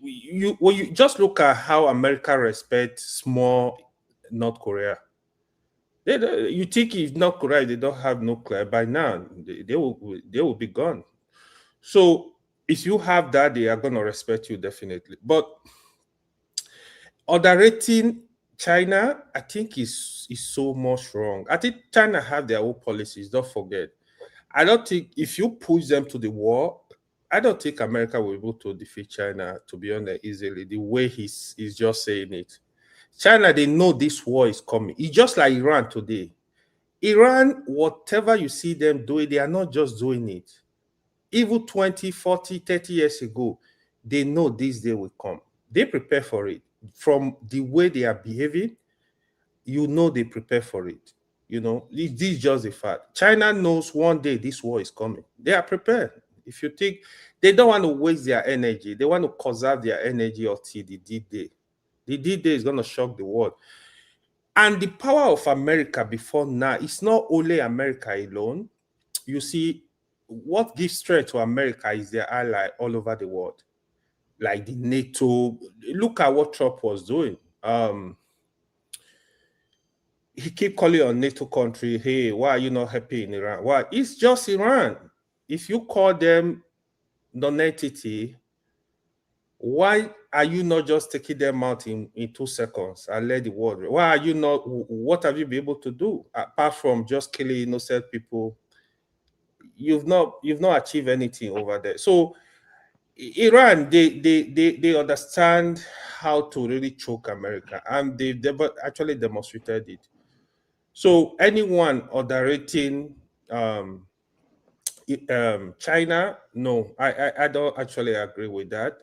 when you just look at how America respects small North Korea. You think if North Korea they don't have nuclear by now, they will be gone. So if you have that, they are gonna respect you definitely. But underrating China, I think is so much wrong. I think China have their own policies. Don't forget. I don't think if you push them to the war, I don't think America will be able to defeat China, to be honest, easily. The way he's just saying it. China, they know this war is coming. It's just like Iran today. Iran, whatever you see them doing, they are not just doing it. Even 20, 40, 30 years ago, they know this day will come. They prepare for it. From the way they are behaving, you know they prepare for it. You know, this is just a fact. China knows one day this war is coming. They are prepared. If you think, they don't want to waste their energy. They want to conserve their energy until the D-Day. The D-Day is going to shock the world. And the power of America before now, it's not only America alone. You see, what gives strength to America is their ally all over the world. Like the NATO. Look at what Trump was doing. He keep calling on NATO country, hey, why are you not happy in Iran? Why? It's just Iran. If you call them non-entity, why are you not just taking them out in 2 seconds and let the world? Why are you not? What have you been able to do apart from just killing innocent people? You've not achieved anything over there. So Iran, they understand how to really choke America, and they actually demonstrated it. So anyone underrating China, no, I don't actually agree with that.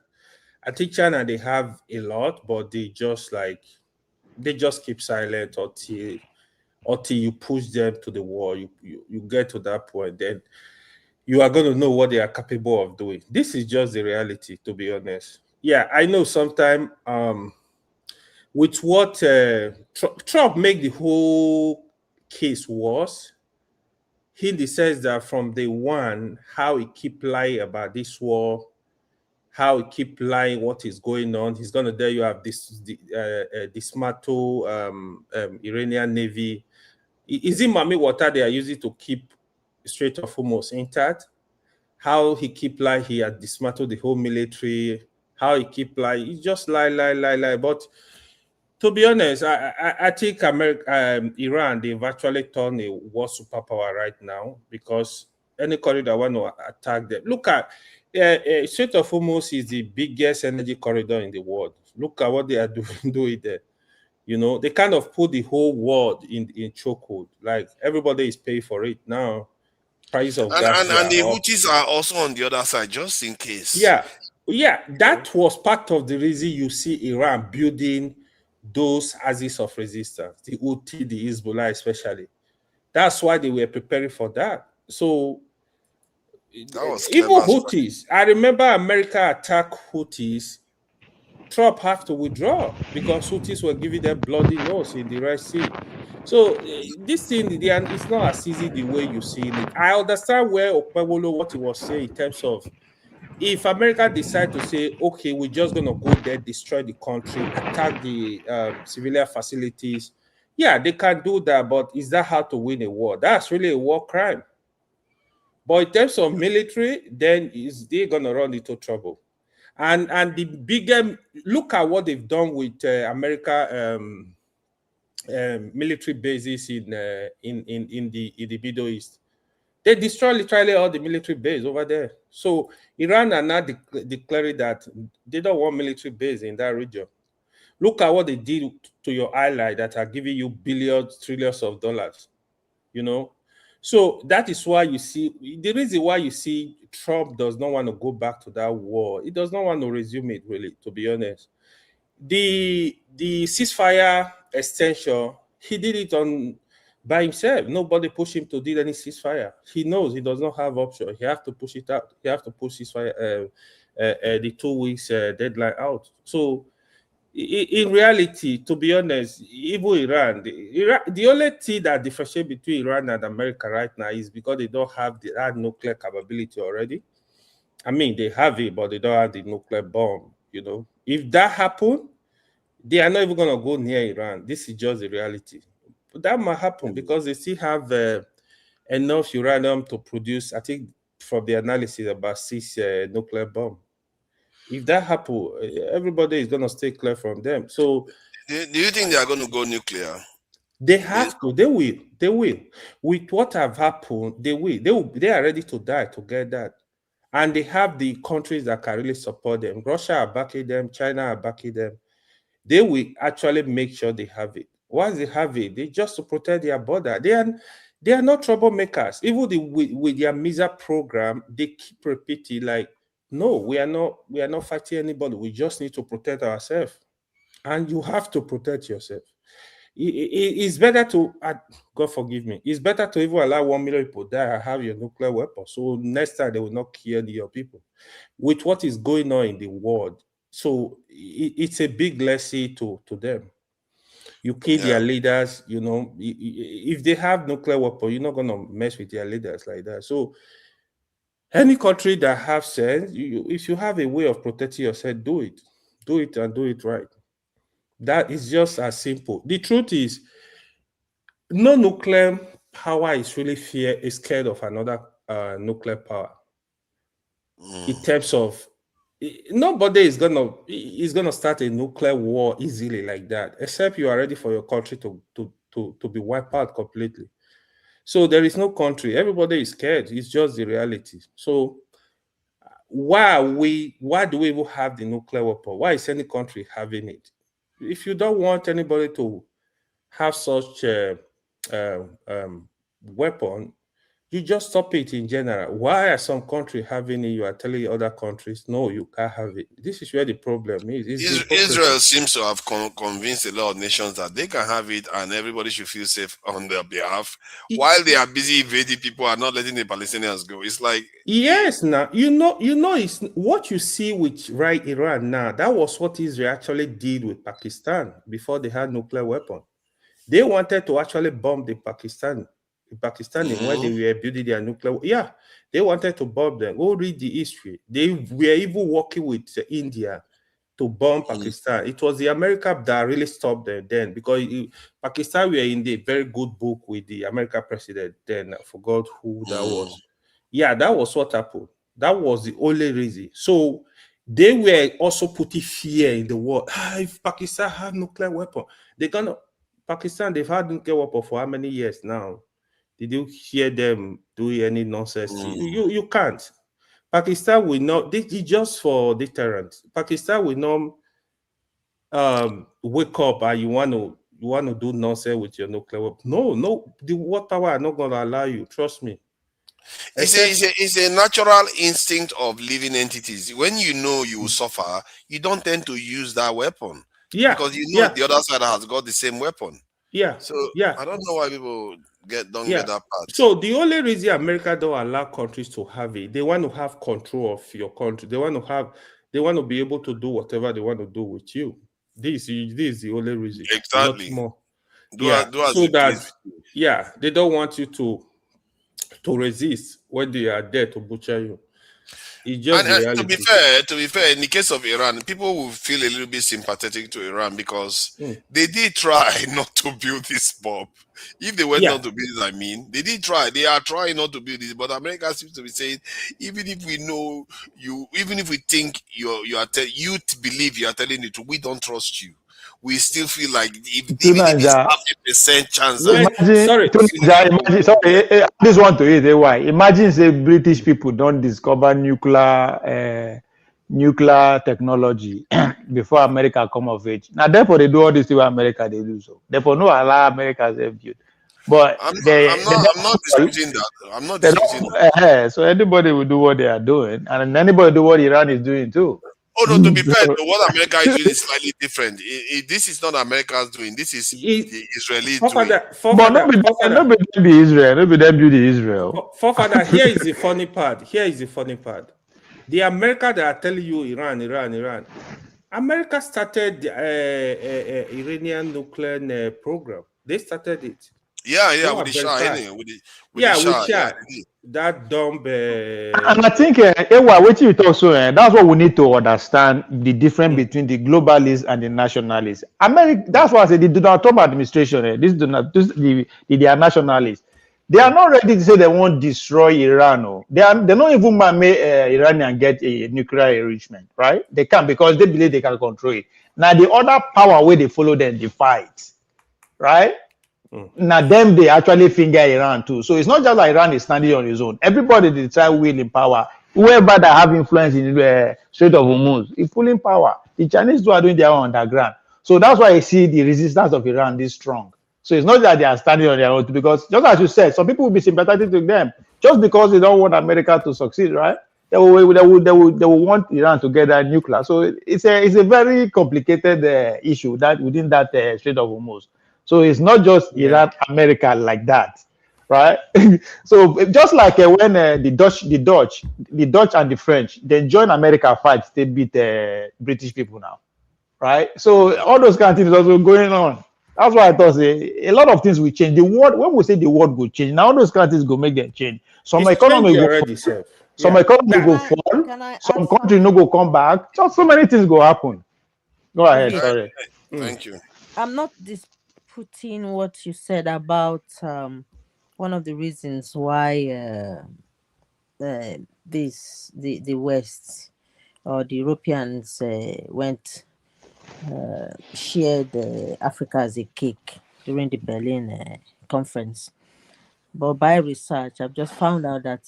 I think China, they have a lot, but they just keep silent until you push them to the wall. You get to that point, then you are going to know what they are capable of doing. This is just the reality, to be honest. Yeah, I know sometimes with what Trump make the whole case worse, he says that from day one, how he keep lying about this war, how he keep lying what is going on. He's going to tell you have dismantle Iranian Navy. Is it Mami water they are using to keep Strait of Hormuz intact? How he keep lying he had dismantled the whole military. How he keep lying. He just lie. But to be honest, I think Iran, they've actually turned a war superpower right now, because any country that want to attack them. Look at Strait of Hormuz is the biggest energy corridor in the world. Look at what they are doing there. You know, they kind of put the whole world in chokehold. Like everybody is paying for it now. Price of gas and the Houthis are also on the other side, just in case. Yeah, that was part of the reason you see Iran building those axes of resistance, the Houthi, the Hezbollah especially. That's why they were preparing for that. So even Houthis, I remember America attacked Houthis. Trump have to withdraw because Houthis were giving them bloody nose in the Red Sea. So this thing, it's not as easy the way you see it. I understand where Okpewolo, what he was saying in terms of if America decide to say, okay, we're just going to go there, destroy the country, attack the civilian facilities, yeah, they can do that. But is that how to win a war? That's really a war crime. But in terms of military, then they're going to run into trouble. And the bigger, look at what they've done with America military bases in the Middle East. They destroy literally all the military base over there. So Iran are now declaring that they don't want military base in that region. Look at what they did to your ally that are giving you billions, trillions of dollars. You know, so that is why you see the reason why you see Trump does not want to go back to that war. He does not want to resume it, really, to be honest. The ceasefire extension, he did it on by himself. Nobody pushed him to do any ceasefire. He knows he does not have option. He has to push it out. He has to push ceasefire the 2 weeks deadline out. So in reality, to be honest, even Iran, the only thing that differentiates between Iran and America right now is because they don't have that nuclear capability already. I mean, they have it, but they don't have the nuclear bomb. You know, if that happened, they are not even going to go near Iran. This is just the reality. But that might happen because they still have enough uranium to produce, I think, from the analysis, about 6 nuclear bombs. If that happens, everybody is going to stay clear from them. So, do you think they are going to go nuclear? They have to. They will. They will. With what have happened, they will. They are ready to die to get that. And they have the countries that can really support them. Russia are backing them. China are backing them. They will actually make sure they have it. Once they have it, they just to protect their border. They are not troublemakers. Even with their MISA program, they keep repeating like, no, we are not fighting anybody. We just need to protect ourselves. And you have to protect yourself. It's better to, God forgive me, it's better to even allow 1 million people die and have your nuclear weapon. So next time they will not kill your people. With what is going on in the world, so it's a big lesson to them. You kill their leaders, you know, if they have nuclear weapon, you're not going to mess with their leaders like that. So any country that have sense, if you have a way of protecting yourself, do it. Do it and do it right. That is just as simple. The truth is, no nuclear power is really scared of another nuclear power. In terms of, nobody is gonna start a nuclear war easily like that, except you are ready for your country to be wiped out completely. So there is no country. Everybody is scared. It's just the reality. So why do we even have the nuclear weapon? Why is any country having it? If you don't want anybody to have such weapon, you just stop it in general. Why are some countries having it? You are telling other countries, no, you can't have it. This is where the problem is. Israel seems to have convinced a lot of nations that they can have it and everybody should feel safe on their behalf, while they are busy invading people and not letting the Palestinians go. It's like, yes, now you know, it's what you see with Iran now. That was what Israel actually did with Pakistan before they had nuclear weapon. They wanted to actually bomb the Pakistan where they were building their nuclear. Yeah, they wanted to bomb them. Go read the history. They were even working with India to bomb Pakistan. It was the America that really stopped them then, because Pakistan were in the very good book with the American president then. I forgot who that was. Yeah, that was what happened. That was the only reason. So they were also putting fear in the world. If Pakistan had nuclear weapon, Pakistan, they've had nuclear weapon for how many years now? Did you hear them doing any nonsense? You can't. Pakistan will not. This is just for deterrence. Pakistan will not wake up and you want to do nonsense with your nuclear weapon. No. The world power are not going to allow you. Trust me. It's a natural instinct of living entities. When you know you will suffer, you don't tend to use that weapon. Yeah, because you know the other side has got the same weapon. Yeah. So I don't know why people don't get that part. So the only reason America don't allow countries to have it, they want to have control of your country. They want to be able to do whatever they want to do with you. This is the only reason. Exactly. Not more. So that they don't want you to resist when they are there to butcher you. It's just the To be reality. fair, in the case of Iran, people will feel a little bit sympathetic to Iran because Mm. they did try not to build this bomb. If they were Yeah. not to build it, I mean, they did try. They are trying not to build this, but America seems to be saying, even if we know you, even if we think you believe you are telling the truth, we don't trust you. We still feel like even if it's Naija, half a percent chance that imagine, sorry. to Naija, imagine, sorry, this one to it, why? Imagine say British people don't discover nuclear technology before America come of age. Now, therefore, they do all this thing what America they do so. Therefore, no allow America to build. But I'm not disputing that. I'm not disputing that. so anybody will do what they are doing, and anybody do what Iran is doing too. Oh no, to be fair, So, what America is doing is slightly different. This is not America's doing. This is the Israelis doing. but not be Israel, not be them build Israel. Forefather, here is the funny part. Here is the funny part. The America that are telling you Iran. America started the Iranian nuclear program. They started it. Yeah, with the Shah, anyway, with the Shah. With Shah. That dumb. And I think, what you talk so, that's what we need to understand the difference between the globalists and the nationalists. America, that's why I said the Donald Trump administration, they are nationalists. They are not ready to say they won't destroy Iran. No. They don't even make Iranian get a nuclear enrichment, right? They can't because they believe they can control it. Now, the other power where they follow them, they fight, right? Now, them, they actually finger Iran too. So it's not just like Iran is standing on its own. Everybody they try will in power. Whoever that have influence in the Strait of Hormuz is pulling power. The Chinese too are doing their own underground. So that's why I see the resistance of Iran this strong. So it's not that they are standing on their own, because just as you said, some people will be sympathetic to them just because they don't want America to succeed, right? They will want Iran to get that nuclear. So it's a very complicated issue that within that Strait of Hormuz. So it's not just Iran, America like that, right? So just like when the Dutch and the French, they join America fight, they beat British people now, right? So all those kind of things also going on. That's why I thought a lot of things will change. The world, when we say the world will change, now all those kind of things go make them change. Some economy will fall, some country no go come back. Just so many things go happen. Go ahead, sorry. Thank you. I'm not disputing what you said about one of the reasons why the West or the Europeans shared Africa as a cake during the Berlin conference. But by research, I've just found out that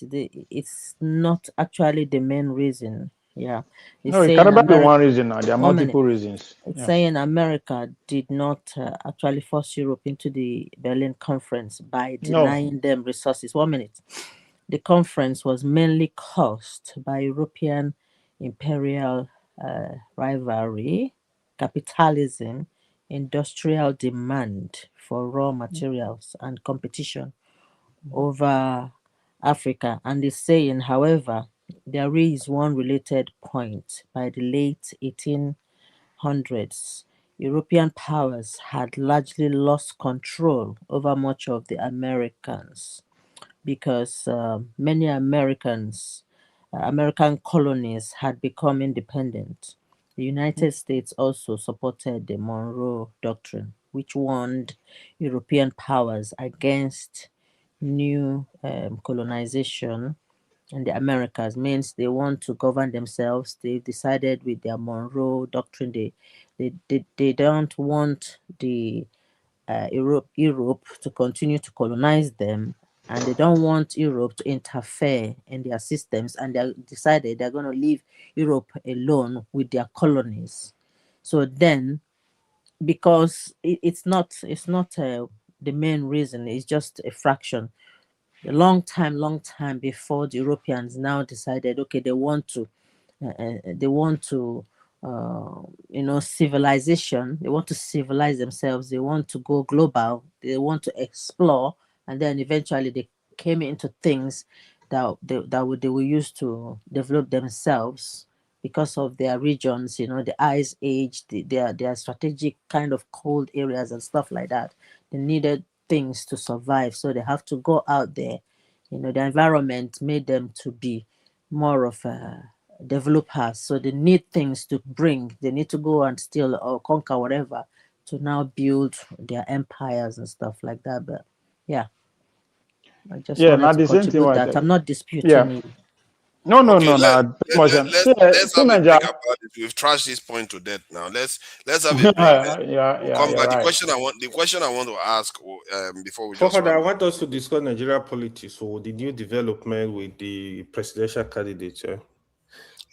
it's not actually the main reason. Yeah, no, it cannot be one reason now. There are multiple reasons. It's saying America did not actually force Europe into the Berlin conference by denying them resources. 1 minute. The conference was mainly caused by European imperial rivalry, capitalism, industrial demand for raw materials, and competition over Africa. And is saying, however, there is one related point. By the late 1800s, European powers had largely lost control over much of the Americas because many American colonies had become independent. The United States also supported the Monroe Doctrine, which warned European powers against new colonization in the Americas. Means they want to govern themselves. They decided with their Monroe Doctrine they don't want the Europe to continue to colonize them, and they don't want Europe to interfere in their systems, and they decided they're going to leave Europe alone with their colonies. So then, because it's not the main reason, it's just a fraction. A long time before the Europeans now decided, okay, they want to civilization. They want to civilize themselves. They want to go global. They want to explore, and then eventually they came into things that they will use to develop themselves because of their regions. The Ice Age, their strategic kind of cold areas and stuff like that. They needed things to survive, so they have to go out there. The environment made them to be more of developers. So they need things to bring. They need to go and steal or conquer whatever to now build their empires and stuff like that. But yeah, I just Yeah, wanted not to the same thing. contribute What? that. I'm not disputing Yeah. it. No, no, Okay, no, no. let's have a break about it. We've trashed this point to death now. Let's have a break. We'll come back. Right. The question I want to ask before we just I want us to discuss Nigeria politics or the new development with the presidential candidate.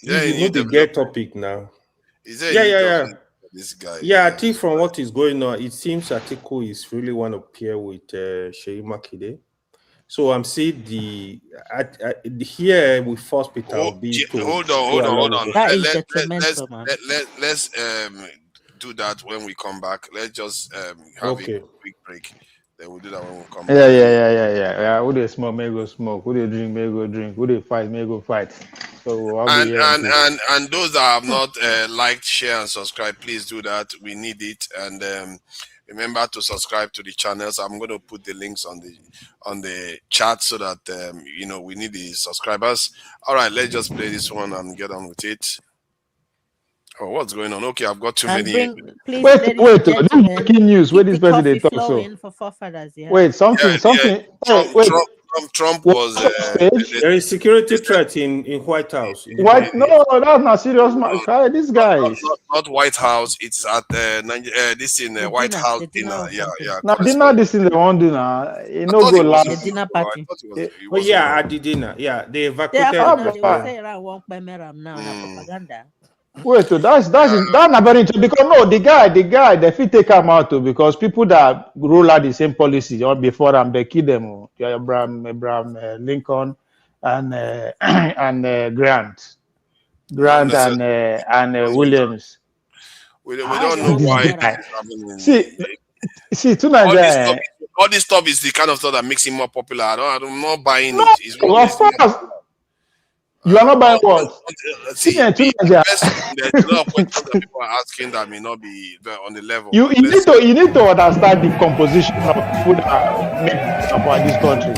The get topic now. Is there this guy? Yeah, I think from what is going on, it seems Atiku is really want to pair with Sheyi Makinde. So I'm seeing here with first Peter Obi. Hold on. That is detrimental, man. Let's do that when we come back. Let's just have a quick break. Then we'll do that when we come back. Yeah. Who they smoke, may go smoke. Who they drink, may go drink. Who they fight, may go fight. So and those that have not liked, share, and subscribe, please do that. We need it. And remember to subscribe to the channels. I'm going to put the links on the chat so that we need the subscribers. All right, let's just play this one and get on with it. Oh, what's going on? Okay, I've got too many. Wait. Breaking news. Where this person they talk so? For forefathers, yeah. Wait, something. Trump was there is security threat in White House. No, that's not serious, man. This guy not White House. It's at this in White House dinner. Yeah. Now dinner, this is the one dinner. You know, go last. The dinner party. At the dinner. Yeah, they evacuated. They will say around one now propaganda. Wait, so that's not very interesting because no, the guy, they fit take him out too because people that roll out the same policy or before them, they kill them. Abraham Lincoln and Grant and Williams. We don't know why. See, to Nigeria. All this stuff is the kind of stuff that makes him more popular. I'm not buying it. Of course. You are not buying what? See, there's a lot of questions that people are asking that may not be on the level. You need to understand the composition of people that make about this country.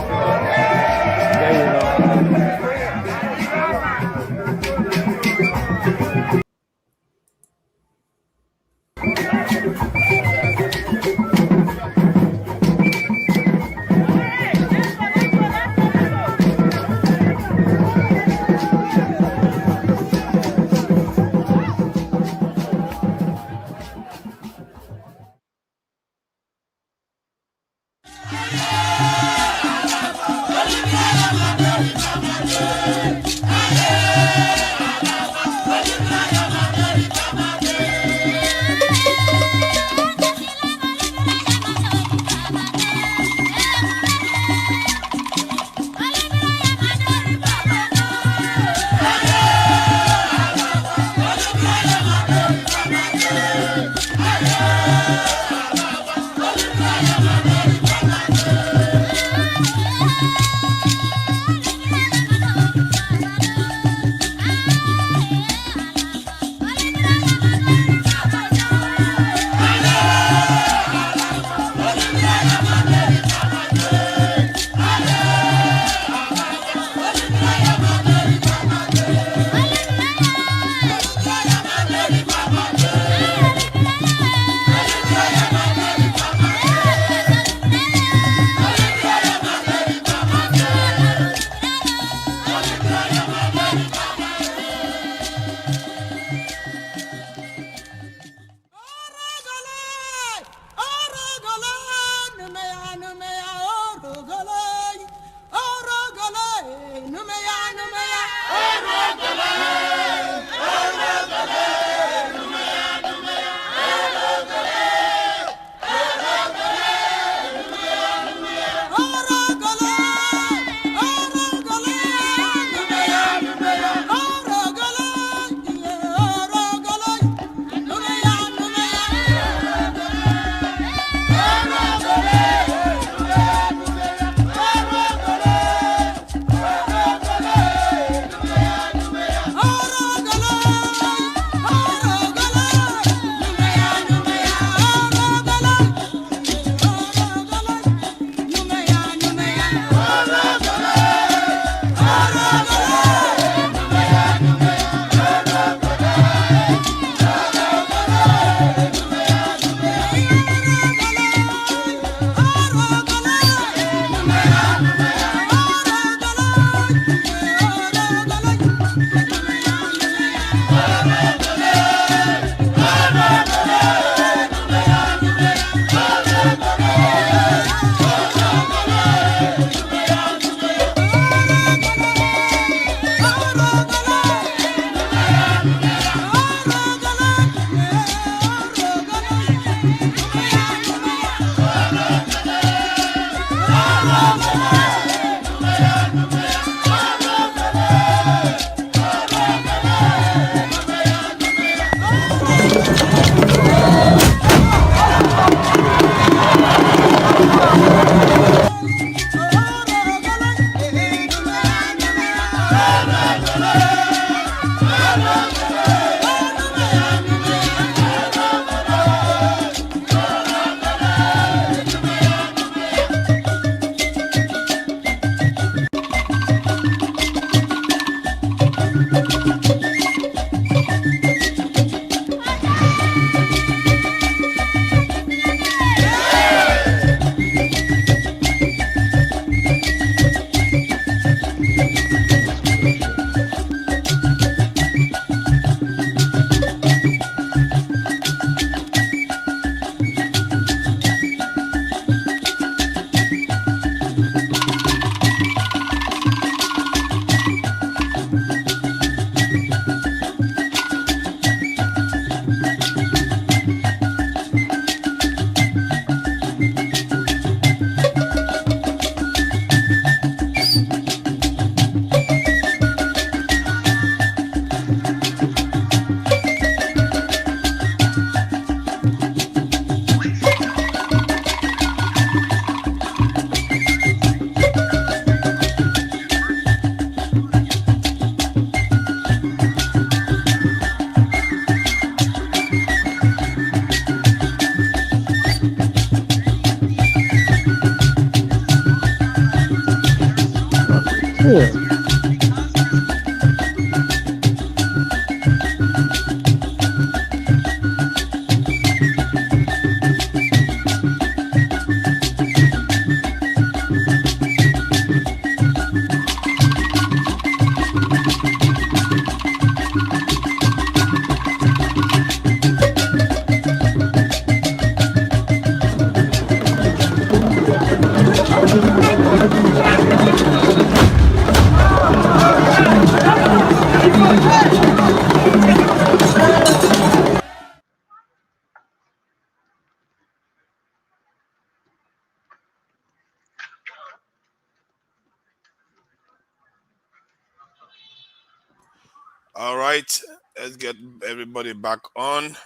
All right, let's get everybody back on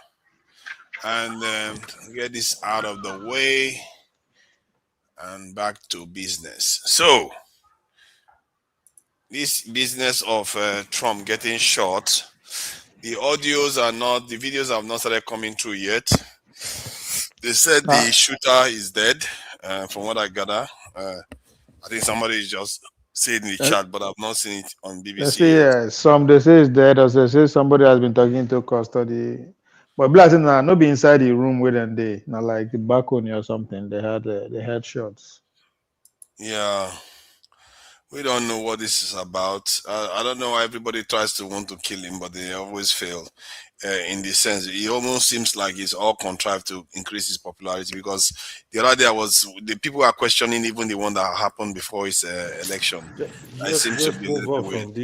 and get this out of the way and back to business. So, this business of Trump getting shot, the videos have not started coming through yet. They said the shooter is dead, from what I gather. I think somebody just said in the chat, but I've not seen it on BBC. They say it's dead, or they say somebody has been talking to custody. But blast now, no be inside the room with them day, not like the balcony or something. They had shots. Yeah, we don't know what this is about. I don't know why everybody tries to want to kill him, but they always fail. In the sense, it almost seems like it's all contrived to increase his popularity, because the other day the people are questioning even the one that happened before his election.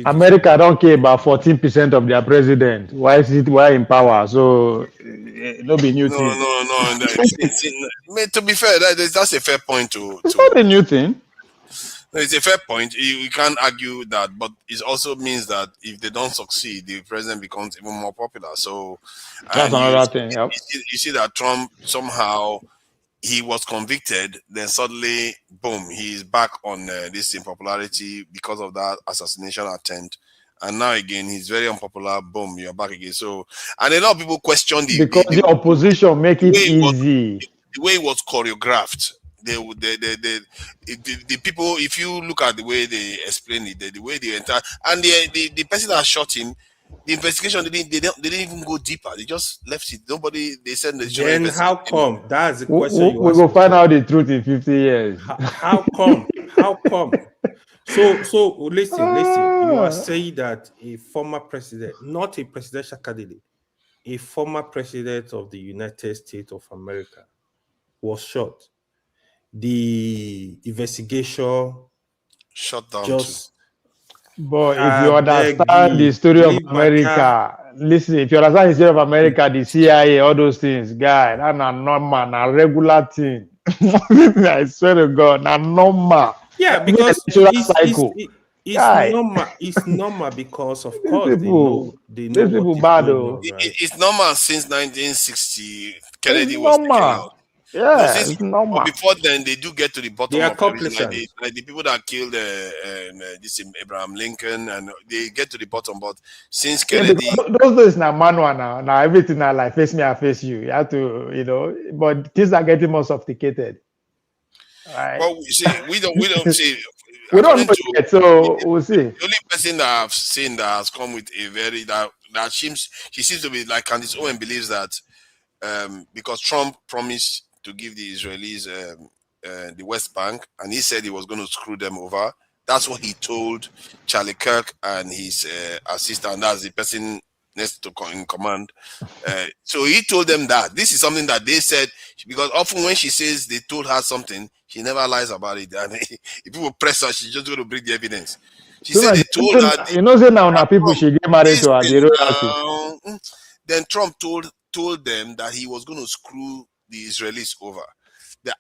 America don't care about 14% of their president. Why in power? So no be new thing. No. To be fair, that's a fair point. It's not a new thing. No, it's a fair point. You can't argue that, but it also means that if they don't succeed, the president becomes even more popular. So that's another thing. Yep. You see that Trump somehow he was convicted, then suddenly, boom, he's back on this impopularity because of that assassination attempt. And now again, he's very unpopular. Boom, you're back again. So, and a lot of people question the opposition make it easy. The way it was choreographed. The people, if you look at the way they explain it, the way the entire and the person that shot him, the investigation they didn't even go deeper. They just left it. They said the then how come? That's the question. We will find out the truth in 50 years. How come? How come? So listen. You are saying that a former president, not a presidential candidate, a former president of the United States of America was shot. The investigation shut down just. But if you understand the story of America, listen, if you understand the story of America, the CIA, all those things, guy, that's not normal, a regular thing. I swear to God, not normal. Yeah, That's because cycle. it's normal because of course they know these what people is bad going though. on, right? It's normal since 1960. Kennedy It's was taken out. normal. Yeah, Since it's normal. but before then, they do get to the bottom They are of everything. complicit. Like the people that killed this Abraham Lincoln, and they get to the bottom. But since Yeah, Kennedy, those days now manual now. Now everything now like face me, I face you. You have to, but things are getting more sophisticated. Right? well, we don't see. We don't According know to yet, so we'll see. the only person that I've seen that has come with a very that she seems to be like Candice Owen believes that because Trump promised to give the Israelis the West Bank, and he said he was going to screw them over. That's what he told Charlie Kirk and his assistant. That's the person next to in command. So he told them that this is something that they said, because often when she says they told her something, she never lies about it. And if people press her, she's just going to bring the evidence. She said they told her. Say now people should get married to her, the royalty. Then Trump told them that he was going to screw the Israelis over.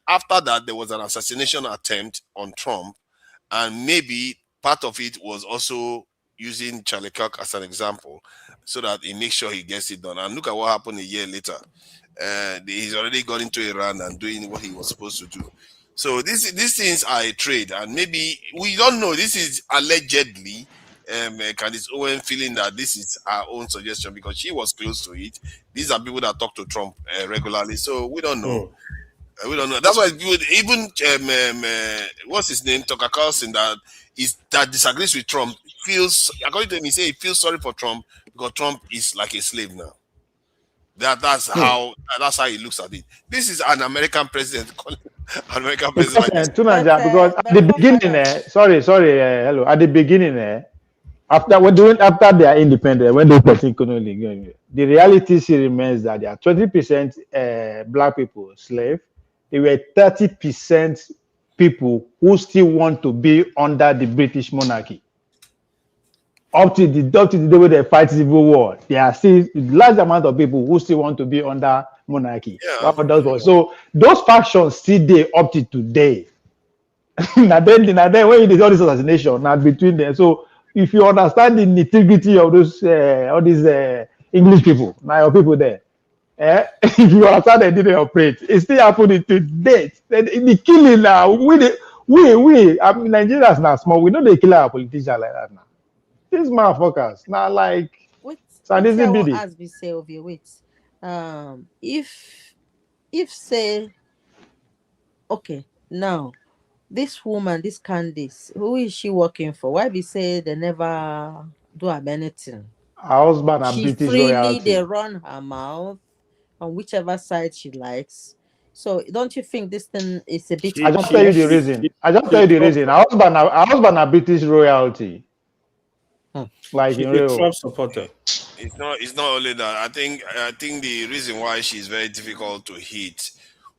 After that, there was an assassination attempt on Trump, and maybe part of it was also using Charlie Kirk as an example, so that he makes sure he gets it done. And look at what happened a year later. He's already got into Iran and doing what he was supposed to do. So these things are a trade, and maybe we don't know. This is allegedly Candice Owen feeling that this is our own suggestion because she was close to it. These are people that talk to Trump regularly, so we don't know. We don't know. That's why even what's his name, Tucker Carlson, that disagrees with Trump, feels, according to him, he say he feels sorry for Trump because Trump is like a slave now. That's how he looks at it. This is an American president. American president. Because at the beginning, hello. At the beginning, after they are independent, when they continue, the reality still remains that there are 20% black people slave. There were 30% people who still want to be under the British monarchy. Up to the day where they fight civil war, there are still a large amount of people who still want to be under monarchy. Yeah. So those factions still there up to today. Now then when you do all this assassination, not between them. So if you understand the nitty-gritty of those all these English people, now your people there. If you understand they didn't operate, it's still happening to date. The killing now, we I mean, Nigerians now small. We know they kill our politicians like that now. These motherfuckers now like. Wait, as we say over wait. If say, okay, now this woman, this Candice, who is she working for? Why we say they never do have anything? Her husband and she British freely royalty. They run her mouth on whichever side she likes. So don't you think this thing is a bit? I just tell you the reason. Her husband are British royalty. Like she's in real. a Trump supporter. It's not only that. I think the reason why she's very difficult to hit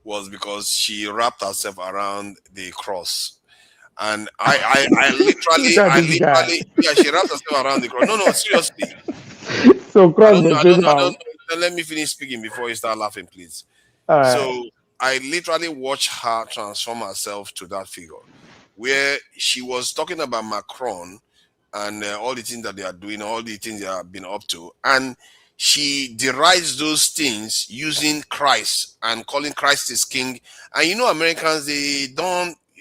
was because she wrapped herself around the cross. And I literally, she wrapped herself around the cross. No, seriously. So cross I don't know. Let me finish speaking before you start laughing, please. So I literally watched her transform herself to that figure, where she was talking about Macron and all the things that they are doing, all the things they have been up to, and she derides those things using Christ and calling Christ his king. And you know, Americans,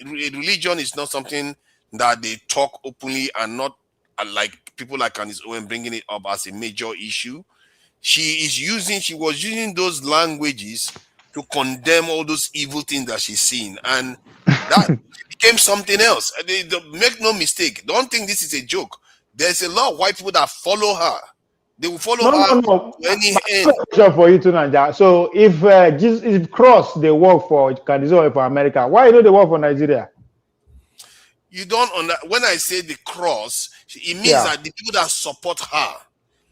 religion is not something that they talk openly, and not like people like Candice Owen bringing it up as a major issue. She was using those languages to condemn all those evil things that she's seen, and that became something else. Make no mistake, don't think this is a joke. There's a lot of white people that follow her. They will follow her to any end. For you to Nigeria. So if Cross they work for Candice Owen for America, why don't they work for Nigeria? you don't when I say the cross, it means Yeah. that the people that support her,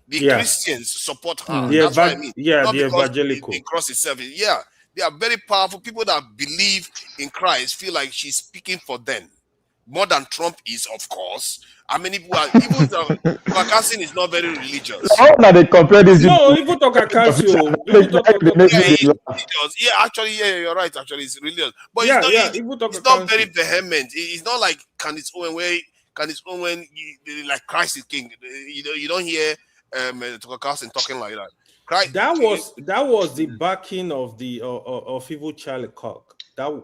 the Yeah. Christians support her. The That's what I mean. yeah, Not the because evangelical. the cross itself. Yeah, they are very powerful. People that believe in Christ feel like she's speaking for them more than Trump is, of course. I mean, even Carson is not very religious. How now they compare this? No, even Tucker Carlson. Yeah, actually, yeah, you're right. Actually, it's religious, but Yeah, it's not very vehement. It's not like Candace Owen like Christ is king. You don't hear Tucker Carlson talking like that. Christ, That was the backing of the of evil Charlie Cock. That was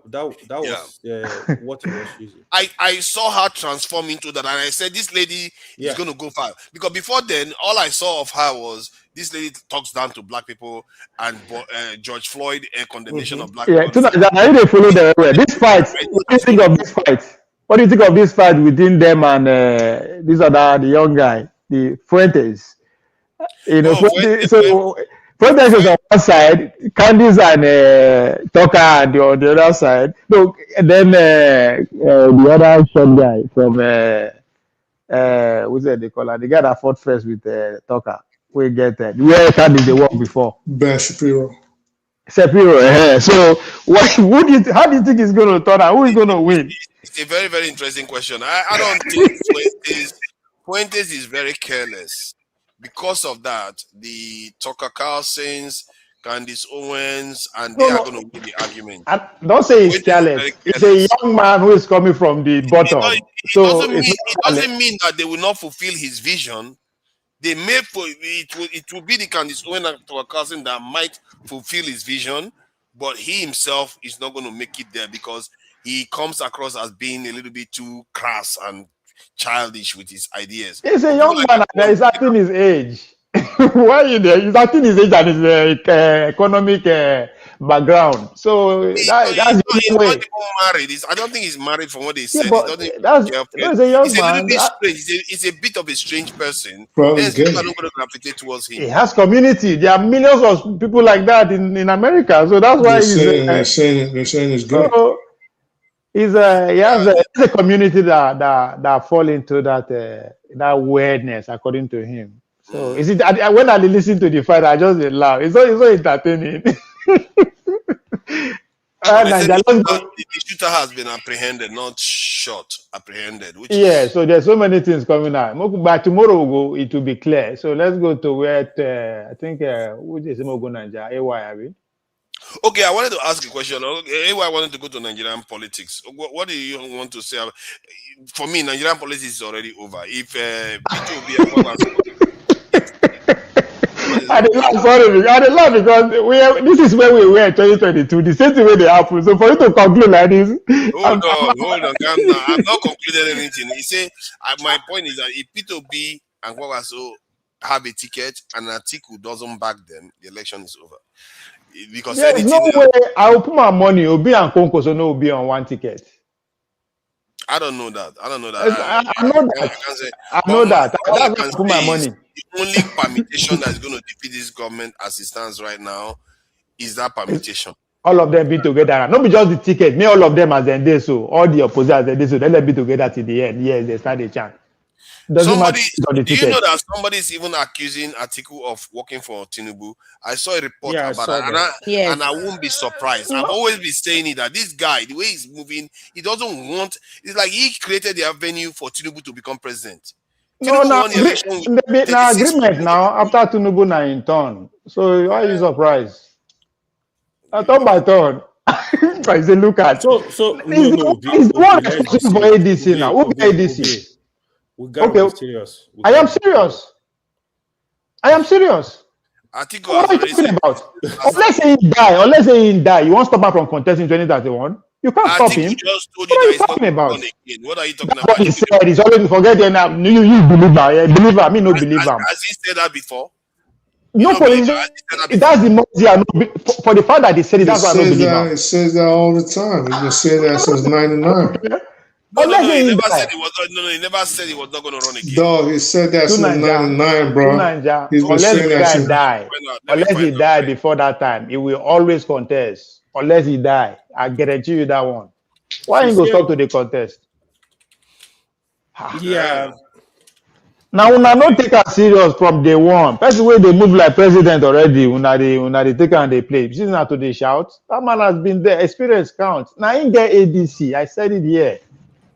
what he was using. I saw her transform into that, and I said, this lady is going to go far. Because before then, all I saw of her was this lady talks down to black people and George Floyd condemnation of black people. Yeah, now they follow the way. This fight. What do you think of this fight? What do you think of this fight within them and this other the young guy, the Fuentes? You know, Fuentes is on one side, Candice and Tucker on the other side. Look, and then the other short guy from what's that they call her? The guy that fought first with Tucker. We get that. Where Candice they worked before? Ben Shapiro. So, how do you think it's going to turn out? Who is going to win? It's a very, very interesting question. I don't think Fuentes is very careless. Because of that, the Tucker Carlsons, Candace Owens, and they are going to win the argument. Don't say he's careless. It's a young man who is coming from the bottom. It doesn't mean that they will not fulfill his vision. They may it will be the Candace Owens and Tucker Carlson that might fulfill his vision, but he himself is not going to make it there because he comes across as being a little bit too crass and childish with his ideas. He's a young man that is acting his age. Why are you there? He's acting his age and his economic background. So he's that's not even married. I don't think he's married from what they said. He's a young man. He's a bit of a strange person. Probably people are not going to gravitate towards him. He has community. There are millions of people like that in America. So that's why they're saying it's good. So, he has a community that fall into that weirdness, according to him. So is it when I listen to the fight, I just laugh. It's so entertaining. The shooter has been apprehended, not shot, apprehended. So there's so many things coming out. But tomorrow it will be clear. So let's go to where I think who is Nigeria? AY, Okay, I wanted to ask a question. I wanted to go to Nigerian politics. What do you want to say? For me, Nigerian politics is already over. If I did laugh because this is where we were in 2022. The same thing way they happen. So for you to conclude like this, hold on, I'm not concluding anything. You say my point is that if P2B and Kwakwaso have a ticket and Atiku doesn't back them, the election is over. Because there's no way I will put my money. Obi and Konko so no will be on one ticket. I don't know that. I know that. That's where I put my money. The only permutation that is going to defeat this government as it stands right now is that permutation. All of them be together. Not be just the ticket. Me all of them as they do so. All the opposite as they do so. They let be together till the end. Yes, they start a chant. Do you know that somebody is even accusing Atiku of working for Tinubu? I saw a report about that, and I won't be surprised. I've always been saying it that this guy, the way he's moving, he doesn't want. It's like he created the avenue for Tinubu to become president. Agreement now after Tinubu na in turn. So why are you surprised? Turn by turn. I say look at it's the one for ADC now. Who ADC? Serious. I am serious. Atiku what are you talking about? Unless he die, you won't stop him from contesting 2031. You can't stop him. What are you talking about? What are you talking about? He said he's already forget it now. You believe him. Me no believe him. Has he said that before? No, that's the most for the fact that he said it. That's why I don't believe him. He says that all the time. He's been saying that since '99. He never said he was not going to run again. Dog, he said that since '99, bro. He's been saying that since. Unless he died before that time, he will always contest. Unless he die, I guarantee you that one. Why ain't go stop to the contest? Yeah. Now, una not take us serious from day one. Person way they move like president already. Una they take and they play. This is not to they shout. That man has been there. Experience counts. Now he get ADC. I said it here.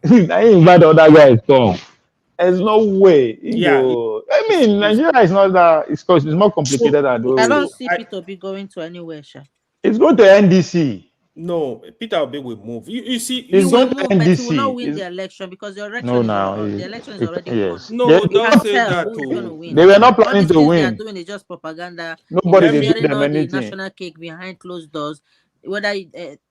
Now he invite other guys come. There's no way. I mean, Nigeria is not that. It's more complicated than I those. don't see Peter be going to anywhere, Sha. It's going to NDC. No, Peter Obi will move. You see, He's he will going to move, but he will NDC. not win the election because the election the election is already yes. won. No, You don't can't say tell that. who's going to win. They were not All planning these to things they are win. doing is just propaganda. Nobody They're did sharing them all the anything. national cake behind closed doors. Whether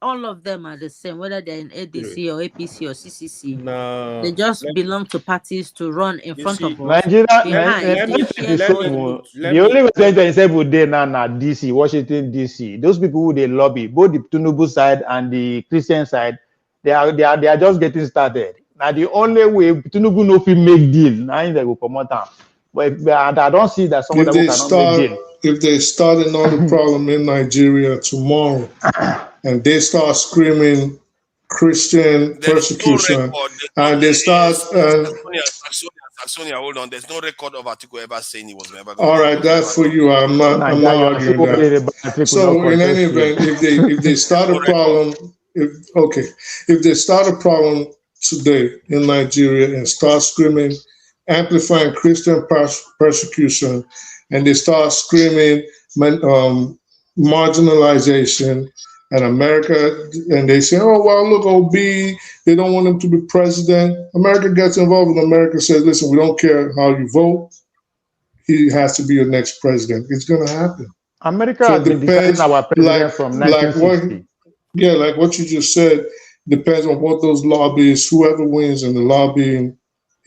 all of them are the same, whether they're in ADC or APC or CCC, No, they just belong to parties to run in front of us. Nigeria, Behind, they share the only way 2027 day now DC, Washington DC. Those people who they lobby, both the Tinubu side and the Christian side, they are just getting started. Now the only way Tinubu no fit make deal, now they go come out. But I don't see that someone that cannot make deal. If they start another problem in Nigeria tomorrow, and they start screaming Christian persecution, and they start. Saxonia, hold on. There's no record of Atiku ever saying he was never. All right, that's for you. I'm not arguing that. So in any event, if they start a problem, if they start a problem today in Nigeria and start screaming, amplifying Christian persecution, and they start screaming marginalization and America, and they say, oh, well, look, OB, they don't want him to be president. America gets involved, and America says, listen, we don't care how you vote. He has to be your next president. It's going to happen. America has been deciding our president from 1960. Like what you just said, depends on what those lobbyists, whoever wins in the lobbying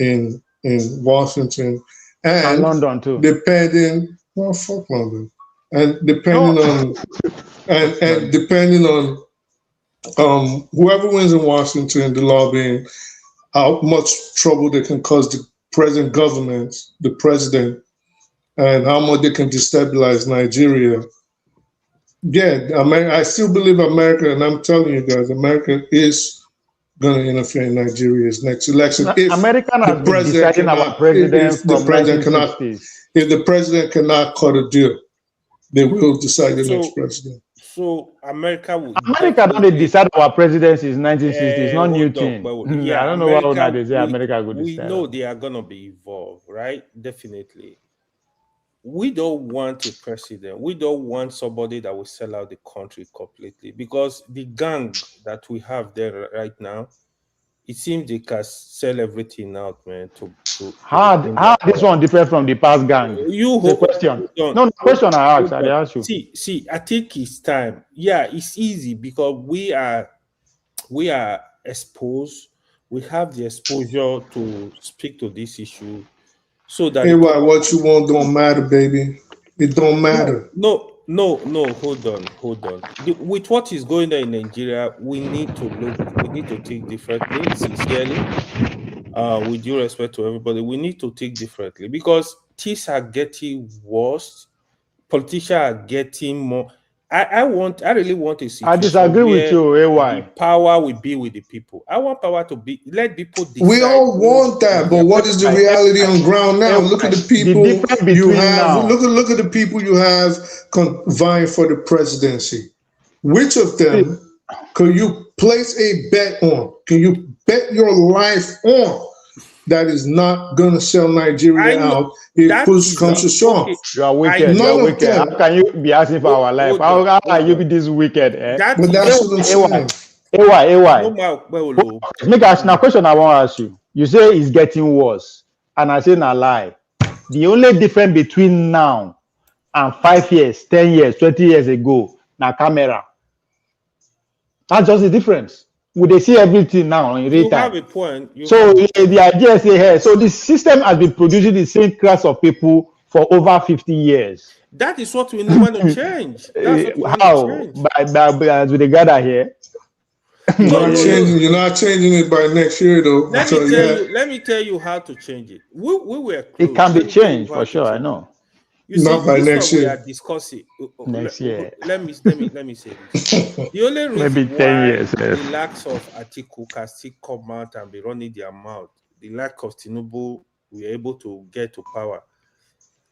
in Washington, and London too. Depending, well, fuck London, and depending on depending on whoever wins in Washington, the lobbying, how much trouble they can cause the present government, the president, and how much they can destabilize Nigeria. Yeah, I still believe America, and I'm telling you guys, America is going to interfere in Nigeria's next election. American has been deciding our president from 1960s. If the president cannot cut a deal, they will decide the next president. So America don't decide our president since 1960s. It's not new thing. Yeah, I don't know why they say America will decide. We know they are going to be involved, right? Definitely. We don't want a president. We don't want somebody that will sell out the country completely, because the gang that we have there right now, it seems they can sell everything out, man. How this one different from the past gang? The question. No, the question I asked. I asked you. See, I think it's time. Yeah, it's easy because we are exposed. We have the exposure to speak to this issue. So that what you want don't matter, baby. It don't matter. No. Hold on. With what is going on in Nigeria, we need to think differently, sincerely. With due respect to everybody, we need to think differently because things are getting worse. Politicians are getting more. I really want a situation. I disagree with you, AY. Power will be with the people. I want power to be, let people decide. We all want that, but what is the reality on ground now? Look at the people you have. Look at the people you have vying for the presidency. Which of them can you place a bet on? Can you bet your life on that is not going to sell Nigeria out if push comes to shove? You are wicked. You are wicked. How can you be asking for our life? How can you be this wicked? But that's what I'm saying. AY. Make us now question I want to ask you. You say it's getting worse, and I say na lie. The only difference between now and 5 years, 10 years, 20 years ago, na camera. That's just the difference. Would they see everything now in real time? You have a point. The idea is here. So the system has been producing the same class of people for over 50 years. That is what we want to change. How? By with the gather here. You're not changing it by next year, though. Let me tell you how to change it. We were close. It can be changed for sure. I know. Not by next year. We are discussing next year. Let me say this. The only reason maybe 10 years. The likes of Atiku can still come out and be running their mouth, the lack of Tinubu, we are able to get to power.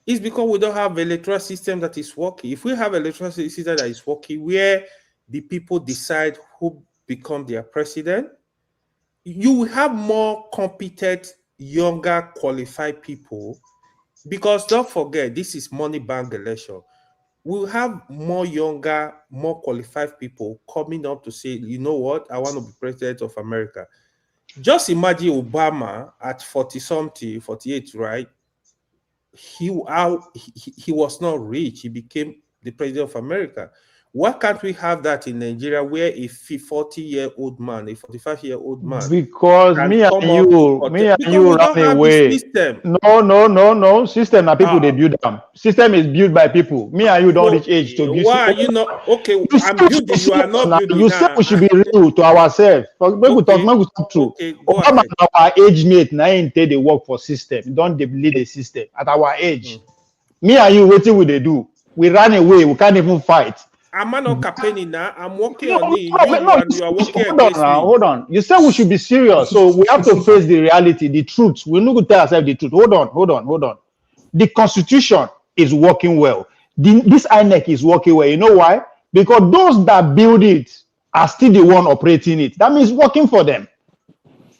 It's because we don't have an electoral system that is working. If we have an electoral system that is working, where the people decide who become their president, you will have more competent, younger, qualified people. Because don't forget, this is money bank election. We'll have more younger, more qualified people coming up to say, you know what, I want to be president of America. Just imagine Obama at 40-something, 48, right? He was not rich. He became the president of America. Why can't we have that in Nigeria, where a 40-year-old man, a 45-year-old man, because me and you run away. No. System are people they build them. System is built by people. Me and you don't reach age to build. Why are you not okay? I'm building. You are not building. You say we should be real to ourselves. When we talk true. Obama, our age mate, now ain't they work for system. Don't they lead the system at our age? Me and you, waiting what they do. We run away. We can't even fight. I'm not campaigning now. I'm working on it. You are working against me. Hold on. You said we should be serious, so we have to face the reality, the truth. We need to tell ourselves the truth. Hold on. The Constitution is working well. This INEC is working well. You know why? Because those that build it are still the one operating it. That means working for them.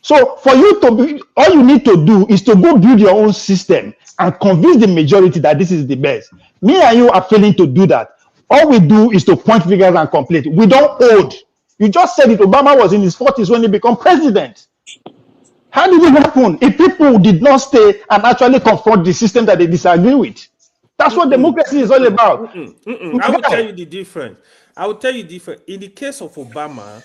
So for you to be, all you need to do is to go build your own system and convince the majority that this is the best. Me and you are failing to do that. All we do is to point fingers and complain. We don't hold. You just said it. Obama was in his 40s when he became president. How did it happen? If people did not stay and actually confront the system that they disagree with. That's what democracy is all about. I will tell you the difference. In the case of Obama,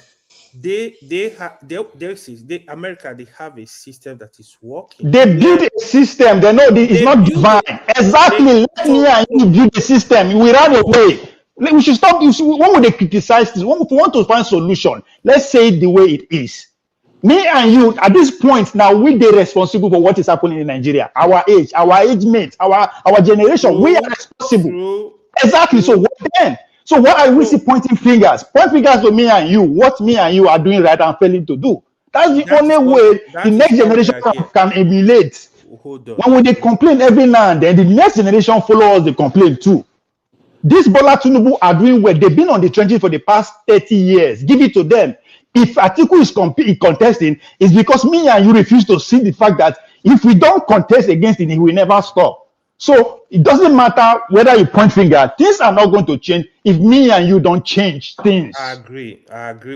America, they have a system that is working. They build a system. They know it's not divine. Exactly. Let me and you build a system. We ran away. We should stop. When would they criticize this? When we want to find solution, let's say it the way it is. Me and you, at this point, now we are responsible for what is happening in Nigeria. Our age mates, our generation, we are responsible. Exactly. So what then? So why are we still pointing fingers? Point fingers to me and you. What me and you are doing right and failing to do. That's the only way the next generation can emulate. When they complain every now and then, the next generation follow us, they complain too. These Bola Tinubu are doing well. They've been on the trenches for the past 30 years. Give it to them. If Atiku is contesting, it's because me and you refuse to see the fact that if we don't contest against it, he will never stop. So it doesn't matter whether you point finger. Things are not going to change if me and you don't change things. I agree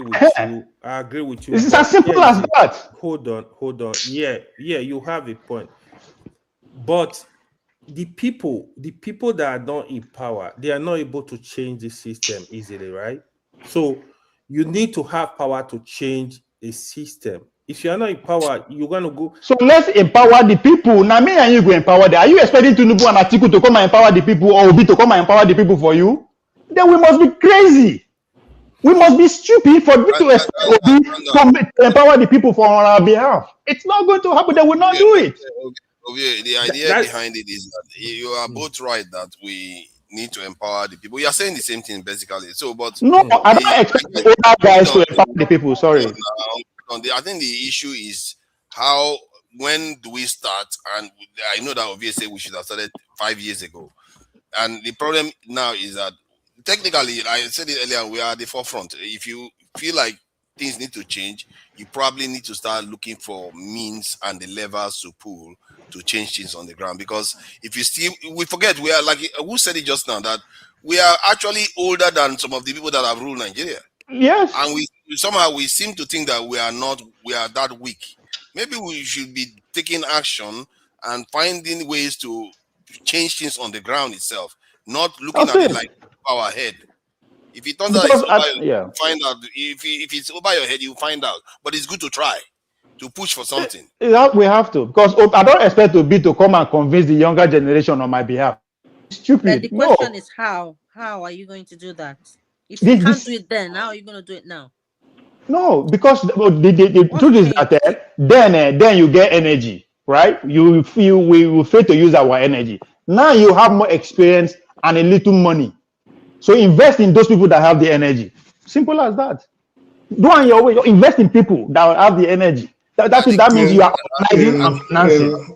with you. It's as simple as that. Hold on. Yeah, you have a point. But the people that are not in power, they are not able to change the system easily, right? So you need to have power to change a system. If you are not in power, you're going to go. So let's empower the people. Now, me and you go empower them. Are you expecting Tinubu and Atiku to come and empower the people, or Obi to come and empower the people for you? Then we must be crazy. We must be stupid for me to expect Obi to empower the people for our behalf. It's not going to happen. They will not do it. The idea behind it is that you are both right that we need to empower the people. You are saying the same thing basically. So, but no, I don't expect other guys to empower the people. Sorry. I think the issue is when do we start? And I know that obviously we should have started 5 years ago. And the problem now is that technically, I said it earlier, we are at the forefront. If you feel like things need to change, you probably need to start looking for means and the levers to pull to change things on the ground. Because if we forget, we are like, who said it just now, that we are actually older than some of the people that have ruled Nigeria. Yes. And we seem to think that we are that weak. Maybe we should be taking action and finding ways to change things on the ground itself, not looking at it like our head. If it turns out it's over, you find out. If it's over your head, you find out. But it's good to try to push for something. We have to, because I don't expect Obi to come and convince the younger generation on my behalf. Stupid. But the question is how? How are you going to do that? If you can't do it then, how are you going to do it now? No, because the truth is that then you get energy, right? We will fail to use our energy. Now you have more experience and a little money. So invest in those people that have the energy. Simple as that. Do on your way. Invest in people that have the energy. That means you are organizing and financing.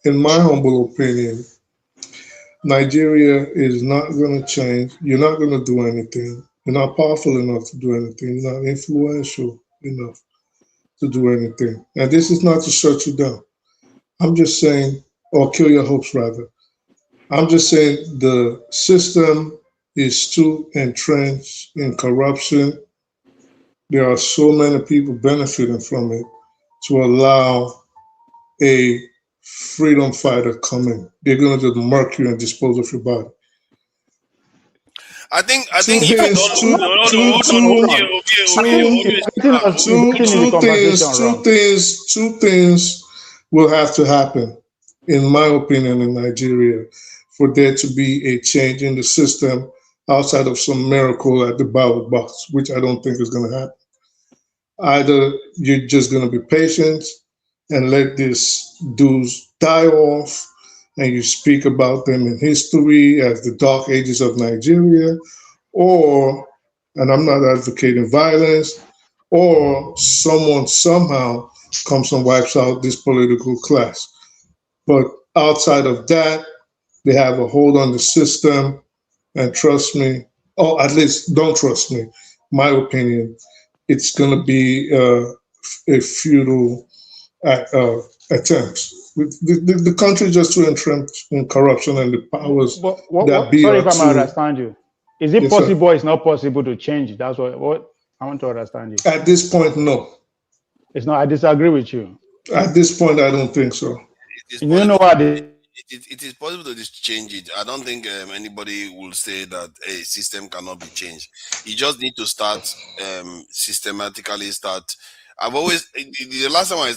In my humble opinion, Nigeria is not going to change. You're not going to do anything. You're not powerful enough to do anything. You're not influential enough to do anything. And this is not to shut you down. I'm just saying, or kill your hopes rather. I'm just saying the system is too entrenched in corruption. There are so many people benefiting from it to allow a freedom fighter come in. They're going to just murk you and dispose of your body. I think if you don't two things will have to happen, in my opinion, in Nigeria, for there to be a change in the system outside of some miracle at the ballot box, which I don't think is going to happen. Either you're just going to be patient and let these dudes die off, and you speak about them in history as the dark ages of Nigeria, or, and I'm not advocating violence, or someone somehow comes and wipes out this political class. But outside of that, they have a hold on the system, and trust me, or at least don't trust me, my opinion, it's going to be a futile attempt. The country is just too entrenched in corruption and the powers that be. Sorry if I understand you. Is it possible or it's not possible to change? That's what I want to understand you. At this point, no. It's not. I disagree with you. At this point, I don't think so. You know what? It is possible to just change it. I don't think anybody will say that a system cannot be changed. You just need to start systematically start. I've always, the last time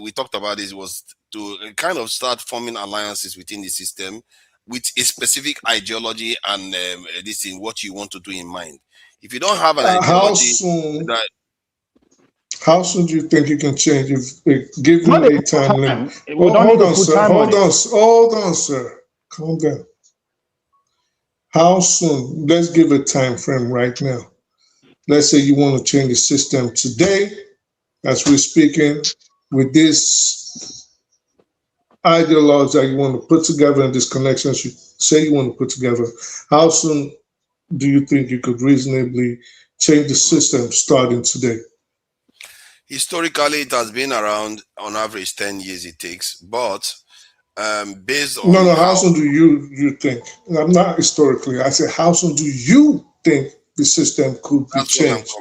we talked about this was to kind of start forming alliances within the system with a specific ideology and this thing, what you want to do in mind. If you don't have an ideology, how soon do you think you can change? Give me a time limit. Hold on, sir. Calm down. How soon? Let's give a time frame right now. Let's say you want to change the system today, as we're speaking, with this ideology that you want to put together and these connections you say you want to put together. How soon do you think you could reasonably change the system starting today? Historically, it has been around, on average, 10 years it takes. But based on... No, how soon do you think? I'm not historically. I said, how soon do you think the system could be changed?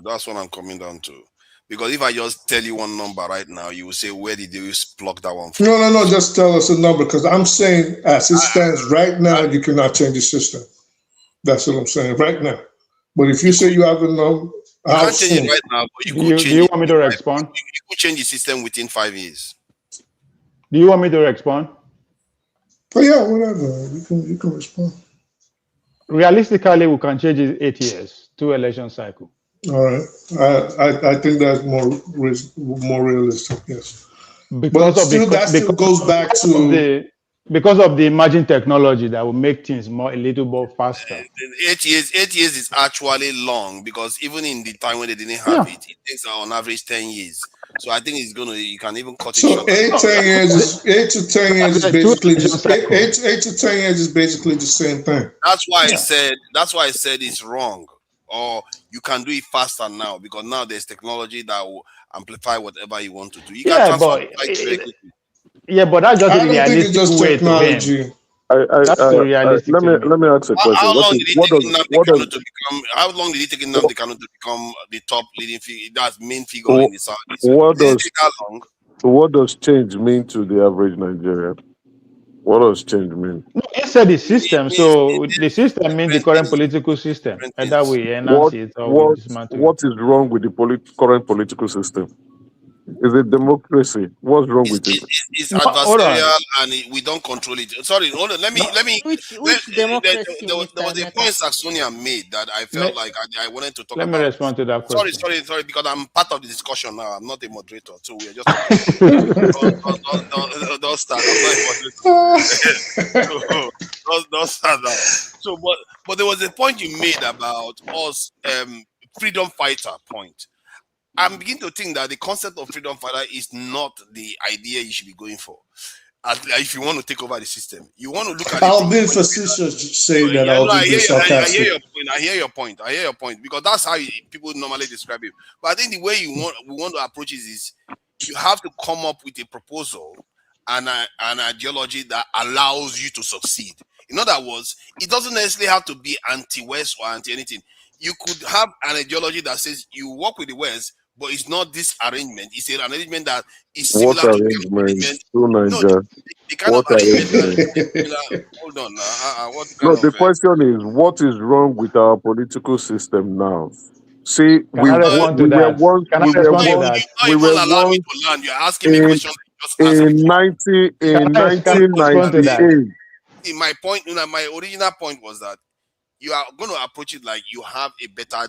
That's what I'm coming down to. Because if I just tell you one number right now, you will say, where did you pluck that one from? No, just tell us a number. Because I'm saying, as it stands right now, you cannot change the system. That's what I'm saying right now. But if you say you have a number... You can't change it right now, but you could change it. Do you want me to respond? You could change the system within 5 years. Do you want me to respond? Oh yeah, whatever. You can respond. Realistically, we can change it 8 years, 2 election cycle. All right. I think that's more realistic, yes. Because of the emerging technology that will make things a little more faster. 8 years is actually long, because even in the time when they didn't have it takes on average 10 years. So I think you can even cut it short. 8 to 10 years is basically the same thing. That's why I said it's wrong. Or you can do it faster now, because now there's technology that will amplify whatever you want to do. You can but that's just a realistic way to win. Let me ask a question. How long did it take Nnamdi Kanu to become the top leading figure? That's main figure in the South. What does change mean to the average Nigerian? What does change mean? No, it said the system. So the system means the current political system. And that we enhance it or we dismantle it. What is wrong with the current political system? Is it democracy? What's wrong with it? It's adversarial and we don't control it. Sorry, hold on. Let me. Which democracy? There was a point Saxonia made that I felt like I wanted to talk about. Let me respond to that question. Sorry, because I'm part of the discussion now. I'm not a moderator, so we are just. Don't start. I'm not a moderator. Don't start that. So, but there was a point you made about us freedom fighter point, I'm beginning to think that the concept of freedom fighter is not the idea you should be going for. If you want to take over the system, you want to look at I'll be facetious saying that. yeah, I'll no, be being sarcastic. I hear your point because that's how people normally describe it. But I think the way we want to approach it is you have to come up with a proposal and an ideology that allows you to succeed. In other words, it doesn't necessarily have to be anti-West or anti-anything. You could have an ideology that says you work with the West, but it's not this arrangement. It's an arrangement that is similar What to the arrangement? no, the kind What of arrangement arrangement? that is similar. Hold on, what No, kind the of question is, what is wrong with our political system now? See, Can I respond to that? Can I respond to that? we were allow me once to land. You're asking me questions. in 1998. See, my point, my original point was that you are going to approach it like you have a better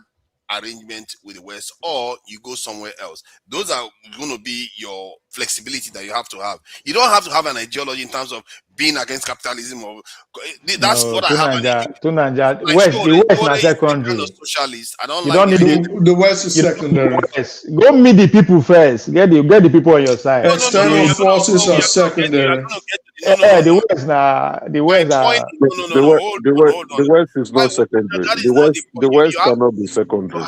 arrangement with the West, or you go somewhere else. Those are going to be your flexibility that you have to have. You don't have to have an ideology in terms of being against capitalism, or that's No, what I have. Tunanja, the West is secondary. Kind of socialist. I don't you like don't need the West is secondary. Go meet the people first. Get the people on your side. External forces are secondary. The West now. The West are. The West is not secondary. The West cannot be secondary.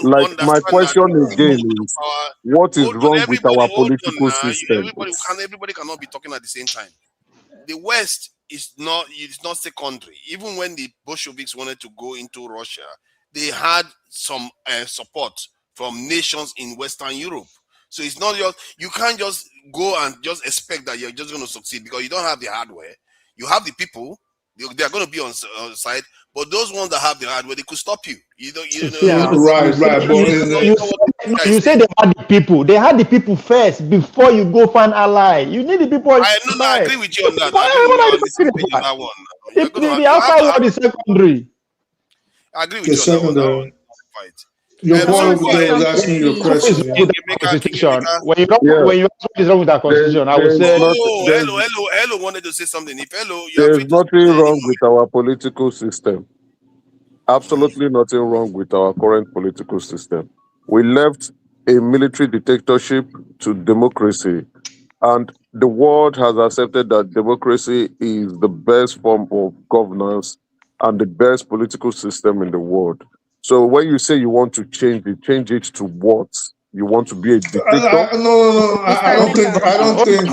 Like my question again is, what is wrong with our political system? Everybody cannot be talking at the same time. The West is not secondary. Even when the Bolsheviks wanted to go into Russia, they had some support from nations in Western Europe. So it's not you can't just go and just expect that you're just going to succeed because you don't have the hardware. You have the people; they are going to be on side. But those ones that have the hardware, they could stop you. You know. Right. You say they had the people. They had the people first before you go find ally. You need the people. I agree with you on that. The outside world is secondary. I agree with you on that one. Your boy was asking you a question. When you ask what is wrong with our constitution, I would say. Hello wanted to say something. If Hello, there's nothing wrong with our political system. Absolutely nothing wrong with our current political system. We left a military dictatorship to democracy, and the world has accepted that democracy is the best form of governance and the best political system in the world. So when you say you want to change it to what? You want to be a dictator? No. I don't think.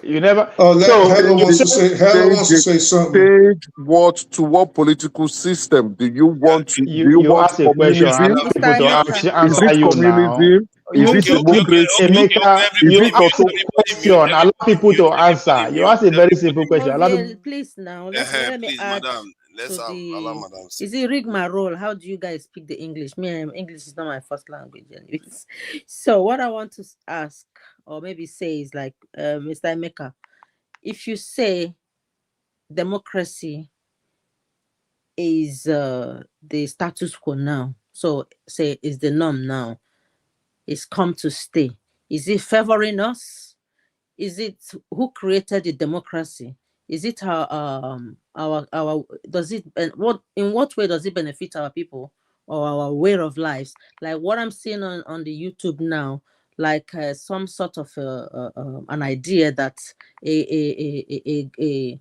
You never. Hello wants to say something. Change what to what political system do you want to? You want ask a question. Is it communism? Is it democracy? You ask a question. Allow people to answer. You ask a very simple question. Please now, let me add. Is it rigmarole? How do you guys speak the English? English is not my first language, anyways. So what I want to ask, or maybe say, is like, Mr. Emeka, if you say democracy is the status quo now, so say is the norm now, it's come to stay. Is it favoring us? Is it who created the democracy? Is it our does it, and in what way does it benefit our people or our way of lives? Like what I'm seeing on the YouTube now, like some sort of an idea that a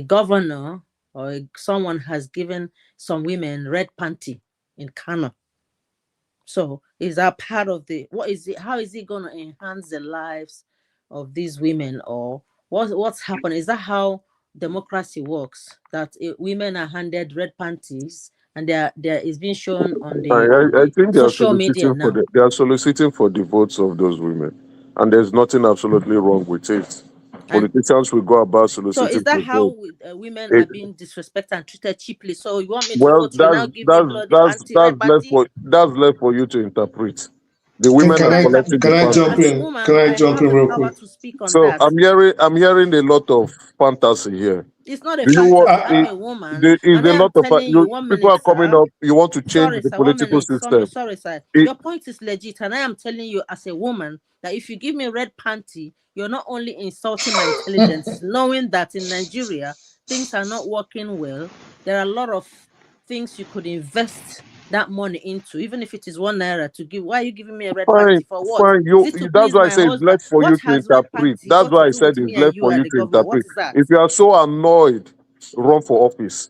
governor or someone has given some women red panty in Kano. So is that part of what is it? How is it going to enhance the lives of these women, or what's happening? Is that how democracy works? That women are handed red panties, and there is being shown on the I think social media now. They are soliciting for the votes of those women, and there's nothing absolutely wrong with it. Politicians will go about soliciting. So is that how women are being disrespected and treated cheaply? So you want me to vote now give that's left for you to interpret. The women are collecting. Can I jump in? Can I jump in real quick? So I'm hearing a lot of fantasy here. It's not a fantasy. I'm a woman. There is a lot of people are coming up. You want to change the political system. Sorry, sir. Your point is legit, and I am telling you as a woman that if you give me red panty, you're not only insulting my intelligence, knowing that in Nigeria things are not working well. There are a lot of things you could invest that money into, even if it is 1 naira to give? Why are you giving me a red Fine, party for what? fine. Is it to That's please why I my say it's husband? left for you What to has red interpret. party That's got to why I do said with it's me and left you for and you the to government? What interpret. is that? If you are so annoyed, run for office.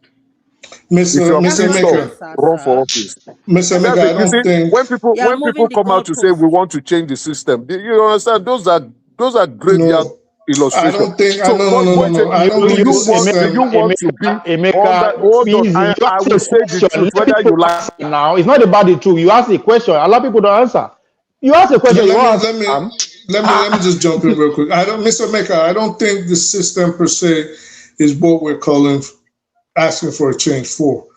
If you are That's pissed not the off, answer, run for sir. office. Mr. That's Emeka, not That's the it. I You don't see, answer. think You are when moving people the come out to say goalpost. we want to change the system, you understand? Those are graveyard no. I illustrations. don't think. So No, no, what no, no, what no. I don't do think the you want? Do system. you want to be under? Emeka, Hold on, easy. You I ask will a say the question. truth Let whether you people like. answer now. It's not about the truth. You ask a question. A lot of people don't answer. You ask a question. You want to answer. Let me just jump in real quick. Mr. Emeka, I don't think the system per se is what we're calling asking for a change for.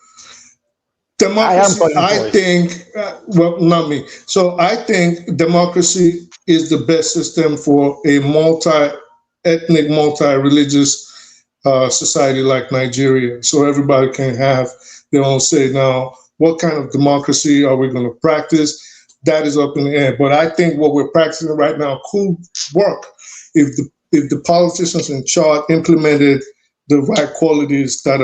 Democracy, I think, well, not me. So I think democracy is the best system for a multi-ethnic, multi-religious society like Nigeria. So everybody can have their own say. Now, what kind of democracy are we going to practice? That is up in the air. But I think what we're practicing right now could work if the politicians in charge implemented the right qualities that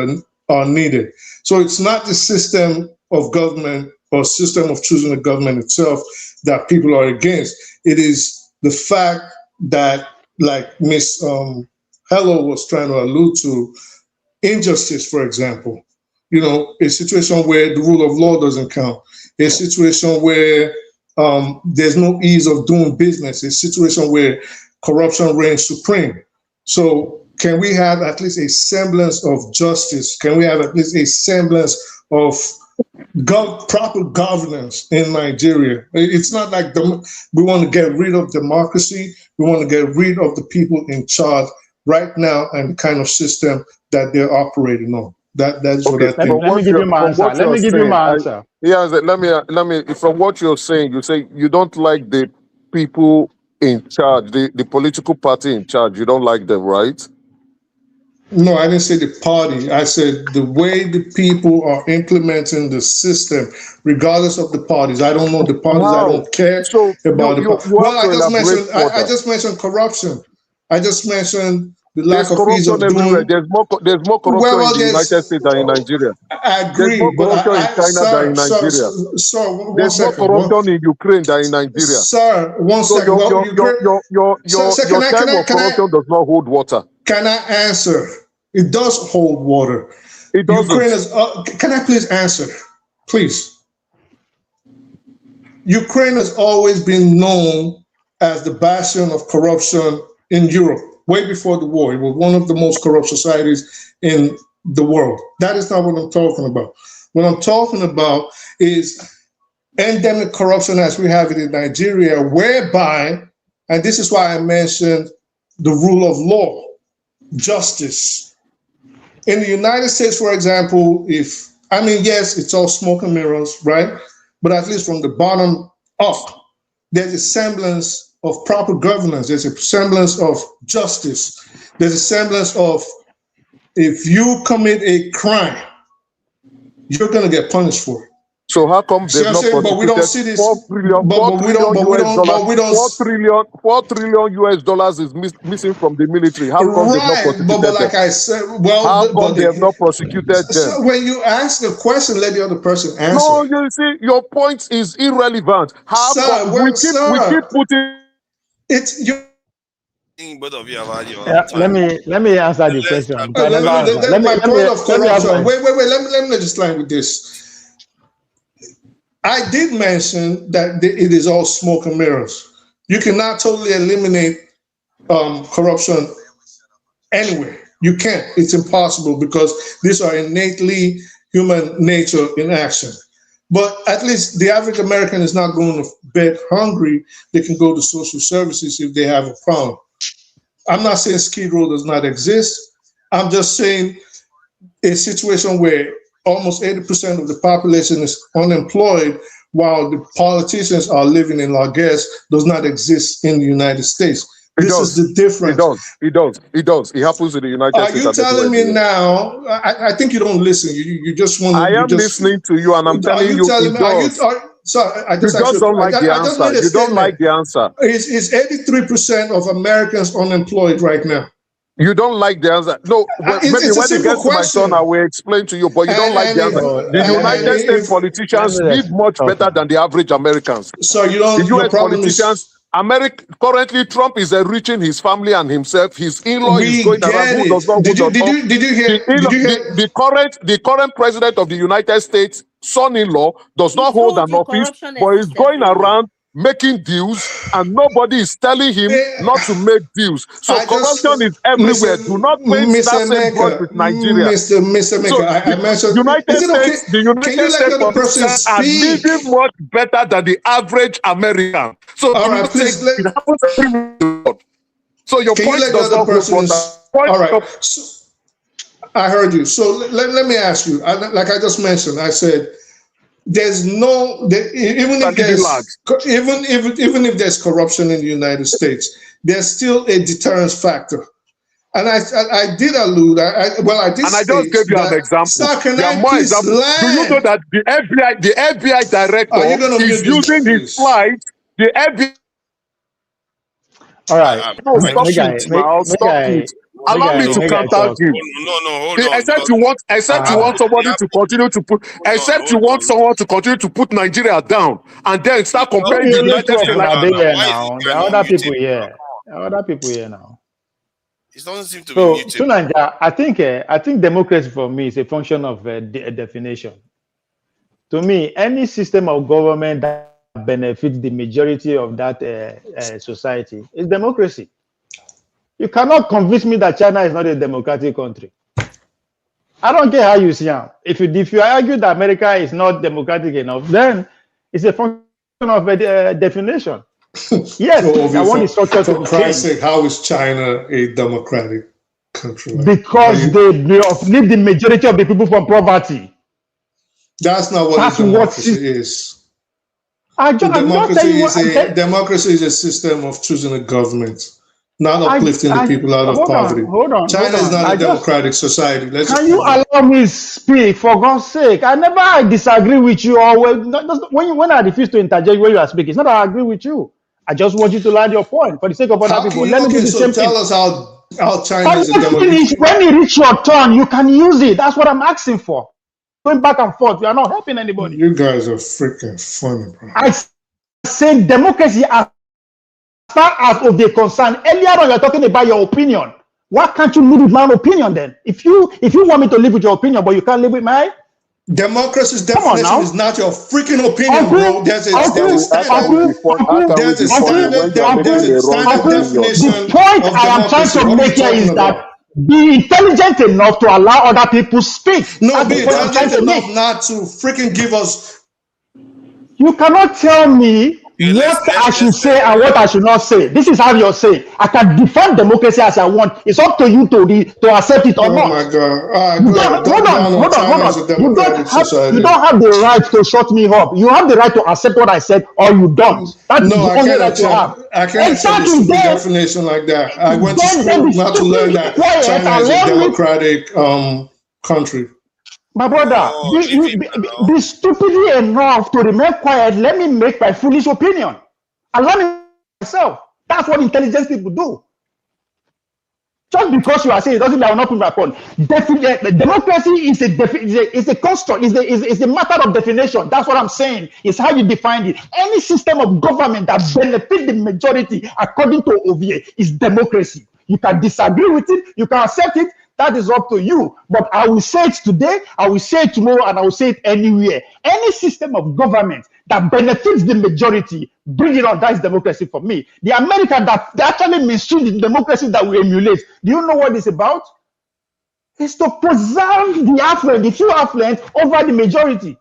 are needed. So it's not the system of government or system of choosing the government itself that people are against. It is the fact that, like Miss Hello was trying to allude to, injustice, for example. A situation where the rule of law doesn't count, a situation where there's no ease of doing business, a situation where corruption reigns supreme. So can we have at least a semblance of justice? Can we have at least a semblance of proper governance in Nigeria? It's not like we want to get rid of democracy. We want to get rid of the people in charge right now and the kind of system that they're operating on. That's what I think. Let me give you my answer. Let me give you my answer. Let me. From what you're saying, you say you don't like the people in charge, the political party in charge. You don't like them, right? No, I didn't say the party. I said the way the people are implementing the system, regardless of the parties. I don't know the parties. I don't care about the parties. Well, I just mentioned corruption. I just mentioned the lack of ease of doing. Everywhere. There's more corruption in the United States than in Nigeria. I agree. There's more corruption in China than in Nigeria. There's more corruption in Ukraine than in Nigeria. Sir, one second. Your term of corruption does not hold water. Can I answer? It does hold water. It doesn't. Ukraine is. Can I please answer? Please. Ukraine has always been known as the bastion of corruption in Europe. Way before the war, it was one of the most corrupt societies in the world. That is not what I'm talking about. What I'm talking about is endemic corruption as we have it in Nigeria, whereby, and this is why I mentioned the rule of law, justice. In the United States, for example, yes, it's all smoke and mirrors, right? But at least from the bottom up, there's a semblance of proper governance. There's a semblance of justice. There's a semblance of, if you commit a crime, you're going to get punished for it. So how come they've not prosecuted? But we don't see this. $4 trillion US dollars is missing from the military. How come they've not prosecuted but like them? I said, well, how come they have not prosecuted them? So when you ask a question, let the other person answer. No, you see, your point is irrelevant. How come we keep putting it's you. Both of you have had your let me answer the question. My point of corruption. Wait. Let me just line with this. I did mention that it is all smoke and mirrors. You cannot totally eliminate corruption anywhere. You can't. It's impossible because these are innately human nature in action. But at least the average American is not going to bed hungry. They can go to social services if they have a problem. I'm not saying Skid Row does not exist. I'm just saying a situation where almost 80% of the population is unemployed while the politicians are living in largesse does not exist in the United States. This is the difference. It does. It happens in the United States. Are you telling me now? I think you don't listen. You just want to. I am listening to you, and I'm telling you. Sorry, I you just don't like the answer. You don't like the answer. Is 83% of Americans unemployed right now? You don't like the answer. No, maybe it's when it gets to my son, I will explain to you, but you don't like the answer. The United States politicians live much better than the average Americans. So you don't, the US politicians, currently Trump is enriching his family and himself. His in-law is going around who does not. Did you hear? The current president of the United States, son-in-law, does not hold an office, but is going around making deals, and nobody is telling him not to make deals. So corruption is everywhere. Do not paint that same brush with Nigeria. Mr. Maker, I mentioned the United States politicians are living much better than the average American. So all right, please. It happens everywhere. So your can point you let does the other not person? All right. of, So, I heard you. So let me ask you. Like I just mentioned, I said. There's no even if there's corruption in the United States, there's still a deterrence factor. And I did allude. I did. And I just gave you an example. Sir, there are more examples. Do you know that the FBI director is using his flight? The FBI. All right. Stop it. Allow me to counter you. Hold on. Except you want somebody to continue to put. You want someone to continue to put Nigeria down, and then start comparing the United States. There are other people here. Now. It doesn't seem to be muted. So Nigeria, I think democracy for me is a function of a definition. To me, any system of government that benefits the majority of that society is democracy. You cannot convince me that China is not a democratic country. I don't care how you see it. If you argue that America is not democratic enough, then it's a function of a definition. Yes, so I want the structure to for Christ's sake, how is China a democratic country? Because they uplift the majority of the people from poverty. That's not what democracy is. Democracy is a system of choosing a government. Not uplifting the people out of poverty. China is not a democratic society. Can you allow me speak, for God's sake? I never disagree with you. When I refuse to interject when you are speaking, it's not that I agree with you. I just want you to land your point for the sake of other people. Let me do the same thing. Tell us how China is a democracy. When you reach your turn, you can use it. That's what I'm asking for. Going back and forth, we are not helping anybody. You guys are freaking funny, bro. I said democracy as far as of the concern. Earlier on, you're talking about your opinion. Why can't you live with my opinion then? If you want me to live with your opinion, but you can't live with mine. Democracy's definition is not your freaking opinion, bro. There's a standard definition. The point I am trying to make here is that be intelligent enough to allow other people speak. No, be intelligent enough not to freaking give us. You cannot tell me what I should say and what I should not say. This is how you're saying. I can defend democracy as I want. It's up to you to accept it or not. Oh my God! Hold on. You don't have the right to shut me up. You have the right to accept what I said, or you don't. That's the only right you have. I can't accept this definition like that. I went to school not to learn that China is a democratic country. My brother, be stupidly enough to remain quiet. Let me make my foolish opinion. Allow me myself. That's what intelligent people do. Just because you are saying it doesn't mean I will not put my point. Democracy is a construct, is a matter of definition. That's what I'm saying. It's how you define it. Any system of government that benefits the majority, according to OVA, is democracy. You can disagree with it, you can accept it. That is up to you. But I will say it today, I will say it tomorrow, and I will say it anywhere. Any system of government that benefits the majority, bring it on. That is democracy for me. The American that actually mistreat the democracy that we emulate. Do you know what it's about? It's to preserve the affluent, the few affluent, over the majority.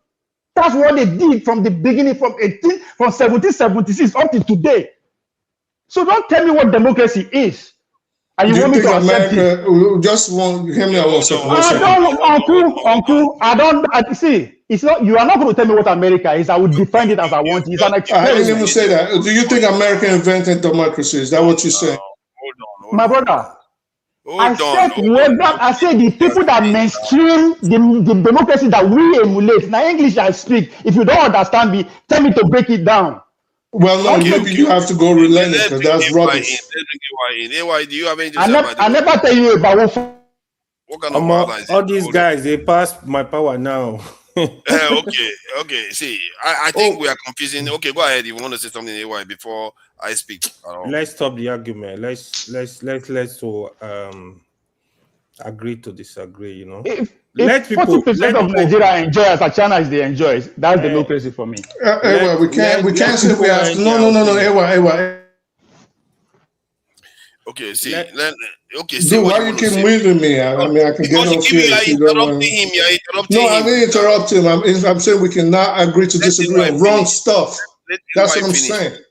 That's what they did from the beginning, from 1776 up to today. So don't tell me what democracy is. And you want me to accept it? Just want hear me out one second. Uncle, see. It's not. You are not going to tell me what America is. I will defend it as I want. It's an experiment. I didn't even say that. Do you think America invented democracy? Is that what you say? Hold my brother. I said the people that mainstream the democracy that we emulate. Now English I speak. If you don't understand me, tell me to break it down. Well, no, maybe you have to go relent it because that's rubbish. AY, do you have anything to I say never, about I never tell you about what kind of wahala is all it? these guys, they passed my power now. Okay. See, I think we are confusing. Okay, go ahead. If you want to say something, AY, before I speak. Let's stop the argument. Let's agree to disagree. You know, If let people 40% of Nigeria enjoy as China is the enjoys, that's democracy for me. We can't say we have to. No. AY. Okay, see, say Dude, what why you you want to keep say. moving me? I mean, I can get no fear if you don't want. You're interrupting No, I him. didn't interrupt him. I'm saying we cannot agree to disagree on wrong stuff. That's what I'm saying.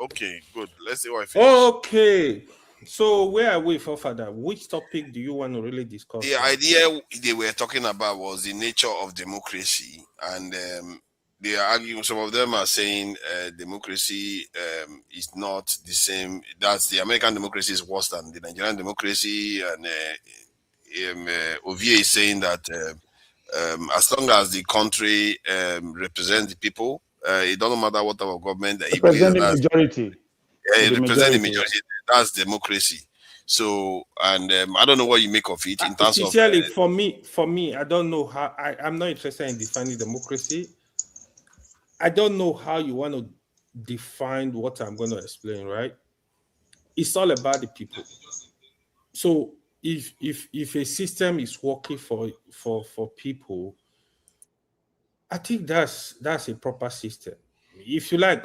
Okay, good. Let's see why I finish. Okay. So where are we for further? Which topic do you want to really discuss? The idea they were talking about was the nature of democracy, and they are arguing. Some of them are saying democracy is not the same. That's the American democracy is worse than the Nigerian democracy, and Ovie is saying that as long as the country represents the people, it doesn't matter what type of government. Represent the majority. Represent the majority. That's democracy. So, and I don't know what you make of it in terms sincerely, for me, I don't know how. I'm not interested in defining democracy. I don't know how you want to define what I'm going to explain. Right? It's all about the people. So, if a system is working for people, I think that's a proper system. If you like,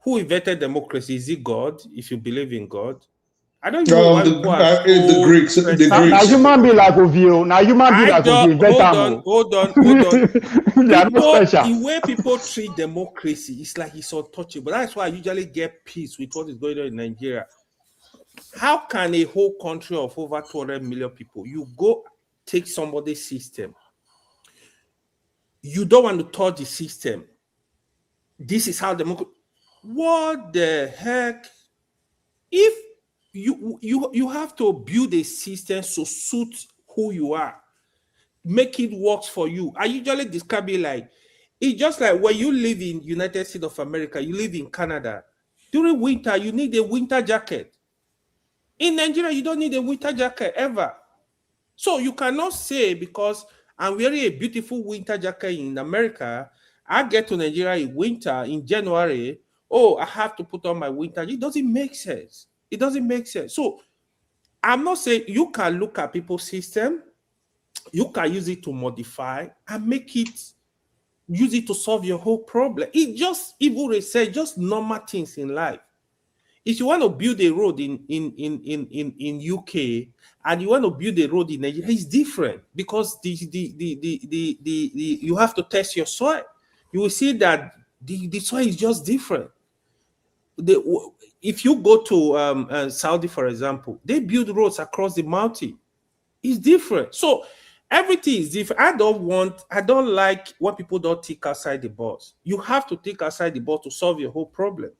who invented democracy? Is it God? If you believe in God. I don't know why people are the Greeks. Now human be like Ovio. Now human be like Ovio. Hold on. They are not special. The way people treat democracy is like it's untouchable. That's why I usually get peace with what is going on in Nigeria. How can a whole country of over 200 million people, you go take somebody's system, you don't want to touch the system. This is how democracy. What the heck? If you have to build a system to suit who you are, make it work for you. I usually describe it like it's just like when you live in United States of America, you live in Canada. During winter, you need a winter jacket. In Nigeria, you don't need a winter jacket ever. So you cannot say because I'm wearing a beautiful winter jacket in America, I get to Nigeria in winter in January. Oh, I have to put on my winter. It doesn't make sense. It doesn't make sense. So I'm not saying you can look at people's system, you can use it to modify and use it to solve your whole problem. It just evil research, just normal things in life. If you want to build a road in UK and you want to build a road in Nigeria, it's different because you have to test your soil. You will see that the soil is just different. If you go to Saudi, for example, they build roads across the mountain. It's different. So everything is different. I don't like when people don't think outside the box. You have to think outside the box to solve your whole problem.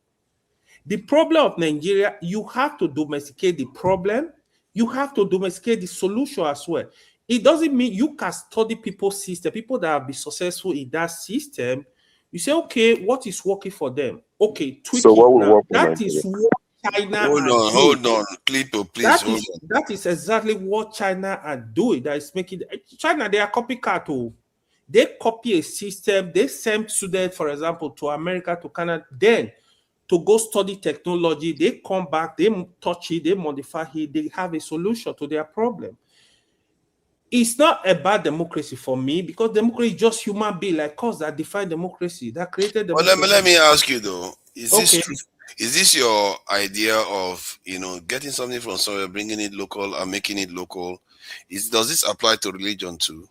The problem of Nigeria, you have to domesticate the problem. You have to domesticate the solution as well. It doesn't mean you can study people's system, people that have been successful in that system. You say, okay, what is working for them? Okay, tweak so what it will now. work for That Nigeria? is what China Hold on. Please hold on. That is exactly what China are doing. That is making China, they are copycat. They copy a system, they send students, for example, to America, to Canada, then to go study technology, they come back, they touch it, they modify it, they have a solution to their problem. It's not about democracy for me because democracy is just human being like us that define democracy, that created democracy. Well, let me ask you though, is this true? Is this your idea of getting something from somewhere, bringing it local and making it local? Does this apply to religion too?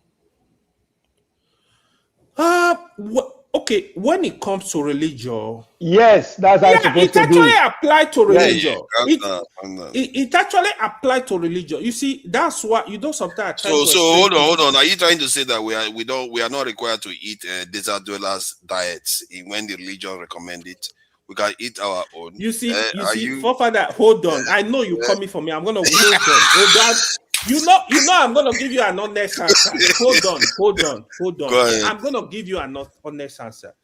Okay, when it comes to religion, yes, that's how it's supposed to be. It actually applied to religion. Yeah, it actually applied to religion. You see, that's what sometimes. So hold on. Are you trying to say that we are not required to eat desert dwellers diets when the religion recommend it? We can eat our own. You see, forefather, hold on. I know you're coming for me. I'm gonna hold on. You know, I'm gonna give you an honest answer. Hold on. I'm gonna give you an honest answer.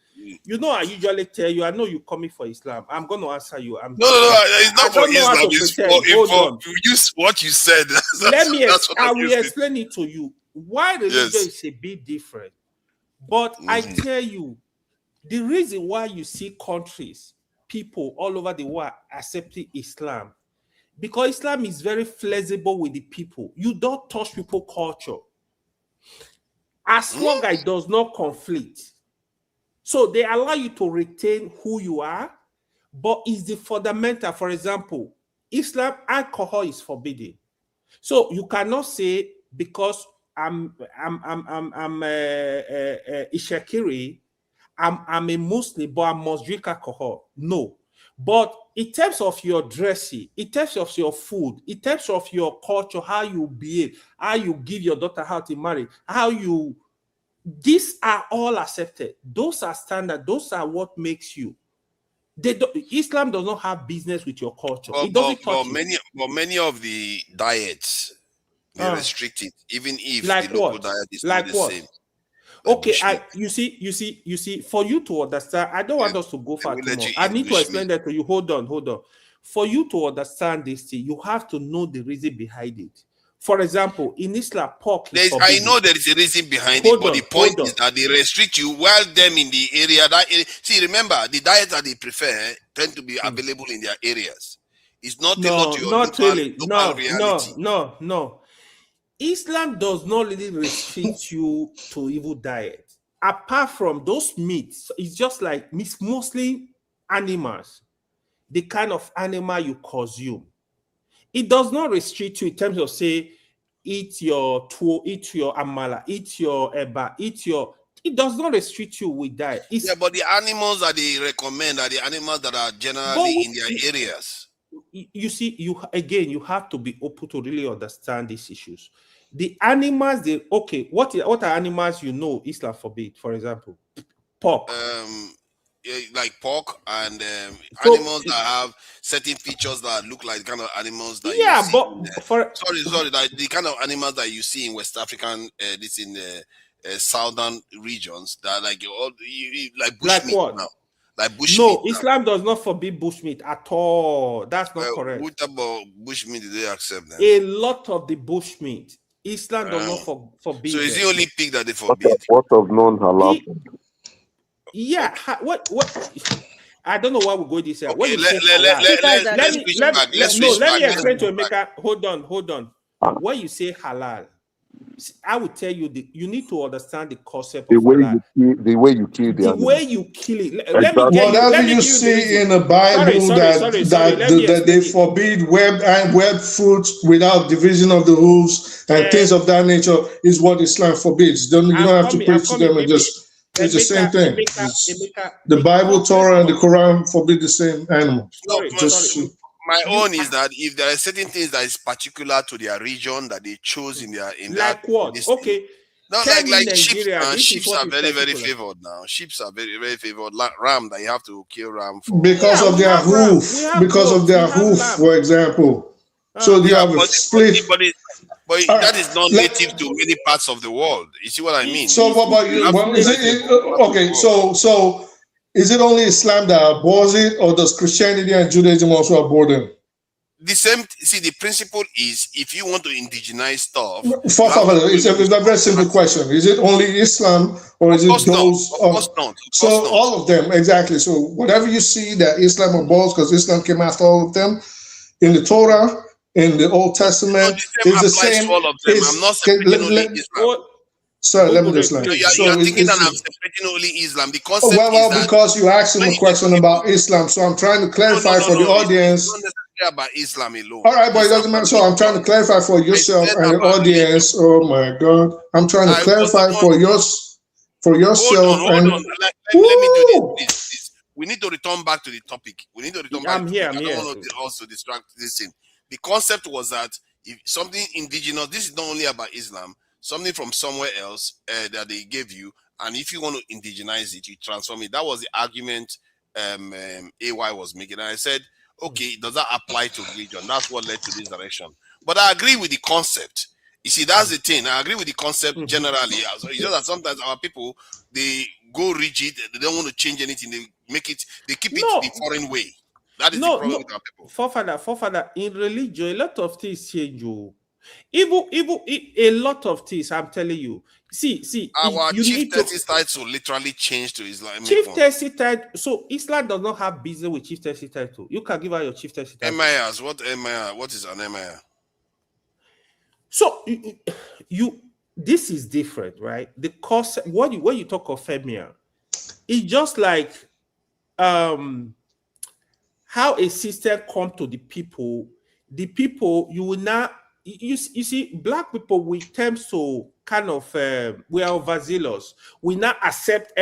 You know, I usually tell you, I know you're coming for Islam. I'm going to answer you. No, it's not for Islam. It's for use what you said. I will explain it to you. Why religion is a bit different. But I tell you, the reason why you see countries, people all over the world accepting Islam, because Islam is very flexible with the people. You don't touch people's culture. As long as it does not conflict. So they allow you to retain who you are, but it's the fundamental. For example, Islam, alcohol is forbidden. So you cannot say because I'm Ishakiri, I'm a Muslim, but I must drink alcohol. No. But in terms of your dressing, in terms of your food, in terms of your culture, how you behave, how you give your daughter how to marry, these are all accepted. Those are standard. Those are what makes you. Islam does not have business with your culture. It doesn't touch you. Many of the diets, they restrict it, even if like the local what? diet is like not the what? same. Okay, you see, for you to understand, I don't want us to go far too much. I need to explain that to you. Hold on. For you to understand this thing, you have to know the reason behind it. For example, in Islam, pork is forbidden. I know there is a reason behind it, but the point is that they restrict you while them in the area. See, remember, the diet that they prefer tend to be available in their areas. It's not tailored to your local reality. No. Islam does not really restrict you to evil diet. Apart from those meats, it's just like it's mostly animals, the kind of animal you consume. It does not restrict you in terms of, say, eat your tuwo, eat your amala, eat your eba, it does not restrict you with that. But the animals that they recommend are the animals that are generally in their areas. You see, you have to be open to really understand these issues. The animals, what are animals Islam forbid? For example, pork. Like pork and animals that have certain features that look like the kind of animals that you see. Like the kind of animals that you see in West African, southern regions that are like bushmeat now. Like bushmeat. No, Islam does not forbid bushmeat at all. That's not correct. What about bushmeat do they accept then? A lot of the bushmeat, Islam does not forbid. So is it only pig that they forbid? What of non-halal? Yeah, what? I don't know why we go this way. Okay, let me explain to Emeka. Hold on. When you say halal, I will tell you you need to understand the concept of halal. The way you kill the way you kill it. Whatever you see in the Bible that they forbid web fruits without division of the hooves and things of that nature is what Islam forbids. You don't have to preach to them and just. It's the same thing. The Bible, Torah, and the Quran forbid the same animal. My own is that if there are certain things that is particular to their region that they chose in like what? Okay. No, like sheep. Sheep are very, very favored now. Sheep are very, very favored. Like ram, that you have to kill ram for. Because of their hoof. Because of their hoof, for example. So they have a split. But that is not native to many parts of the world. You see what I mean? So what about you? Okay, so is it only Islam that abhors it, or does Christianity and Judaism also abhor them? The same. See, the principle is if you want to indigenize stuff. It's a very simple question. Is it only Islam, or is it those? Of course not. So all of them, exactly. So whatever you see that Islam abhors, because Islam came after all of them, in the Torah. In the Old Testament, it's the same. To all of them. I'm not separating only Islam. Sorry, let me just learn. You're thinking that I'm separating only Islam. The concept is that because you asked him a question about Islam, so I'm trying to clarify for the audience. It's not necessarily about Islam alone. All right, but it doesn't matter. So I'm trying to clarify for yourself and the audience. Oh my God, I'm trying to clarify for yourself. Hold on. Let me do this. We need to return back to the topic. I'm here. I don't want to also distract this thing. The concept was that if something indigenous, this is not only about Islam, something from somewhere else that they gave you, and if you want to indigenize it, you transform it. That was the argument AY was making. And I said, okay, does that apply to religion? That's what led to this direction. But I agree with the concept. You see, that's the thing. I agree with the concept generally. So it's just that sometimes our people, they go rigid. They don't want to change anything. They keep it the foreign way. That is the problem with our people. Forefather, in religion, a lot of things change. Even a lot of things, I'm telling you. See, our you need to title literally changed to Islamic. chieftaincy title. So Islam does not have business with chieftaincy title. You can give her your chieftaincy title. Emirs, what emir? What is an emir? So this is different, right? The concept when you talk of emir, it's just like how a system come to the people you will not you see black people we tend to kind of we are overzealous. We not accept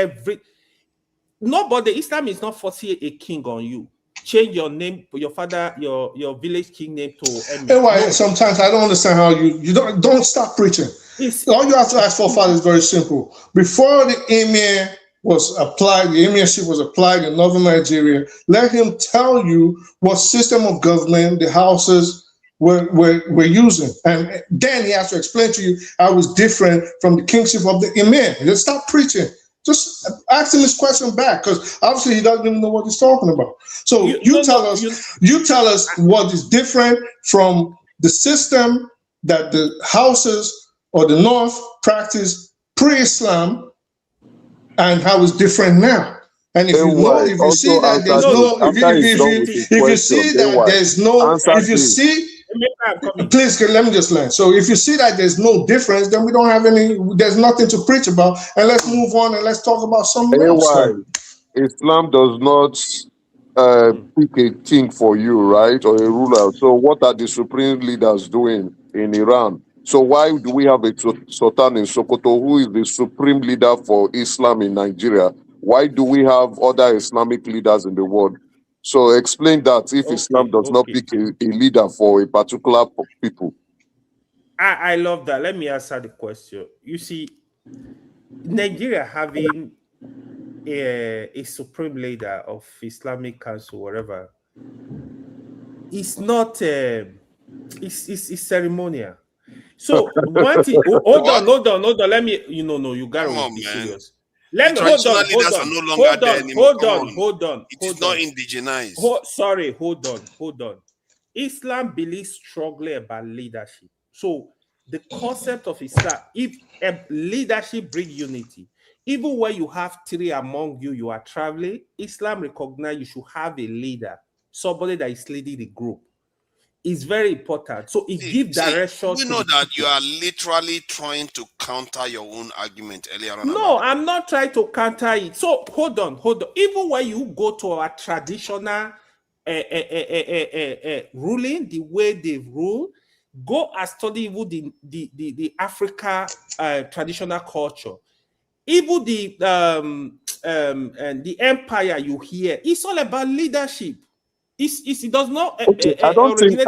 nobody. Islam is not forcing a king on you. Change your name, your father, your village king name to emir. Anyway, sometimes I don't understand how you don't stop preaching. All you have to ask for, Father, is very simple. Before the emir was applied, the emirship was applied in northern Nigeria, let him tell you what system of government the houses were using. And then he has to explain to you how it was different from the kingship of the emir. Just stop preaching. Just ask him this question back, because obviously he doesn't even know what he's talking about. So you tell us what is different from the system that the houses or the North practice pre-Islam and how it's different now. And if you see that please let me just land. So if you see that there's no difference, then there's nothing to preach about, and let's move on and let's talk about something else. Islam does not pick a king for you, right, or a ruler. So what are the supreme leaders doing in Iran? So why do we have a Sultan in Sokoto who is the supreme leader for Islam in Nigeria? Why do we have other Islamic leaders in the world? So explain that if Islam does not pick a leader for a particular people. I love that. Let me answer the question. You see, Nigeria having a supreme leader of Islamic Council, whatever, it's not it's ceremonial. So one thing, hold on. Let me, you gotta be serious. Let me hold on. It is not indigenized. Hold on. Islam believes strongly about leadership. So the concept of Islam, if leadership brings unity, even when you have three among you, you are traveling, Islam recognizes you should have a leader, somebody that is leading the group. It's very important. So it gives direction. We know that you are literally trying to counter your own argument earlier on. No, I'm not trying to counter it. So hold on. Even when you go to our traditional ruling, the way they rule, go and study even the Africa traditional culture. Even the empire you hear, it's all about leadership. It does not I don't think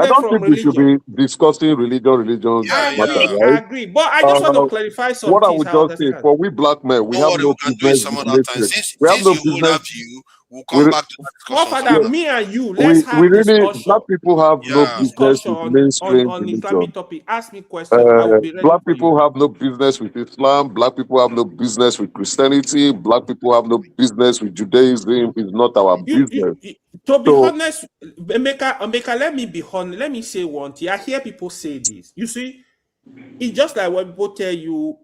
we should be discussing religion. I agree. But I just want to clarify something. What I would just say, for we black men, we have no business with military. We have no business. We'll come back to that discussion. Me and you, let's have discussion. Black people have no business with mainstream on religion. Islamic topic. Ask me questions. I will be ready. Black people have no business with Islam. Black people have no business with Christianity. Black people have no business with Judaism. It's not our business. To be honest, Emeka, let me be honest. Let me say one thing. I hear people say this. You see, it's just like when people tell you,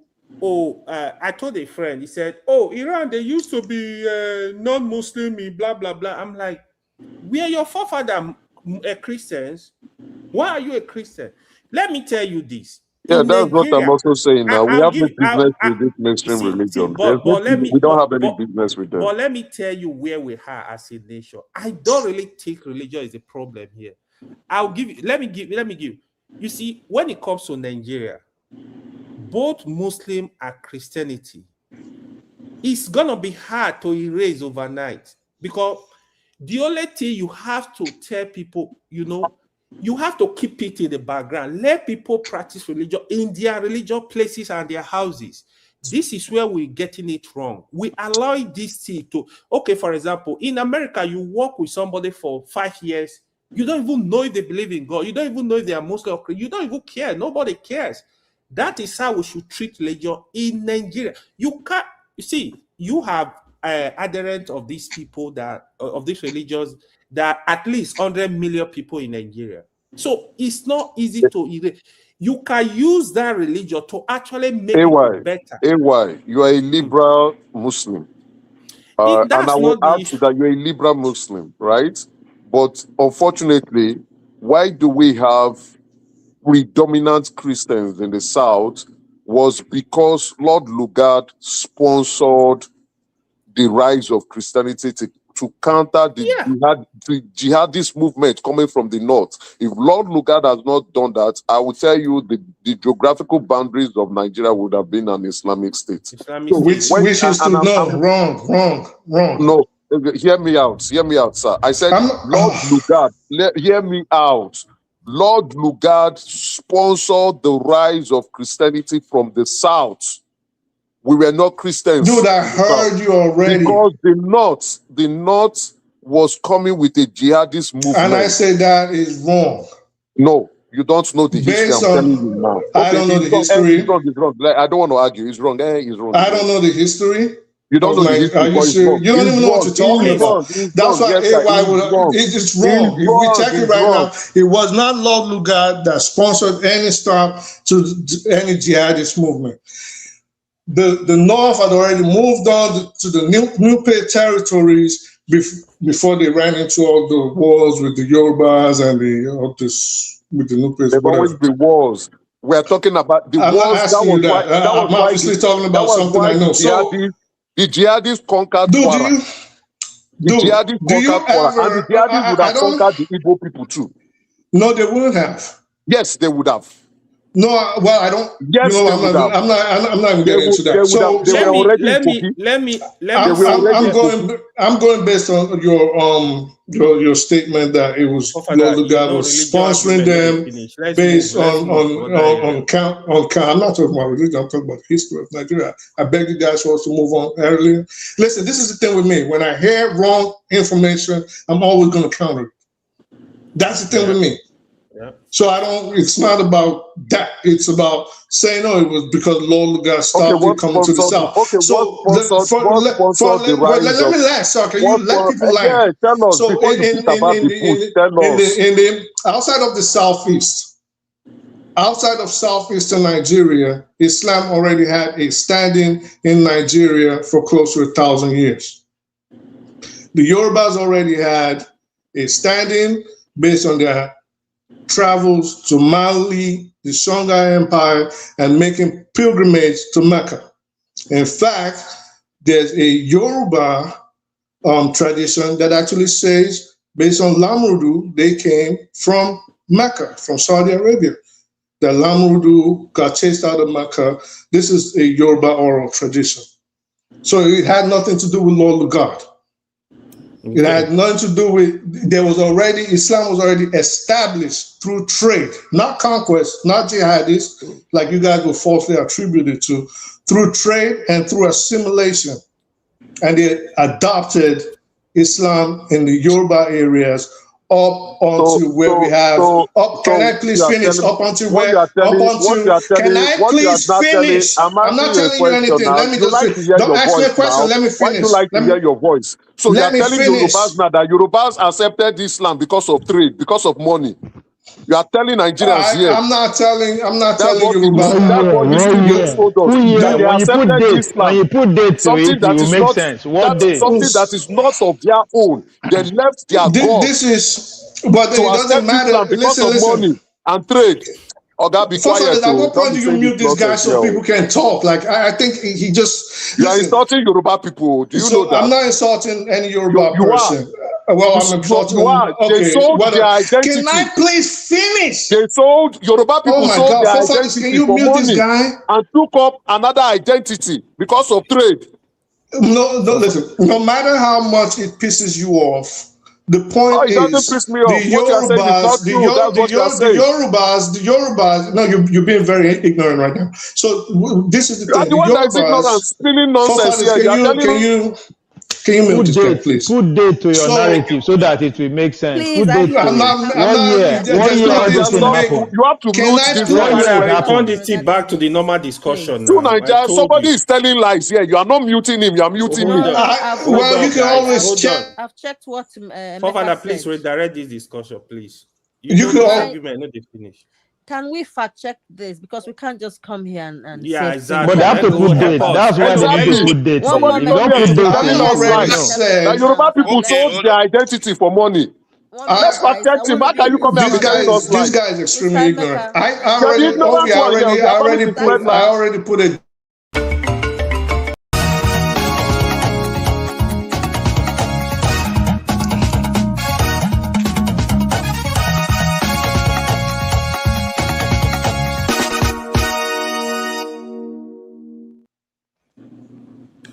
I told a friend, he said, Iran, they used to be non-Muslim, blah, blah, blah. I'm like, we are your forefathers Christians. Why are you a Christian? Let me tell you this. Yeah, that's what I'm also saying now. We have no business with this mainstream religion. We don't have any business with them. But let me tell you where we are as a nation. I don't really think religion is a problem here. Let me give you. You see, when it comes to Nigeria, both Muslim and Christianity, it's gonna be hard to erase overnight, because the only thing you have to tell people, you have to keep it in the background. Let people practice religion in their religious places and their houses. This is where we're getting it wrong. We allow this thing to, for example, in America, you work with somebody for 5 years. You don't even know if they believe in God. You don't even know if they are Muslim or Christian. You don't even care. Nobody cares. That is how we should treat religion in Nigeria. You can't, you see, you have adherents of these people that, of these religions, that at least 100 million people in Nigeria. So it's not easy to erase. You can use that religion to actually make it better. AY, you are a liberal Muslim. And I will add to that, you're a liberal Muslim, right? But unfortunately, why do we have predominant Christians in the South? Was because Lord Lugard sponsored the rise of Christianity to counter the jihadist movement coming from the north. If Lord Lugard has not done that, I will tell you the geographical boundaries of Nigeria would have been an Islamic state. Which is wrong. No, hear me out, sir. I said Lord Lugard, hear me out. Lord Lugard sponsored the rise of Christianity from the south. We were not Christians. Dude, I heard you already. Because the North was coming with a jihadist movement. And I say that is wrong. No, you don't know the history. I'm telling you now. I don't know the history. It's wrong. I don't want to argue. It's wrong. It's wrong. I don't know the history. You don't know the history. Are you serious? You don't even know what you're talking about. That's why AY would. It's wrong. If we check it right now, it was not Lord Lugard that sponsored any start to any jihadist movement. The North had already moved on to the Nupe territories before they ran into all the wars with the Yorubas and with the Nupes. There always be wars. We are talking about the wars. I'm obviously talking about something I know. So the jihadists conquered Kwara. The jihadists conquered Kwara, and the jihadists would have conquered the Igbo people too. No, they wouldn't have. Yes, they would have. No, well, I don't. Yes, you know, I'm not even getting into that. So I'm going based on your statement that it was Lord Lugard was sponsoring them based on count. I'm not talking about religion. I'm talking about the history of Nigeria. I beg you guys for us to move on earlier. Listen, this is the thing with me. When I hear wrong information, I'm always going to counter it. That's the thing with me. Yeah. So it's not about that. It's about saying, no, it was because Lord Lugard stopped you coming to the South. Okay, so let me last, sir. Can you let people land? Tell us, so outside of the outside of southeastern Nigeria, Islam already had a standing in Nigeria for close to 1,000 years. The Yorubas already had a standing based on their travels to Mali, the Songhai Empire, and making pilgrimage to Mecca. In fact, there's a Yoruba tradition that actually says, based on Lamrudu, they came from Mecca, from Saudi Arabia. The Lamrudu got chased out of Mecca. This is a Yoruba oral tradition. So it had nothing to do with Lord Lugard. It had nothing to do with, Islam was already established through trade, not conquest, not jihadists, like you guys were falsely attributed to, through trade and through assimilation. And they adopted Islam in the Yoruba areas up onto where we have, can I please finish? Up onto where, can I please finish? I'm not telling you anything. Let me just finish. Don't ask me a question. Let me finish. Why do you like to hear your voice? So you are telling Yorubas now that Yorubas accepted Islam because of trade, because of money. You are telling Nigerians here. I'm not telling Yorubas. That's what history told us. When you put date to it, it will make sense. What day? Something that is not of their own. They left their God. This is, but it doesn't matter. Because of money and trade. Oga, be quiet. At what point do you mute this guy so people can talk? Like, I think he just... You are insulting Yoruba people. Do you know that? I'm not insulting any Yoruba person. Well, I'm insulting... They sold their identity. Can I please finish? They sold... Yoruba people sold their identity can you for mute money this guy? and took up another identity because of trade. No, listen. No matter how much it pisses you off, the point is, the Yorubas, no, you're being very ignorant right now. So this is the thing. The one that is ignorant, spinning nonsense here. Can you mute this guy, please? Put date to your narrative so that it will make sense. Please, Put date to it. 1 year, everything happened. You have to mute this One guy. year it Return happened. this back to the normal discussion So now. Nigeria, somebody is telling lies here. You are not muting him. You are muting me. Well, you can always check. I've checked what Fofana, Emeka please said. redirect this discussion, please. You can argument, not finish. Can we fact check this? Because we can't just come here and Yeah, say exactly. But they have to put date. That's why they need to put date. One You don't put date to it. Yoruba people sold their identity for money. Let's protect him. How can you come here and telling us This lies? guy is extremely ignorant. I already put it.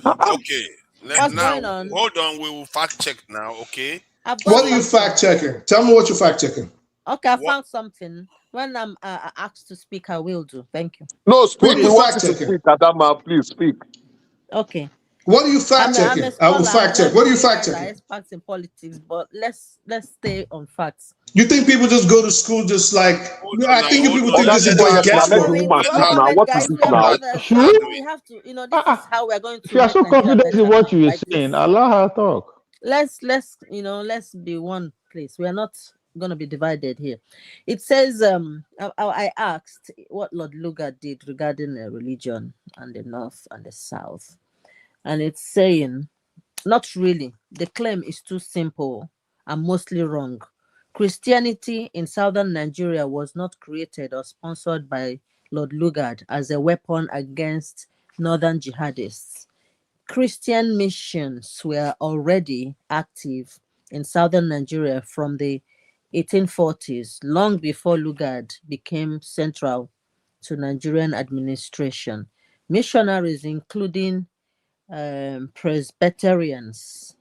Okay. What's now, going on? hold on. We will fact check now. Okay. What are you fact checking? Tell me what you're fact checking. Okay, I found something. When I'm asked to speak, I will do. Thank you. No, speak. What are We you want fact you to checking? speak, Adama. Please speak. Okay. What are you fact checking? I will fact check. What are you fact checking? Experts in politics, but let's stay on facts. You think people just go to school just like? I think people think this is just guesswork. What is it now? We have to, this is how we're going to. If you are so confident in what you are saying, allow her talk. Let's be one place. We are not going to be divided here. It says, I asked what Lord Lugard did regarding religion and the North and the South. And it's saying, not really. The claim is too simple and mostly wrong. Christianity in southern Nigeria was not created or sponsored by Lord Lugard as a weapon against northern jihadists. Christian missions were already active in southern Nigeria from the 1840s, long before Lugard became central to Nigerian administration. Missionaries, including Presbyterians,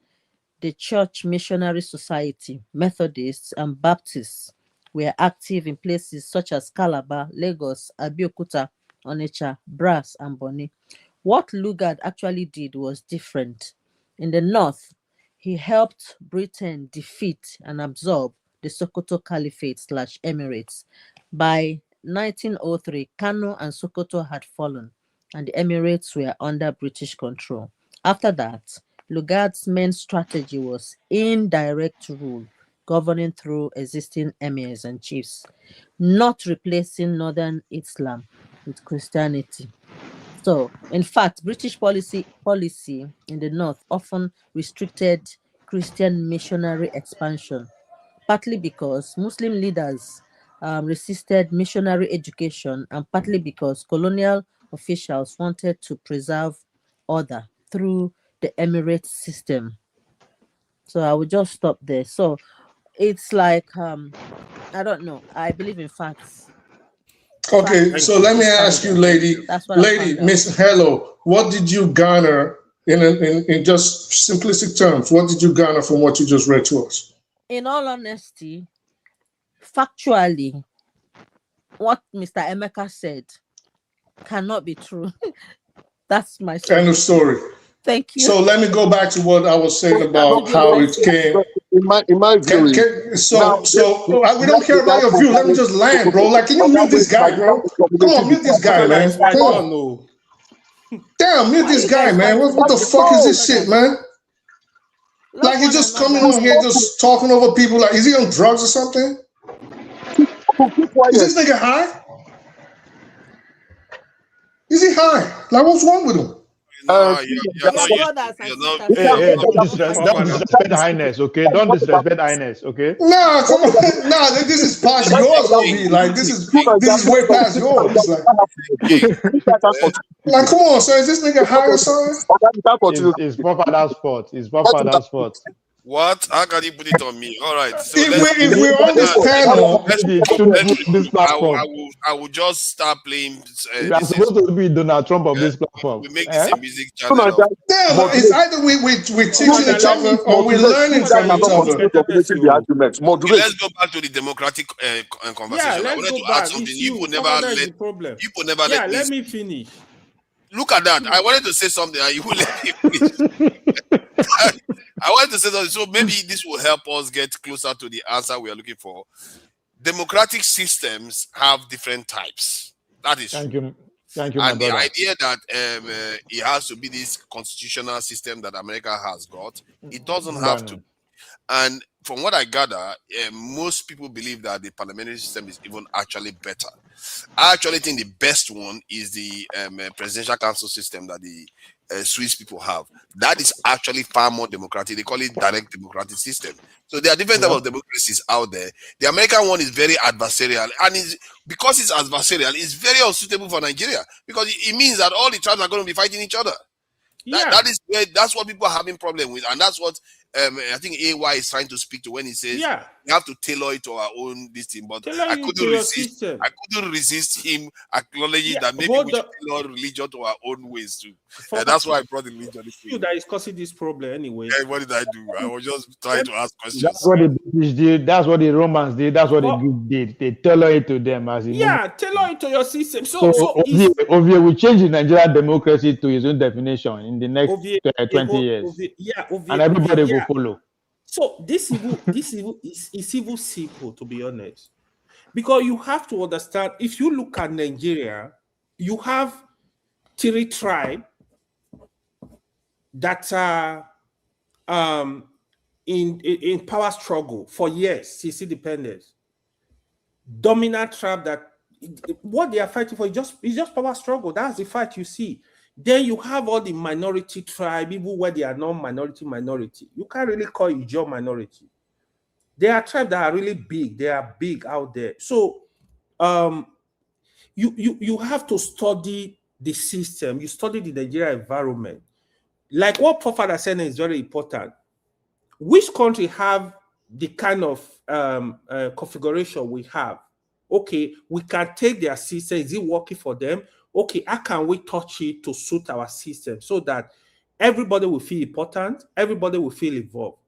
the Church Missionary Society, Methodists, and Baptists, were active in places such as Calabar, Lagos, Abeokuta, Onitsha, Brass, and Bonny. What Lugard actually did was different. In the north, he helped Britain defeat and absorb the Sokoto Caliphate/Emirates. By 1903, Kano and Sokoto had fallen, and the Emirates were under British control. After that, Lugard's main strategy was indirect rule, governing through existing emirs and chiefs, not replacing northern Islam with Christianity. So, in fact, British policy in the north often restricted Christian missionary expansion, partly because Muslim leaders resisted missionary education, and partly because colonial officials wanted to preserve order through the Emirate system. So I will just stop there. So it's like, I don't know. I believe in facts. Okay, so let me ask you, lady, Miss Hello, what did you garner in just simplistic terms? What did you garner from what you just read to us? In all honesty, factually, what Mr. Emeka said cannot be true. That's my end of story. Thank you. So let me go back to what I was saying about how it came. In my view, we don't care about your view. Let me just land, bro. Like, can you mute this guy, bro? Come on, mute this guy, man. Come on. Damn, mute this guy, man. What the fuck is this shit, man? Like, he's just coming on here, just talking over people. Like, is he on drugs or something? Is this nigga high? Is he high? Like, what's wrong with him? Don't disrespect Highness, okay? Don't disrespect Highness, okay? Nah, come on. Nah, this is past yours, OB. Like, this is way past yours. Like, come on, sir. Is this nigga high or something? It's Papa's fault. It's Papa's fault. What? How can you put it on me? All right. So if we're on this panel, I will just start playing. You are supposed to be Donald Trump of this platform. We make this a music channel. It's either we're teaching each other or we're learning from each other. Let's go back to the democratic conversation. Yeah, let's go back. You never let me finish. Look at that. I wanted to say something and you won't let me finish. I want to say that, so maybe this will help us get closer to the answer we are looking for. Democratic systems have different types. That is Thank true. you. Thank you, my And the brother. idea that it has to be this constitutional system that America has got, it doesn't have to. And from what I gather, most people believe that the parliamentary system is even actually better. I actually think the best one is the presidential council system that the Swiss people have. That is actually far more democratic. They call it direct democratic system. So there are different types of democracies out there. The American one is very adversarial, and because it's adversarial, it's very unsuitable for Nigeria, because it means that all the tribes are going to be fighting each other. That's what people are having problem with, and that's what I think AY is trying to speak to when he says we have to tailor it to our own this thing. But I couldn't resist him acknowledging that maybe we should tailor religion to our own ways too. That's why I brought the religion. You that is causing this problem anyway. Yeah, what did I do? I was just trying to ask questions. That's what the British did. That's what the Romans did. That's what the Greeks did. They tailor it to them as tailor it to your system. So Ovie will change the Nigerian democracy to his own definition in the next 20 years. And everybody will follow. So this evil is even simple, to be honest, because you have to understand. If you look at Nigeria, you have 3 tribes that are in power struggle for years since independence. Dominant tribe that what they are fighting for is just power struggle. That's the fight you see. Then you have all the minority tribe, even where they are non-minority. You can't really call it your minority. There are tribes that are really big. They are big out there. So you have to study the system. You study the Nigerian environment. Like what Professor said is very important. Which country have the kind of configuration we have? Okay, we can take their system. Is it working for them? Okay, how can we touch it to suit our system so that everybody will feel important, everybody will feel involved?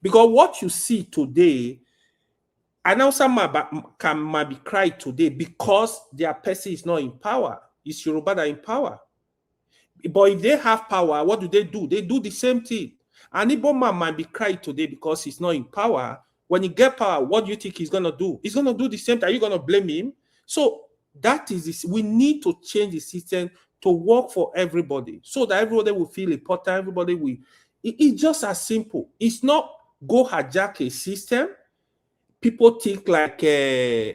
Because what you see today, announcer might be cried today because their person is not in power. It's Yoruba that are in power. But if they have power, what do? They do the same thing. And Igbo man might be cried today because he's not in power. When he get power, what do you think he's going to do? He's going to do the same thing. Are you going to blame him? So that is this. We need to change the system to work for everybody so that everybody will feel important. Everybody will. It's just as simple. It's not go hijack a system. People think like they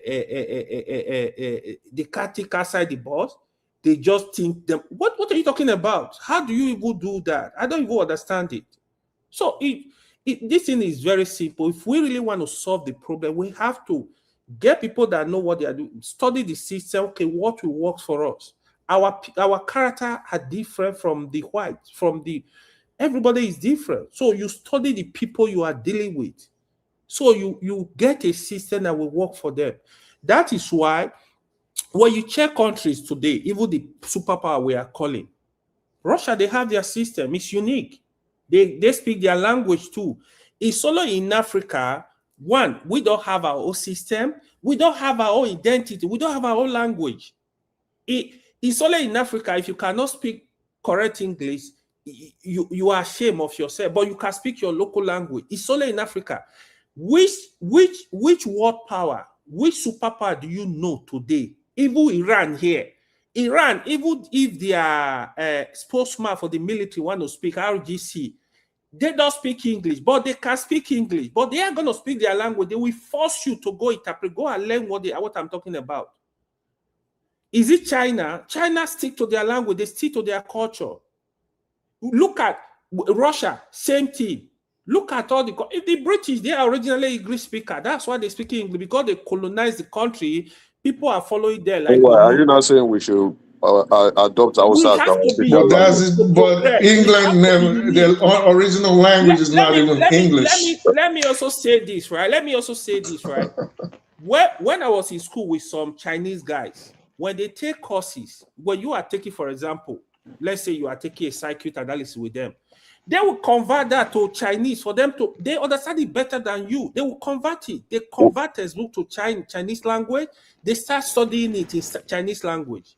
can't think outside the box. They just think them. What are you talking about? How do you even do that? I don't even understand it. So this thing is very simple. If we really want to solve the problem, we have to get people that know what they are doing, study the system. Okay, what will work for us? Our character are different from the whites, everybody is different. So you study the people you are dealing with. So you get a system that will work for them. That is why when you check countries today, even the superpower we are calling, Russia, they have their system. It's unique. They speak their language too. It's only in Africa, one, we don't have our own system. We don't have our own identity. We don't have our own language. It's only in Africa, if you cannot speak correct English, you are ashamed of yourself, but you can speak your local language. It's only in Africa. Which world power, which superpower do you know today? Even Iran here. Iran, even if their spokesman for the military want to speak RGC, they don't speak English, but they can speak English. But they are going to speak their language. They will force you to go interpret, go and learn what I'm talking about. Is it China? China stick to their language. They stick to their culture. Look at Russia, same thing. Look at all the British, they are originally English speaker. That's why they speak English, because they colonized the country. People are following there. Like, are you not saying we should adopt ourselves? But England never, the original language is not even English. Let me also say this, right? When I was in school with some Chinese guys, when they take courses, when you are taking, for example, let's say you are taking a circuit analysis with them, they will convert that to Chinese for them to, they understand it better than you. They will convert it. They convert textbook to Chinese language. They start studying it in Chinese language.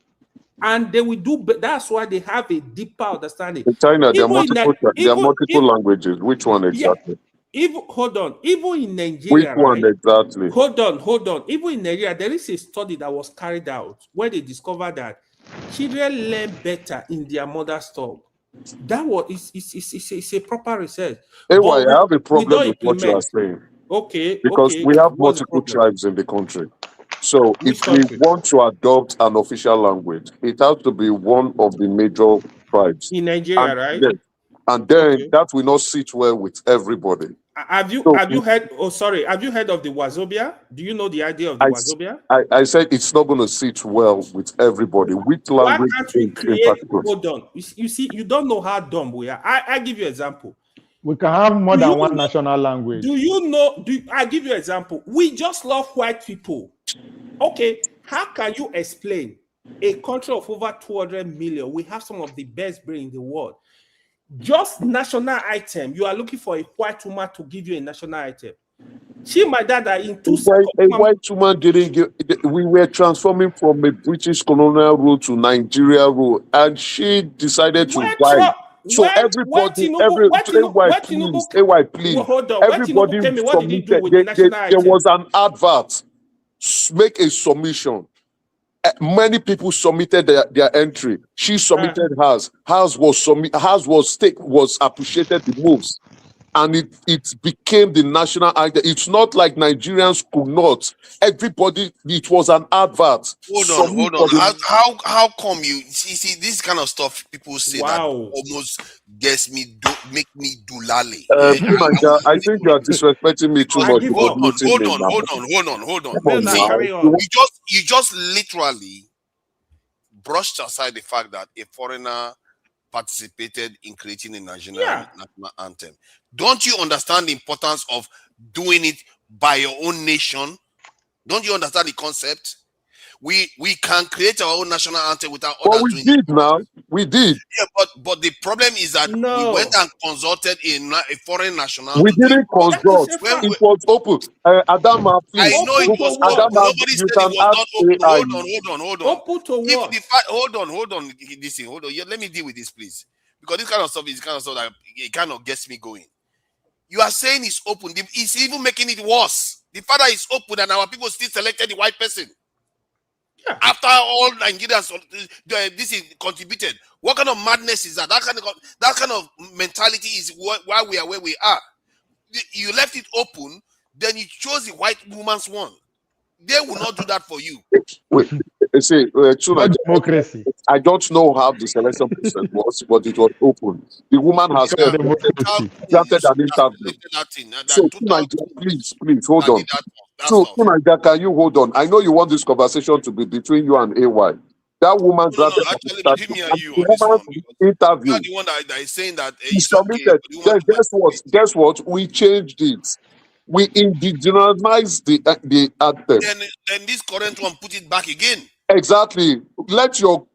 and they will do. That's why they have a deeper understanding. In China, there are Even multiple languages. Which one exactly? Even in Nigeria, Which one right? exactly? Hold on. Even in Nigeria, there is a study that was carried out where they discovered that children learn better in their mother's tongue. That was it's a proper research. I have a problem with what you are saying. Okay. Because we have multiple tribes in the country. So if we want to adopt an official language, it has to be one of the major tribes. In Nigeria, right? And then that will not sit well with everybody. Have you heard? Oh, sorry. Have you heard of the Wazobia? Do you know the idea of the Wazobia? I said it's not going to sit well with everybody. Which language? Why can't we create? Hold on. You see, you don't know how dumb we are. I give you an example. We can have more than one national language. Do you know? I give you an example. We just love white people. Okay, how can you explain a country of over 200 million? We have some of the best brain in the world. Just national item, you are looking for a white woman to give you a national item. She, my dad, in two seconds. A white woman didn't give. We were transforming from a British colonial rule to Nigeria rule, and she decided to buy. So everybody, please. Hold on. Everybody submitted. There was an advert. Make a submission. Many people submitted their entry. She submitted hers. Hers was appreciated the most, and it became the national idea. It's not like Nigerians could not. Everybody, it was an advert. Hold on. How come you see this kind of stuff? People say that almost gets me make me do lally. I think you are disrespecting me too much. Hold on. You just literally brushed aside the fact that a foreigner participated in creating a national anthem. Don't you understand the importance of doing it by your own nation? Don't you understand the concept? We can create our own national anthem without others doing it. We did now. We did. Yeah, but the problem is that we went and consulted a foreign national. We didn't consult. It was open. Adama, please. I know it was open. Nobody said it was not open. Hold on. Open to what? Hold on. Listen, hold on. Let me deal with this, please. Because this kind of stuff is kind of stuff that it kind of gets me going. You are saying it's open. It's even making it worse. The father is open and our people still selected the white person. Yeah. After all Nigerians this is contributed. What kind of madness is that? That kind of mentality is why we are where we are. You left it open, then you chose the white woman's one. They will not do that for you. Wait, see, democracy. I don't know how the selection process was, but it was open. The woman has granted an interview. So, please hold on. So, can you hold on? I know you want this conversation to be between you and AY. That woman granted an interview. You are the one that is saying that he submitted. Then guess what? We changed it. We indigenized the anthem. Then this current one put it back again. Exactly. Let your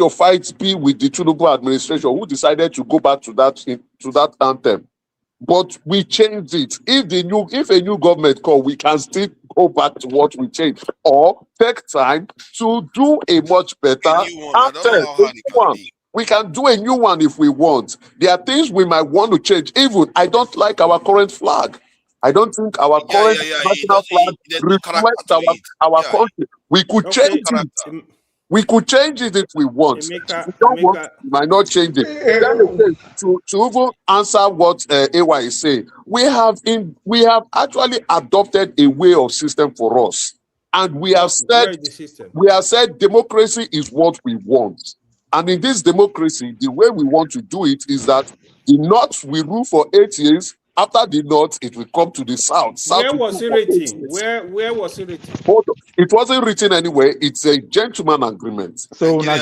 fight be with the Tinubu administration, who decided to go back to that anthem. But we changed it. If a new government call, we can still go back to what we changed, or take time to do a much better anthem. We can do a new one if we want. There are things we might want to change. Even I don't like our current flag. I don't think our current national flag reflects our country. We could change it. We could change it if we want. If we don't want, we might not change it. To even answer what AY is saying, we have actually adopted a way of system for us, and we have said democracy is what we want. And in this democracy, the way we want to do it is that the North will rule for 8 years. After the North, it will come to the South. Where was it written? Where was it written? It wasn't written anywhere. It's a gentleman agreement. So now,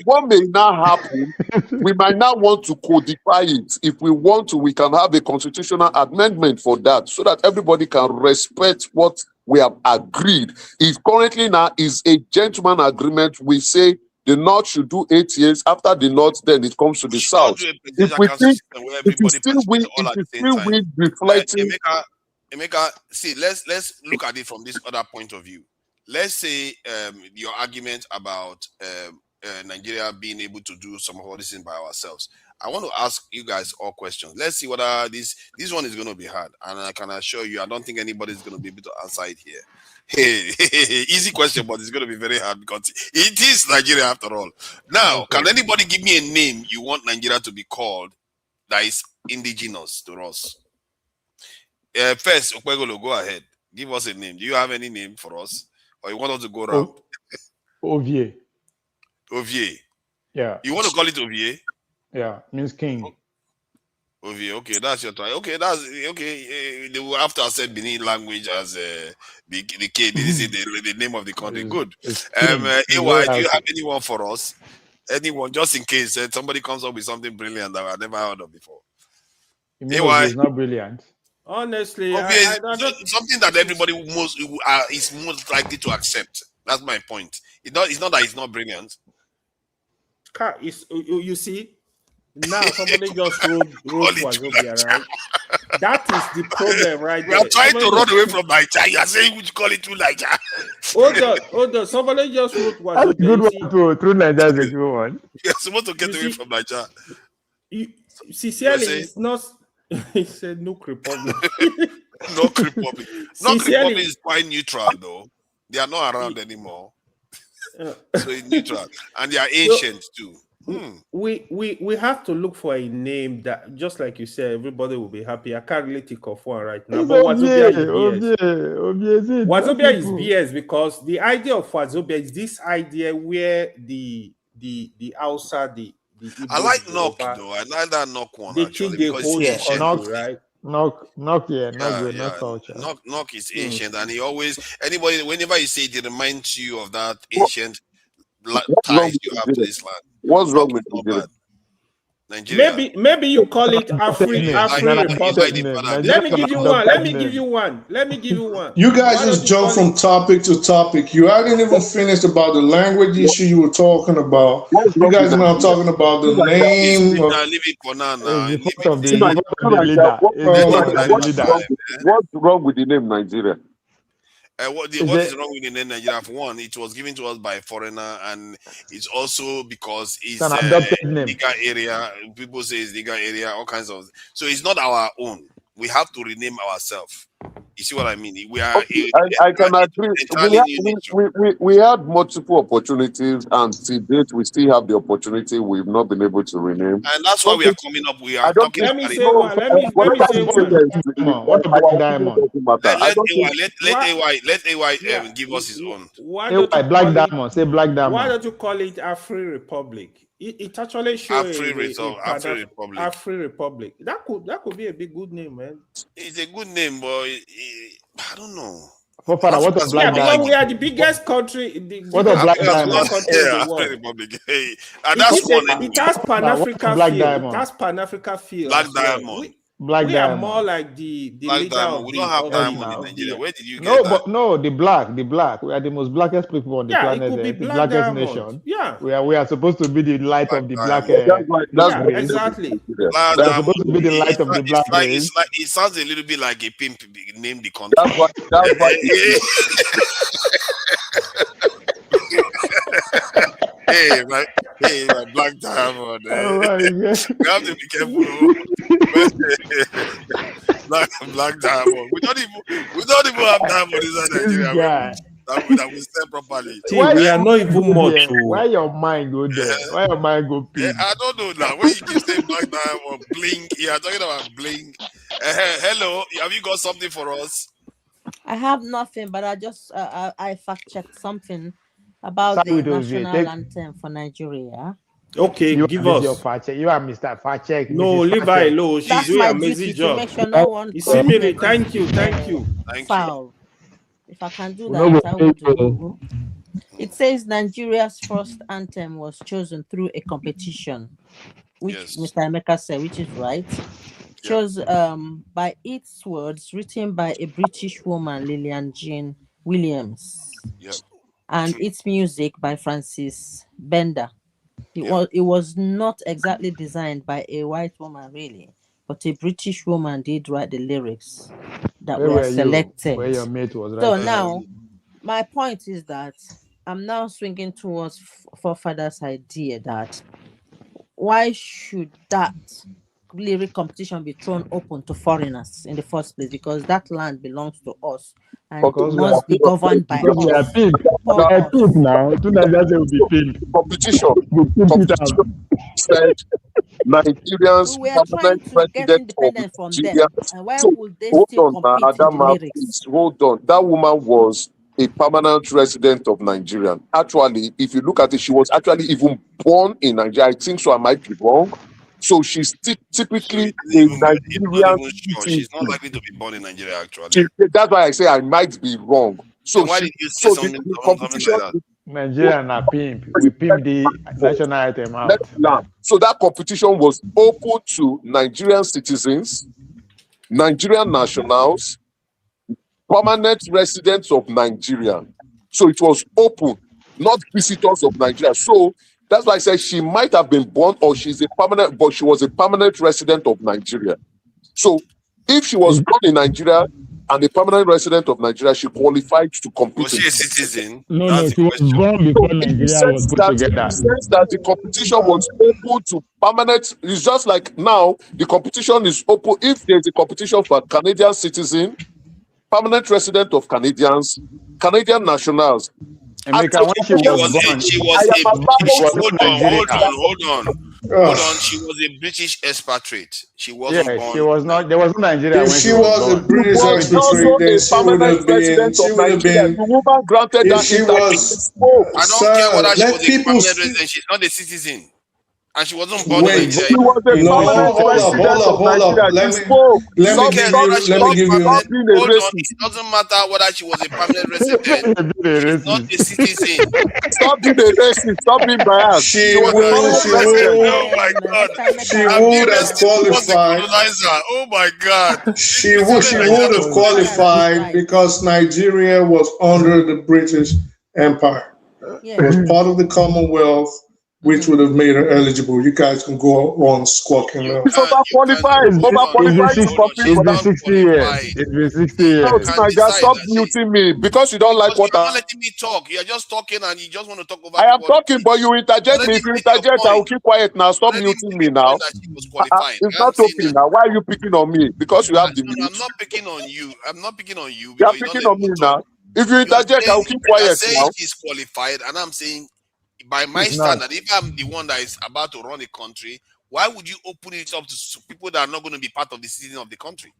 what may not happen, we might not want to codify it. If we want to, we can have a constitutional amendment for that, so that everybody can respect what we have agreed. It currently now is a gentleman agreement. We say the North should do 8 years. After the North, then it comes to the South. If we think we reflecting. Emeka, see, let's look at it from this other point of view. let's say your argument about Nigeria being able to do some of all this thing by ourselves. I want to ask you guys all questions. Let's see whether this one is going to be hard, and I can assure you, I don't think anybody is going to be able to answer it here. Hey, easy question, but it's going to be very hard because it is Nigeria after all. Now, can anybody give me a name you want Nigeria to be called that is indigenous to us? First, Okwegolo, go ahead. Give us a name. Do you have any name for us? Or you want us to go around? Ovie. Ovie. Yeah. You want to call it Ovie? Yeah, means king. Ovie, okay, that's your time. Okay, that's okay. They will have to accept Benin language as the the name of the country. Good. AY, do you have anyone for us? Anyone, just in case somebody comes up with something brilliant that I've never heard of before? AY is not brilliant. Honestly, something that everybody is most likely to accept. That's my point. It's not that it's not brilliant. You see, now somebody just wrote Wazobia, right? That is the problem, right? We are trying to run away from Nigeria. You are saying we should call it through Nigeria. Hold on. Somebody just wrote Wazobia. That's a good one through Nigeria is a good one. You're supposed to get away from Nigeria. Sincerely, it's not. He said Nook Republic. Nook Republic. Nook Republic is quite neutral, though. They are not around anymore. So it's neutral. And they are ancient, too. We have to look for a name that, just like you said, everybody will be happy. I can't really think of one right now. But Wazobia is BS. Wazobia is BS because the idea of Wazobia is this idea where the Hausa, the I like Knock though. I like that Knock one. They actually, think they hold Knock, right? Knock, not culture. Knock is ancient, and he always whenever you say it, it reminds you of that ancient ties you have to this land. What's wrong with Nigeria? Nigeria. Maybe you call it Afri Republic. Let me give you one. You guys just jump from topic to topic. You hadn't even finished about the language issue you were talking about. You guys are now talking about the name. Leave it for now. What's wrong with the name Nigeria? What is wrong with the name Nigeria? For one, it was given to us by a foreigner, and it's also because it's an adopted name. Legal area. People say it's legal area, all kinds of. So it's not our own. We have to rename ourselves. You see what I mean? We are. I can agree. We had multiple opportunities, and to date, we still have the opportunity. We've not been able to rename, and that's why we are coming up. We are talking. Let me say one. What about Diamond? Let AY give us his own. Black Diamond. Say Black Diamond. Why don't you call it Afri Republic? It actually shows Afri Republic. Afri Republic. That could be a big good name, man. It's a good name, but I don't know. What of Black Diamond? We are the biggest country. What of Black Diamond? Afri Republic. Hey, and that's one. It has Pan-Africa feel. It has Pan-Africa feel. Black Diamond. We are more like the leader of we don't have diamond in Nigeria. Where did you get that? The black. We are the most blackest people on the planet. It could be the blackest diamond. Nation. Yeah. We are supposed to be the light of the black. Exactly. We are supposed to be the light of the black race. It sounds a little bit like a pimp named the country. That's why. Hey, my Black Diamond. You have to be careful. Black Diamond. We don't even have diamond inside Nigeria. That we sell properly. We are not even much. Why your mind go there? Why your mind go pink? I don't know now. When you keep saying Black Diamond, blink. You are talking about blink. Hello, have you got something for us? I have nothing, but I just I fact checked something about the national anthem for Nigeria. Okay, give us your fact check. You are Mr. Fact Check. No, leave her alone. She's doing an amazing job. Make sure no one thank you. Foul. If I can do that, I will do. It says Nigeria's first anthem was chosen through a competition, which Mr. Emeka said, which is right. Chose by its words written by a British woman, Lillian Jean Williams. Yep. And its music by Francis Bender. It was not exactly designed by a white woman, really, but a British woman did write the lyrics that were selected. Where your mate was so now, My point is that I'm now swinging towards forefathers' idea that why should that lyric competition be thrown open to foreigners in the first place? Because that land belongs to us and Okay. Because we are must be governed by because we are us. pimp. We For are us. pimp now. Two Nigerians will be pimp. Competition. We pimp it out. Said Nigerians We were trying permanent to get resident of independent from Nigeria. them. And why So would they hold still on, compete in the Adama, lyrics? please hold on. That woman was a permanent resident of Nigeria. Actually, if you look at it, she was actually even born in Nigeria. I think so. I might be wrong. So she's typically a Not Nigerian even sure. citizen. She's not likely to be born in Nigeria, actually. That's why I say I might be wrong. So Then why did you say something the like competition. that? Nigerian are pimp. We pimp the national item out. So that competition was open to Nigerian citizens, Nigerian nationals, permanent residents of Nigeria. So it was open, not visitors of Nigeria. So that's why I said she might have been born or she's a permanent, but she was a permanent resident of Nigeria. So if she was born in Nigeria and a permanent resident of Nigeria, she qualified to compete. Was she a citizen? No, she was born before Nigeria was put together. In the sense that the competition was open to permanent, it's just like now the competition is open. If there's a competition for Canadian citizen, permanent resident of Canadians, Canadian nationals. Emeka, when she was born, hold on. She was a British expatriate. She wasn't born. She was not. There was no Nigeria when she was a British expatriate, then she would have been. She would have been. The woman granted If that she was, I don't care whether she let was a people permanent speak. resident. She's not a citizen. And she wasn't born Wait, in Nigeria. She was a no, permanent hold up. Let me give you. Hold on. It doesn't matter whether she was a permanent resident. She's not a citizen. Stop being a racist. Stop being biased. She would. Oh my God. She would have qualified. Oh my God. She would have qualified because Nigeria was under the British Empire. It was part of the Commonwealth, which would have made her eligible. You guys can go on squawking now. It's overqualified. It's been 60 years. It's been 60 years. Stop muting me because you don't like what You're not letting me talk. You're just talking and you just want to talk over. I am talking, but you interject me. If you interject, I will keep quiet now. Stop muting me now. It's not okay now. Why are you picking on me? Because you have the mute. I'm not picking on you. I'm not picking on you. You are picking on me now. If you interject, I will keep quiet you're saying now. she's qualified, and I'm saying, by my standard, if I'm the one that is about to run a country, why would you open it up to people that are not going to be part of the citizen of the country?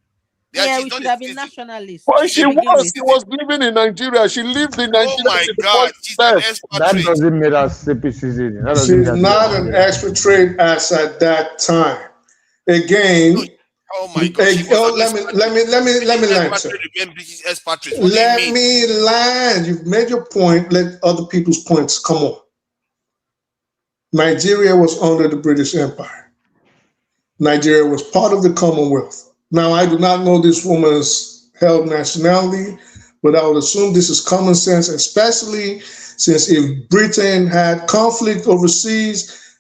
We should have been nationalists. Well, she was living in Nigeria. She lived in Nigeria. Oh my God, she's an expatriate. That doesn't make her citizen. She's not an expatriate as at that time. Again. Oh my God! Let me land, sir. Let me land. You've made your point. Let other people's points come on. Nigeria was under the British Empire. Nigeria was part of the Commonwealth. Now, I do not know this woman's held nationality, but I would assume this is common sense, especially since if Britain had conflict overseas,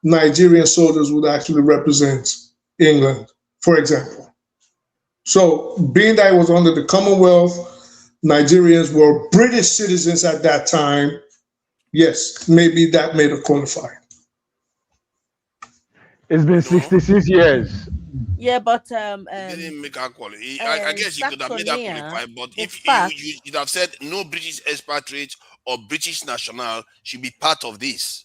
Nigerian soldiers would actually represent England, for example. So being that it was under the Commonwealth, Nigerians were British citizens at that time. Yes, maybe that made her qualified. It's been 66 years. Yeah, but didn't make her qualify. I guess you could have made her qualify, but if you'd have said no British expatriate or British national should be part of this,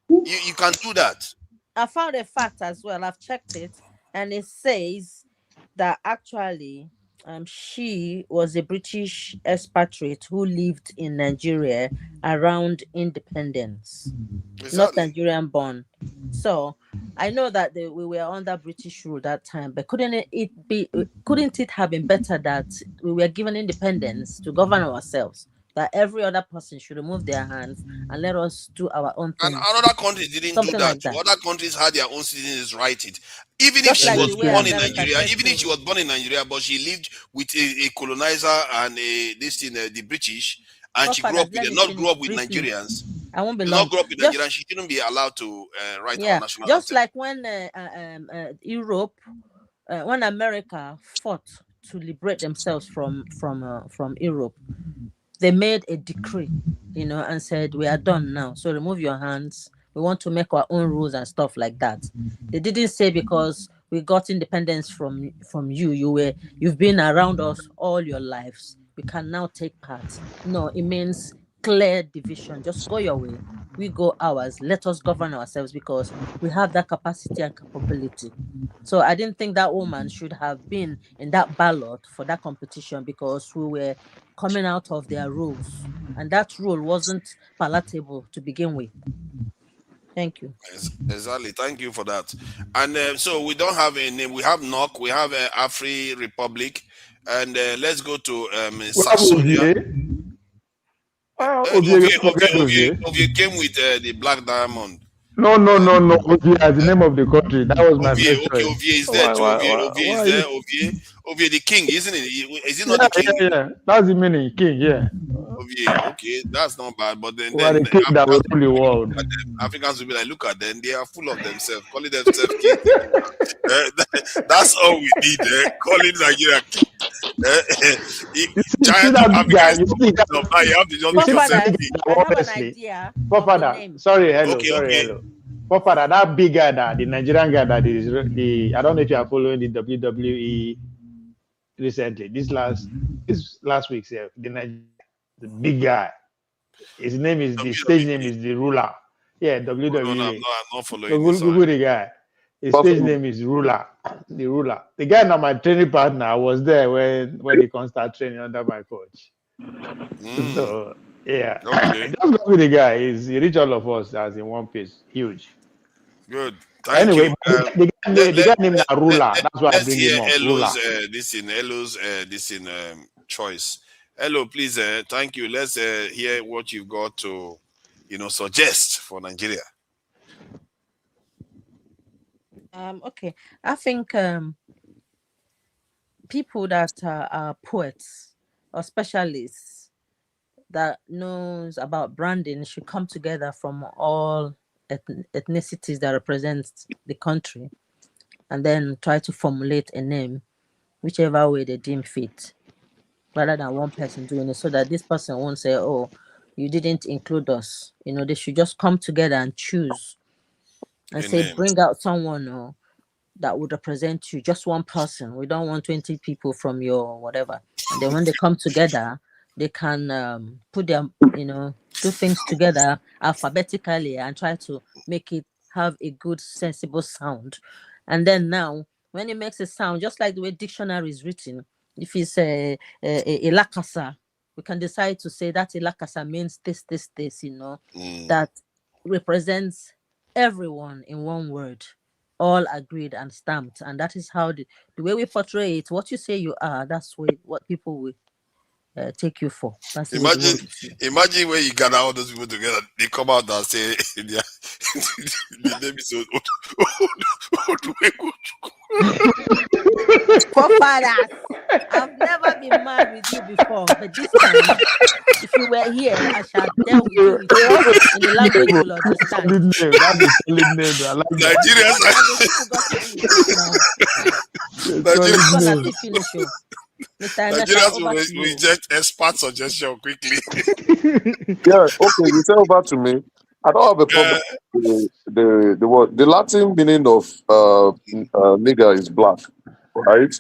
you can do that. I found a fact as well. I've checked it, and it says that actually she was a British expatriate who lived in Nigeria around independence, not Nigerian born. So I know that we were under British rule that time, but couldn't it have been better that we were given independence to govern ourselves? That every other person should remove their hands and let us do our own thing. And other countries didn't do that. Other countries had their own citizens write it. Even if she was born in Nigeria, but she lived with a colonizer and the British, and she grew up with them, not grew up with Nigerians. I won't be not grow up in Nigeria. She shouldn't be allowed to write our national just anthem. like when Europe, when America fought to liberate themselves from Europe. they made a decree, and said, we are done now. So remove your hands. We want to make our own rules and stuff like that. They didn't say because we got independence from you. You've been around us all your lives. We can now take part. No, it means clear division. Just go your way. We go ours. Let us govern ourselves because we have that capacity and capability. So I didn't think that woman should have been in that ballot for that competition because we were coming out of their rules. And that rule wasn't palatable to begin with. Thank you. Exactly. Thank you for that. And so we don't have a name. We have NOC. We have Afri Republic. And let's go to Saxonia. Ovie came with the Black Diamond. No. Ovie as the name of the country. That was my first choice. Ovie is there too. Ovie is there. Ovie the king, isn't it? Is it not the king? Yeah. That's the meaning, king. Yeah. Ovie, okay, that's not bad. But then the king that will rule the world. Africans will be like, look at them. They are full of themselves, calling themselves king. That's all we need. Calling Nigeria king. Giant of Africa is you have to just Papa, sorry, hello. Papa, that big guy, the Nigerian guy that is I don't know if you are following the WWE recently. This last week, the big guy. His name is the stage name is the Ruler. Yeah, WWE. No, I'm not following. Google the guy. His stage name is Ruler. The Ruler. The guy now, my training partner, I was there when they can start training under my coach. So yeah, okay. Just go with the guy. He reached all of us as in one piece. Huge. Good. Thank you. The guy named Ruler. That's why I bring him up. Ruler. This in choice. Hello, please. Thank you. Let's hear what you've got to, suggest for Nigeria. Okay, I think people that are poets or specialists that knows about branding should come together from all ethnicities that represent the country and then try to formulate a name whichever way they deem fit, rather than one person doing it, so that this person won't say, oh, you didn't include us. They should just come together and choose and say, bring out someone that would represent you, just one person. We don't want 20 people from your whatever. And then when they come together, they can put their, do things together alphabetically and try to make it have a good, sensible sound. And then now, when it makes a sound, just like the way dictionary is written, if it's a Lakasa, we can decide to say that Lakasa means this, that represents everyone in one word, all agreed and stamped. And that is how the way we portray it, what you say you are, that's what people will take you for. That's imagine when you gather all those people together, they come out and say the name is Forefathers, I've never been mad with you before, but this time, if you were here, I shall deal with you in the language you will understand. That's a solid name. I like Nigerians will reject expert suggestion quickly. Yeah, okay, you say over to me. I don't have a problem with the word. The Latin meaning of nigger is black, right?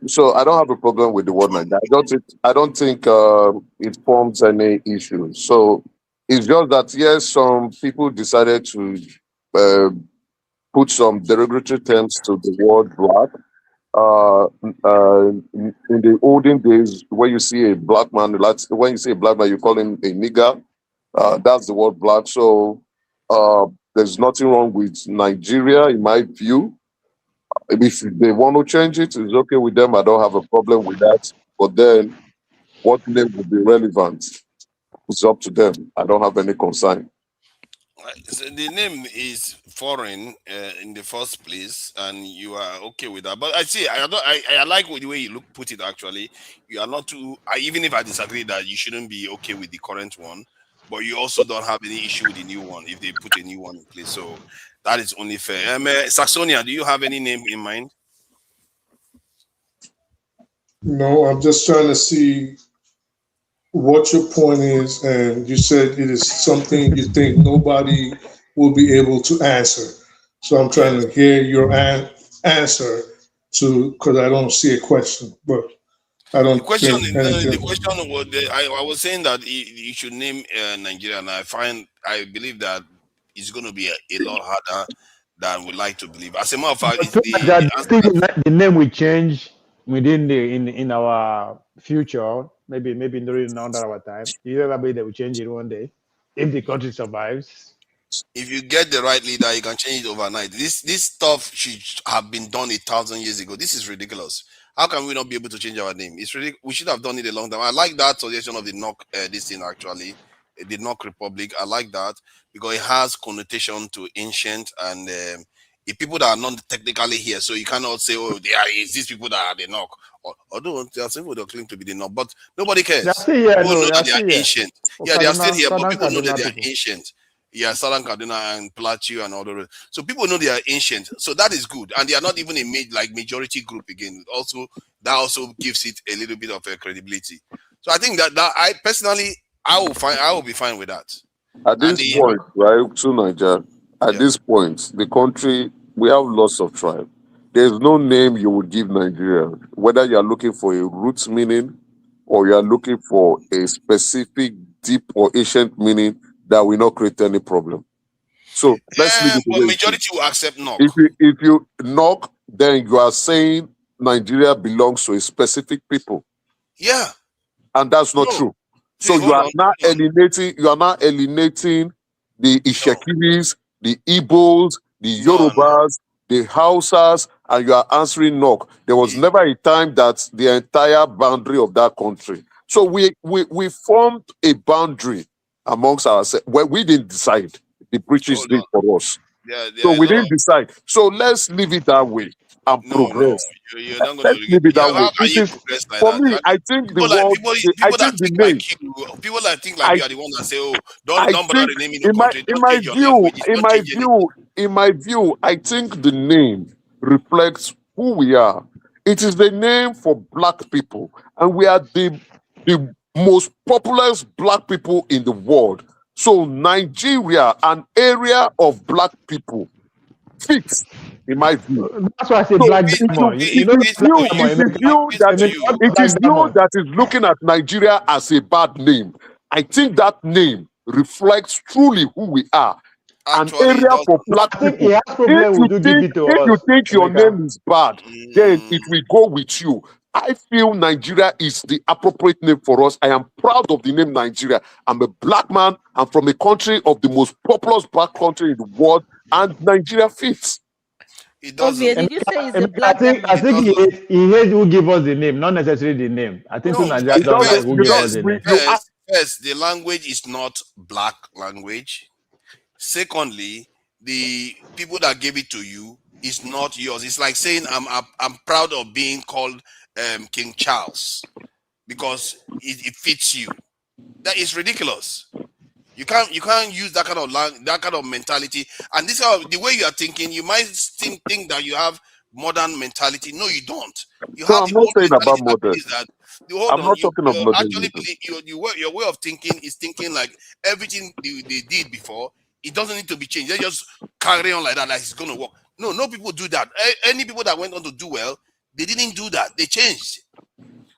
So I don't have a problem with the word Nigeria. I don't think it forms any issue. So it's just that yes, some people decided to put some derogatory terms to the word black. In the olden days, when you see a black man, when you see a black man, you call him a nigger. That's the word black. So there's nothing wrong with Nigeria, in my view. If they want to change it, it's okay with them. I don't have a problem with that. But then, what name would be relevant? It's up to them. I don't have any concern. So the name is foreign in the first place, and you are okay with that. But I see, I like the way you put it. Actually, you are not too. even if I disagree that you shouldn't be okay with the current one, but you also don't have any issue with the new one if they put a new one in place. So that is only fair. Saxonia, do you have any name in mind? No, I'm just trying to see what your point is, and you said it is something you think nobody will be able to answer. So I'm trying to hear your answer to, because I don't see a question, but I The don't question, think anything. the question was, I was saying that you should name Nigeria, and I believe that it's going to be a lot harder than we like to believe. As a matter of fact, it's So the that answer. still the name will change within the in our future, maybe during another our time. You ever be they will change it one day if the country survives. If you get the right leader, you can change it overnight. This stuff should have been done 1,000 years ago. This is ridiculous. How can we not be able to change our name? It's really, we should have done it a long time. I like that suggestion of the knock this thing actually, the knock republic. I like that because it has connotation to ancient and if people that are not technically here, so you cannot say, oh, there is these people that are the knock. Although there are some people that claim to be the knock, but nobody They are cares. still here, People no, know they that are they are still here. ancient. For Yeah, they are still Kaduna, here, but Southern people know that Kaduna they are people. ancient. Yeah, Southern Kaduna and Plateau and all the rest. So people know they are ancient. So that is good. And they are not even a majority group again. Also, that also gives it a little bit of a credibility. So I think that I personally I will be fine with that. At And this the point, right, to Niger, at yeah. this point, the country, we have lots of tribe. There's no name you would give Nigeria, whether you are looking for a roots meaning or you are looking for a specific deep or ancient meaning that will not create any problem. So let's leave it the But way it is. majority will accept knock. If you knock, then you are saying Nigeria belongs to a specific people, Yeah. and that's not No. true. See, So you hold are on. now alienating the Ishekiris, the Igbos, the No, no. Yorubas, the Hausas, and you are answering knock. There was never a time that the entire boundary of that country. So we formed a boundary amongst ourselves. Well, we didn't decide. The British Hold did on. for us. There So are a we lot of didn't decide. So let's leave it that way and no. progress. You're not going Let's to. leave it that way. How can It you is progress like for that? me. I I mean, think the people like world. I people that think the think like name. you, people that think like I you are the one that say, oh, I don't bother think renaming your country, in don't my change your view, languages, don't change anything. I think the name reflects who we are. It is the name for black people, and we are the most populous black people in the world. So Nigeria, an area of black people, fits in my view. That's why I say So black It, diamond. You it, know it, black it, diamond. it, you it that to Even is you. it black is you diamond. that is looking at Nigeria as a bad name. I think that name reflects truly who we are. An Actually, it area doesn't. for black I think he people. has problem with who give it to If you us, think your Emeka. name is bad, then it will go with you. I feel Nigeria is the appropriate name for us. I am proud of the name Nigeria. I'm a black man. I'm from a country of the most populous black country in the world, and Nigeria fits. It Ovia, doesn't. did you say it's a Emeka, I black think diamond? he hates who give us the name, not necessarily the name. I think No, so Nigeria It don't like doesn't. first, who You give us don't. the name. the language is not black language. Secondly, the people that gave it to you is not yours. It's like saying I'm proud of being called King Charles because it fits you. That is ridiculous. You can't use that kind of that kind of mentality. And this the way you are thinking, you might think that you have modern mentality. No, you don't. You No, have I'm the not old saying about mentality that modern. believes that. Hold I'm on, not talking of you actually modernism. believe your way of thinking is thinking like everything they did before. It doesn't need to be changed. They just carry on like that, like it's gonna work. No people do that. Any people that went on to do well, they didn't do that. They changed.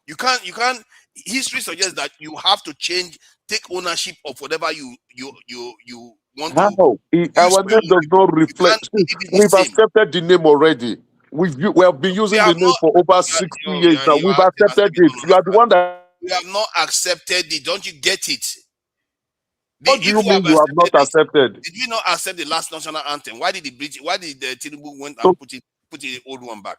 You can't. History suggests that you have to change, take ownership of whatever you want to How? use Our for your name own does people. not You can't reflect. See, leave it the we've same. accepted the name already. We have been We using the have name not. for over 60 years now. You We've are still accepted accepting. it. No, You are the one that. we have not accepted it. Don't you get it? What do you If we mean have you have not accepted it, accepted? did we not accept the last national anthem? Why did the British? Why did the Tinubu went So, and put the old one back?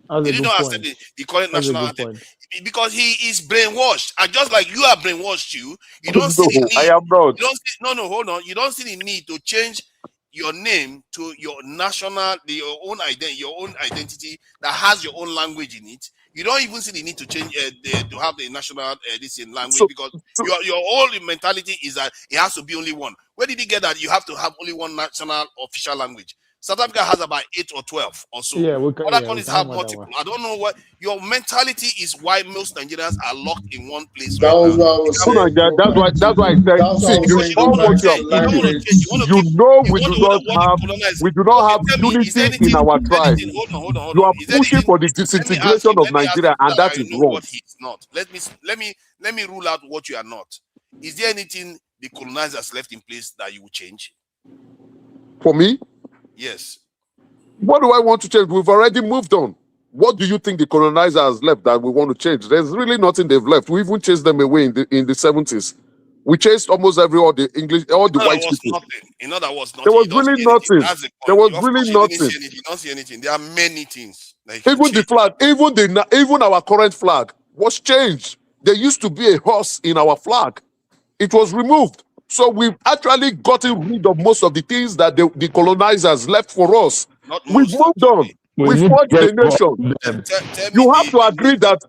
That's a Did you good not accept point. the current That's a national good anthem? point. Because he is brainwashed. And just like you are brainwashed, you don't see the no, I need. am not. You don't see, no, hold on. You don't see the need to change your name to your your own identity that has your own language in it. You don't even see the need to change to have the national this in language So, because your whole mentality is that it has to be only one. Where did he get that you have to have only one national official language? South Africa has about 8 or 12 or so. Yeah, we can, Other yeah, countries we have can multiple. I don't know what your mentality is. Why most Nigerians are locked in one place That right was now. what I was saying. That's why I said, Because see, you don't all want what to you are change. You don't want to putting, change. You want to you keep. know, You we want do to not what the have, colonizers. we do not Okay, have tell me, is there unity in anything? our Is there tribe. anything? Hold on. You are Is there pushing anything? for the Let me ask disintegration you. of Let me ask Nigeria, you and that that I is know wrong. what he's not. Let me rule out what you are not. Is there anything the colonizers left in place that you will change? For me, Yes. what do I want to change? We've already moved on. What do you think the colonizers left that we want to change? There's really nothing they've left. We even chased them away in the 70s. We chased almost all the white people. That was nothing. There was You don't really see anything. nothing. That's the There point. was Of really course, you didn't nothing. see anything. You don't see anything. There are many things that you can Even the change. flag, even our current flag was changed. There used to be a horse in our flag. It was removed. So we've actually gotten rid of most of the things that the colonizers left for us. Not We've most, moved on. We We need to forged get the nation. Tell me You have to agree that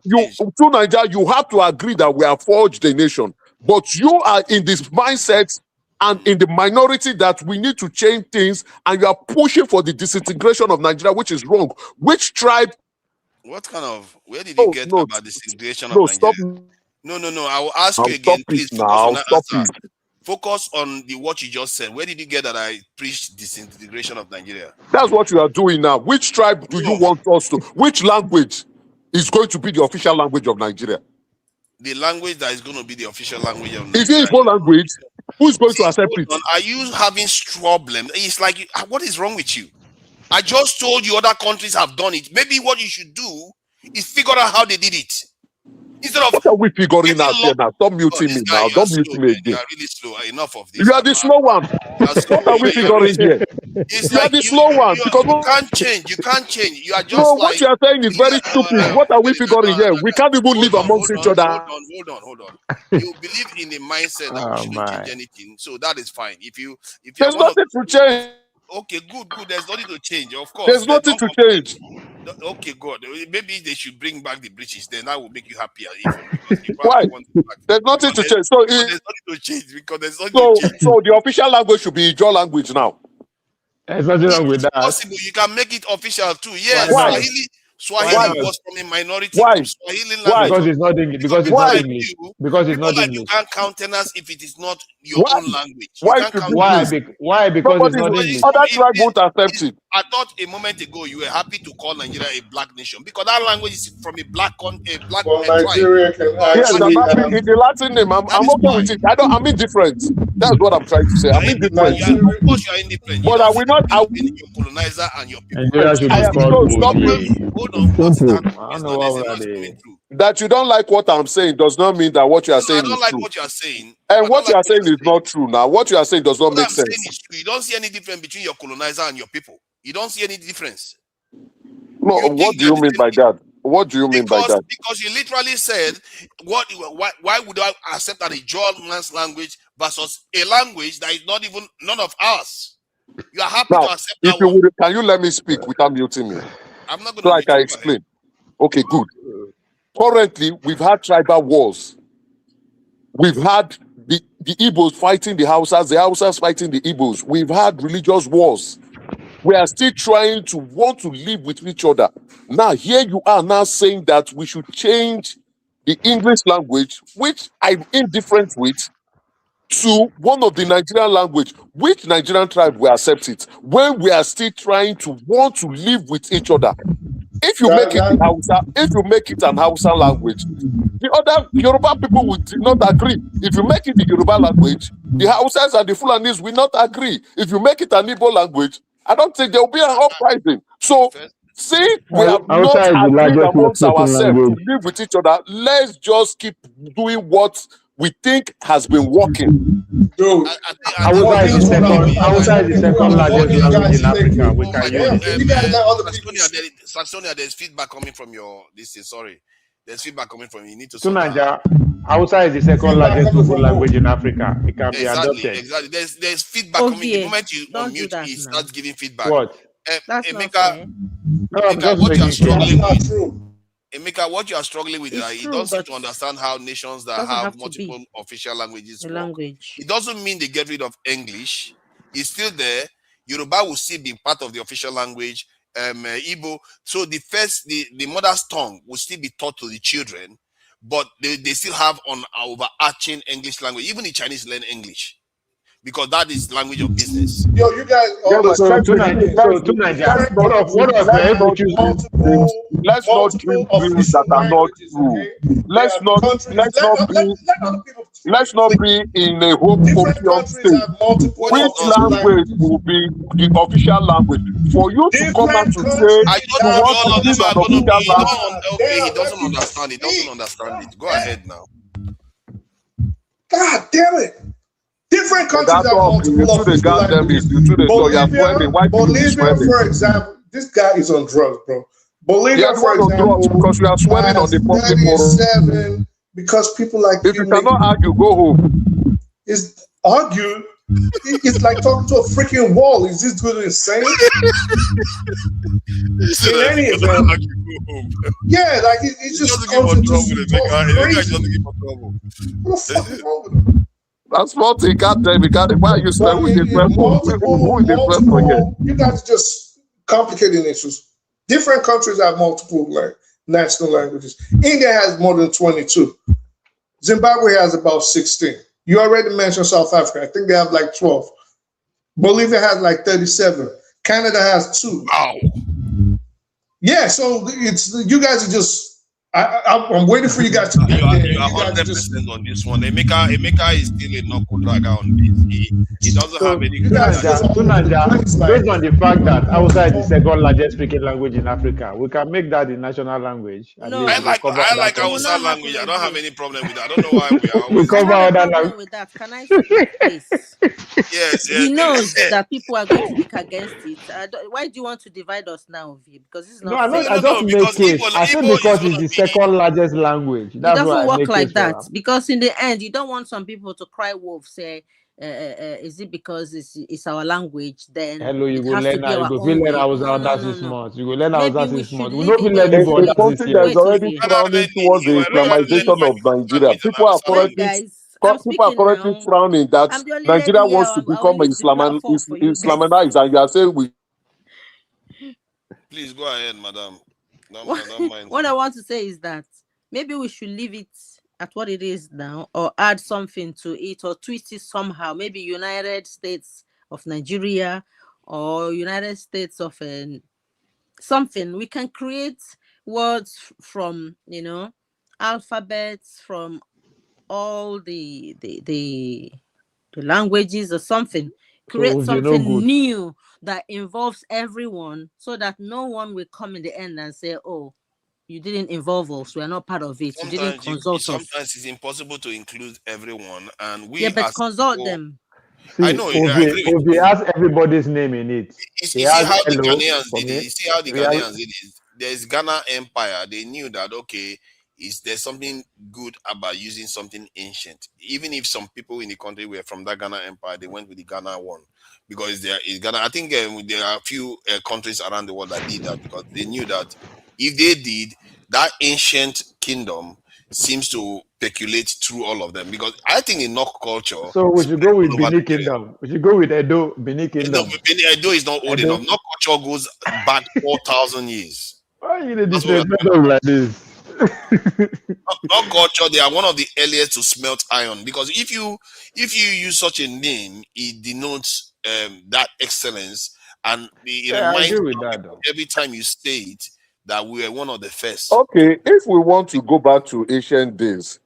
to Nigeria, you have to agree that we have forged the nation. But you are in this mindset and in the minority that we need to change things, and you are pushing for the disintegration of Nigeria, which is wrong. Which tribe? What kind of, where did you get about the segregation of No, Nigeria? stop. No. I will ask you Stop again. it Please focus on now. that Stop answer. it. Focus on what you just said. Where did you get that I preached disintegration of Nigeria? That's what you are doing now. Which tribe do you want us to? Which language is going to be the official language of Nigeria? The language that is going to be the official language of Is Nigeria. it Igbo language? Who is going to accept it? Are you having problems? It's like, what is wrong with you? I just told you other countries have done it. Maybe what you should do is figure out how they did it. Instead of what are we figuring out here now? Stop muting me now. Don't mute me you again. are really slow. Enough of this. You are the slow one. What are we figuring here? It's You are like the slow one because you can't change. You can't change. You are no, just what like you are saying is very stupid. What are we figuring here? We can't even live amongst each other. Hold on. You believe in the mindset that we shouldn't change anything, so that is fine. If you There's nothing to change. Okay, good. There's nothing to change. Of course, There's nothing to change. Okay, good. Maybe they should bring back the British. Then that will make you happier. Why? There's nothing to change. So there's nothing to change because there's nothing to change. So the official language should be your language now. There's nothing wrong with that. Possible, you can make it official too. Yes, Why? Swahili was from a minority Why? group. Swahili Why? language. Because it's not English. Because it's not English. Because it's not You English. can't countenance if it is not your own language. Why? Why? Because it's not English. Other tribe won't accept it. I thought a moment ago you were happy to call Nigeria a black nation because that language is from a black Nigeria can Yes, actually in the Latin name, I'm okay with it. I'm indifferent. That's what I'm trying to say. I'm indifferent. Of course, you are indifferent. But are we not? Your colonizer and your people. Nigeria should be called stop Hold on. I don't know what we are. That you don't like what I'm saying does not mean that what you are saying is true. I don't like what you are saying. And what you are saying is not true now. What you are saying does not make sense. You don't see any difference between your colonizer and your people. You don't see any difference. No, what do you mean by that? What do you mean by that? Because you literally said, why would I accept that a German's language versus a language that is not even none of ours? You are happy to accept that one. Can you let me speak without muting me? I'm not going to like I explained. Okay, good. Currently, we've had tribal wars. We've had the Igbos fighting the Hausas fighting the Igbos. We've had religious wars. We are still trying to want to live with each other. Now, here you are now saying that we should change the English language, which I'm indifferent with, to one of the Nigerian language. Which Nigerian tribe will accept it when we are still trying to want to live with each other? If you make it Hausa, if you make it an Hausa language, the other Yoruba people will not agree. If you make it the Yoruba language, the Hausas and the Fulanis will not agree. If you make it an Igbo language, I don't think there will be an uprising. So, see, we have not agreed amongst ourselves to live with each other. Let's just keep doing what we think has been working. Hausa is the second largest language in Africa. We can use. Saxonia, there's feedback coming from your sorry. There's feedback coming from you. You need to Tunanja, Hausa is the second largest language in Africa. It can be adopted. Exactly. There's feedback coming. The moment you unmute, he starts giving feedback. What? Emeka, Emeka, what you are struggling with, he doesn't seem to understand how nations that have multiple official languages work. It doesn't mean they get rid of English. It's still there. Yoruba will still be part of the official language. Igbo. So the mother's tongue will still be taught to the children, but they still have on overarching English language. Even the Chinese learn English because that is language of business. Yo, you guys always so to Nigeria, let's not dream dreams that are not true. Let's not be in a homophobia state. Which language will be the official language? For you to come out to say I you want all to of use them an are going to be. official language. Okay, he doesn't understand. He doesn't understand it. Go ahead now. God damn it. Different countries have multiple languages. Bolivia, for example, this guy is on drugs, bro. Bolivia, for example, because we are swearing on the public forum. Because people like if you cannot argue, go home. Is argue? It's like talking to a freaking wall. Is this dude insane? In any event, yeah, like it just comes into crazy. What the fuck is wrong with him? That's what he got there. Why are you saying who is this person? You guys are just complicating issues. Different countries have multiple national languages. India has more than 22. Zimbabwe has about 16. You already mentioned South Africa. I think they have like 12. Bolivia has like 37. Canada has 2. Wow. Yeah, so it's you guys are just. I'm waiting for you guys to get there. You are 100% on this one. Emeka is still a knuckle dragger on this. He doesn't have any. Based on the fact that outside the second largest speaking language in Africa, we can make that the national language. No, I like Hausa language. I don't have any problem with that. I don't know why we are always. We cover other language. With that. Can I speak, please? Yes. He knows that people are going to speak against it. Why do you want to divide us now, V? Because this is not. No, I don't make case. I say because it's the second largest language. That's it doesn't work like that. For. Because in the end, you don't want some people to cry wolf. Say, is it because it's our language? Then hello, you go learn. You go learn Hausa 6 months. You go learn Hausa 6 months. We don't learn it for that. Country that is already frowning towards the Islamization of Nigeria. People are currently frowning that Nigeria wants to become Islamized, and you are saying we. Please go ahead, madam. What I want to say is that maybe we should leave it at what it is now, or add something to it, or twist it somehow. Maybe United States of Nigeria, or United States of something. We can create words from alphabets from all the languages or something. Create something new that involves everyone, so that no one will come in the end and say, "Oh, you didn't involve us. We are not part of it. You didn't consult us." Sometimes it's impossible to include everyone, and we. Yeah, but consult them. See, I know. If he has everybody's name in it, you see how the Ghanaians did it. You see how the Ghanaians did it. There's Ghana Empire. They knew that there's something good about using something ancient. Even if some people in the country were from that Ghana Empire, they went with the Ghana one because there is Ghana. I think there are a few countries around the world that did that because they knew that if they did, that ancient kingdom seems to percolate through all of them. Because I think in Nok culture, so we should go with Benin Kingdom. We should go with Edo, Benin Kingdom. Edo is not old enough. Nok culture goes back 4,000 years. Why are you disrespect them like this? Nok culture, they are one of the earliest to smelt iron, because if you use such a name, it denotes that excellence, and it reminds every time you say it that we were one of the first. Okay, if we want to go back to ancient days,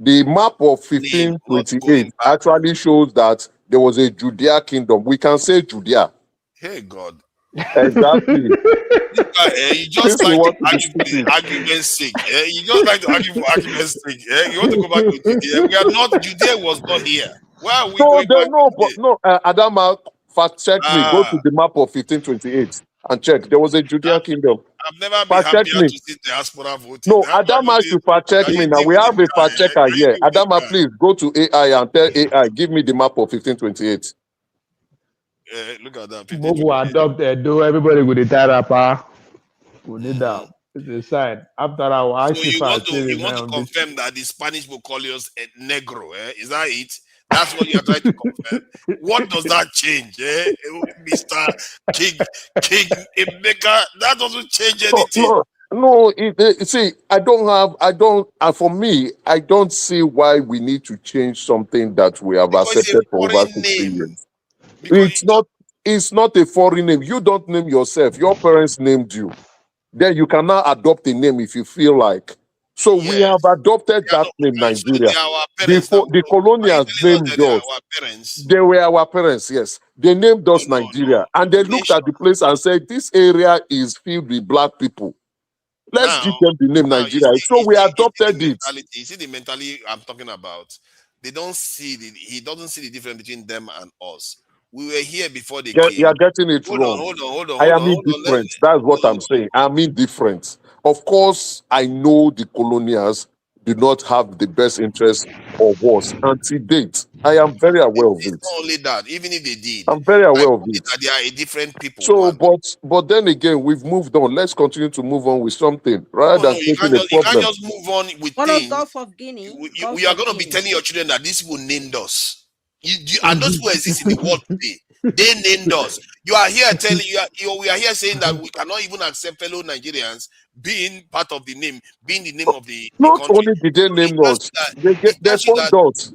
the map of 1528 actually shows that there was a Judea kingdom. We can say Judea. Hey God. Exactly. You just like to argue for argument's sake. You just like to argue for argument's sake. You want to go back to Judea. We are not. Judea was not here. Where are we going back? Adama, fact check me. Go to the map of 1528 and check. There was a Judea kingdom. I've never been happier to see diaspora voting. No, Adama should fact check me now. We have a fact checker here. Adama, please go to AI and tell AI, give me the map of 1528. Look at that. Bogu adopt Edo, everybody with the tie we need that. It's a sign. After our so you want to confirm that the Spanish will call us a negro, Is that it? That's what you're trying to confirm. What does that change, Mr. King Emeka? That doesn't change anything. No, see, for me, I don't see why we need to change something that we have accepted for over 60 years. It's not a foreign name. You don't name yourself. Your parents named you. Then you can now adopt a name if you feel like. So we have adopted that name, Nigeria. The colonials named us. They were our parents, yes. They named us Nigeria. And they looked at the place and said, this area is filled with black people. Let's give them the name Nigeria. So we adopted it. You see the mentality I'm talking about? He doesn't see the difference between them and us. We were here before they came. You are getting it wrong. Hold on. I am indifferent. That's what I'm saying. I'm indifferent. Of course, I know the colonials do not have the best interest of us until date. I am very aware of it. It's not only that. Even if they did, I'm very aware of it. They are a different people. So, but then again, we've moved on. Let's continue to move on with something rather than taking a problem. You can't just move on with things. Gulf of Guinea. We are going to be telling your children that these people named us. And those who exist in the world today, they named us. You are here telling we are here saying that we cannot even accept fellow Nigerians being part of the name, being the name of the Not country. only did they name us, they formed us.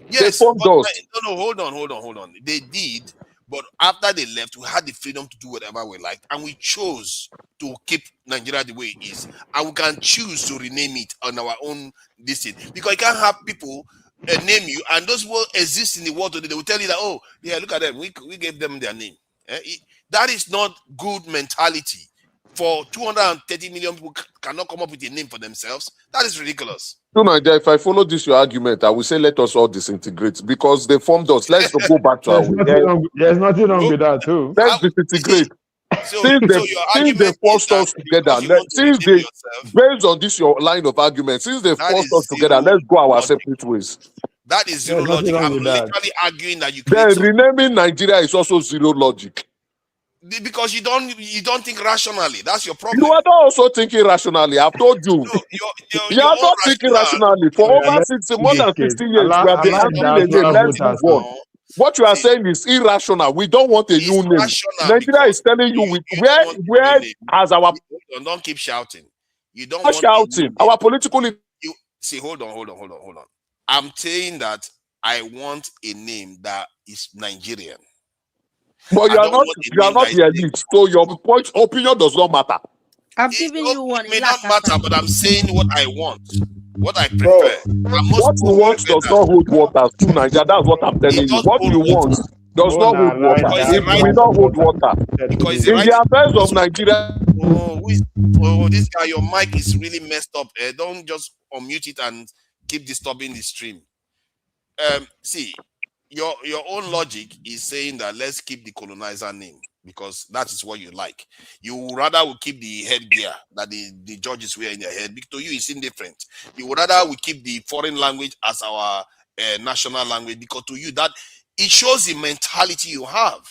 Yes, they formed us. No, hold on. They did, but after they left, we had the freedom to do whatever we liked, and we chose to keep Nigeria the way it is, and we can choose to rename it on our own distance, because you can't have people name you, and those who exist in the world today, they will tell you that, oh, yeah, look at them, we gave them their name. That is not good mentality. For 230 million people cannot come up with a name for themselves. That is ridiculous. No, Nigeria, if I follow this your argument, I will say let us all disintegrate because they formed us. Let's go back to our way. There's nothing wrong with that too. Let's disintegrate. Since they forced us together, based on this your line of argument, since they forced us together, let's go our separate ways. That is zero logic. I'm literally arguing that you then renaming Nigeria is also zero logic. Because you don't think rationally. That's your problem. You are not also thinking rationally. I've told you. You are not thinking rationally. For more than 60 years, we have been arguing the name. Let's move on. What you are saying is irrational. We don't want a new name. Nigeria is telling you where has our... Don't keep shouting. You don't want shouting. Our political... See, hold on. I'm saying that I want a name that is Nigerian. But you are not the elite, so your opinion does not matter. I've given you one. It may not matter, but I'm saying what I want, what I prefer. What you want does not hold water to Nigeria. That's what I'm telling you. What you want does not hold water. It will not hold water. Because in the affairs of Nigeria. Oh, this guy, your mic is really messed up. Don't just unmute it and keep disturbing the stream. See. Your own logic is saying that let's keep the colonizer name because that is what you like. You rather will keep the headgear that the judges wear in their head. Because to you, it's indifferent. You would rather we keep the foreign language as our national language because to you that it shows the mentality you have.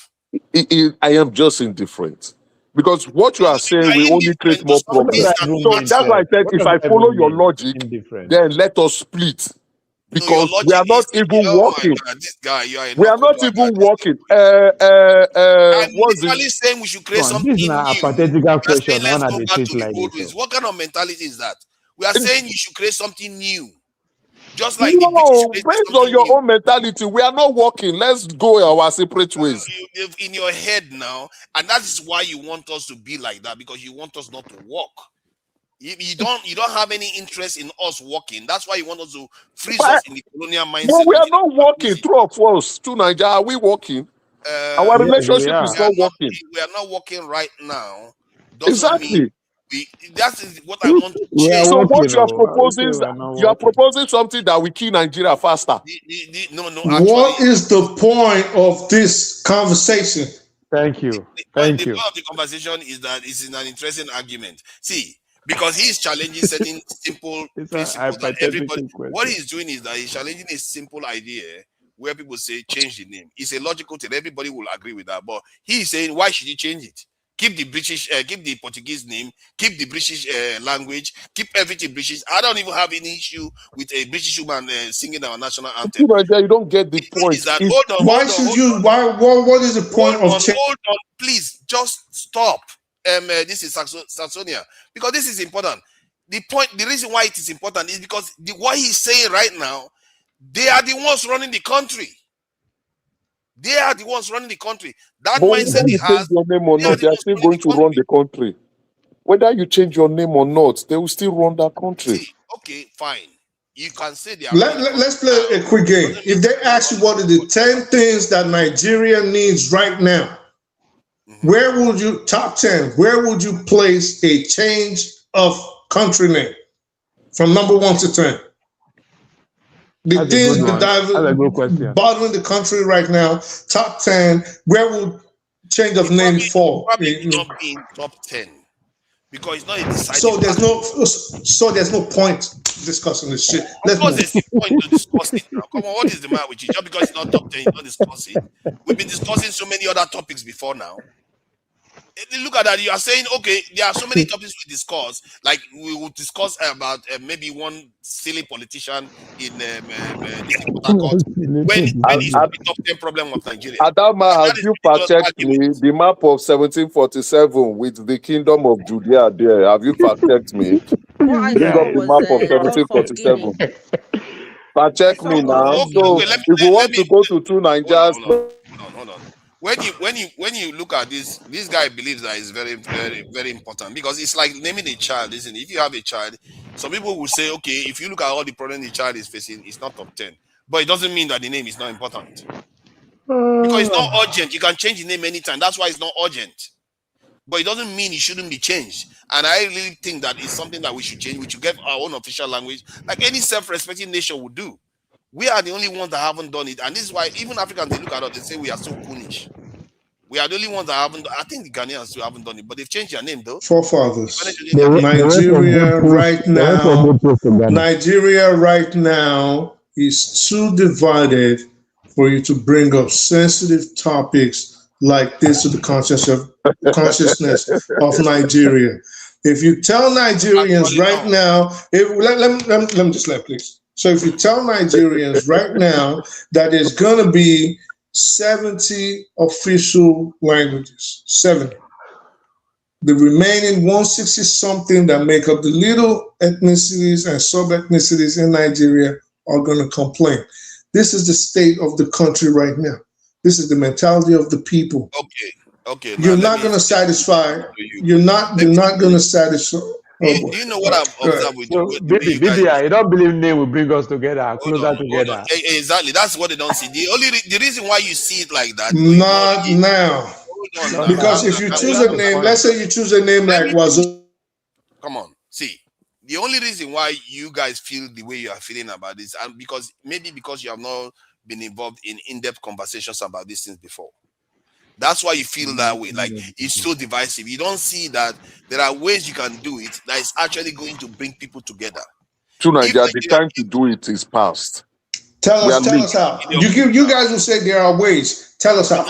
I am just indifferent because what you are saying will only create more problems. So that's why I said if I follow your logic, then let us split. Because we are not even working. This guy, we are not even working. I'm literally saying we should create something new. This is a pathetical question. What kind of mentality is that? We are saying you should create something new. Just like based on your own mentality, we are not working. Let's go our separate ways. In your head now, and that is why you want us to be like that because you want us not to work. You don't have any interest in us working. That's why you want us to freeze us in the colonial mindset. No, we are not working. True or false? To Nigeria, are we working? Our relationship is not working. We are not working right now. Exactly. That is what I want to change. So what you are proposing is you are proposing something that will kill Nigeria faster. No. What is the point of this conversation? Thank you. The point of the conversation is that it's an interesting argument. See. Because he is challenging certain simple principles that everybody. What he's doing is that he's challenging a simple idea where people say change the name. It's a logical thing. Everybody will agree with that. But he's saying, why should you change it? keep the British, keep the Portuguese name, keep the British language, keep everything British. I don't even have any issue with a British woman singing our national anthem. You don't get the point. Is that If- hold on? Why Hold on, should hold you? on. What is the point Hold of on, change? hold on, please, just stop. This is Saxonia, because this is important. The reason why it is important is because what he's saying right now, they are the ones running the country. They are the ones running the country. That But mindset whether he you has, change your name or they are not, the they are ones still running going to run the country. Whether you change your name or not, they will still run that country. okay, fine. You can say they are running the country. Let's play a quick game. If they ask you what are the 10 things that Nigeria needs right now, where would you, top 10, where would you place a change of country name from number 1 to 10? The That's a things good one. That's a good that question. bothering the country right now, top 10, where would change of name fall? Probably not be in top 10 because it's not a deciding So there's no point discussing this shit. Of course, there's no point to discuss it now. Come on, what is the matter with you? Just because it's not top 10, you don't discuss it. We've been discussing so many other topics before now. Look at that. You are saying, okay, there are so many topics we discuss. Like we will discuss about maybe one silly politician in Port Harcourt when it's the top 10 problem of Nigeria. Adama, have you fact-checked me? The map of 1747 with the kingdom of Judea there. Have you fact-checked me? What I Bring saw up the was map of Gulf of 1747. Guinea. Fact-check me now. So if we want to go to two Nigerias, Hold on. When you look at this guy believes that it's very, very, very important because it's like naming a child, isn't it? If you have a child, some people will say, okay, if you look at all the problems the child is facing, it's not top 10. But it doesn't mean that the name is not important. Because it's not urgent. You can change the name anytime. That's why it's not urgent. But it doesn't mean it shouldn't be changed. And I really think that it's something that we should change. We should get our own official language, like any self-respecting nation would do. We are the only ones that haven't done it. And this is why even Africans, they look at us, they say we are so coonish. We are the only ones that haven't. I think the Ghanaians still haven't done it, but they've changed their name though. Forefathers. Nigeria right now is too divided for you to bring up sensitive topics like this to the consciousness of Nigeria. If you tell Nigerians right now, let me just let please. So if you tell Nigerians right now that there's going to be 70 official languages, 70. The remaining 160 something that make up the little ethnicities and sub-ethnicities in Nigeria are going to complain. This is the state of the country right now. This is the mentality of the people. Okay. You're not going to satisfy. You're not going to satisfy. Do you know what I've observed with you? Bibi, I don't believe name will bring us together, closer together. Exactly. That's what they don't see. The reason why you see it like that. Not now. Because if you choose a name, let's say you choose a name like Wazo. Come on. See, the only reason why you guys feel the way you are feeling about this, and because you have not been involved in in-depth conversations about these things before. That's why you feel that way. Like it's so divisive. You don't see that there are ways you can do it that is actually going to bring people together. to Nigeria, the time to do it is past. Tell us how. You guys will say there are ways. Tell us how.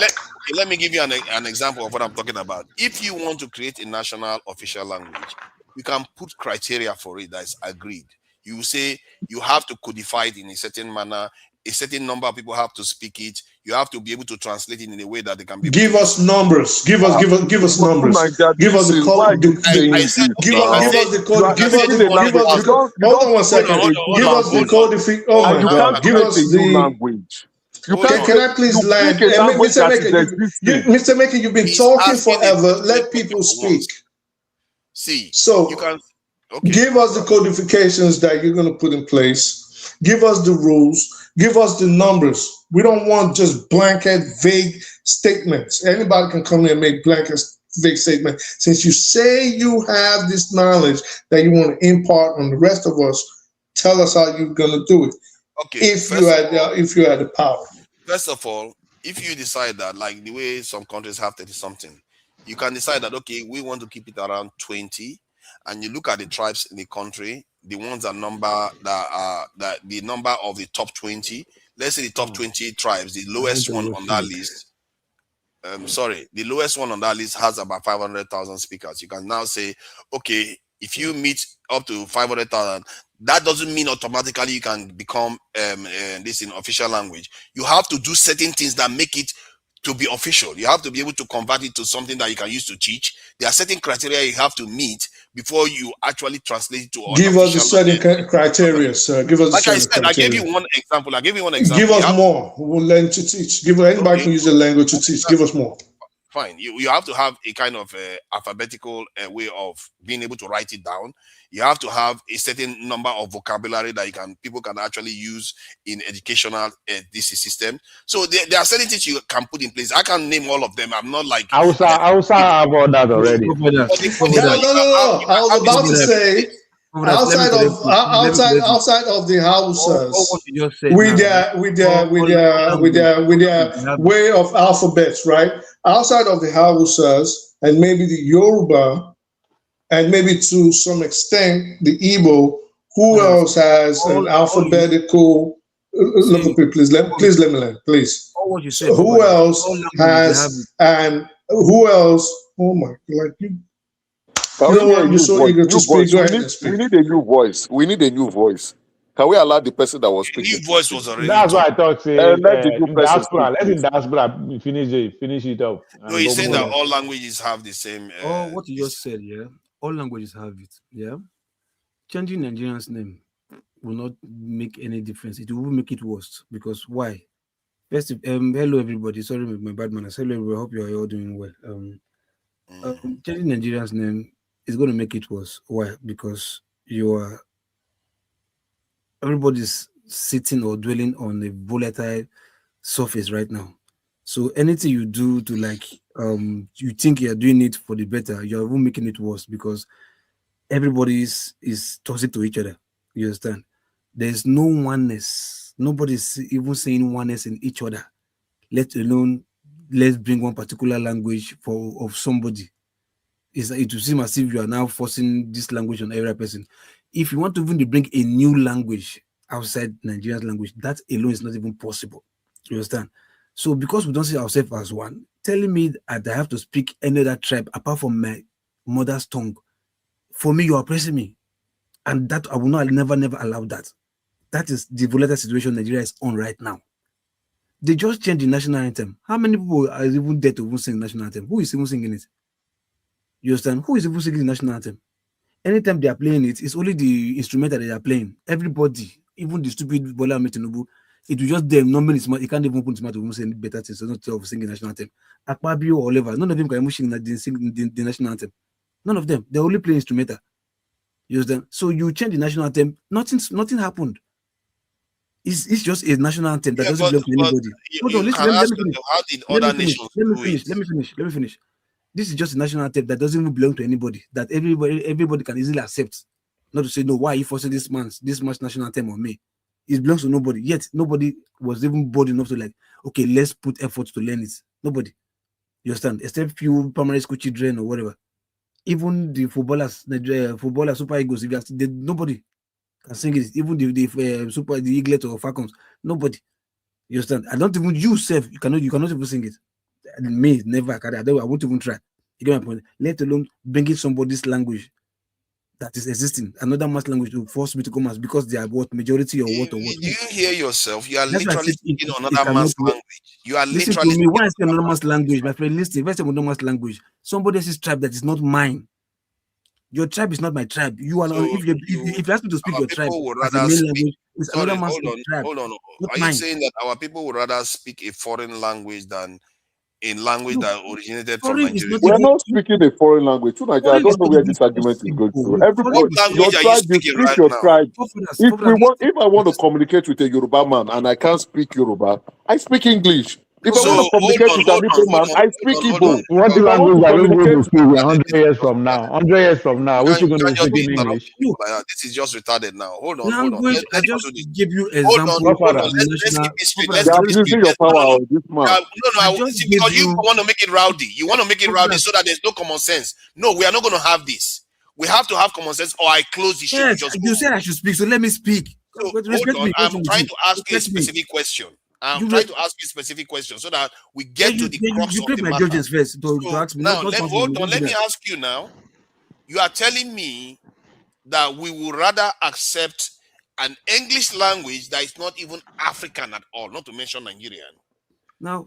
Let me give you an example of what I'm talking about. If you want to create a national official language, you can put criteria for it that is agreed. You say you have to codify it in a certain manner. A certain number of people have to speak it. You have to be able to translate it in a way that they can be. Give us numbers. Give us numbers. Give us the code. Hold on 1 second. Give us the code. Oh my God. Give us the language. Can I please land? Mr. Maker, you've been talking forever. Let people speak. See, so you can give us the codifications that you're going to put in place. Give us the rules. Give us the numbers. We don't want just blanket, vague statements. Anybody can come here and make blanket, vague statements. Since you say you have this knowledge that you want to impart on the rest of us, tell us how you're going to do it. Okay. If you had the power. First of all, if you decide that, like the way some countries have 30-something, you can decide that, okay, we want to keep it around 20, and you look at the tribes in the country, the ones that the number of the top 20. Let's say the top 20 tribes, the lowest one on that list. sorry, the lowest one on that list has about 500,000 speakers. You can now say, okay, if you meet up to 500,000, that doesn't mean automatically you can become this in official language. You have to do certain things that make it to be official. You have to be able to convert it to something that you can use to teach. There are certain criteria you have to meet before you actually translate it to. Give us the certain criteria, sir. Give us like the I said, criteria. I gave you one example. Give us more. We'll learn to teach. Anybody can use the language to teach. Give us more. Fine. You have to have a kind of alphabetical way of being able to write it down. You have to have a certain number of vocabulary that people can actually use in educational DC system. So there are certain things you can put in place. I can't name all of them. I'm not like Hausa have all that already. No. I was about to say outside of the Hausas with their way of alphabets, right? Outside of the Hausas and maybe the Yoruba and maybe to some extent the Igbo, who else has an alphabetical? Look at me, please. Let me learn, please. Who else has and who else? Oh my God! You're so eager to speak. Go ahead and speak. We need a new voice. We need a new voice. Can we allow the person that was speaking? New voice was already. That's what I thought. Say, let the new person speak. Let diaspora finish it up. No, he's saying that all languages have the same. What you just said, yeah. All languages have it, yeah. Changing Nigerian's name will not make any difference. It will make it worse. Because why? First, hello everybody. Sorry, my bad manners. Hello everybody. I hope you are all doing well. Changing Nigerian's name is going to make it worse. Why? Because everybody's sitting or dwelling on a volatile surface right now. So anything you do to you think you're doing it for the better, you're even making it worse because everybody is toxic to each other. You understand? There's no oneness. Nobody's even saying oneness in each other, let alone let's bring one particular language of somebody. It will seem as if you are now forcing this language on every person. If you want to even bring a new language outside Nigeria's language, that alone is not even possible. You understand? So because we don't see ourselves as one, telling me that I have to speak any other tribe apart from my mother's tongue, for me, you are oppressing me. And that I will never allow that. That is the volatile situation Nigeria is on right now. They just changed the national anthem. How many people are even there to even sing the national anthem? Who is even singing it? You understand? Who is even singing the national anthem? Anytime they are playing it, it's only the instrumental that they are playing. Everybody, even the stupid Bola Metinubu, it will just them. Normally, he can't even put his mouth to say better things. So not to sing the national anthem. Akpabio or whatever, none of them can even sing the national anthem. None of them. They only play instrumental. You understand? So you change the national anthem. Nothing happened. It's just a national anthem that doesn't belong to anybody. Hold on, let me finish. This is just a national anthem that doesn't even belong to anybody. That everybody can easily accept. Not to say no. Why are you forcing this man's national anthem on me? It belongs to nobody. Yet nobody was even bold enough to okay, let's put effort to learn it. Nobody. You understand? Except few primary school children or whatever. Even the footballers, Super Eagles, nobody can sing it. Even the Eaglet or Falcons, nobody. You understand? I don't even you cannot even sing it. Me never. I won't even try. You get my point. Let alone bringing somebody's language that is existing, another mass language to force me to come as because they are what majority or what or what. Do you hear yourself? You are literally speaking another mass language. You are listen literally. To me. Why is it another mass language, my friend? Listen. If I say another mass language, somebody else's tribe that is not mine. Your tribe is not my tribe. You are. So if you ask me to speak your tribe as a main language, it's another mass tribe. Hold on. Are you saying that our people would rather speak a foreign language than in language that originated from Nigeria? We're not speaking a foreign language. I don't know where this argument is going to. Everybody, your tribe, you speak your tribe. If I want to communicate with a Yoruba man and I can't speak Yoruba, I speak English. If I want to communicate with an Igbo man, I speak Igbo. What language are you going to speak 100 years from now? 100 years from now, which you going to speak in English? This is just retarded now. Hold on. I just give you example. Let's using your power on this man. Because you want to make it rowdy. You want to make it rowdy so that there's no common sense. No, we are not going to have this. We have to have common sense, or I close the show. You said I should speak, so let me speak. So, hold on. I'm trying to ask you a specific question. I'm trying to ask you specific questions so that we get to the crux of the matter. Judges first to ask me. Now, hold on. Let me ask you now. You are telling me that we will rather accept an English language that is not even African at all, not to mention Nigerian, now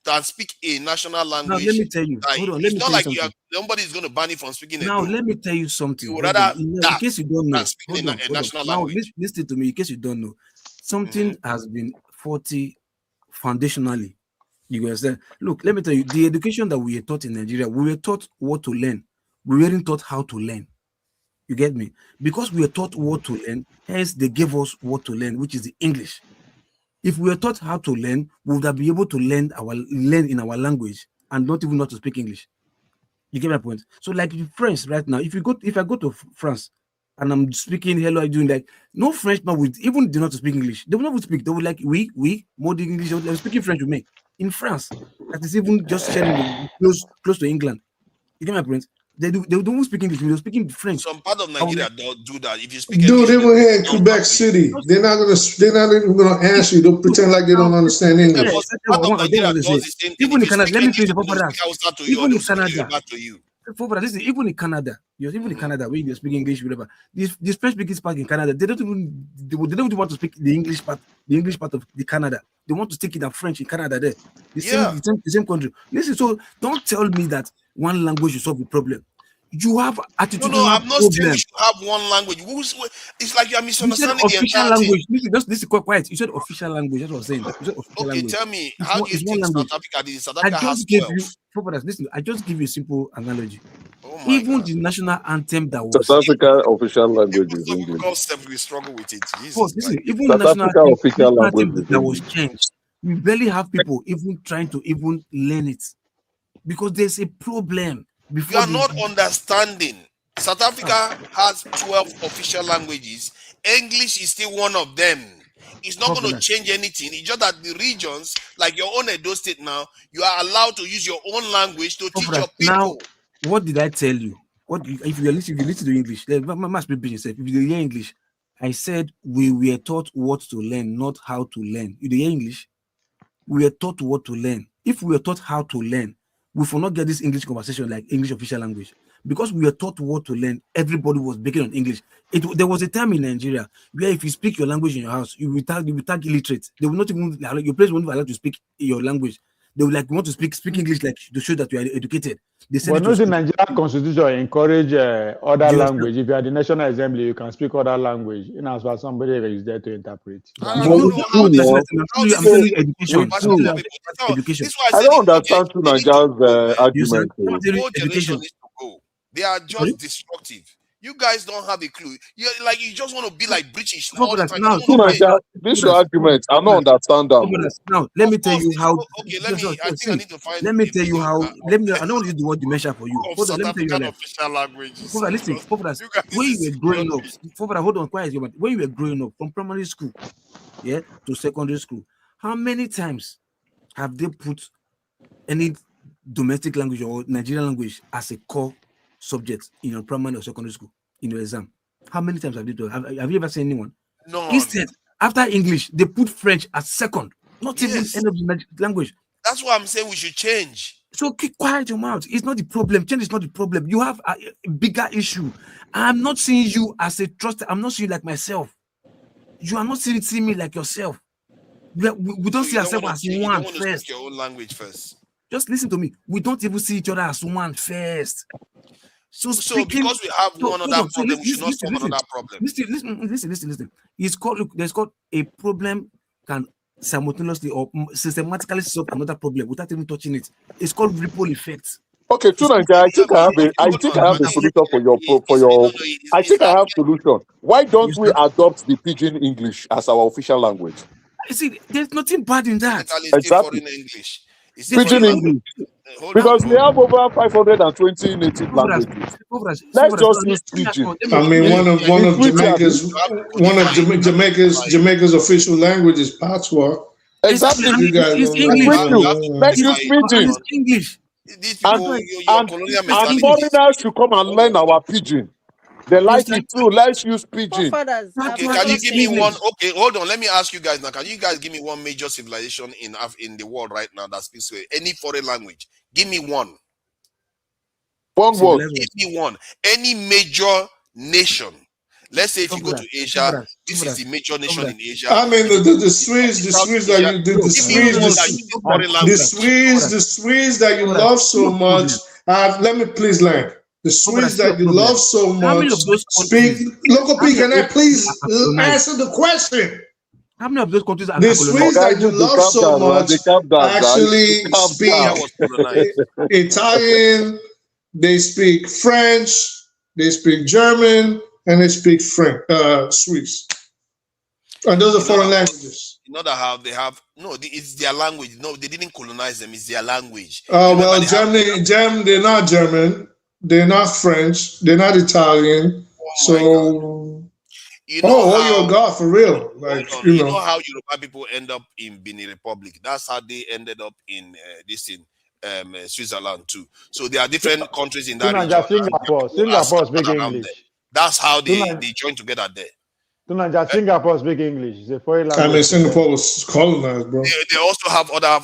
than speak a national language. Now let me tell you. Hold on. It's not like nobody is going to ban you from speaking. Now let me tell you something. You would rather in case you don't know. Speaking a national now language. listen to me. In case you don't know, something has been faulty foundationally. You understand? Look, let me tell you. The education that we were taught in Nigeria, we were taught what to learn. We weren't taught how to learn. You get me? Because we were taught what to learn, hence they gave us what to learn, which is the English. If we were taught how to learn, we would have been able to learn in our language and not even know how to speak English. You get my point? So, like in French right now, if I go to France and I'm speaking hello, I'm doing like no Frenchman would even do not to speak English. They will not speak. They will like we more the English. They're speaking French with me in France. That is even just sharing close to England. You get my point? They don't speak English. They're speaking French. Some part of Nigeria don't do that. If you speak Dude, English, they were here in Quebec City. They're not even gonna answer you. They'll pretend like they don't understand English. Even in Canada, let me finish the even in Canada. Even in Canada, where you speak English, whatever. These French speaking part in Canada, they don't even want to speak the English part of the Canada. They want to stick it in French in Canada there. The same country. Listen, so don't tell me that one language will solve the problem. You have attitude. No, I'm not saying we should have one language. It's like you're misunderstanding the entire language. This is quite quiet. You said official language. That's what I'm saying. Okay, language. Tell me, how do you think South Africa has 12? Listen, I just give you a simple analogy. Even the national anthem that was South Africa official language is English. We struggle with it. Listen, even the national official language that was changed, we barely have people even trying to even learn it because there's a problem. You are not understanding. South Africa has 12 official languages. English is still one of them. It's not going to change anything. It's just that the regions, like your own Edo State now, you are allowed to use your own language to teach your people. Now, what did I tell you? If you listen to English, must be yourself. If you hear English, I said we were taught what to learn, not how to learn. You hear English? We were taught what to learn. If we were taught how to learn, we will not get this English conversation like English official language. Because we were taught what to learn, everybody was speaking on English. There was a time in Nigeria where if you speak your language in your house, you will tag illiterate. They will not even your place won't be allowed to speak your language. They will want to speak English like to show that you are educated. But not the Nigerian constitution encourage other language. If you are the National Assembly, you can speak other language. In as far as somebody is there to interpret. I'm telling you education. I don't understand two Nigerians' argument. Education needs to go. They are just destructive. You guys don't have a clue. You just want to be like British all the time. This is your argument. I don't understand that. Now, let me tell you how. Okay, I think I need to find. Let me tell you how. I don't use the word dementia for you. Hold on, let me tell you. Official language. Listen, when you were growing up, hold on, quiet. When you were growing up from primary school, to secondary school, how many times have they put any domestic language or Nigerian language as a core subject in your primary or secondary school in your exam? How many times have they done? Have you ever seen anyone? No. Instead, after English, they put French as second. Not even any of the language. That's why I'm saying we should change. So keep quiet your mouth. It's not the problem. Change is not the problem. You have a bigger issue. I'm not seeing you as a trusted. I'm not seeing you like myself. You are not seeing me like yourself. We don't see ourselves as one first. Your own language first. Just listen to me. We don't even see each other as one first. So because we have one other problem, we should not solve another problem. Listen. There's called a problem can simultaneously or systematically solve another problem without even touching it. It's called ripple effect. Okay, Tunanja, I think I have a solution for your. I think I have a solution. Why don't we adopt the Pidgin English as our official language? You see, there's nothing bad in that. Exactly. Pidgin English. Because we have over 520 native languages. Let's just use Pidgin. I mean, one of Jamaica's official language is Patois. Exactly. It's English. Let's use Pidgin. It's English. And foreigners should come and learn our Pidgin. The light is true. Let's use pidgin. Okay, can you give me one? Okay, hold on. Let me ask you guys now. Can you guys give me one major civilization in the world right now that speaks any foreign language? Give me one. One word. Give me one. Any major nation. Let's say if you go to Asia, this is the major nation in Asia. I mean the Swiss that you did, the Swiss that you love so much. Let me please land. The Swiss that you love so much speak. Local people, can I please answer the question? How many of those countries are the Swiss that you love so much actually speak Italian, they speak French, they speak German, and they speak French, Swiss. And those are foreign languages. You know that it's their language. No, they didn't colonize them, it's their language. Well, they're not German, they're not French, they're not Italian. Your God, for real. Like, you know how Yoruba people end up in Benin Republic. That's how they ended up in Switzerland too. So there are different countries in that region. Singapore speak English. That's how they join together there. Singapore speak English. It's a foreign language. I mean, Singapore was colonized, bro. They also have other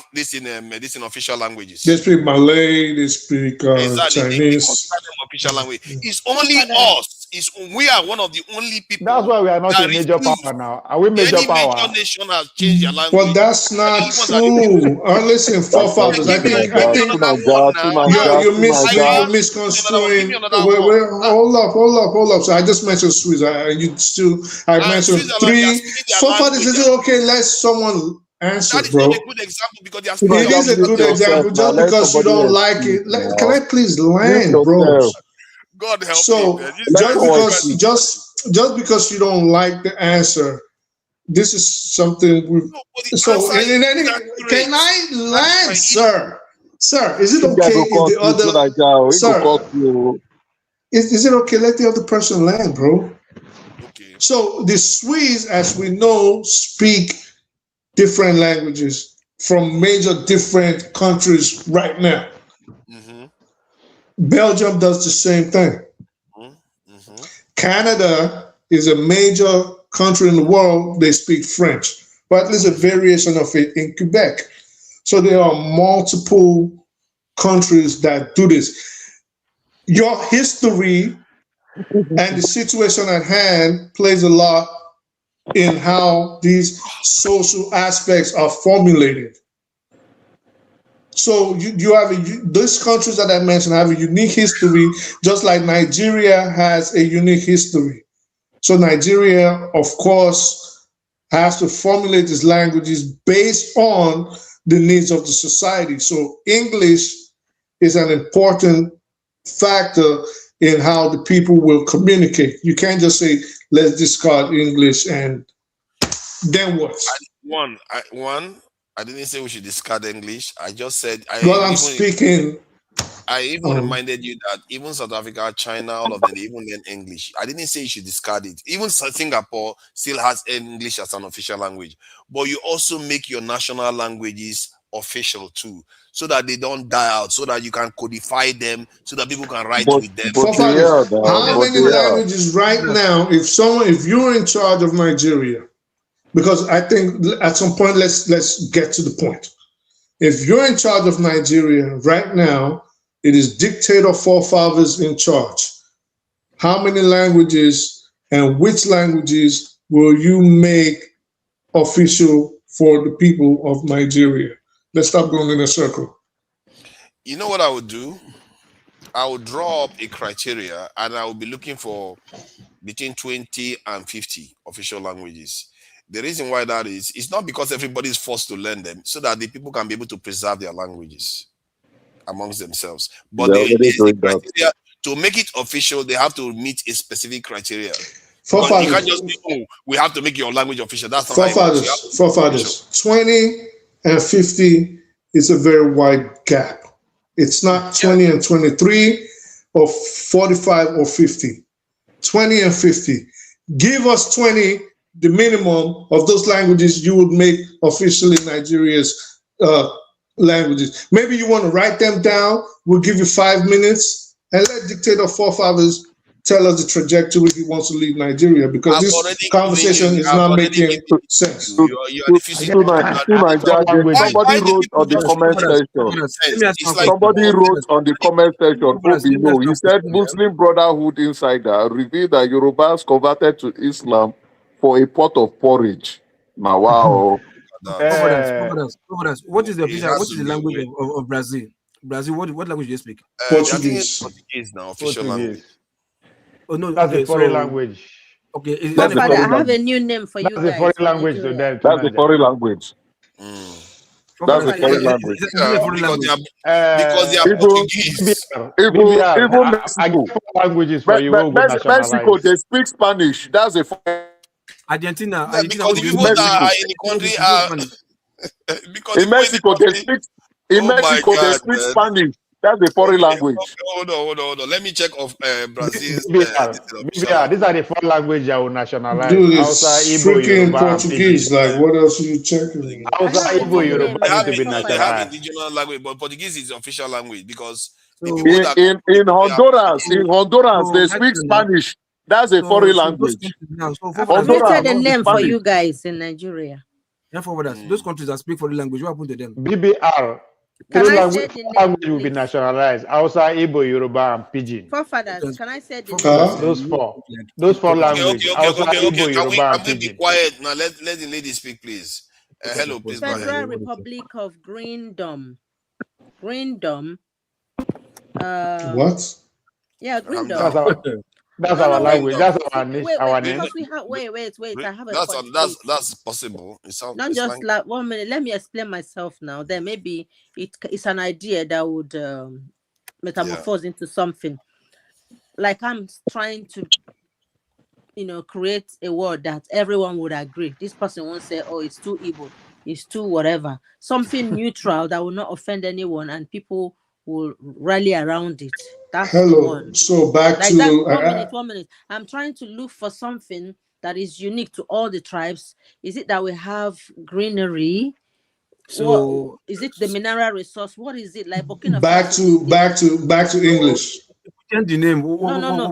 official languages. They speak Malay. They speak Chinese. Official language. It's only us. We are one of the only people. That's why we are not a major power now. Are we major power? Major nation has changed their language. But that's not true. Listen, forefathers. I think you're misconstruing. Hold up. So I just mentioned Swiss. I mentioned three forefathers. Is it okay? Let someone answer, bro. That is not a good example because it is a good example just because you don't like it. Can I please land, bro? God help me. Just because you don't like the answer, this is something can I land, sir? Sir, is it okay if the other is it okay? Let the other person land, bro. Okay. So the Swedes, as we know, speak different languages from major different countries right now. Belgium does the same thing. Canada is a major country in the world. They speak French, but there's a variation of it in Quebec. So there are multiple countries that do this. Your history and the situation at hand plays a lot in how these social aspects are formulated. So you have these countries that I mentioned have a unique history, just like Nigeria has a unique history. So Nigeria, of course, has to formulate its languages based on the needs of the society. So English is an important factor in how the people will communicate. You can't just say, let's discard English and then what? I didn't say we should discard English. I just said I even reminded you that even South Africa, China, all of them, they even learn English. I didn't say you should discard it. Even Singapore still has English as an official language. But you also make your national languages official too, so that they don't die out, so that you can codify them, so that people can write with them. How many languages right now, if you're in charge of Nigeria, because I think at some point, let's get to the point. If you're in charge of Nigeria right now, it is dictator forefathers in charge. How many languages and which languages will you make official for the people of Nigeria? Let's stop going in a circle. You know what I would do? I would draw up a criteria and I would be looking for between 20 and 50 official languages. The reason why that is, it's not because everybody is forced to learn them, so that the people can be able to preserve their languages amongst themselves. But to make it official, they have to meet a specific criteria. You can't just say, we have to make your language official. That's not forefathers. 20 and 50 is a very wide gap. It's not 20 and 23 or 45 or 50. 20 and 50. Give us 20. The minimum of those languages you would make officially Nigeria's languages. Maybe you want to write them down. We'll give you 5 minutes and let dictator forefathers tell us the trajectory he wants to leave Nigeria, because this conversation is not making sense. Somebody wrote on the comment section. Somebody wrote on the comment section, Obino. He said Muslim Brotherhood insider revealed that Yorubas converted to Islam for a pot of porridge. Now, wow. What is the official? What is the language of Brazil? Brazil, what language do you speak? Portuguese. Portuguese now, official language. Oh no, that's okay, a foreign language. Okay, But I have a new name for that's you the guys. foreign language to them. That's the foreign language. That's the foreign language. Because they are Portuguese. Even Mexico. Languages for you will Mexico, they speak Spanish. That's a foreign. Argentina. Because the people that are in the country are in Mexico, they speak. In Mexico, they speak Spanish. That's a foreign language. Hold on. Let me check of Brazil's. These are the foreign language I will nationalize. Dude, it's freaking Portuguese. Like, what else are you checking? Hausa, Igbo, Yoruba need to be They have nationalized. indigenous language, but Portuguese is the official language because in Honduras, they speak Spanish. That's a foreign language. I've created a name for you guys in Nigeria. Those countries that speak foreign language, what happened to them? BBR. Language will be nationalized. Hausa, Igbo, Yoruba, and Pidgin. Forefathers, can I say the name? Those four languages. Hausa, Igbo, Yoruba, and Pidgin. Be quiet now. Let the lady speak, please. Hello, please. Federal Republic of Greendom. What? Yeah, Greendom. That's our language. That's our name. Because we have wait. I have a that's possible. It sounds not just like 1 minute. Let me explain myself now. Then maybe it's an idea that would metamorphose into something. Like I'm trying to, create a word that everyone would agree. This person won't say, "Oh, it's too evil. It's too whatever." Something neutral that will not offend anyone, and people will rally around it. That's the one. So back like to that, 1 minute. I'm trying to look for something that is unique to all the tribes. Is it that we have greenery? So is it the mineral resource? What is it like? Back to English. Change the name. No.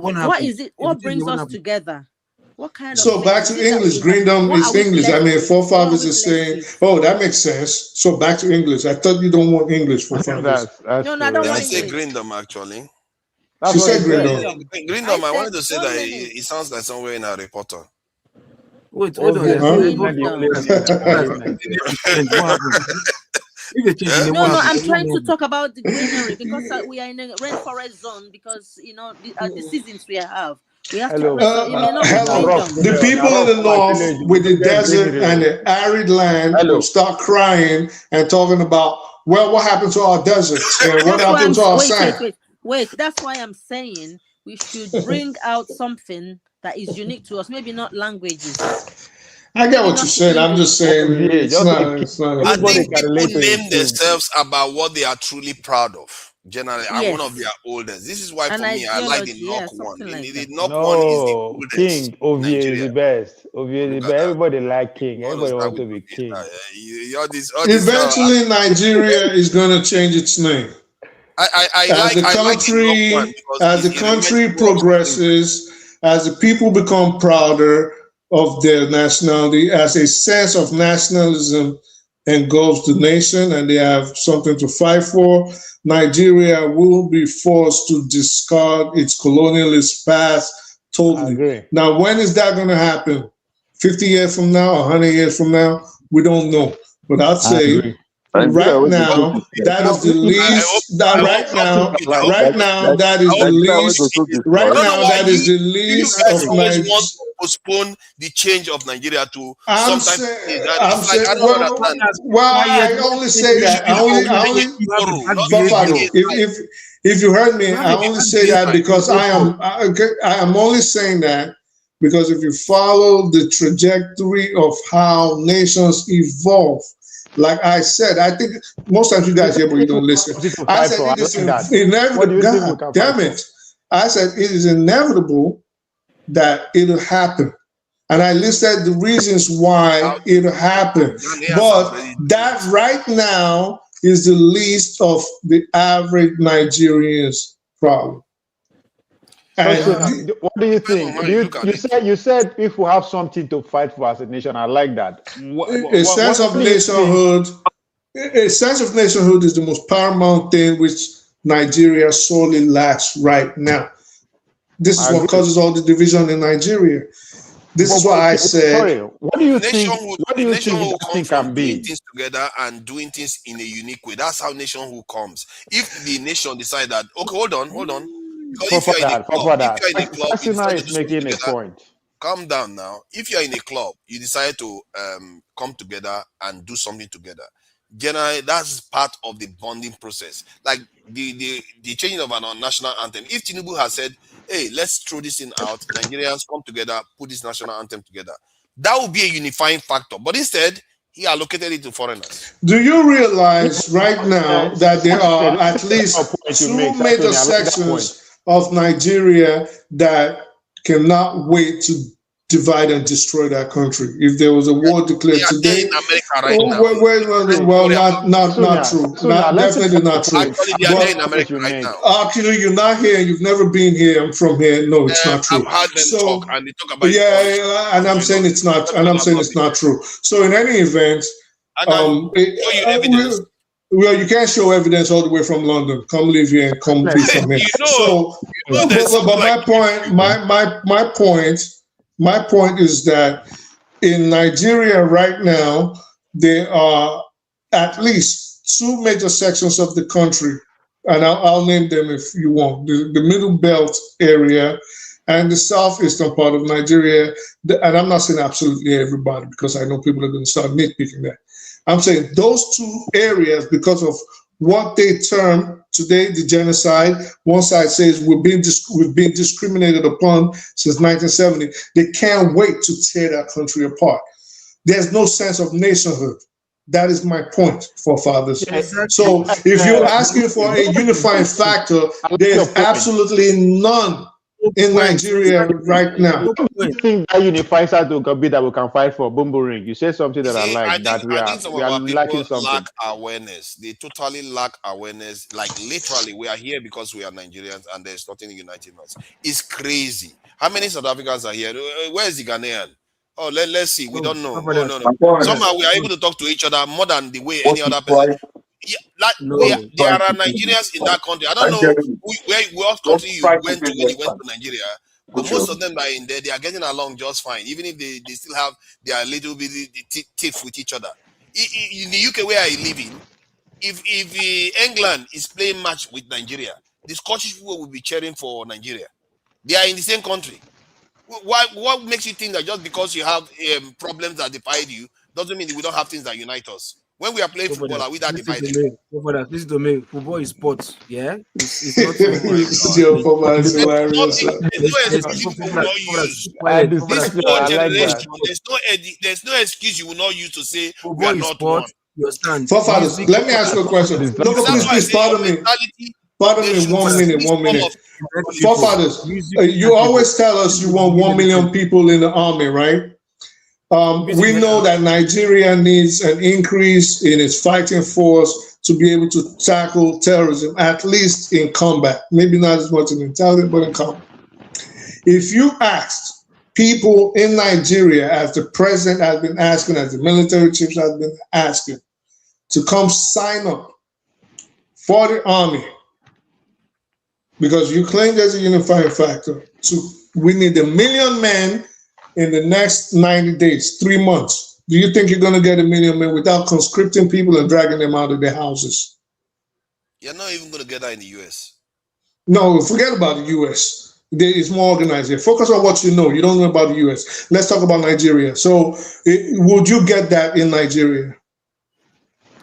What is it? What brings us together? What kind of? So back to English. Greendom is English. I mean, forefathers are saying, "Oh, that makes sense." So back to English. I thought you don't want English for forefathers. No, I don't want I say Greendom actually. She said Greendom. Greendom. I wanted to say that it sounds like somewhere in Harry Potter. Wait, hold on. No, I'm trying to talk about the greenery because we are in a rainforest zone because the seasons we have. We have to. The people in the north with the desert and the arid land will start crying and talking about, well, what happened to our deserts and what happened to our sand. Wait. That's why I'm saying we should bring out something that is unique to us. Maybe not languages. I get what you're saying. I'm just saying it's not. I think people name themselves about what they are truly proud of. Generally, I'm one of their oldest. This is why for me, I like the Knock one. The Knock one is the oldest. King, Ovie is the best. Everybody like King. Everybody want to be King. Eventually, Nigeria is going to change its name. As the country progresses, as the people become prouder of their nationality, as a sense of nationalism engulfs the nation and they have something to fight for, Nigeria will be forced to discard its colonialist past totally. Now, when is that going to happen? 50 years from now, 100 years from now? We don't know. But I'd say right now, that is the least. Right now, that is the least. Right now, that is the least of Nigeria. Postpone the change of Nigeria to I only say that. If you heard me, I only say that because I am only saying that because if you follow the trajectory of how nations evolve, like I said, I think most times you guys hear, but you don't listen. I said it is inevitable. God damn it! I said it is inevitable that it'll happen. And I listed the reasons why it'll happen. But that right now is the least of the average Nigerian's problem. And what do you think? You said if we have something to fight for as a nation, I like that. A sense of nationhood. A sense of nationhood is the most paramount thing which Nigeria sorely lacks right now. This is what causes all the division in Nigeria. This is why I said. Sorry, what do you think? What do you think will that come thing from can doing be? things together and doing things in a unique way. That's how nationhood comes. If the nation decide that, okay, hold on. Because if you're in a club, you decide to do something making a together. point. Calm down now. If you're in a club, you decide to come together and do something together. Generally, that's part of the bonding process. Like the changing of an national anthem. If Tinubu has said, hey, let's throw this in out, Nigerians come together, put this national anthem together, that would be a unifying factor. But instead, he allocated it to foreigners. Do you realize right now that there are at least two major sections of Nigeria that cannot wait to divide and destroy that country? If there was a war declared today, in America right now. Not true. Definitely not true. Actually, they are in America right now. Actually, you're not here. You've never been here. I'm from here. No, it's not true. I've heard them talk, and they talk about and I'm saying it's not. And I'm saying it's not true. So in any event, well, you can't show evidence all the way from London. Come live here and come be from here. My point is that in Nigeria right now, there are at least two major sections of the country, and I'll name them if you want. The Middle Belt area and the southeastern part of Nigeria. And I'm not saying absolutely everybody, because I know people are going to start nitpicking that. I'm saying those two areas, because of what they term today the genocide. One side says we've been discriminated upon since 1970. They can't wait to tear that country apart. There's no sense of nationhood. That is my point, forefathers. So if you're asking for a unifying factor, there's absolutely none in Nigeria right now. What do you think that unifies us to be that we can fight for? Bumbering. You said something that I like, that we are lacking something. Lack awareness. They totally lack awareness. Like literally, we are here because we are Nigerians and there's nothing uniting us. It's crazy. How many South Africans are here? Where is the Ghanaian? Oh, let's see. We don't know. No. Somehow we are able to talk to each other more than the way any other person. Yeah, there are Nigerians in that country. I don't know what country you went to when you went to Nigeria, but most of them are in there. They are getting along just fine, even if they still have their little bit tiff with each other. In the UK where I live in, if England is playing match with Nigeria, the Scottish people will be cheering for Nigeria. They are in the same country. What makes you think that just because you have problems that divide you doesn't mean that we don't have things that unite us? When we are playing football, are we that divided? Listen to me. Football is sports. Yeah, it's not. There's no excuse you will not use to say we are not one. Forefathers, let me ask you a question. No, please, pardon me. Pardon me, 1 minute. Forefathers, you always tell us you want 1 million people in the army, right? We know that Nigeria needs an increase in its fighting force to be able to tackle terrorism, at least in combat. Maybe not as much in intelligence, but in combat. If you asked people in Nigeria, as the president has been asking, as the military chiefs have been asking, to come sign up for the army, because you claim there's a unifying factor, we need 1 million men in the next 90 days, 3 months. Do you think you're going to get 1 million men without conscripting people and dragging them out of their houses? You're not even going to get that in the US. No, forget about the US. It's more organized here. Focus on what you know. You don't know about the US. Let's talk about Nigeria. So would you get that in Nigeria?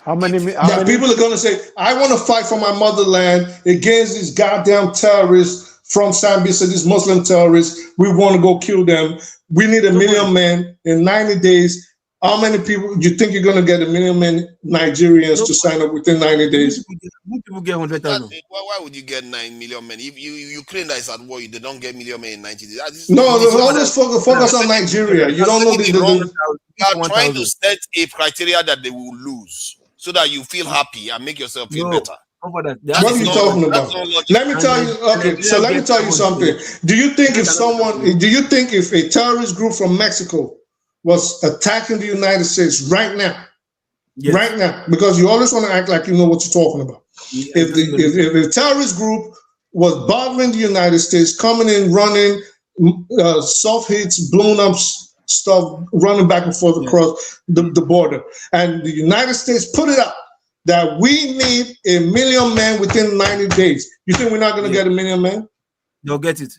How many people are going to say, I want to fight for my motherland against these goddamn terrorists from Sambisa, these Muslim terrorists. We want to go kill them. We need 1 million men in 90 days. How many people you think you're going to get 1 million men Nigerians to sign up within 90 days? People get 100,000. Why would you get 9 million men? If Ukraine that is at war, they don't get 1 million men in 90 days. No, always focus on Nigeria. You don't know you are trying to set a criteria that they will lose so that you feel happy and make yourself feel better. What are you talking about? Let me tell you. Okay, so let me tell you something. Do you think if a terrorist group from Mexico was attacking the United States right now, right now, because you always want to act like you know what you're talking about. If the terrorist group was bothering the United States, coming in, running, soft hits, blown up stuff, running back and forth across the border, and the United States put it up that we need 1 million men within 90 days. You think we're not going to get 1 million men? They'll get it.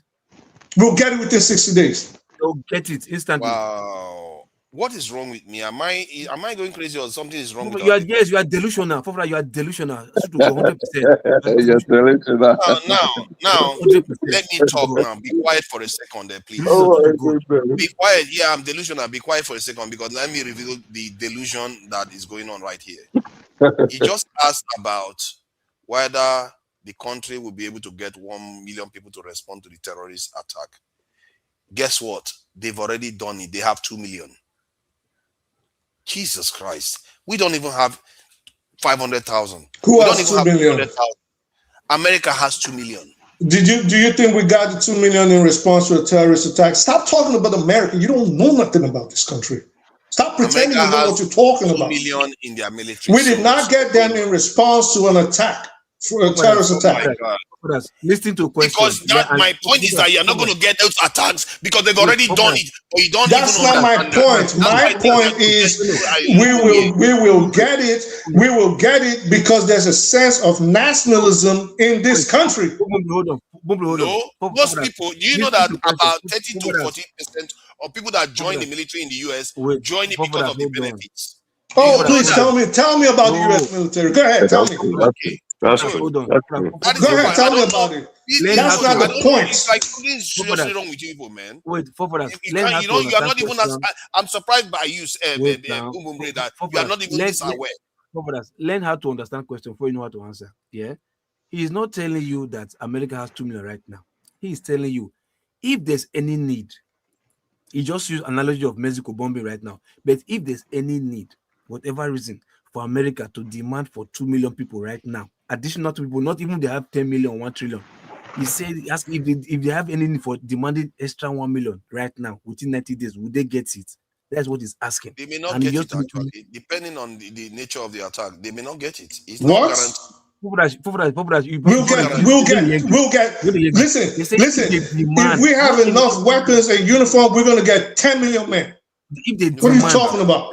We'll get it within 60 days. They'll get it instantly. Wow. What is wrong with me? Am I going crazy or something is wrong with you are delusional. You are delusional. 100%. You're delusional. Now, let me talk now. Be quiet for a second there, please. Be quiet. Yeah, I'm delusional. Be quiet for a second because let me reveal the delusion that is going on right here. He just asked about whether the country will be able to get 1 million people to respond to the terrorist attack. Guess what? They've already done it. They have 2 million. Jesus Christ. We don't even have 500,000. Who has 2 million? America has 2 million. Do you think we got the 2 million in response to a terrorist attack? Stop talking about America. You don't know nothing about this country. Stop pretending you know what you're talking about. 2 million in their military. We did not get them in response to an attack, for a terrorist attack. Listen to questions. Because my point is that you're not going to get those attacks because they've already done it. But you don't. That's not my point. My point is we will get it. We will get it because there's a sense of nationalism in this country. Hold on. No, most people. Do you know that about 30 to 40% of people that join the military in the US join it because of the benefits? Oh, please tell me about the US military. Go ahead, tell me. Okay. That's good. Hold on. Go ahead, tell me about it. That's not the point. It's like something seriously wrong with you people, man. Wait, you are not even as. I'm surprised by you, that you are not even this aware. Learn how to understand question before you know how to answer. Yeah, he is not telling you that America has 2 million right now. He is telling you if there's any need. He just used analogy of Mexico bombing right now. But if there's any need, whatever reason, for America to demand for 2 million people right now, additional to people, not even they have 10 million, 1 trillion. He said, ask if they have any need for demanding extra 1 million right now within 90 days, would they get it? That's what he's asking. They may not get it actually, depending on the nature of the attack. They may not get it. It's what? Not We'll get. Listen. If we have enough weapons and uniform, we're going to get 10 million men. What are you talking about?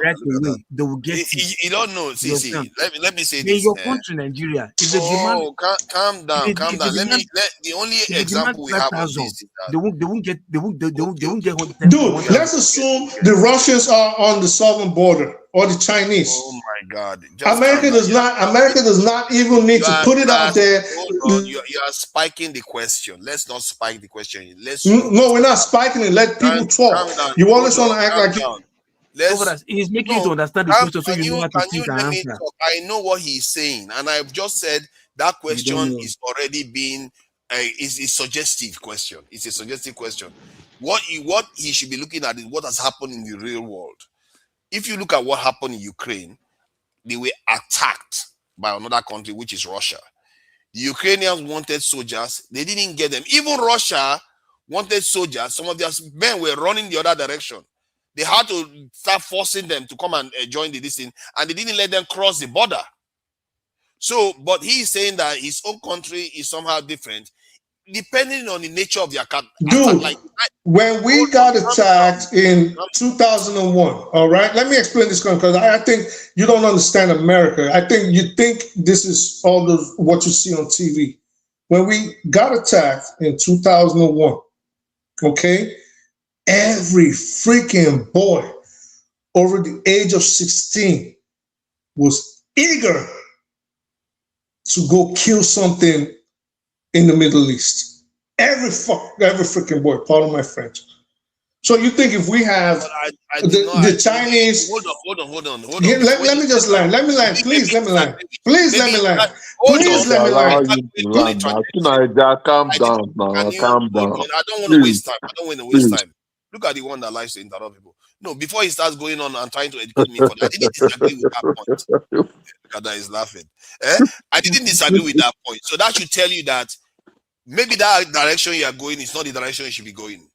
They will get you don't know. See. Let me say this. In your country, Nigeria, if they demand, calm down. The only example we have of this is that they won't get. Dude, let's assume the Russians are on the southern border or the Chinese. Oh my God! America does not even need to put it out there. You are spiking the question. Let's not spike the question. No, we're not spiking it. Let people talk. You always want to act like he's making you to understand the question, so you know how to think and answer. I know what he's saying, and I've just said that question is already being is a suggestive question. It's a suggestive question. What he should be looking at is what has happened in the real world. If you look at what happened in Ukraine, they were attacked by another country, which is Russia. The Ukrainians wanted soldiers. They didn't get them. Even Russia wanted soldiers. Some of their men were running the other direction. They had to start forcing them to come and join the thing, and they didn't let them cross the border. So, but he's saying that his own country is somehow different, depending on the nature of the attack. Dude, when we got attacked in 2001, all right? Let me explain this because I think you don't understand America. I think you think this is all what you see on TV. When we got attacked in 2001, okay, every freaking boy over the age of 16 was eager to go kill something in the Middle East. Every freaking boy, pardon my French. So you think if we have the Chinese... Hold on. Let me just land. Let me land. Please let me land. Please let me land. Please let me land. Calm down now. Calm down. I don't want to waste time. Look at the one that likes to interrupt people. No, before he starts going on and trying to educate me for that, I didn't disagree with that point. Look at that, he's laughing. I didn't disagree with that point. So that should tell you that maybe that direction you are going is not the direction you should be going.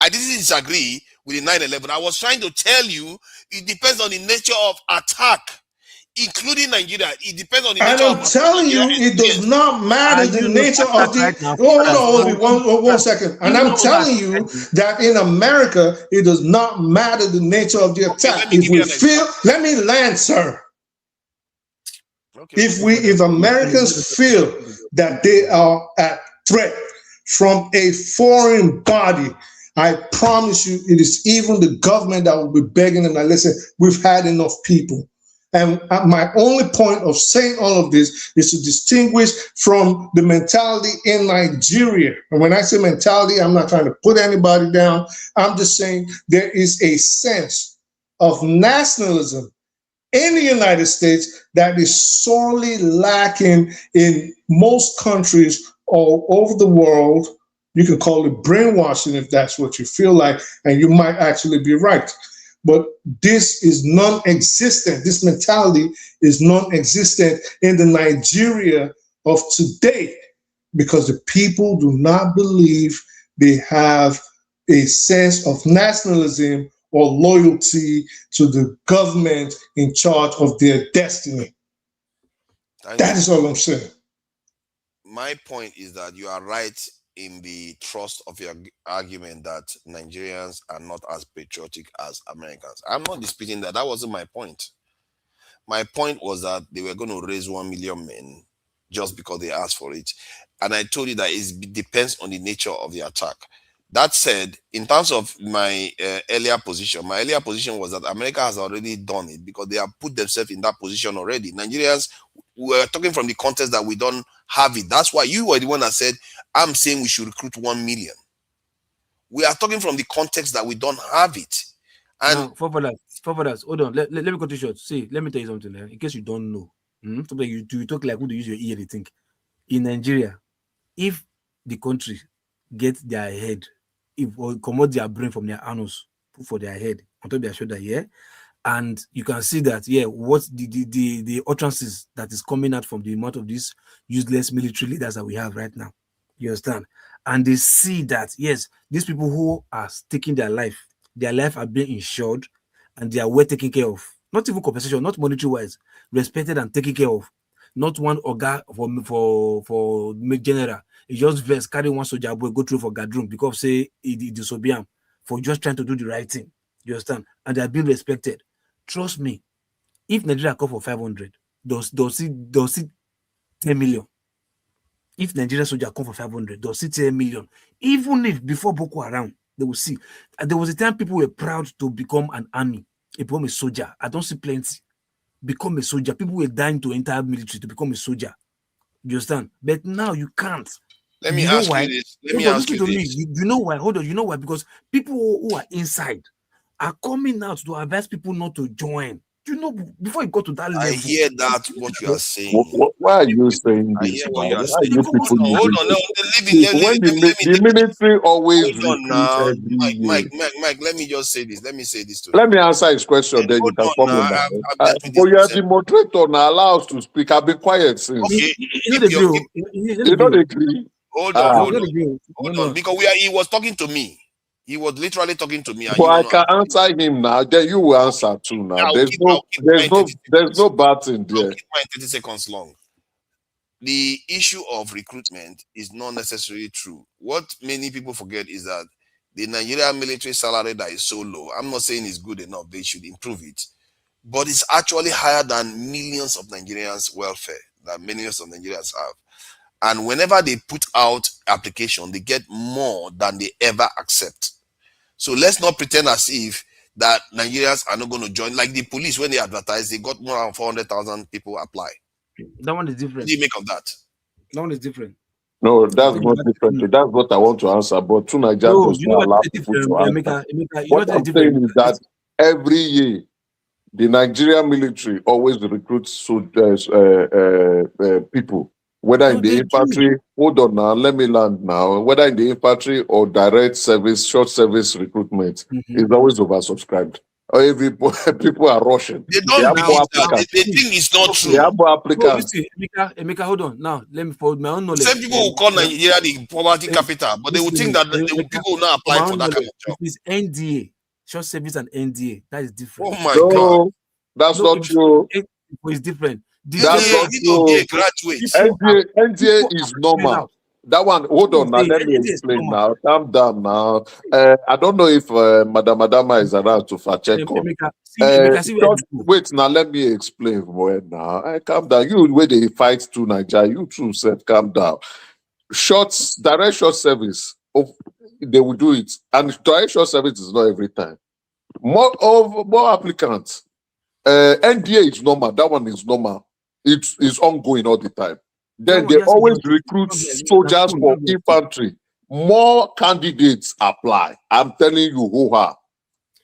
I didn't disagree with the 9/11. I was trying to tell you it depends on the nature of attack, including Nigeria. It depends on the nature and I'm telling you, it does not matter the nature of the. Hold on, one second. And I'm telling you that in America, it does not matter the nature of the attack. If we feel, let me land, sir. If Americans feel that they are at threat from a foreign body, I promise you, it is even the government that will be begging them. Now, listen, we've had enough people. And my only point of saying all of this is to distinguish from the mentality in Nigeria. And when I say mentality, I'm not trying to put anybody down. I'm just saying there is a sense of nationalism in the United States that is sorely lacking in most countries all over the world. You can call it brainwashing if that's what you feel like, and you might actually be right. But this is non-existent. This mentality is non-existent in the Nigeria of today because the people do not believe they have a sense of nationalism or loyalty to the government in charge of their destiny. That is all I'm saying. My point is that you are right in the thrust of your argument that Nigerians are not as patriotic as Americans. I'm not disputing that. That wasn't my point. My point was that they were going to raise 1 million men just because they asked for it. And I told you that it depends on the nature of the attack. That said, in terms of my earlier position was that America has already done it because they have put themselves in that position already. Nigerians, we're talking from the context that we don't have it. That's why you were the one that said, I'm saying we should recruit 1 million. We are talking from the context that we don't have it. And for that, hold on. Let me cut you short. See, let me tell you something in case you don't know. You talk like who do you use your ear, they think. In Nigeria, if the country gets their head, or commode their brain from their anus, put for their head, on top of their shoulder, and you can see that, what the utterances that is coming out from the mouth of these useless military leaders that we have right now. You understand? And they see that, yes, these people who are taking their life are being insured and they are well taken care of. Not even compensation, not monetary-wise, respected and taken care of. Not one organ for general. He just vest, carry one soldier boy, go through for Gadroom because say he disobey him for just trying to do the right thing. You understand? And they are being respected. Trust me, if Nigeria call for 500, they'll see 10 million. If Nigerian soldier come for 500, they'll see 10 million. Even if before Boko Haram, they will see. There was a time people were proud to become an army, become a soldier. I don't see plenty. Become a soldier. People were dying to enter military to become a soldier. You understand? But now you can't. Let me ask you this. You know why? Hold on. You know why? Because people who are inside are coming out to advise people not to join. You know, before you go to that level. I hear that what you are saying. Why are you saying this? Hold on. The military always Mike, let me just say this. Let me say this to Let me answer his question, then you can come in. But you are the moderator now, allow us to speak. I've been quiet since. Okay. You don't agree? Hold on. Because he was talking to me. He was literally talking to me. But I can answer him now. Then you will answer too now. There's no bad thing there. I'll keep mine 30 seconds long. The issue of recruitment is not necessarily true. What many people forget is that the Nigerian military salary that is so low, I'm not saying it's good enough. They should improve it. But it's actually higher than millions of Nigerians' welfare that millions of Nigerians have. And whenever they put out application, they get more than they ever accept. So let's not pretend as if that Nigerians are not going to join. Like the police, when they advertise, they got more than 400,000 people apply. That one is different. What do you make of that? That one is different. No, that's not different. That's what I want to answer. But two Nigerians do not allow people to answer. What I'm saying is that every year, the Nigerian military always recruits people. Whether No, in the they infantry, hold on now, let me land now. Whether in the infantry or direct service, short service recruitment, is always oversubscribed. Or every people are rushing. They They don't have more believe that. applicants. They think it's not They true. have more No, applicants. listen, Emeka, hold on. Now, let me forward my own knowledge. Some people will call Nigeria the poverty capital, but they will think that people will not apply for that kind of job. It is NDA, short service and NDA. That is different. Oh my God. That's not true. It's different. That's not true. NDA is normal. That one, hold on now, let me explain now. Calm down now. I don't know if Madam Adama is around to fact check on. Wait, now let me explain more now. Calm down. You where they fight to Nigeria, you too said calm down. Direct short service, they will do it. And direct short service is not every time. More applicants. NDA is normal. That one is normal. It's ongoing all the time. Then they always recruit soldiers for infantry. More candidates apply. I'm telling you, hoo-ha.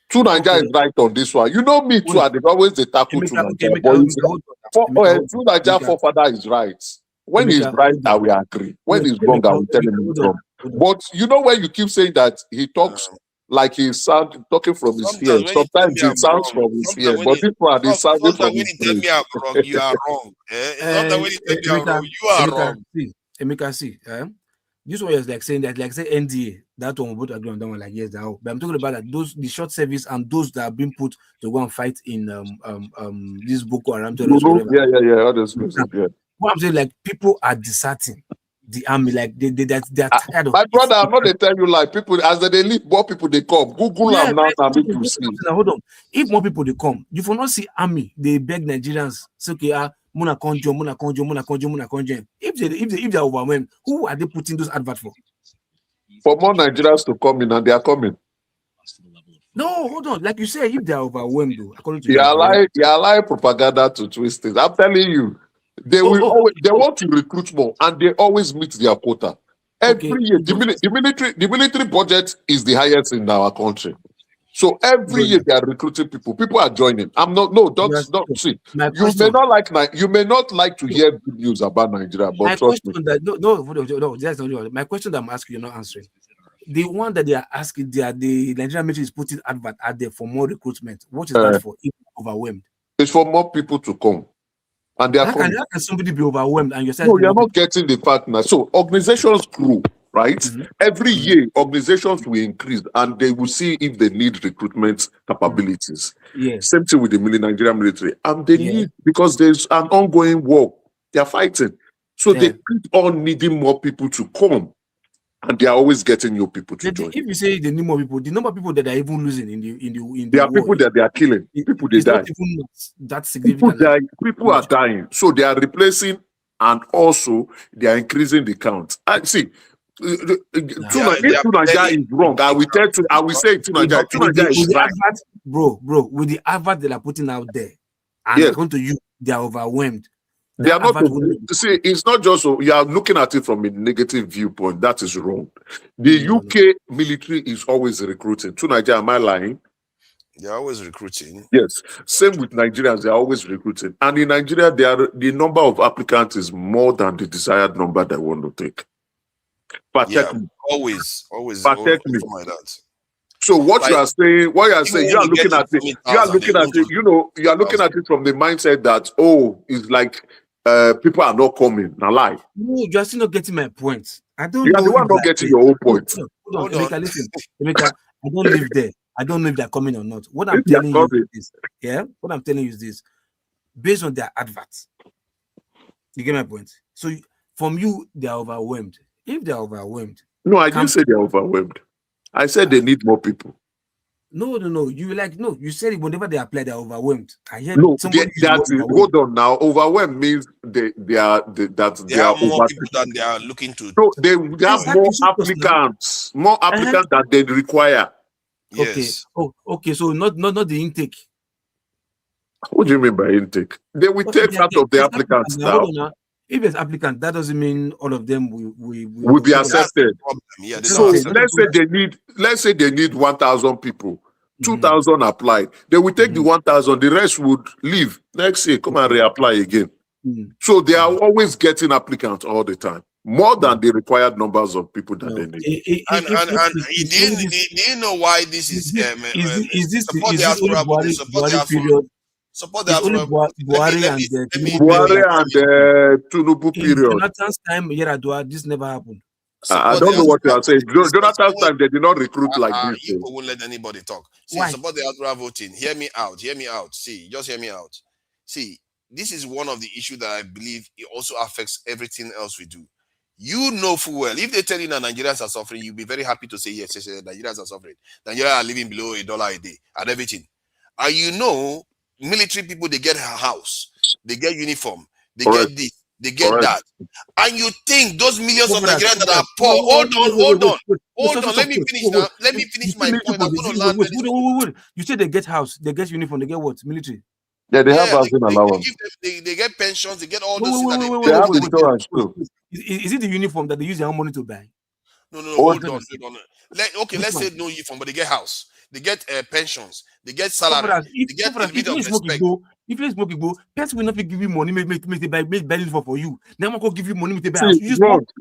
Two Nigeria is right on this one. You know me too, and they always they tackle to Nigeria. Two Nigeria forefather is right. When he's right, I will agree. When he's wrong, I will tell him he's wrong. But you know when you keep saying that he talks like he's talking from his ear. Sometimes it sounds from his ear, but this one is sounding from his ear. When you tell me I'm wrong, you are wrong. Sometimes when you tell me I'm wrong, you are wrong. Emeka, see, this one is like saying that, like say NDA, that one we both agree on that one, like yes, that. But I'm talking about that the short service and those that have been put to go and fight in this Boko Haram. Yeah, all those places, yeah. What I'm saying, like people are deserting the army, like they are tired of my brother, I'm not they tell you like people as they leave, more people they come. Google them now to see. Hold on. If more people they come, you will not see army, they beg Nigerians, say okay, Muna conjo. If they are overwhelmed, who are they putting those adverts for? For more Nigerians to come in, and they are coming. No, hold on. Like you say, if they are overwhelmed, though, according to you allow propaganda to twist things. I'm telling you. They will always they want to recruit more, and they always meet their quota. Every year, the military budget is the highest in our country. So every year they are recruiting people. People are joining. Don't see. You may not like to hear good news about Nigeria, but trust me. That's not my question that I'm asking, you're not answering. The one that they are asking, the Nigerian military is putting advert out there for more recruitment. What is that for? If overwhelmed, it's for more people to come. And they are how can somebody be overwhelmed and yourself? No, you're not getting the partner. So organizations grow, right? Every year, organizations will increase and they will see if they need recruitment capabilities. Same thing with the Nigerian military. And they need, because there's an ongoing war, they are fighting. So they keep on needing more people to come. And they are always getting new people to join. If you say they need more people, the number of people that are even losing in the there are people that they are killing. People they die. Not even that significant. People are dying. So they are replacing and also they are increasing the count. And see, if Nigeria is wrong, I will say Nigeria is right. Bro, with the advert they are putting out there, and according to you, they are overwhelmed. They are not. See, it's not just you are looking at it from a negative viewpoint. That is wrong. The UK military is always recruiting. To Nigeria, am I lying? They are always recruiting. Yes. Same with Nigerians, they are always recruiting. And in Nigeria, the number of applicants is more than the desired number they want to take. Always like that. So you are saying, you are looking at it from the mindset that it's like people are not coming. Now lie. No, you are still not getting my point. I don't. You are the one not getting your own point. Hold on, Emeka, listen. Emeka, I don't live there. I don't know if they're coming or not. What I'm telling you is this. What I'm telling you is this. Based on their adverts, you get my point. So from you, they are overwhelmed. If they are overwhelmed, no, I didn't say they are overwhelmed. I said they need more people. No. You said it whenever they apply, they're overwhelmed. I hear hold on now. Overwhelmed means they are more people than they are looking to. No, they have more applicants than they require. Yes. Okay. So not the intake. What do you mean by intake? They will take out of the applicants now. If there's applicant, that doesn't mean all of them will be accepted. So let's say they need 1,000 people. 2,000 applied. They will take the 1,000. The rest would leave. Next year, come and reapply again. So they are always getting applicants all the time, more than the required numbers of people that they need. And do you know why this is? Support the diaspora voting. Support the Buhari and Tinubu period. Jonathan's time, this never happened. I don't know what you are saying. Jonathan's time, they did not recruit like this. People won't let anybody talk. See, Why? support the diaspora voting. Hear me out. Hear me out. See, just hear me out. See, this is one of the issues that I believe it also affects everything else we do. You know full well, if they tell you that Nigerians are suffering, you'll be very happy to say yes, Nigerians are suffering. Nigerians are living below $1 a day and everything. And you know, military people, they get a house, they get uniform, they get this, they get that. And you think those millions of Nigerians that are poor, hold on, let me finish now. Let me finish my point. I'm going to land. Wait. You say they get house, they get uniform, they get what? Military? Yeah, they have housing allowance. They get pensions, they get all those things. They have insurance too. Is it the uniform that they use their own money to buy? No, hold on. Let's say no uniform, but they get house, they get pensions, they get salary, they get a bit of respect. If you smoke Igbo, person will not give you money, make buy uniform for you. Then I'm going to give you money, make buy house.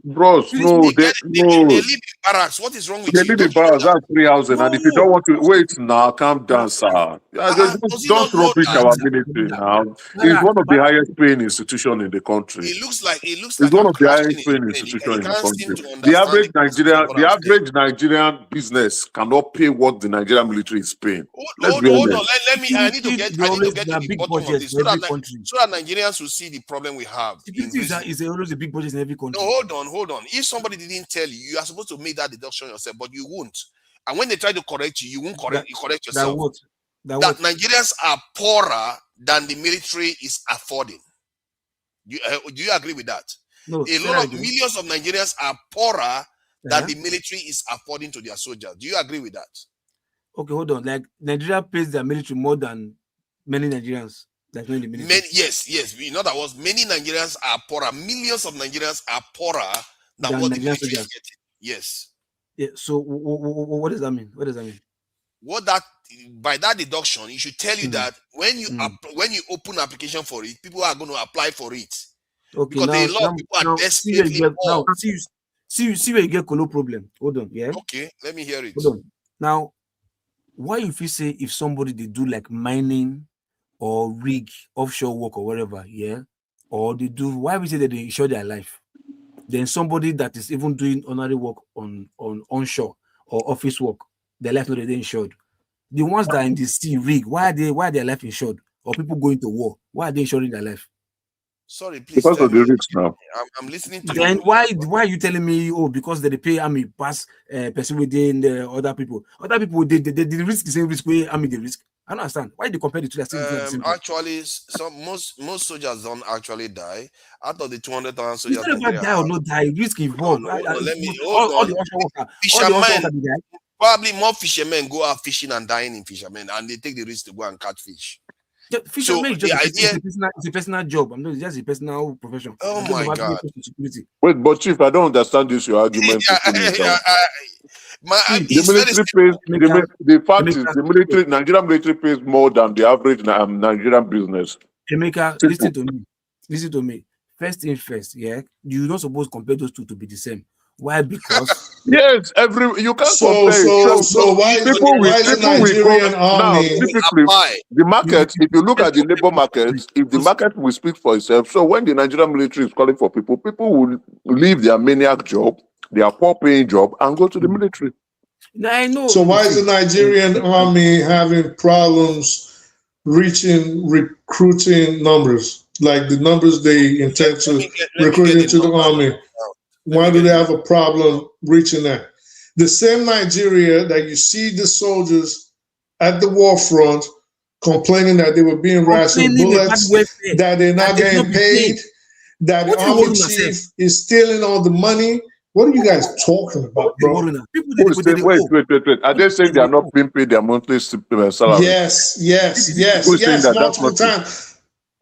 Bros, no, they live in barracks. What is wrong with you? They live in barracks, that's 3,000. And if you don't want to wait now, calm down, sir. Don't rubbish our military now. It's one of the highest paying institutions in the country. It looks like it's one of the highest paying institutions in the country. The average Nigerian business cannot pay what the Nigerian military is paying. Hold on. I need to get to the bottom of this so that Nigerians will see the problem we have. Is always a big budget in every country. No, hold on. If somebody didn't tell you, you are supposed to make that deduction yourself, but you won't. And when they try to correct you, you won't correct yourself. That Nigerians are poorer than the military is affording. Do you agree with that? No, a lot of millions of Nigerians are poorer than the military is affording to their soldiers. Do you agree with that? Okay, hold on. Like Nigeria pays their military more than many Nigerians. Like many military. Yes. In other words, many Nigerians are poorer. Millions of Nigerians are poorer than what the military is getting. Yes. Yeah. So what does that mean? By that deduction, it should tell you that when you open application for it, people are going to apply for it. Okay. Because a lot of people are desperately poor. See where you get colo problem. Hold on. Yeah. Okay. Let me hear it. Hold on. Now, why if you say if somebody they do like mining or rig offshore work or whatever, yeah, or they do, why we say that they insure their life? Then somebody that is even doing honorary work on onshore or office work, their life not insured. The ones that are in the sea rig, why are their life insured? Or people going to war, why are they insuring their life? Sorry, please. Because of the risks now. I'm listening to then you. Why are you telling me, because they pay army pass person within the other people? Other people they risk the same risk where army the risk. I don't understand. Why they compare the two? Actually, most soldiers don't actually die. Out of the 200,000 soldiers, it's not about die or not die. Risk involved. Fishermen, probably more fishermen go out fishing and dying in fishermen, and they take the risk to go and catch fish. Yeah, fishermen is just it's a personal job. It's just a personal profession. Oh my God! Wait, but Chief, I don't understand this your argument. The fact is, the military, Nigerian military pays more than the average Nigerian business. Emeka, listen to me. First thing first, yeah. You're not supposed to compare those two to be the same. Why? Because yes, you can't compare. So why is the Nigerian army the market? If you look at the labor market, if the market will speak for itself, so when the Nigerian military is calling for people will leave their maniac job, their poor-paying job, and go to the military. I know. So why is the Nigerian army having problems reaching recruiting numbers, like the numbers they intend to recruit into the army? Why do they have a problem reaching that? The same Nigeria that you see the soldiers at the war front complaining that they were being rationed bullets, that they're not getting paid, that the army chief is stealing all the money. What are you guys talking about, bro? Wait. Are they saying they are not being paid their monthly salary? Yes. Multiple times.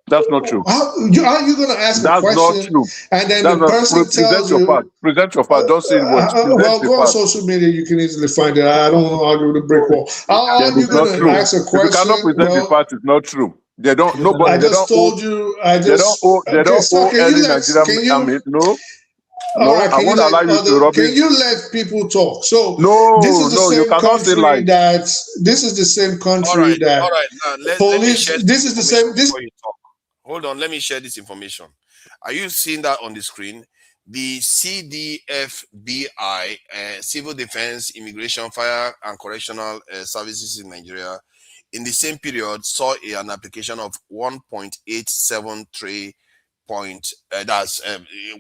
That's not true. How are you going to ask a question? That's not true. And then the person tells you... Present your part. Don't say what. Well, go on social media. You can easily find it. I don't want to argue with a brick wall. How are you going to ask a question? If you cannot present the part, it's not true. They don't. Nobody. I just told you. I just. They don't owe any Nigerian army. No. All right, I won't allow you to rub can it. you let people talk? So No, this is the you same cannot say country like. that this is the same country that All right. Now, let me share this is the same. This. Before you talk. Hold on. Let me share this information. Are you seeing that on the screen? The CDFBI, Civil Defense, Immigration, Fire and Correctional Services in Nigeria, in the same period saw an application of 1.873 that's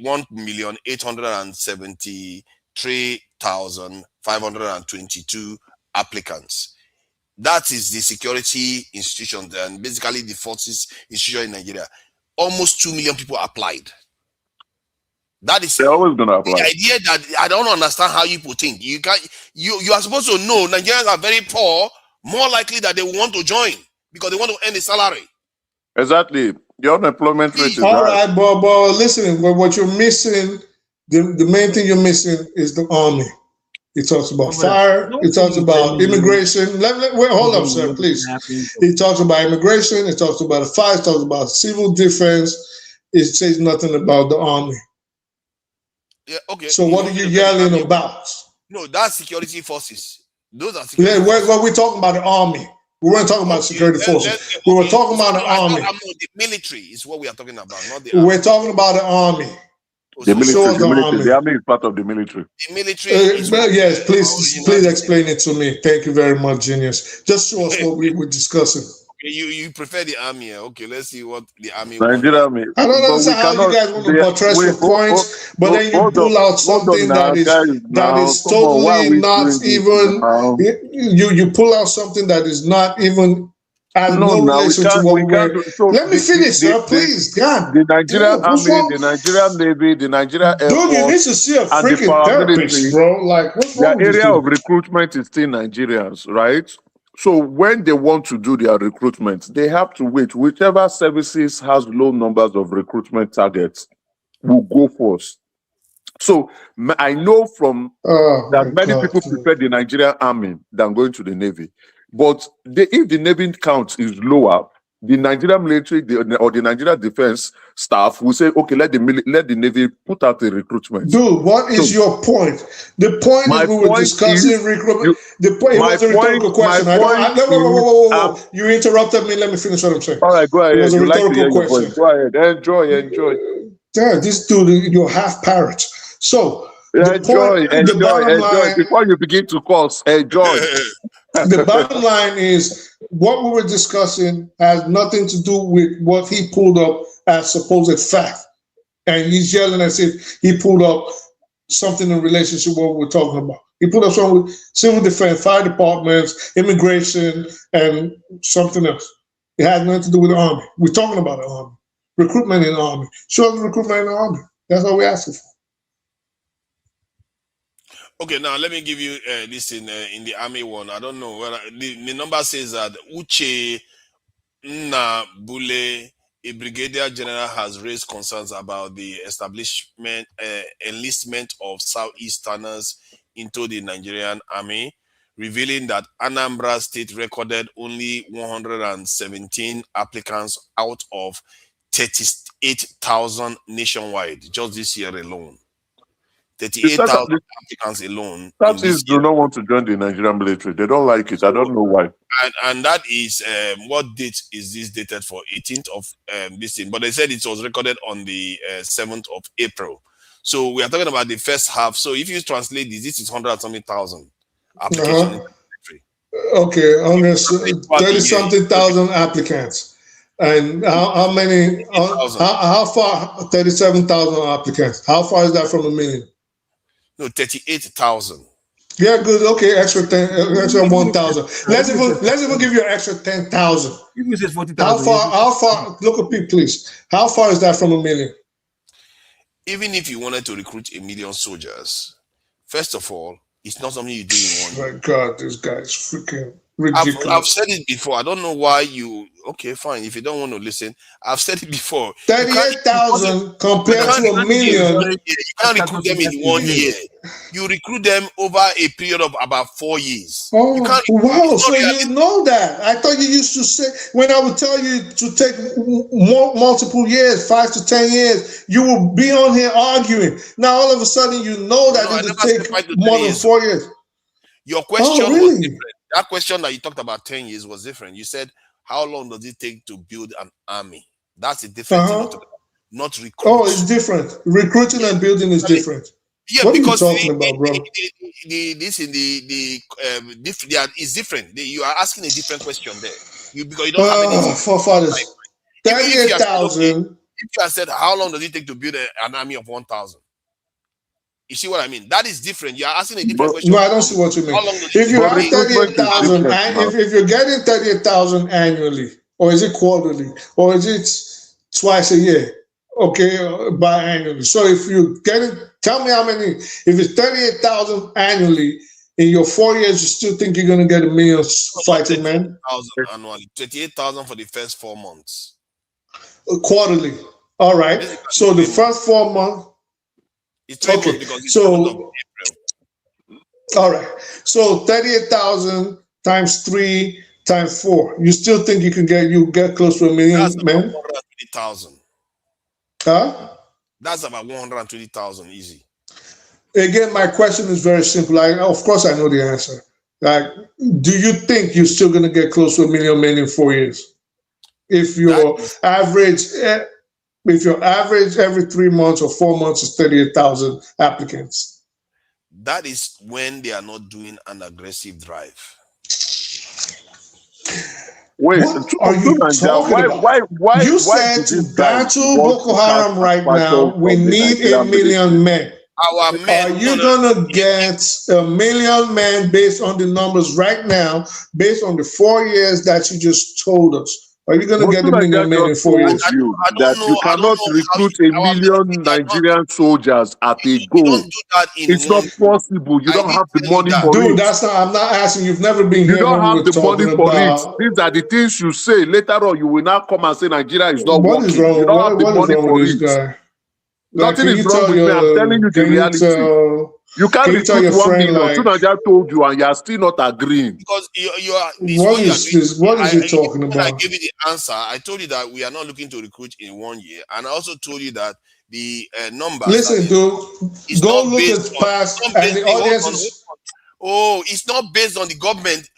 1,873,522 applicants. That is the security institution and basically the forces institution in Nigeria. Almost 2 million people applied. That is They're always gonna apply. the idea that I don't understand how you people think. You are supposed to know Nigerians are very poor, more likely that they want to join because they want to earn a salary. Exactly. The unemployment rate is All high. right, but listen, what you're missing, the main thing you're missing is the army. It talks about fire. It talks about immigration. Wait, hold up, sir, please. It talks about immigration. It talks about the fire. It talks about civil defense. It says nothing about the army. Yeah, okay. So what are you yelling about? No, that's security forces. Those are security forces. We're talking about the army. We weren't talking about security forces. We were talking about the army. The military is what we are talking about, not the army. We're talking about the army. The army is part of the military. The military. Yes, please explain it to me. Thank you very much, Genius. Just show us what we were discussing. Okay, you prefer the army. Okay, let's see what the army Nigerian army. I don't understand how you guys want to buttress your points, but then you pull out something that is totally not even. You pull out something that is not even. Has no relation to what we're. Let me finish, sir, please. God. The Nigerian army, the Nigerian navy, the Nigerian air force. Dude, you need to see a freaking therapist, bro. Like, what's wrong with you? The area of recruitment is still Nigerians, right? So when they want to do their recruitment, they have to wait. Whichever services has low numbers of recruitment targets will go first. So I know from that many people prefer the Nigerian army than going to the navy. But if the navy count is lower, the Nigerian military or the Nigerian defense staff will say, okay, let the navy put out the recruitment. Dude, what is your point? The point is we were discussing recruitment. The point was a rhetorical question. Whoa. You interrupted me. Let me finish what I'm saying. All right, go ahead. It was a rhetorical question. Go ahead. Enjoy. Yeah, this dude, you're half parrot. So enjoy. Before you begin to curse, enjoy. The bottom line is what we were discussing has nothing to do with what he pulled up as supposed fact. And he's yelling as if he pulled up something in relationship to what we're talking about. He pulled up something with civil defense, fire departments, immigration, and something else. It has nothing to do with the army. We're talking about the army. Recruitment in the army. Show us recruitment in the army. That's what we're asking for. Okay, now let me give you this in the army one. I don't know whether the number says that Uche Nnabule, a brigadier general, has raised concerns about the enlistment of Southeasterners into the Nigerian army, revealing that Anambra State recorded only 117 applicants out of 38,000 nationwide just this year alone. 38,000 applicants alone. Southeast do not want to join the Nigerian military. They don't like it. I don't know why. And that is what date is this dated for? 18th of this thing. But they said it was recorded on the 7th of April. So we are talking about the first half. So if you translate this is 100-something thousand applications. Okay, 30-something thousand applicants. And how many? How far? 37,000 applicants. How far is that from a million? No, 38,000. Yeah, good. Okay, extra 1,000. Let's even give you an extra 10,000. Even say 40,000. How far? Look at me, please. How far is that from a million? Even if you wanted to recruit 1 million soldiers, first of all, it's not something you do in 1 year. My God, this guy is freaking ridiculous. I've said it before. I don't know why you. Okay, fine. If you don't want to listen, I've said it before. 38,000 compared to a million. You can't recruit them in 1 year. You recruit them over a period of about 4 years. Oh, wow. So realistic. you know that. I thought you used to say, when I would tell you to take multiple years, 5 to 10 years, you will be on here arguing. Now, all of a sudden, you know that it will take more than 4 years. Your question really? was different. That question that you talked about 10 years was different. You said, how long does it take to build an army? That's a different thing. Not recruit. Oh, it's different. Recruiting and building is different. Yeah, what because are you talking about, bro? It's different. You are asking a different question there. Because you don't have any forefathers. 38,000. If you have said, how long does it take to build an army of 1,000? You see what I mean? That is different. You are asking a different question. No, I don't see what you mean. If you have 38,000, if you're getting 38,000 annually, or is it quarterly, or is it twice a year? Okay, biannually. So if you get it, tell me how many. If it's 38,000 annually in your 4 years, you still think you're going to get 1 million fighting men? 38,000 annually. 38,000 for the first 4 months. Quarterly. All right. So the first 4 months. It's 3 months because it's all right. So 38,000 times 3 times 4. You still think you get close to 1 million men? 120,000. Huh? That's about 120,000 easy. Again, my question is very simple. Of course, I know the answer. Like, do you think you're still going to get close to 1 million men in 4 years? If your average every 3 months or 4 months is 38,000 applicants. That is when they are not doing an aggressive drive. Wait, what are you talking about? You said to battle Boko Haram right now, we need 1 million men. Our men, are you gonna get 1 million men based on the numbers right now, based on the 4 years that you just told us? Are you going to get 1 million men in 4 years? You cannot recruit 1 million Nigerian soldiers at a go. It's not possible. You don't have the money for it. Dude, I'm not asking. You've never been here. You don't have the money for it. These are the things you say. Later on, you will not come and say Nigeria is not working. You don't have the money for it. Nothing is wrong with me. I'm telling you the reality. You can't recruit 1 million. Tunaja told you, and you are still not agreeing. Because what is he talking about? I gave you the answer. I told you that we are not looking to recruit in 1 year, and I also told you that the numbers. Listen, dude, go look at past and the audience. It's not based on the government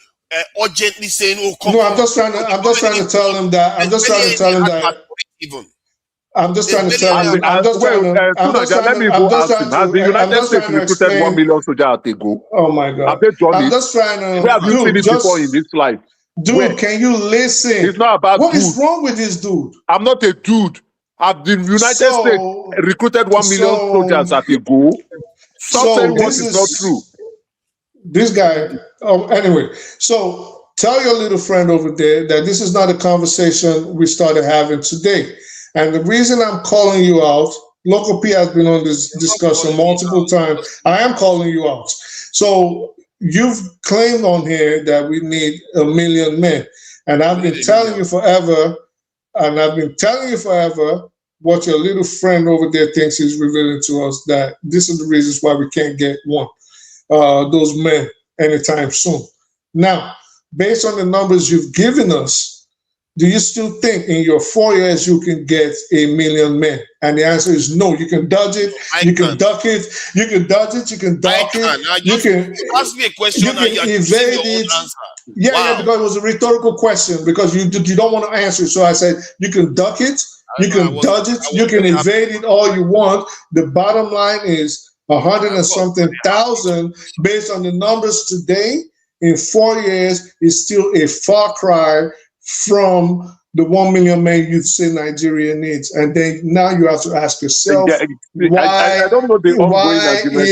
urgently saying, "Oh, come." No, I'm just trying to tell him that. I'm just trying to tell him that. I'm just trying to tell you. Let me go ask him. Has the United States recruited 1 million soldiers at a go? Oh my God! Have they done I'm it? just trying to. Where have you seen it before in this life? Dude, can you listen? It's not about what is wrong with this dude? I'm not a dude. Have the United States recruited 1 million soldiers at a go? Stop saying what is not true. This guy. Anyway, so tell your little friend over there that this is not a conversation we started having today. And the reason I'm calling you out, Local P has been on this discussion multiple times. I am calling you out. So you've claimed on here that we need 1 million men. And I've been telling you forever, what your little friend over there thinks he's revealing to us, that this is the reasons why we can't get those men anytime soon. Now, based on the numbers you've given us, do you still think in your 4 years you can get 1 million men? And the answer is no. You can dodge it. You can duck it. You can dodge it. You can duck it. You can ask me a question. You can evade it. Yeah, because it was a rhetorical question because you don't want to answer. So I said you can duck it. You can dodge it. You can evade it all you want. The bottom line is 100 and something thousand based on the numbers today. In 4 years is still a far cry from the 1 million men you say Nigeria needs. And then now you have to ask yourself, why? I don't know the ongoing argument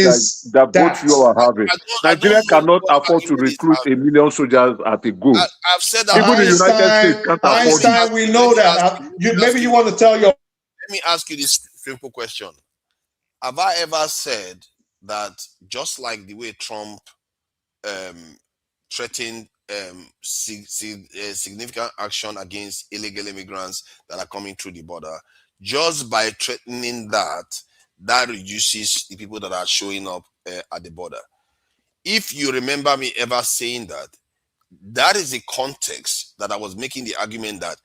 that both you are having. Nigeria cannot afford to recruit 1 million soldiers at a go. I've said that. Even the United States can't afford it. We know that. Maybe you want to tell your... Let me ask you this simple question. Have I ever said that just like the way Trump threatened significant action against illegal immigrants that are coming through the border, just by threatening that reduces the people that are showing up at the border. If you remember me ever saying that, that is the context that I was making the argument that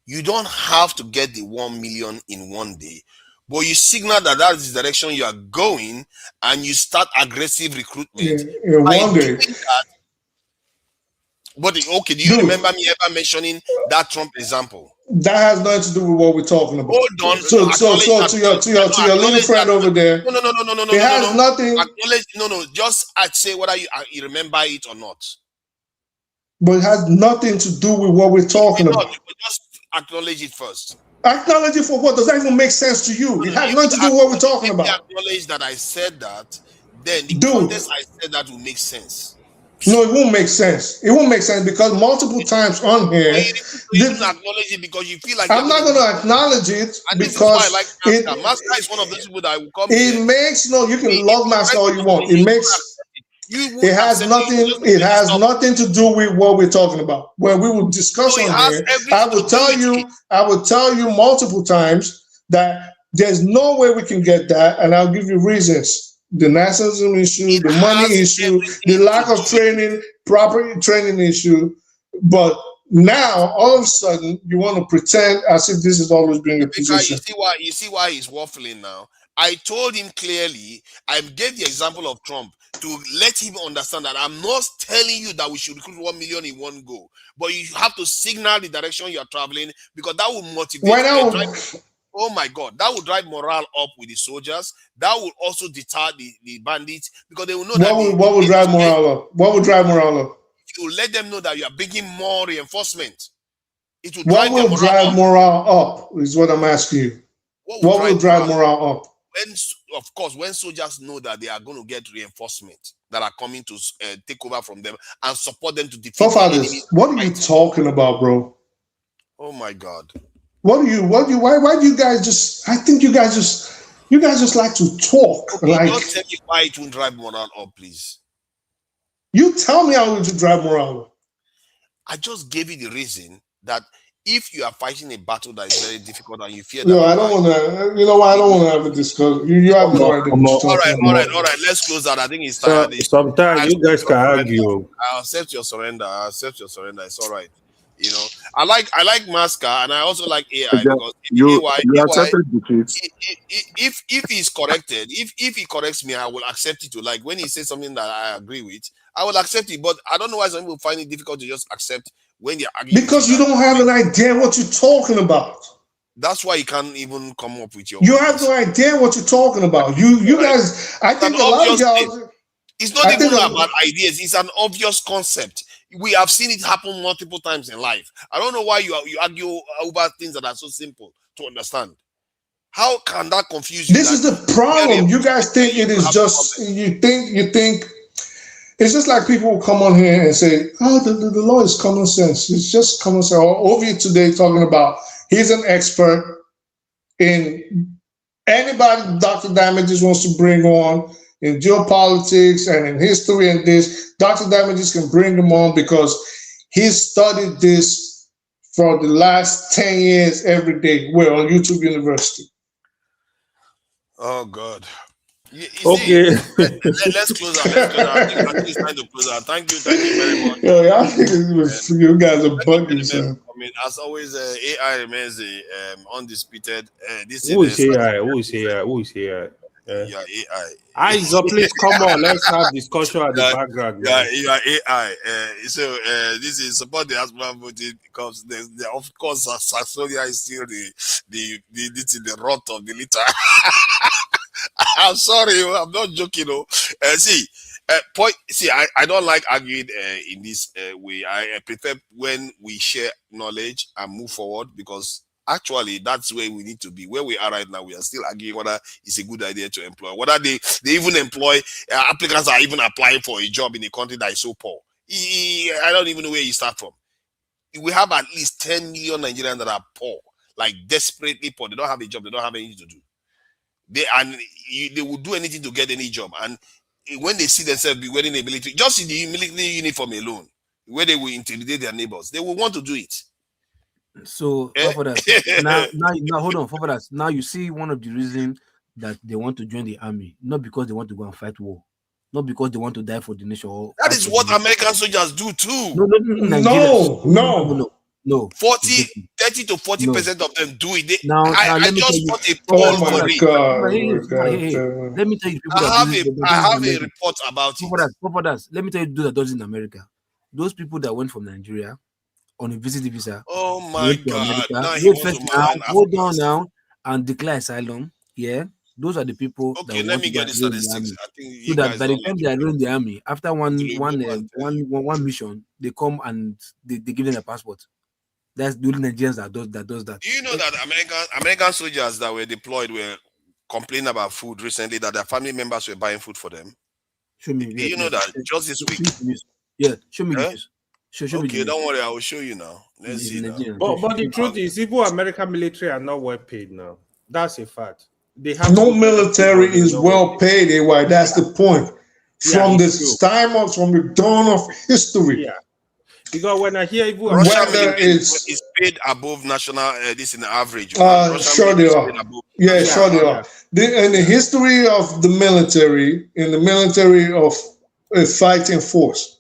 you don't have to get the 1 million in one day, but you signal that that is the direction you are going, and you start aggressive recruitment. In one day. That, but okay, do you remember me ever mentioning that Trump example? That has nothing to do with what we're talking about. Hold on. So to your little friend over there. No. It has nothing. Acknowledge. Just I'd say whether you remember it or not. But it has nothing to do with what we're talking about. Just acknowledge it first. Acknowledge it for what? Does that even make sense to you? It has nothing to do with what we're talking about. If you acknowledge that I said that, then the context I said that will make sense. No, it won't make sense. It won't make sense because multiple times on here, you didn't acknowledge it because you feel like I'm not going to acknowledge it because Master is one of those people that will come. It makes you can love Master all you want. It makes. It has nothing. It has nothing to do with what we're talking about. When we will discuss on here, I will tell you multiple times that there's no way we can get that, and I'll give you reasons. The nationalism issue, the money issue, the lack of training, proper training issue. But now, all of a sudden, you want to pretend as if this has always been your position. You see why he's waffling now? I told him clearly, I gave the example of Trump to let him understand that I'm not telling you that we should recruit 1 million in one go, but you have to signal the direction you are traveling, because that will motivate. Oh my God, that will drive morale up with the soldiers. That will also deter the bandits, because they will know what will drive morale up? What will drive morale up? If you let them know that you are bringing more reinforcement, it will drive morale up is what I'm asking you. What will drive morale up? When soldiers know that they are going to get reinforcement that are coming to take over from them and support them to defeat the enemy. What are you talking about, bro? Oh my God. Why do you guys just? I think you guys just like to talk. Okay, don't tell me why it won't drive morale up, please. You tell me how to drive morale up. I just gave you the reason that if you are fighting a battle that is very difficult and you fear that. No, I don't want to. You know what? I don't want to have a discussion. You have no idea. All right. Let's close that. I think it's tired. Sometimes you guys can argue. I accept your surrender. It's all right. You know, I like Masca, and I also like AI because if he's corrected, if he corrects me, I will accept it too. Like when he says something that I agree with, I will accept it. But I don't know why some people find it difficult to just accept when they're arguing. Because you don't have an idea what you're talking about. That's why you can't even come up with your. You have no idea what you're talking about. You guys, I think a lot of y'all. It's not even about ideas. It's an obvious concept. We have seen it happen multiple times in life. I don't know why you argue over things that are so simple to understand. How can that confuse you? This is the problem. You guys think it is just you think it's just like people will come on here and say, "Oh, the law is common sense. It's just common sense." Or Ovi today talking about he's an expert in anybody Dr. Damages wants to bring on. In geopolitics and in history and this, Dr. Damages can bring him on because he's studied this for the last 10 years every day. We're on YouTube University. Oh, God. Okay. Let's close out. I think it's time to close out. Thank you very much. You guys are bugging, man. I mean, as always, AI remains the undisputed. Who is AI? Yeah, AI. Eyes up, please come on. Let's have discussion at the background. Yeah, you are AI. So this is support the diaspora voting because of course Saxonia is still the rot of the litter. I'm sorry, I'm not joking. I don't like arguing in this way. I prefer when we share knowledge and move forward, because actually that's where we need to be. Where we are right now, we are still arguing whether it's a good idea to employ, whether they even employ applicants are even applying for a job in a country that is so poor. I don't even know where you start from. We have at least 10 million Nigerians that are poor, like desperately poor. They don't have a job. They don't have anything to do. They will do anything to get any job. And when they see themselves be wearing a military, just in the military uniform alone, where they will intimidate their neighbors, they will want to do it. So for that, now hold on. For that, now you see one of the reasons that they want to join the army, not because they want to go and fight war. not because they want to die for the nation. Or That is what American soldiers do too. No. 30 to 40% of them do it. Now I let me just got a tell poll for it. Let me tell you, people I have a report about it. Let me tell you those that does in America. Those people that went from Nigeria on a visiting visa. Oh my God! Hold on now and declare asylum. Yeah, those are the people. Okay, let me get the statistics. I think so that by the time they are in the army, after one mission, they come and they give them a passport. That's the only Nigerians that does that. Do you know that American soldiers that were deployed were complaining about food recently, that their family members were buying food for them? Show me. Do you know that just this week? Yeah, show me this. Show me. Don't worry, I will show you now. Let's see now. But the truth is, even American military are not well paid now. That's a fact. They have no military is well paid. AY, that's the point. From the dawn of history. Yeah. Because when I hear even Russia is paid above national this in the average. Sure they are. Sure they are. In the history of the military, in the military of a fighting force,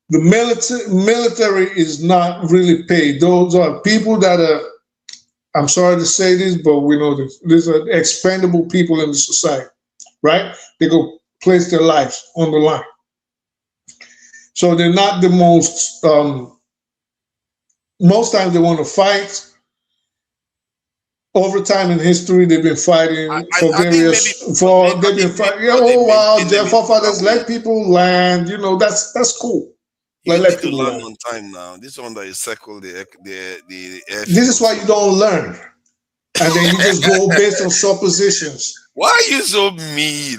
the military is not really paid. Those are people that are, I'm sorry to say this, but we know this. These are expendable people in the society, right? They go place their lives on the line. So they're not the most times they want to fight. Over time in history, they've been fighting they've been fighting. Their forefathers let people land. You know, that's cool. You need to land on time now. This one that is circle the this is why you don't learn. And then you just go based on suppositions. Why are you so mean?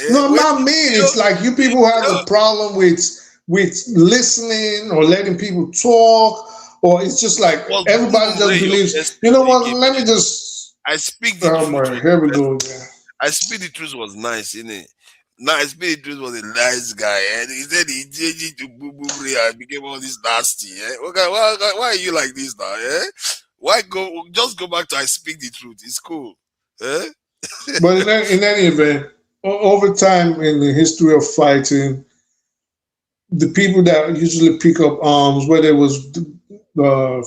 No, I'm not mean. It's like you people have a problem with listening or letting people talk, or it's just like everybody just believes. You know what? Let me just. I speak the truth. My, here we go. Yeah. I speak the truth was nice, innit? Now I speak the truth was a nice guy, and he said he changed it to boo and became all this nasty. Okay, why are you like this now? Why just go back to I speak the truth? It's cool. But in any event, over time in the history of fighting, the people that usually pick up arms, whether it was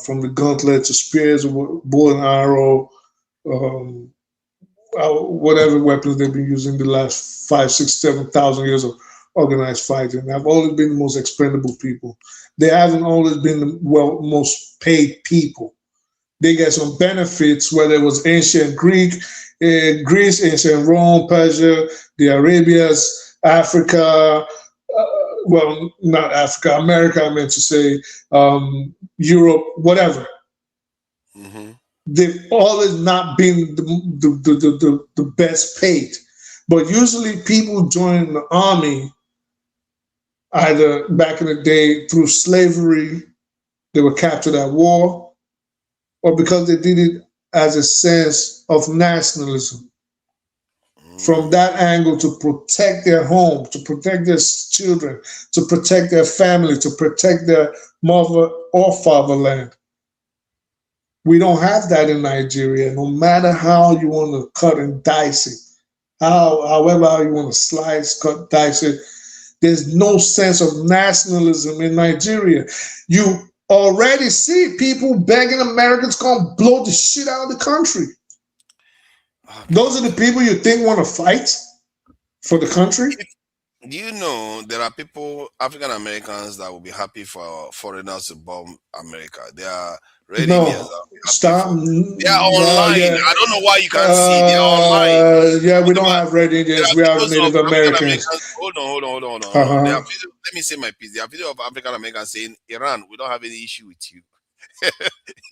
from the gauntlet to spears or bow and arrow, whatever weapons they've been using the last 5, 6, 7,000 years of organized fighting, have always been the most expendable people. They haven't always been the most paid people. They get some benefits, whether it was ancient Greece, ancient Rome, Persia, the Arabias, Africa, not Africa, America, I meant to say, Europe, whatever. Mm-hmm. They've always not been the best paid. But usually people join the army either back in the day through slavery, they were captured at war, or because they did it as a sense of nationalism. From that angle, to protect their home, to protect their children, to protect their family, to protect their mother or fatherland. We don't have that in Nigeria. No matter how you want to cut and dice it, however you want to slice, cut, dice it, there's no sense of nationalism in Nigeria. You already see people begging Americans to come blow the shit out of the country. Those are the people you think want to fight for the country? Do you know there are people, African Americans, that will be happy for foreigners to bomb America? They are ready. Stop. They are online. I don't know why you can't see. They are online. We don't have Red Indians. We have Native Americans. Hold on. Let me say my piece. There are videos of African Americans saying, Iran, we don't have any issue with you.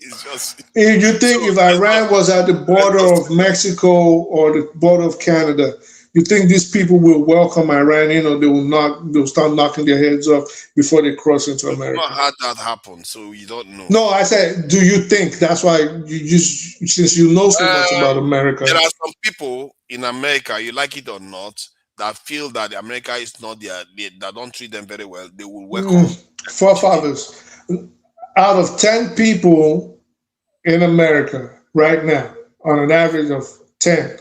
It's just. You think if Iran was at the border of Mexico or the border of Canada, you think these people will welcome Iran in, or they'll start knocking their heads off before they cross into America? I've not had that happen, so you don't know. No, I said, do you think? That's why since you know so much about America. There are some people in America, you like it or not, that feel that America is not that don't treat them very well. They will welcome forefathers. Out of 10 people in America right now, on an average of 10,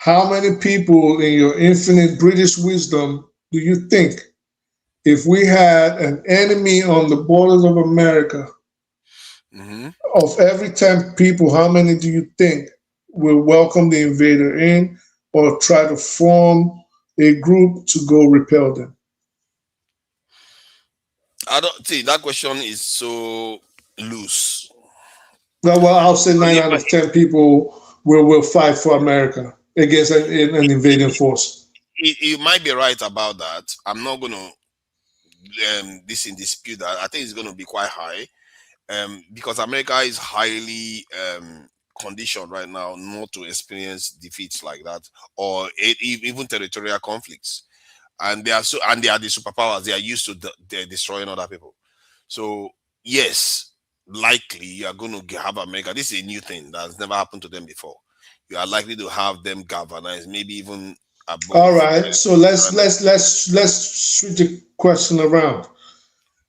how many people in your infinite British wisdom do you think, if we had an enemy on the borders of America, of every 10 people, how many do you think will welcome the invader in or try to form a group to go repel them? I don't see that question is so loose. Well, I'll say 9 out of 10 people will fight for America against an invading force. You might be right about that. I'm not going to dispute that. I think it's going to be quite high because America is highly conditioned right now not to experience defeats like that or even territorial conflicts. And they are the superpowers. They are used to destroying other people. So yes, likely you are going to have America. This is a new thing that's never happened to them before. You are likely to have them galvanized, maybe even above. All right. So let's switch the question around.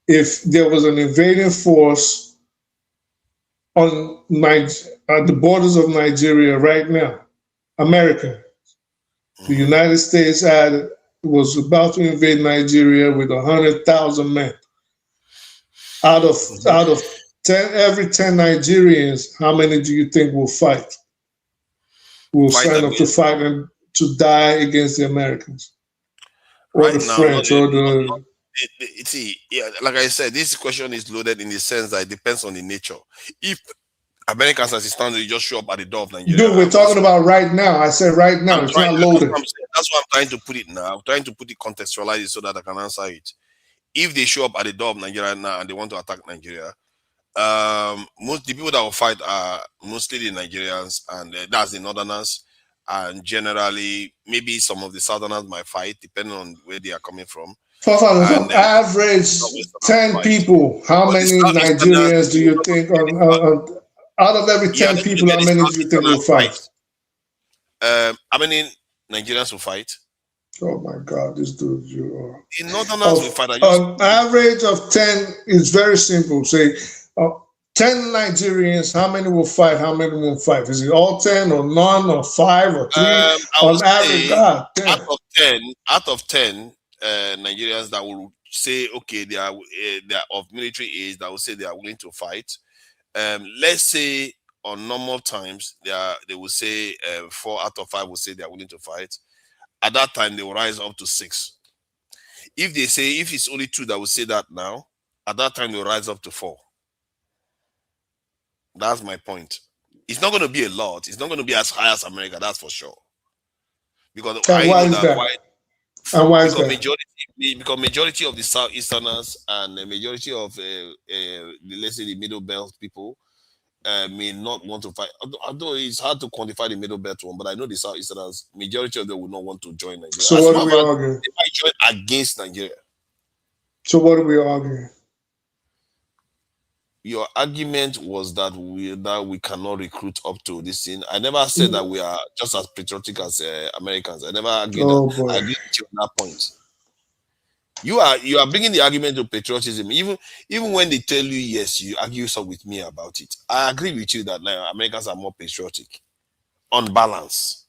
If there was an invading force on at the borders of Nigeria right now, America, the United States was about to invade Nigeria with 100,000 men. Out of 10, every 10 Nigerians, how many do you think will fight? Will sign up to fight and to die against the Americans or the French or the? See, yeah, like I said, this question is loaded in the sense that it depends on the nature. If Americans as it stands, you just show up at the door of Nigeria. Dude, we're talking about right now. I said right now. It's not loaded. That's why I'm trying to put it now. I'm trying to put it contextualize it so that I can answer it. If they show up at the door of Nigeria now and they want to attack Nigeria, most the people that will fight are mostly the Nigerians, and that's the Northerners, and generally maybe some of the Southerners might fight depending on where they are coming from. On average, 10 people. How many Nigerians do you think? Out of every 10 people, how many do you think will fight? How many Nigerians will fight? Oh my God, this dude, you are. The Northerners will fight. On average of 10, it's very simple. Say 10 Nigerians, how many will fight? How many won't fight? Is it all 10 or none or 5 or 3? On average, God, 10. Out of 10 Nigerians that will say, okay, they are of military age, that will say they are willing to fight. Let's say on normal times, they will say 4 out of 5 will say they are willing to fight. At that time, they will rise up to 6. If it's only 2 that will say that now, at that time, they will rise up to 4. That's my point. It's not going to be a lot. It's not going to be as high as America, that's for sure. Because why is that? Because majority of the Southeasterners and the majority of let's say the Middle Belt people may not want to fight. Although it's hard to quantify the Middle Belt one, but I know the Southeasterners, majority of them will not want to join Nigeria. So what are we arguing? They might join against Nigeria. So what are we arguing? Your argument was that we cannot recruit up to this thing. I never said that we are just as patriotic as Americans. I never argued that. I agree with you on that point. You are bringing the argument to patriotism. Even when they tell you yes, you argue some with me about it. I agree with you that now Americans are more patriotic, on balance.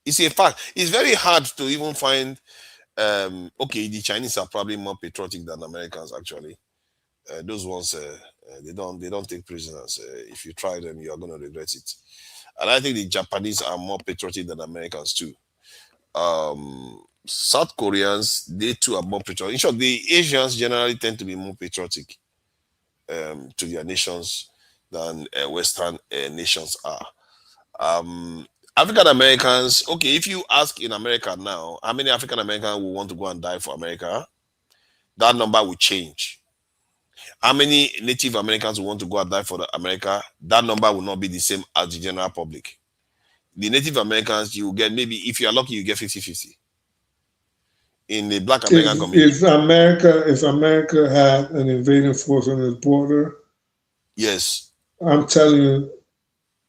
It's a fact. It's very hard to even find. Okay, the Chinese are probably more patriotic than Americans actually. Those ones they don't take prisoners. If you try them, you are going to regret it. And I think the Japanese are more patriotic than Americans too. South Koreans, they too are more patriotic. In short, the Asians generally tend to be more patriotic to their nations than Western nations are. African Americans, okay, if you ask in America now, how many African Americans will want to go and die for America? That number will change. How many Native Americans will want to go and die for America? That number will not be the same as the general public. The Native Americans, you get maybe, if you are lucky, you get 50-50. In the Black American community. If America had an invading force on its border, yes, I'm telling you,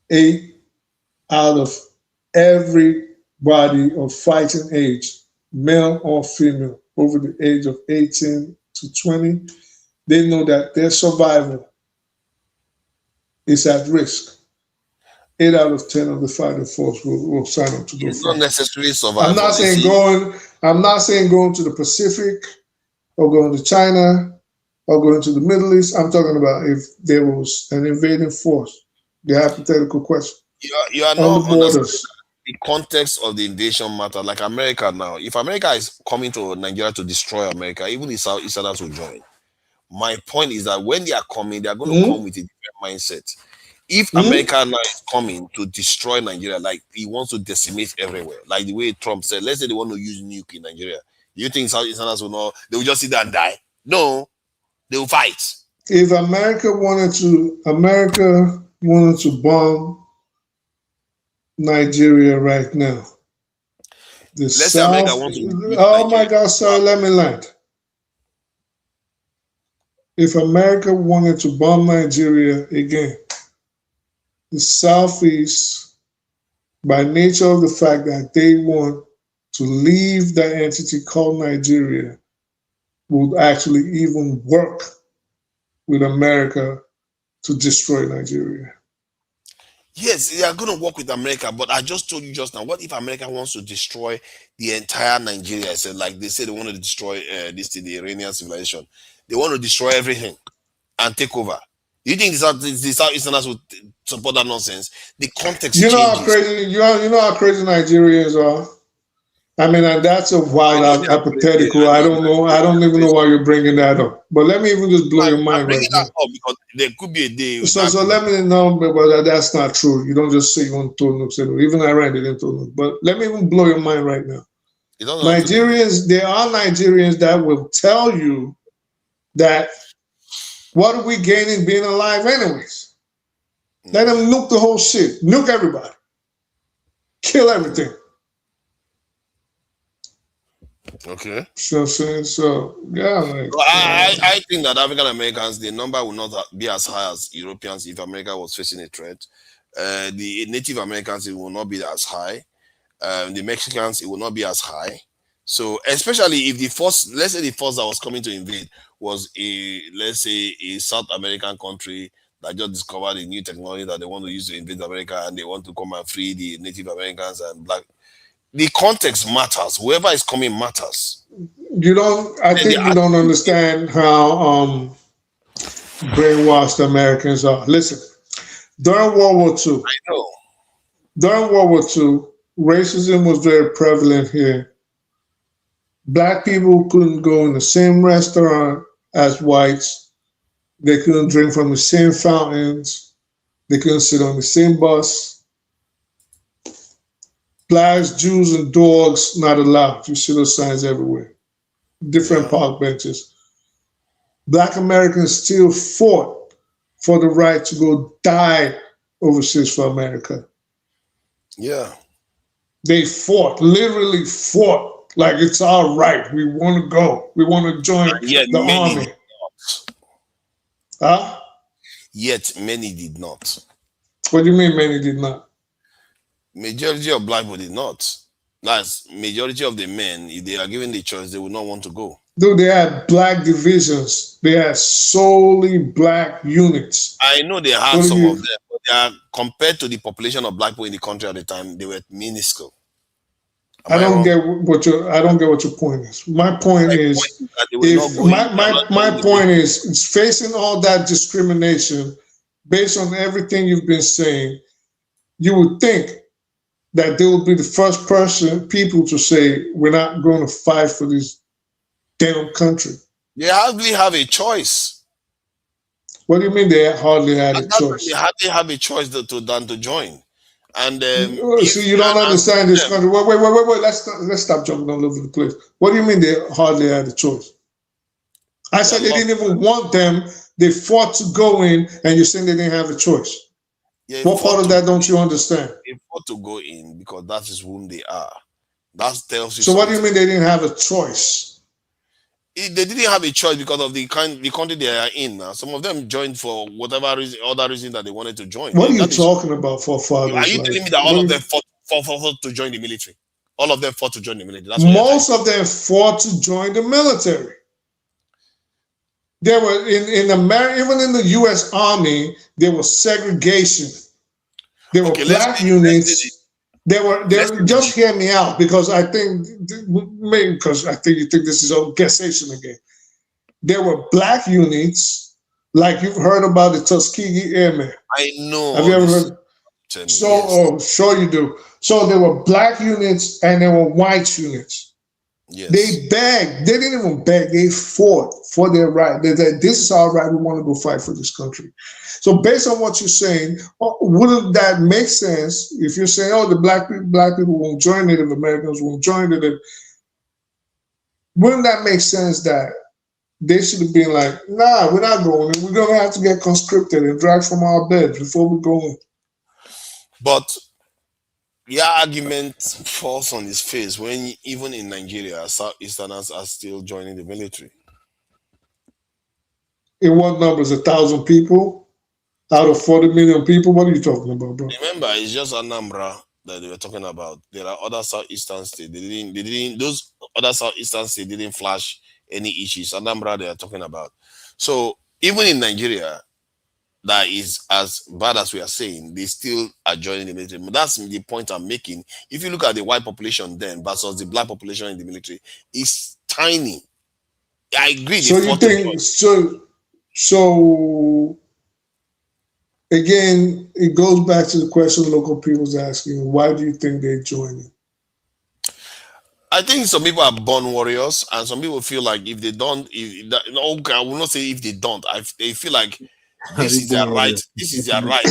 8 out of everybody of fighting age, male or female, over the age of 18 to 20, they know that their survival is at risk. 8 out of 10 of the fighting force will sign up to go. It's not necessarily survival. I'm not saying going to the Pacific or going to China or going to the Middle East. I'm talking about if there was an invading force. The hypothetical question. You are not understanding the context of the invasion matter. Like America now, if America is coming to Nigeria to destroy America, even the Southerners will join. My point is that when they are coming, they are going to come with a different mindset. If America now is coming to destroy Nigeria, like he wants to decimate everywhere, like the way Trump said, let's say they want to use nuke in Nigeria, do you think Southerners will not? They will just sit there and die? No, they will fight. If America wanted to bomb Nigeria right now, let's say America wants to. Oh my God! Sorry, let me land. If America wanted to bomb Nigeria again, the Southeast, by nature of the fact that they want to leave that entity called Nigeria, would actually even work with America to destroy Nigeria. Yes, they are going to work with America, but I just told you just now, what if America wants to destroy the entire Nigeria? I said, like they say they want to destroy the Iranian civilization. They want to destroy everything and take over. You think the Southeasterners would support that nonsense? The context changes. How crazy, you know how crazy Nigerians are? I mean, and that's a wild hypothetical. I don't know. I don't even know why you're bringing that up. But let me even just blow your mind right now. Because there could be a day. So let me know, but that's not true. You don't just say you want to throw nukes anyway. Even Iran didn't throw nukes. But let me even blow your mind right now. Nigerians, there are Nigerians that will tell you that what are we gaining being alive anyways? Let them nuke the whole shit. Nuke everybody. Kill everything. Okay. So yeah. Like, I think that African Americans, the number will not be as high as Europeans if America was facing a threat. The Native Americans, it will not be as high. The Mexicans, it will not be as high. So especially if the force, let's say the force that was coming to invade was a South American country that just discovered a new technology that they want to use to invade America, and they want to come and free the Native Americans and black. The context matters. Whoever is coming matters. I think you don't understand how brainwashed Americans are. Listen, during World War II, I know. During World War II, racism was very prevalent here. Black people couldn't go in the same restaurant as whites. They couldn't drink from the same fountains. They couldn't sit on the same bus. Blacks, Jews, and dogs not allowed. You see those signs everywhere. Different park benches. Black Americans still fought for the right to go die overseas for America. Yeah. They fought, literally fought, like it's our right. We want to go. We want to join the army. Huh? Yet many did not. What do you mean many did not? Majority of black people did not. That's majority of the men, if they are given the choice, they would not want to go. Dude, they had black divisions. They had solely black units. I know they had some of them, but they are, compared to the population of black people in the country at the time, they were minuscule. I don't get what your point is. My point is, facing all that discrimination based on everything you've been saying, you would think that they will be the first people to say, we're not going to fight for this damn country. They hardly have a choice. What do you mean they hardly had a choice? They hardly have a choice than to join. And so you don't understand this country. Wait. Let's stop jumping all over the place. What do you mean they hardly had a choice? I said they didn't even want them. They fought to go in, and you're saying they didn't have a choice. Yeah, what part of that don't you understand? They fought to go in because that is whom they are. That tells you. So what do you mean they didn't have a choice? They didn't have a choice because of the country they are in now. Some of them joined for whatever reason, other reason that they wanted to join. What are you talking about, forefathers? Are you telling me that all of them fought to join the military? All of them fought to join the military. That's most of them fought to join the military. There were in America, even in the U.S. Army, there was segregation. There were black units. They were just hear me out, because I think maybe because I think you think this is all guessation again. There were black units, like you've heard about the Tuskegee Airmen. I know. Have you ever heard? So, sure you do. So there were black units and there were white units. Yes. They begged. They didn't even beg. They fought for their right. They said, "This is our right. We want to go fight for this country." So, based on what you're saying, wouldn't that make sense if you're saying, "Oh, the black people won't join, Native Americans won't join it"? Wouldn't that make sense that they should have been like, "Nah, we're not going. We're going to have to get conscripted and dragged from our beds before we go in"? But your argument falls on its face when even in Nigeria, Southeasterners are still joining the military. In what numbers? 1,000 people out of 40 million people? What are you talking about, bro? Remember, it's just Anambra that they were talking about. There are other Southeastern states. Those other Southeastern states didn't flash any issues. Anambra they are talking about. So even in Nigeria, that is as bad as we are saying, they still are joining the military. But that's the point I'm making. If you look at the white population then versus the black population in the military, it's tiny. I agree. So you think so again, it goes back to the question local people's asking, why do you think they're joining? I think some people are born warriors, and some people feel like if they don't, okay, I will not say if they don't. They feel like this is their right. This is their right.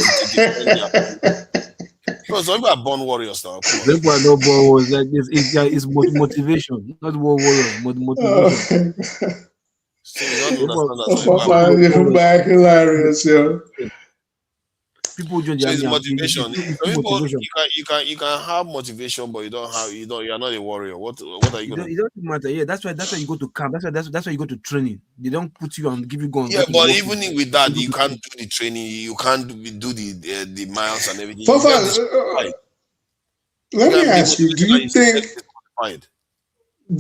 So some people are born warriors now. People are not born warriors. Like this, it's motivation, not war warriors, motivation. So you don't understand that. Back hilarious, yo. People join so it's motivation. You can have motivation, but you're not a warrior. What are you gonna? It doesn't matter. Yeah, that's why you go to camp. That's why you go to training. They don't put you and give you gun. Yeah, but even with that, you can't do the training. You can't do the miles and everything. Let me ask you: do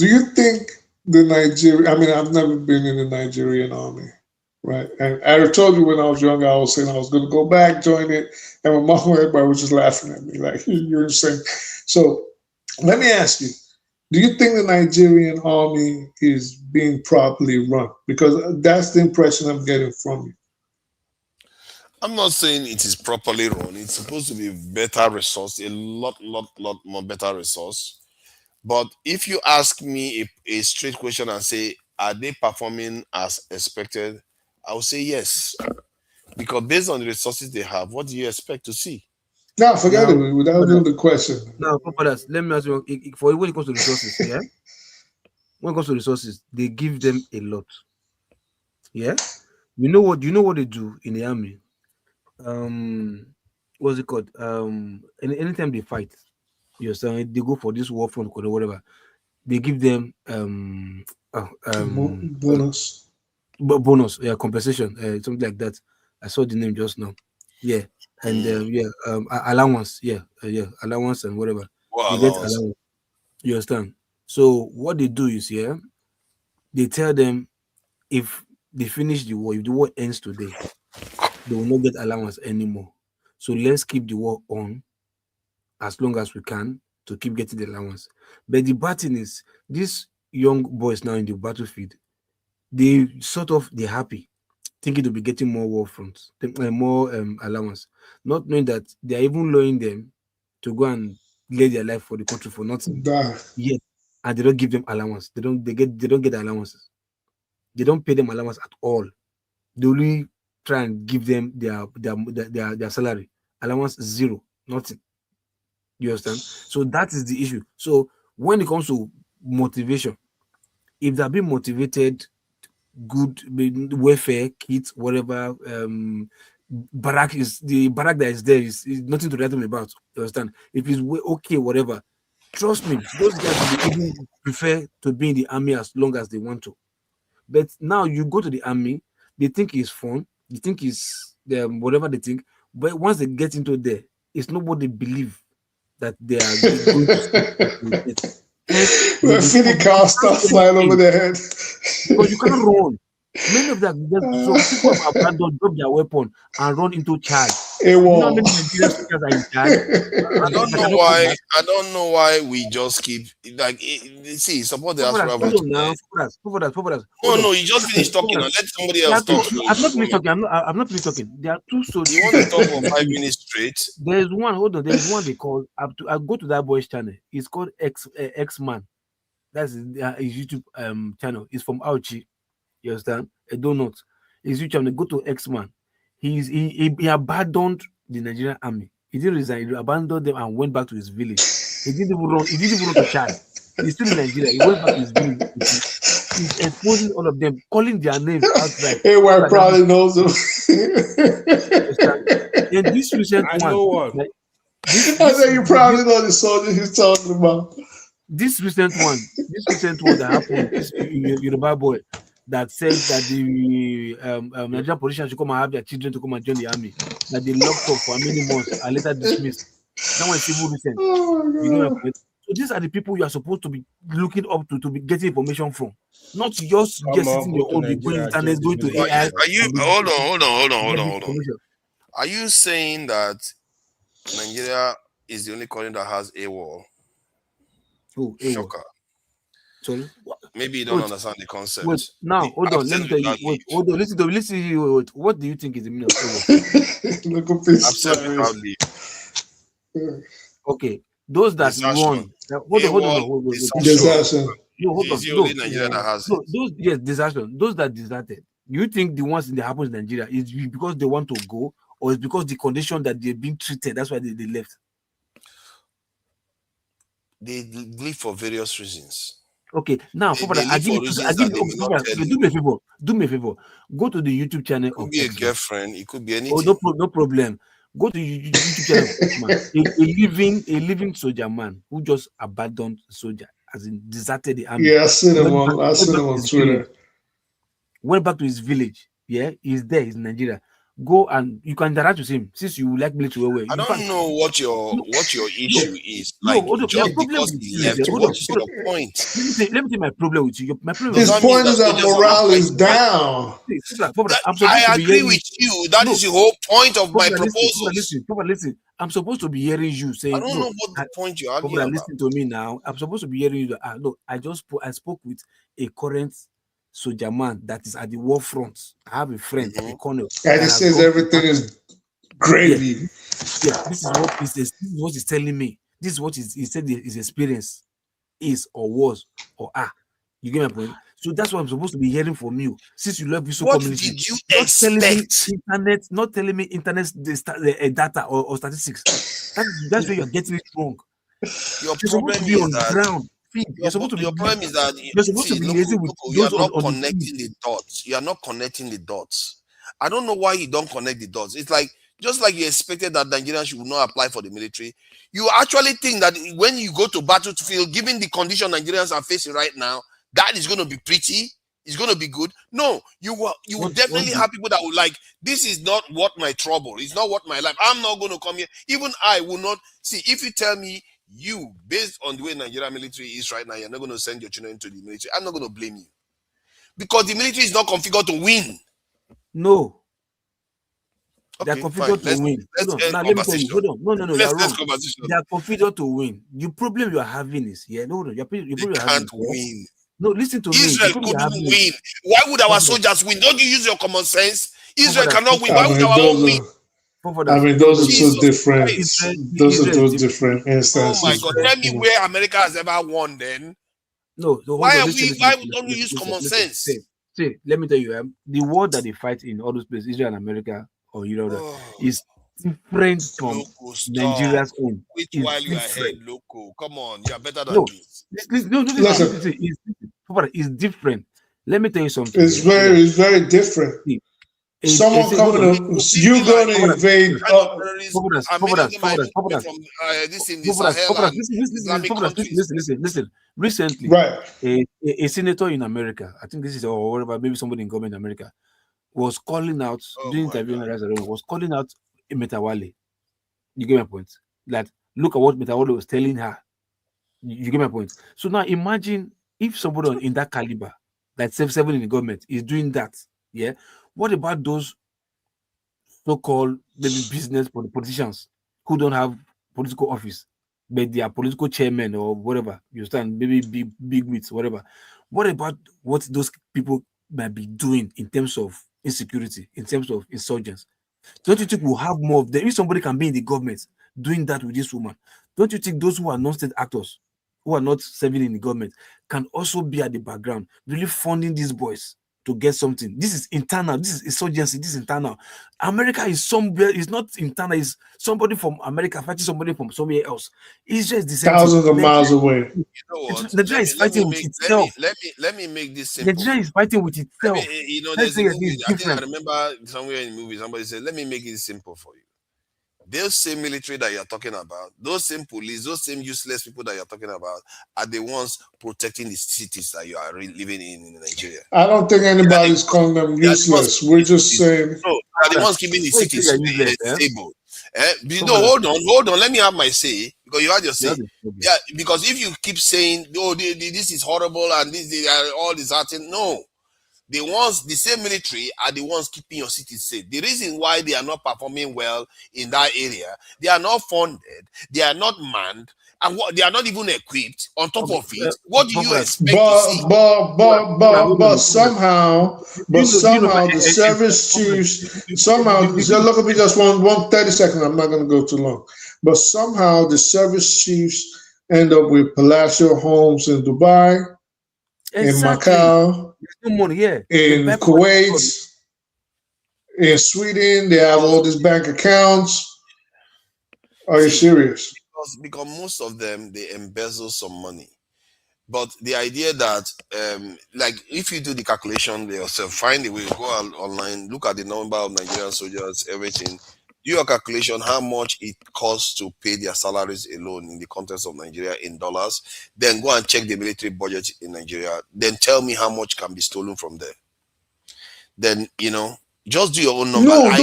you think the Nigerian? I mean, I've never been in the Nigerian army. Right. And I told you when I was younger, I was saying I was going to go back, join it. And my mom and everybody was just laughing at me like, you're insane. So let me ask you, do you think the Nigerian army is being properly run? Because that's the impression I'm getting from you. I'm not saying it is properly run. It's supposed to be better resource, a lot more better resource. But if you ask me a straight question and say, are they performing as expected? I would say yes, because based on the resources they have, what do you expect to see? No, forget it. Without the question. No, Papa, let me ask you. For when it comes to resources, yeah. When it comes to resources, they give them a lot. Yeah. You know what they do in the army? What's it called? Anytime they fight, you understand? They go for this war front or whatever. They give them bonus. Bonus, yeah, compensation, something like that. I saw the name just now. Yeah, and allowance, allowance and whatever. What they allowance? Get allowance. You understand? So what they do is, they tell them if they finish the war, if the war ends today, they will not get allowance anymore. So let's keep the war on as long as we can to keep getting the allowance. But the bad thing is, these young boys now in the battlefield, they're happy, thinking to be getting more war fronts, more allowance, not knowing that they're even lowering them to go and lay their life for the country for nothing. Yet, and they don't give them allowance. They don't get allowances. They don't pay them allowance at all. They only try and give them their salary. Allowance zero, nothing. You understand? So that is the issue. So when it comes to motivation, if they're being motivated, good welfare kits, whatever, the barrack that is there is nothing to write them about. You understand? If it's okay, whatever, trust me, those guys will even prefer to be in the army as long as they want to. But now you go to the army, they think it's fun, they think it's whatever they think, but once they get into there, it's not what they believe that they are going to. Philly car stuff flying over their head. Because you can't run. Many of them, some people have abandoned, drop their weapon, and run into Chad. It You know how won't. many Nigerian soldiers are in Chad? I don't know why. I don't know why we just keep like. See, support the Hold Asura on vote. now. No, you just finish talking and let somebody else talk. I'm not finished talking. I'm not finished talking. There are two soldiers. You want to talk for 5 minutes straight? There is one. Hold on. There is one they call. I go to that boy's channel. It's called X Man. That's his YouTube channel. It's from Auchi. You understand? A donut. His YouTube channel. Go to X Man. He abandoned the Nigerian army. He didn't resign. He abandoned them and went back to his village. He didn't even run. He didn't even run to Chad. He's still in Nigeria. He went back to his village. He's exposing all of them, calling their names outright. Everyone probably knows them. And this recent one, know what? I think you probably know the soldier he's talking about. This recent one that happened, this Yoruba boy that said that the Nigerian politicians should come and have their children to come and join the army, that they locked up for many months and later dismissed. That was civil recent. So these are the people you are supposed to be looking up to be getting information from, not just sitting your own going internet, going to AI. Are you hold on. Are you saying that Nigeria is the only country that has a wall? Oh, shocker. Sorry? Maybe you don't understand the concept. Wait, now hold on. Let me tell you. Hold on. Listen to me. What do you think is the meaning of a wall? Okay, those that won. Hold on. Desertion. No, hold on. It's the only Nigeria that has it. Those desertion. Those that deserted. You think the ones that happens in Nigeria is because they want to go, or it's because the condition that they're being treated? That's why they left. They leave for various reasons. Okay, now do me a favor. Go to the YouTube channel. It could be a girlfriend. It could be anything. Oh, no problem. Go to YouTube channel. A living soldier man who just abandoned soldier, as in deserted the army. Yeah, I seen him on Twitter. Went back to his village. Yeah, he's there. He's in Nigeria. Go and you can interact with him since you like military well. I don't know what your issue is. Like just because he left, what is your point? Let me tell my problem with you. My problem his point is that morale is down. I agree with you. That is the whole point of my proposal. Listen. I'm supposed to be hearing you saying. I don't know what the point you're arguing about. Listen to me now. I'm supposed to be hearing you. No, I spoke with a current soldier man that is at the war front. I have a friend, a colonel, and he says everything is gravy. Yeah, this is what he's telling me. This is what he said his experience is or was or are. You get my point? So that's what I'm supposed to be hearing from you. Since you love visual community, did you expect? Not telling me internet data or statistics. That's where you're getting it wrong. Your problem is on that ground. Your problem is that you are not connecting the dots. You are not connecting the dots. I don't know why you don't connect the dots. It's like just like you expected that Nigerians should not apply for the military. You actually think that when you go to battlefield, given the condition Nigerians are facing right now, that is going to be pretty. It's going to be good. No, you will definitely have people that will like, this is not what my trouble. It's not what my life. I'm not going to come here. Even I will not see. If you tell me you, based on the way Nigerian military is right now, you're not going to send your children into the military, I'm not going to blame you. Because the military is not configured to win. No. Okay, they're configured to win. Now, let me tell you. Hold on. No. You're wrong. They are configured to win. The problem you're having is, your problem they can't win. No, listen to Israel me. Israel couldn't win. Why would our soldiers win? Don't you use your common sense? Israel cannot win. Why would our own win? I mean, those are two different. Those are two different instances. Oh my God! Tell me where America has ever won. Then no. Why don't we use common sense? See, let me tell you, the war that they fight in all those places, Israel and America or is different from Nigeria's own. Wait while you are ahead, loco. Come on, you are better than this. It's different. Let me tell you something. It's very different. Someone coming up, you going to invade. Listen. Recently, a senator in America, I think this is or whatever, maybe somebody in government in America, was calling out during interview was calling out Matawalle. You get my point? That look at what Matawalle was telling her. You get my point? So now imagine if somebody in that caliber like 7 in the government, is doing that. Yeah. What about those so-called maybe business politicians who don't have political office, but they are political chairmen or whatever? You understand? Maybe big wits, whatever. What about what those people might be doing in terms of insecurity, in terms of insurgents? Don't you think we'll have more of them? If somebody can be in the government doing that with this woman, don't you think those who are non-state actors, who are not serving in the government, can also be at the background, really funding these boys to get something? This is internal. This is insurgency. This is internal. America is somewhere. It's not internal. It's somebody from America fighting somebody from somewhere else. It's just the same thousands thing. of miles away. You know what? Nigeria is fighting with itself. Let me make this simple. Nigeria is fighting with itself. You know, there's a movie. I think I remember somewhere in the movie somebody said, "Let me make it simple for you." Those same military that you're talking about, those same police, those same useless people that you're talking about are the ones protecting the cities that you are living in Nigeria. I don't think anybody's calling them useless. We're just saying. No, are the ones keeping the cities stable. No, hold on. Let me have my say, because you had your say. Yeah, because if you keep saying, "Oh, this is horrible," and they are all disheartening, no. The same military are the ones keeping your cities safe. The reason why they are not performing well in that area, they are not funded, they are not manned, and they are not even equipped. On top of it, what do you expect to see? But somehow the service chiefs look at me just one 30 seconds. I'm not going to go too long. But somehow the service chiefs end up with palatial homes in Dubai, in Macau, no money, in Kuwait, in Sweden. They have all these bank accounts. Are you serious? Because most of them, they embezzle some money. But the idea that, like, if you do the calculation yourself, find a way, go online, look at the number of Nigerian soldiers, everything, do your calculation how much it costs to pay their salaries alone in the context of Nigeria in dollars, then go and check the military budget in Nigeria, then tell me how much can be stolen from there. Then, you know, just do your own number. No. You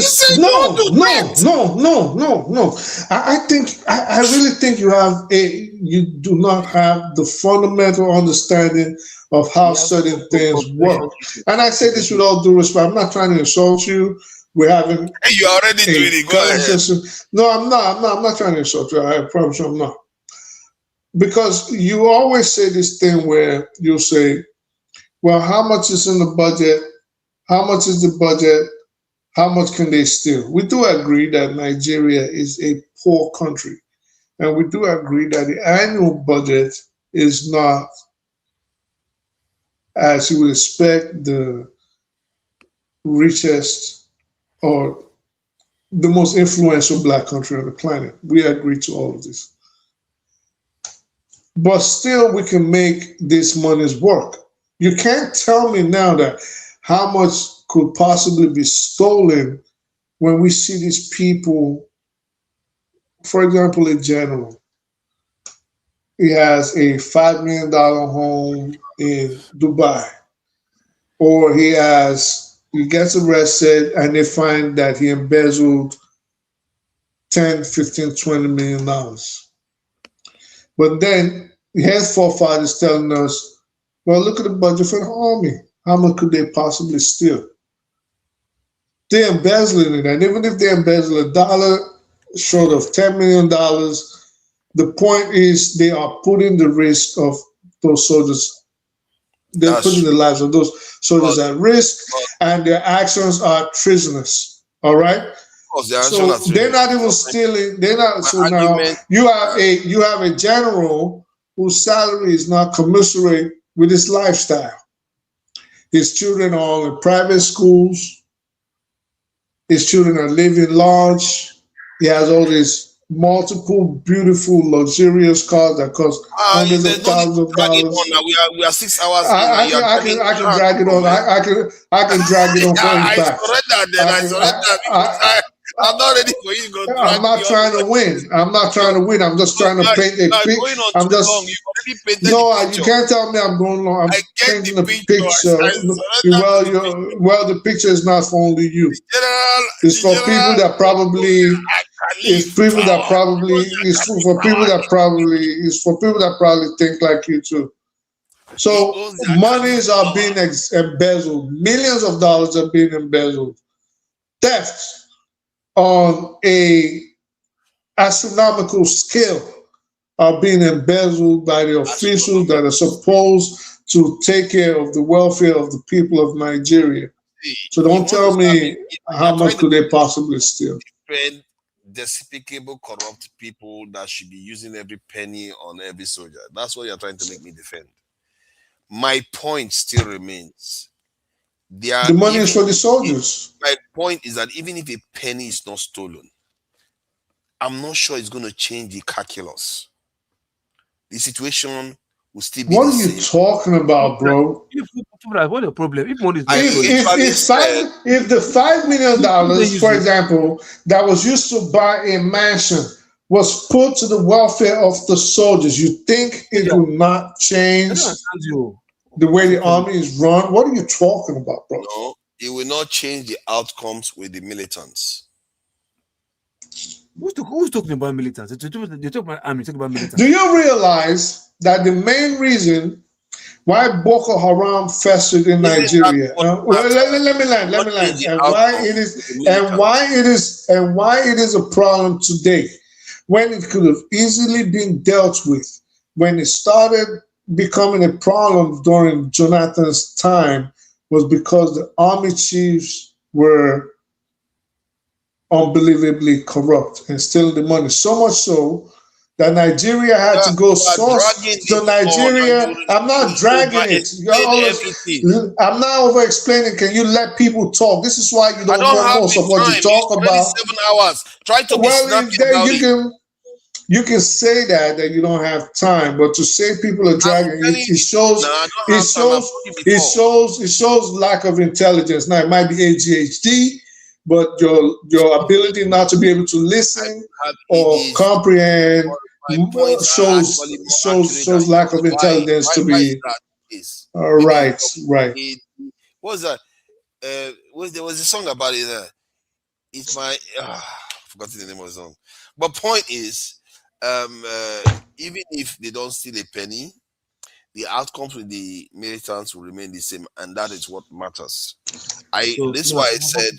see, no. I really think you do not have the fundamental understanding of how certain things work. And I say this with all due respect. I'm not trying to insult you. We're having. Hey, you already doing it. Go ahead. No, I'm not trying to insult you. I promise you I'm not. Because you always say this thing where you'll say, well, how much is in the budget? How much is the budget? How much can they steal? We do agree that Nigeria is a poor country. And we do agree that the annual budget is not, as you would expect, the richest or the most influential Black country on the planet. We agree to all of this. But still, we can make these monies work. You can't tell me now that how much could possibly be stolen when we see these people, for example, a general. He has a $5 million home in Dubai, or he gets arrested and they find that he embezzled 10, 15, $20 million. But then his forefathers telling us, well, look at the budget for the army. How much could they possibly steal? They're embezzling it. And even if they embezzle $1 short of $10 million, the point is they are putting the risk of those soldiers, they're putting the lives of those soldiers at risk, and their actions are treasonous. All right? So they're not even stealing. They're not. So now you have a general whose salary is not commensurate with his lifestyle. His children are all in private schools. His children are living large. He has all these multiple, beautiful, luxurious cars that cost hundreds of thousands of dollars. We are 6 hours. I can drag it on. I can drag it on. I surrender. I'm not ready for you to go. I'm not trying to win. I'm just trying to paint a picture. I'm just you can't tell me I'm going long. I'm painting a picture. Well, the picture is not for only you. It's for people that probably is people that probably is for people that probably think like you too. So monies are being embezzled. Millions of dollars are being embezzled. Thefts on a astronomical scale are being embezzled by the officials that are supposed to take care of the welfare of the people of Nigeria. So don't tell me how much could they possibly steal. Despicable, corrupt people that should be using every penny on every soldier. That's what you're trying to make me defend. My point still remains. The money is for the soldiers. My point is that even if a penny is not stolen, I'm not sure it's going to change the calculus. The situation will still be what the are you talking about, bro? What's the problem? If money is if the $5 million, for example, that was used to buy a mansion was put to the welfare of the soldiers, you think it will not change the way the army is run? What are you talking about, bro? No, it will not change the outcomes with the militants. Who's talking about militants? They talk about army, talk about militants. Do you realize that the main reason why Boko Haram festered in Nigeria? Let me land. And why it is a problem today, when it could have easily been dealt with, when it started becoming a problem during Jonathan's time, was because the army chiefs were unbelievably corrupt and stealing the money. So much so that Nigeria had to go source to Nigeria. I'm not dragging it. I'm not over explaining. Can you let people talk? This is why you don't know most of what you talk about. 7 hours. Try to be snappy about it. You can say that you don't have time, but to say people are dragging it shows lack of intelligence. Now it might be ADHD, but your ability not to be able to listen or comprehend shows lack of intelligence to be. Right. What's that? There was a song about it. It's my I forgot the name of the song. But point is, even if they don't steal a penny, the outcomes with the militants will remain the same, and that is what matters. This is why I said,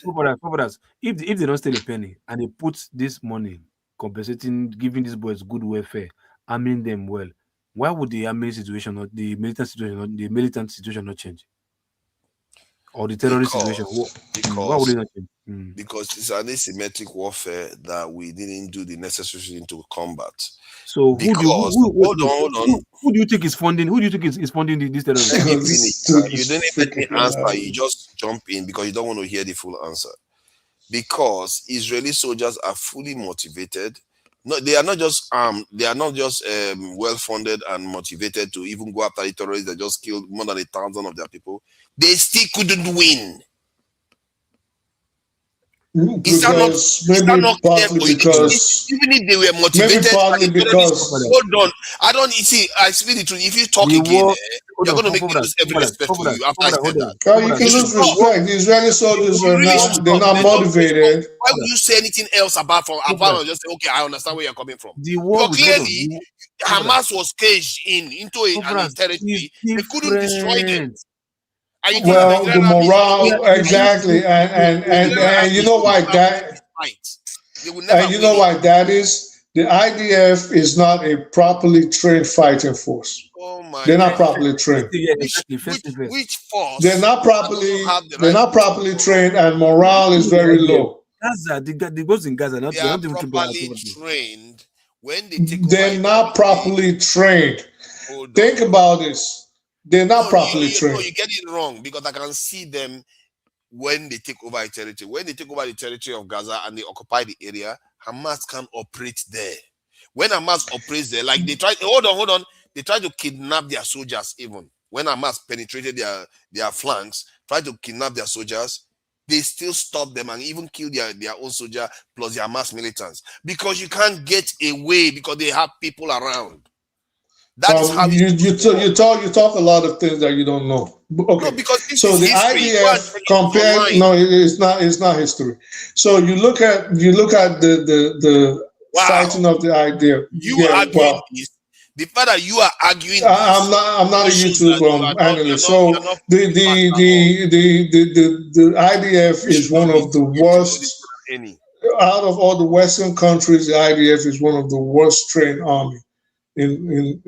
if they don't steal a penny and they put this money compensating, giving these boys good welfare, arming them well, why would the army situation or the militant situation not change? Or the terrorist situation? Why would it not change? Because it's an asymmetric warfare that we didn't do the necessary thing to combat. So who do you think is funding? Who do you think is funding these terrorists? You didn't let me answer. You just jump in because you don't want to hear the full answer. Because Israeli soldiers are fully motivated. No, they are not just armed. They are not just well funded and motivated to even go after the terrorists that just killed more than 1,000 of their people. They still couldn't win. Is that not clear for you? Even if they were motivated, hold on. I don't see. I speak the truth. If you talk again, you're going to make me lose every respect for you after I said that. You can lose respect. The Israeli soldiers they're not motivated. Why would you say anything else about just say, okay, I understand where you're coming from? But clearly, Hamas was caged into a territory. They couldn't destroy them. Well, the morale, exactly, and you know why that, and you know why that is. The IDF is not a properly trained fighting force. They're not properly trained. Which force? They're not properly trained, and morale is very low. Gaza, the boys in Gaza, they are properly trained when they take over. They're not properly trained. Think about this. They're not properly trained. No, you get it wrong because I can see them when they take over a territory. When they take over the territory of Gaza and they occupy the area, Hamas can operate there. When Hamas operates there, like they try, hold on, they try to kidnap their soldiers even. When Hamas penetrated their flanks, try to kidnap their soldiers, they still stop them and even kill their own soldier plus the Hamas militants. Because you can't get away because they have people around. That is how you talk a lot of things that you don't know. Okay. No, because this so is the history. IDF compared it's not history. So you look at the fighting of the IDF. Arguing this. The fact that you are arguing I'm not a YouTube analyst. So the IDF is one of the worst out of all the Western countries. The IDF is one of the worst trained army in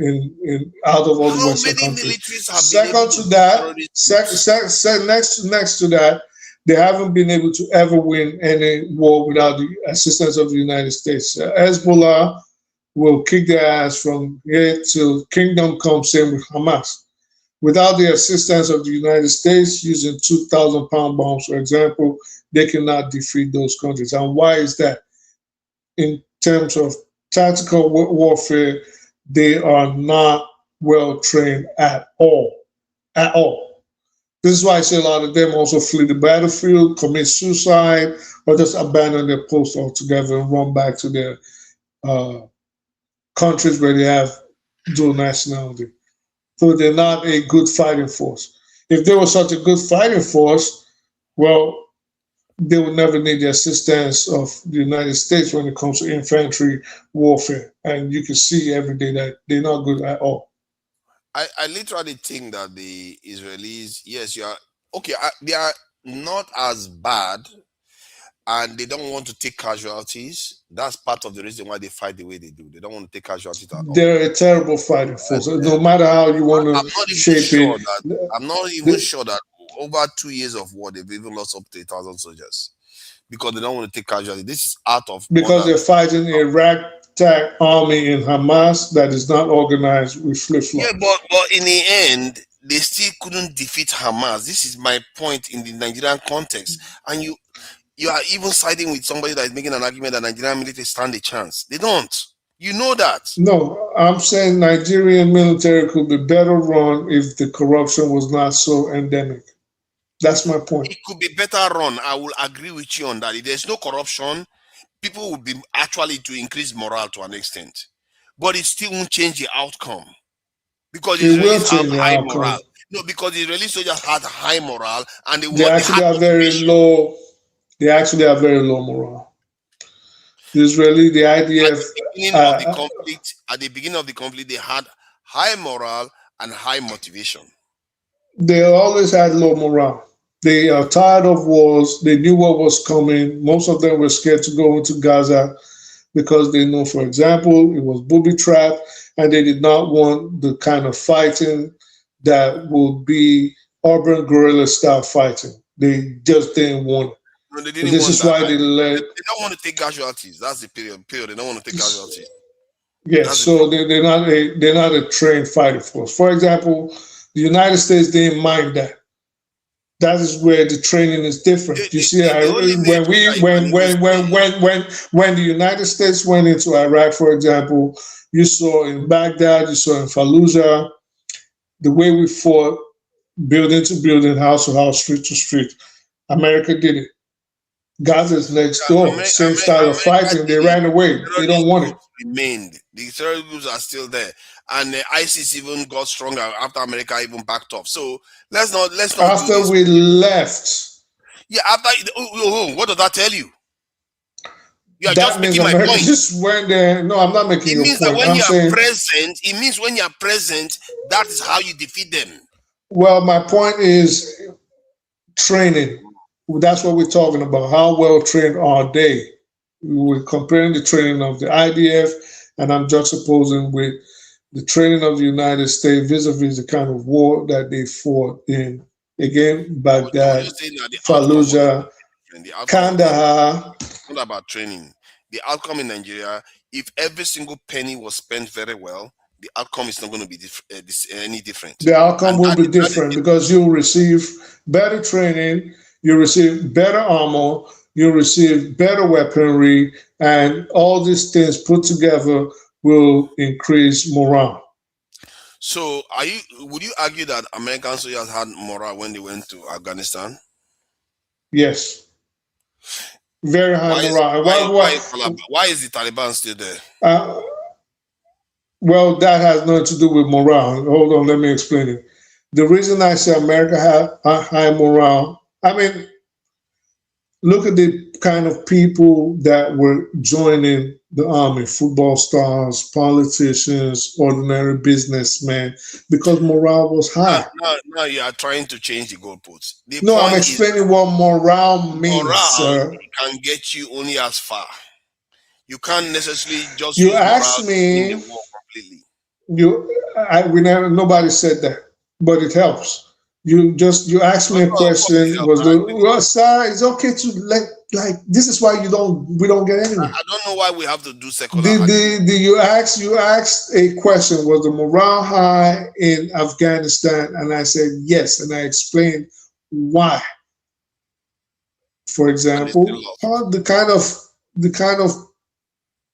out of all the Western countries. Second to that, next to that, they haven't been able to ever win any war without the assistance of the United States. Hezbollah will kick their ass from here till kingdom come, same with Hamas. Without the assistance of the United States, using 2,000-pound bombs, for example, they cannot defeat those countries. And why is that? In terms of tactical warfare, they are not well trained at all. At all. This is why I say a lot of them also flee the battlefield, commit suicide, or just abandon their post altogether and run back to their countries where they have dual nationality. So they're not a good fighting force. If they were such a good fighting force, well, they would never need the assistance of the United States when it comes to infantry warfare. And you can see every day that they're not good at all. I literally think that the Israelis, yes, they are not as bad, and they don't want to take casualties. That's part of the reason why they fight the way they do. They don't want to take casualties at all. They're a terrible fighting force. No matter how you want to shape it. I'm not even sure that over 2 years of war, they've even lost up to 1,000 soldiers because they don't want to take casualties. This is out of because they're fighting a ragtag army in Hamas that is not organized with flip-flops. Yeah, but in the end, they still couldn't defeat Hamas. This is my point in the Nigerian context. And you are even siding with somebody that is making an argument that Nigerian military stand a chance. They don't. You know that. No, I'm saying Nigerian military could be better run if the corruption was not so endemic. That's my point. It could be better run. I will agree with you on that. If there's no corruption, people would be actually to increase morale to an extent. But it still won't change the outcome. Because Israelis have high morale. No, because the Israeli soldiers had high morale and they actually have very low. They actually have very low morale. The IDF. At the beginning of the conflict, they had high morale and high motivation. They always had low morale. They are tired of wars. They knew what was coming. Most of them were scared to go into Gaza because they know, for example, it was booby trapped, and they did not want the kind of fighting that would be urban guerrilla style fighting. They just didn't want it. No, they didn't this is why they let. They don't want to take casualties. That's the period. They don't want to take casualties. Yes, so they're not a trained fighting force. For example, the United States didn't mind that. That is where the training is different. You see, when the United States went into Iraq, for example, you saw in Baghdad, you saw in Fallujah, the way we fought building to building, house to house, street to street. America did it. Gaza is next door. Same style of fighting. They ran away. They don't want it. Remained. The terror groups are still there, and ISIS even got stronger after America even backed off. So let's not. After we left. Yeah. After. What does that tell you? You are just making my point. Just went there. No, I'm not making your point. It means that when you are present, it means when you are present, that is how you defeat them. Well, my point is training. That's what we're talking about. How well trained are they? We're comparing the training of the IDF, and I'm juxtaposing with the training of the United States vis-a-vis the kind of war that they fought in, again, Baghdad, Fallujah, Kandahar. It's not about training. The outcome in Nigeria, if every single penny was spent very well, the outcome is not going to be any different. The outcome will be different because you'll receive better training, you receive better armor, you receive better weaponry, and all these things put together will increase morale. So, would you argue that American soldiers had morale when they went to Afghanistan? Yes. Very high morale. Why is the Taliban still there? Well, that has nothing to do with morale. Hold on, let me explain it. The reason I say America has a high morale, I mean, look at the kind of people that were joining the army: football stars, politicians, ordinary businessmen, because morale was high. Now you are trying to change the goalposts. The No, I'm point explaining what morale means, morale sir. can get you only as far. You can't necessarily just You use morale asked to win the me, war completely. nobody said that, but it helps. You asked me a question. Well, sir, it's okay to this is why we don't get anywhere. I don't know why we have to do secular. You asked a question, was the morale high in Afghanistan? And I said yes, and I explained why. For example, the kind of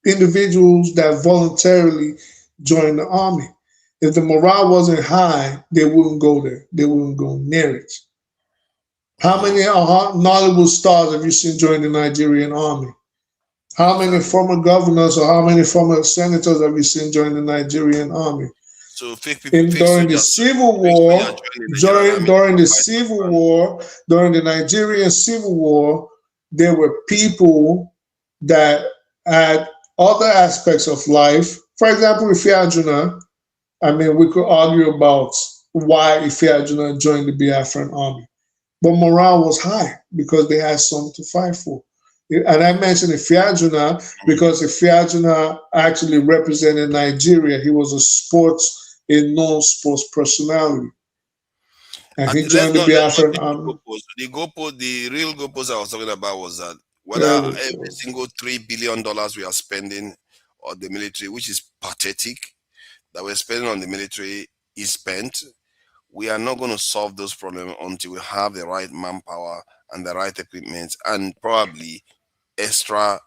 individuals that voluntarily join the army. If the morale wasn't high, they wouldn't go there. They wouldn't go near it. How many Nollywood stars have you seen join the Nigerian army? How many former governors or how many former senators have you seen join the Nigerian army? So during the Civil War, during the Nigerian Civil War, there were people that had other aspects of life. For example, Ifeanyi, I mean, we could argue about why Ifeanyi joined the Biafran army. But morale was high because they had something to fight for. And I mentioned Ifeanyi because Ifeanyi actually represented Nigeria. He was a known sports personality. And he joined the Biafran army. The real goalpost I was talking about was that whether every single $3 billion we are spending on the military, which is pathetic, that we're spending on the military is spent, we are not going to solve those problems until we have the right manpower and the right equipment and probably extra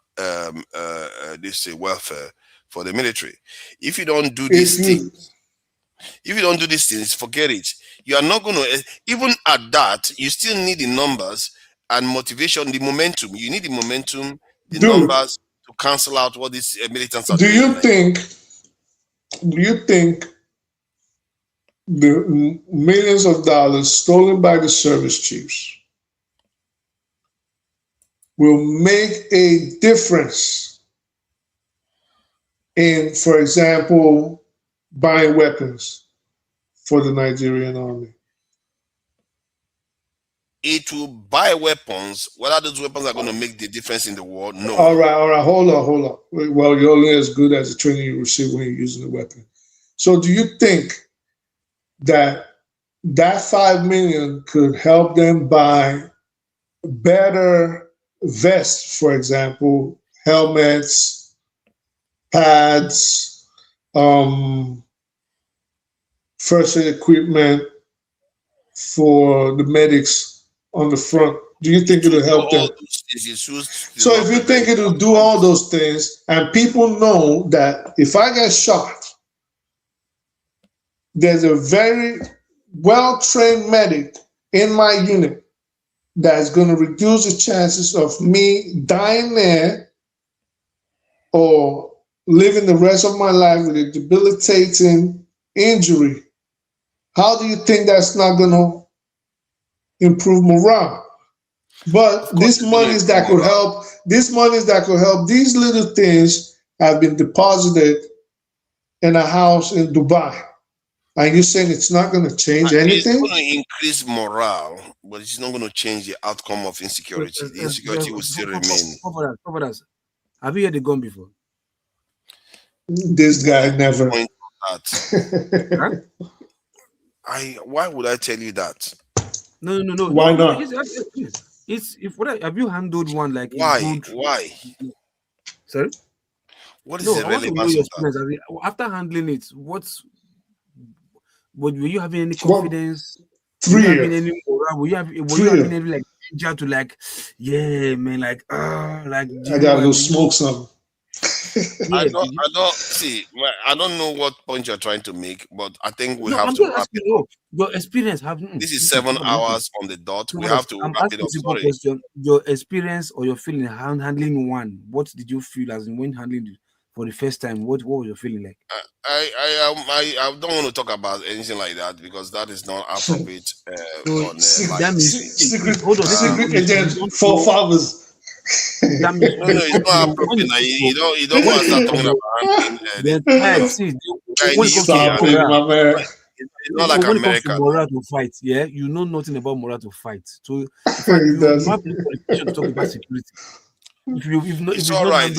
welfare for the military. If you don't do these things, forget it. You are not going to, even at that, you still need the numbers and motivation, the momentum. You need the momentum, the numbers to cancel out what these militants are doing. Do you think the millions of dollars stolen by the service chiefs will make a difference in, for example, buying weapons for the Nigerian army? It will buy weapons. Whether those weapons are going to make the difference in the war, no. All right. Hold on. Well, you're only as good as the training you receive when you're using the weapon. So do you think that 5 million could help them buy better vests, for example, helmets, pads, first aid equipment for the medics on the front? Do you think it'll help them? So if you think it'll do all those things, and people know that if I get shot, there's a very well-trained medic in my unit that's going to reduce the chances of me dying there or living the rest of my life with a debilitating injury, how do you think that's not going to improve morale? But these monies that could help, these little things have been deposited in a house in Dubai. And you're saying it's not going to change anything? It's going to increase morale, but it's not going to change the outcome of insecurity. The insecurity will still remain. Have you heard the gun before? This guy never. Why would I tell you that? No. Why not? Have you handled one like why? Sorry? What is the relevance of that? After handling it, were you having any confidence? Were you having any morale? Were you having any like danger to yeah, man, I gotta go smoke some. I don't know what point you're trying to make, but I think we have I'm to just asking you, your experience. This is 7 hours on the dot. We have to wrap it up. Sorry. Question, your experience or your feeling handling one. What did you feel as in when handling the for the first time, what was your feeling like? I don't want to talk about anything like that because that is not appropriate. Secret agent forefathers. No, it's not appropriate. You don't want to start talking about it's not like when America. it comes to moral to fight, yeah, you know nothing about moral to fight. So in fact, you have the qualification to talk about security. It's all right. I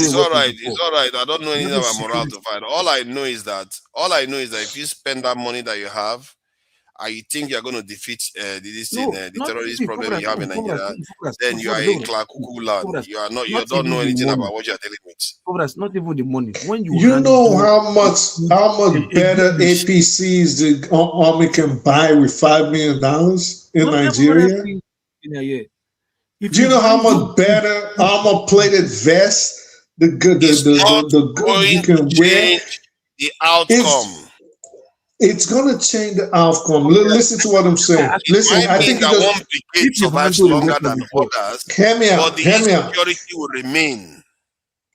don't know anything about moral to fight. All I know is that if you spend that money that you have, you think you're going to defeat the terrorist problem you have in Nigeria, then you are in Klakuku land. You don't know anything about what you're dealing with. That's not even the money. When you know how much better APCs the army can buy with $5 million in Nigeria? Do you know how much better armor-plated vest you can wear? The outcome. It's going to change the outcome. Listen to what I'm saying. Listen, I think that one brigade survives longer than others, but the insecurity will remain.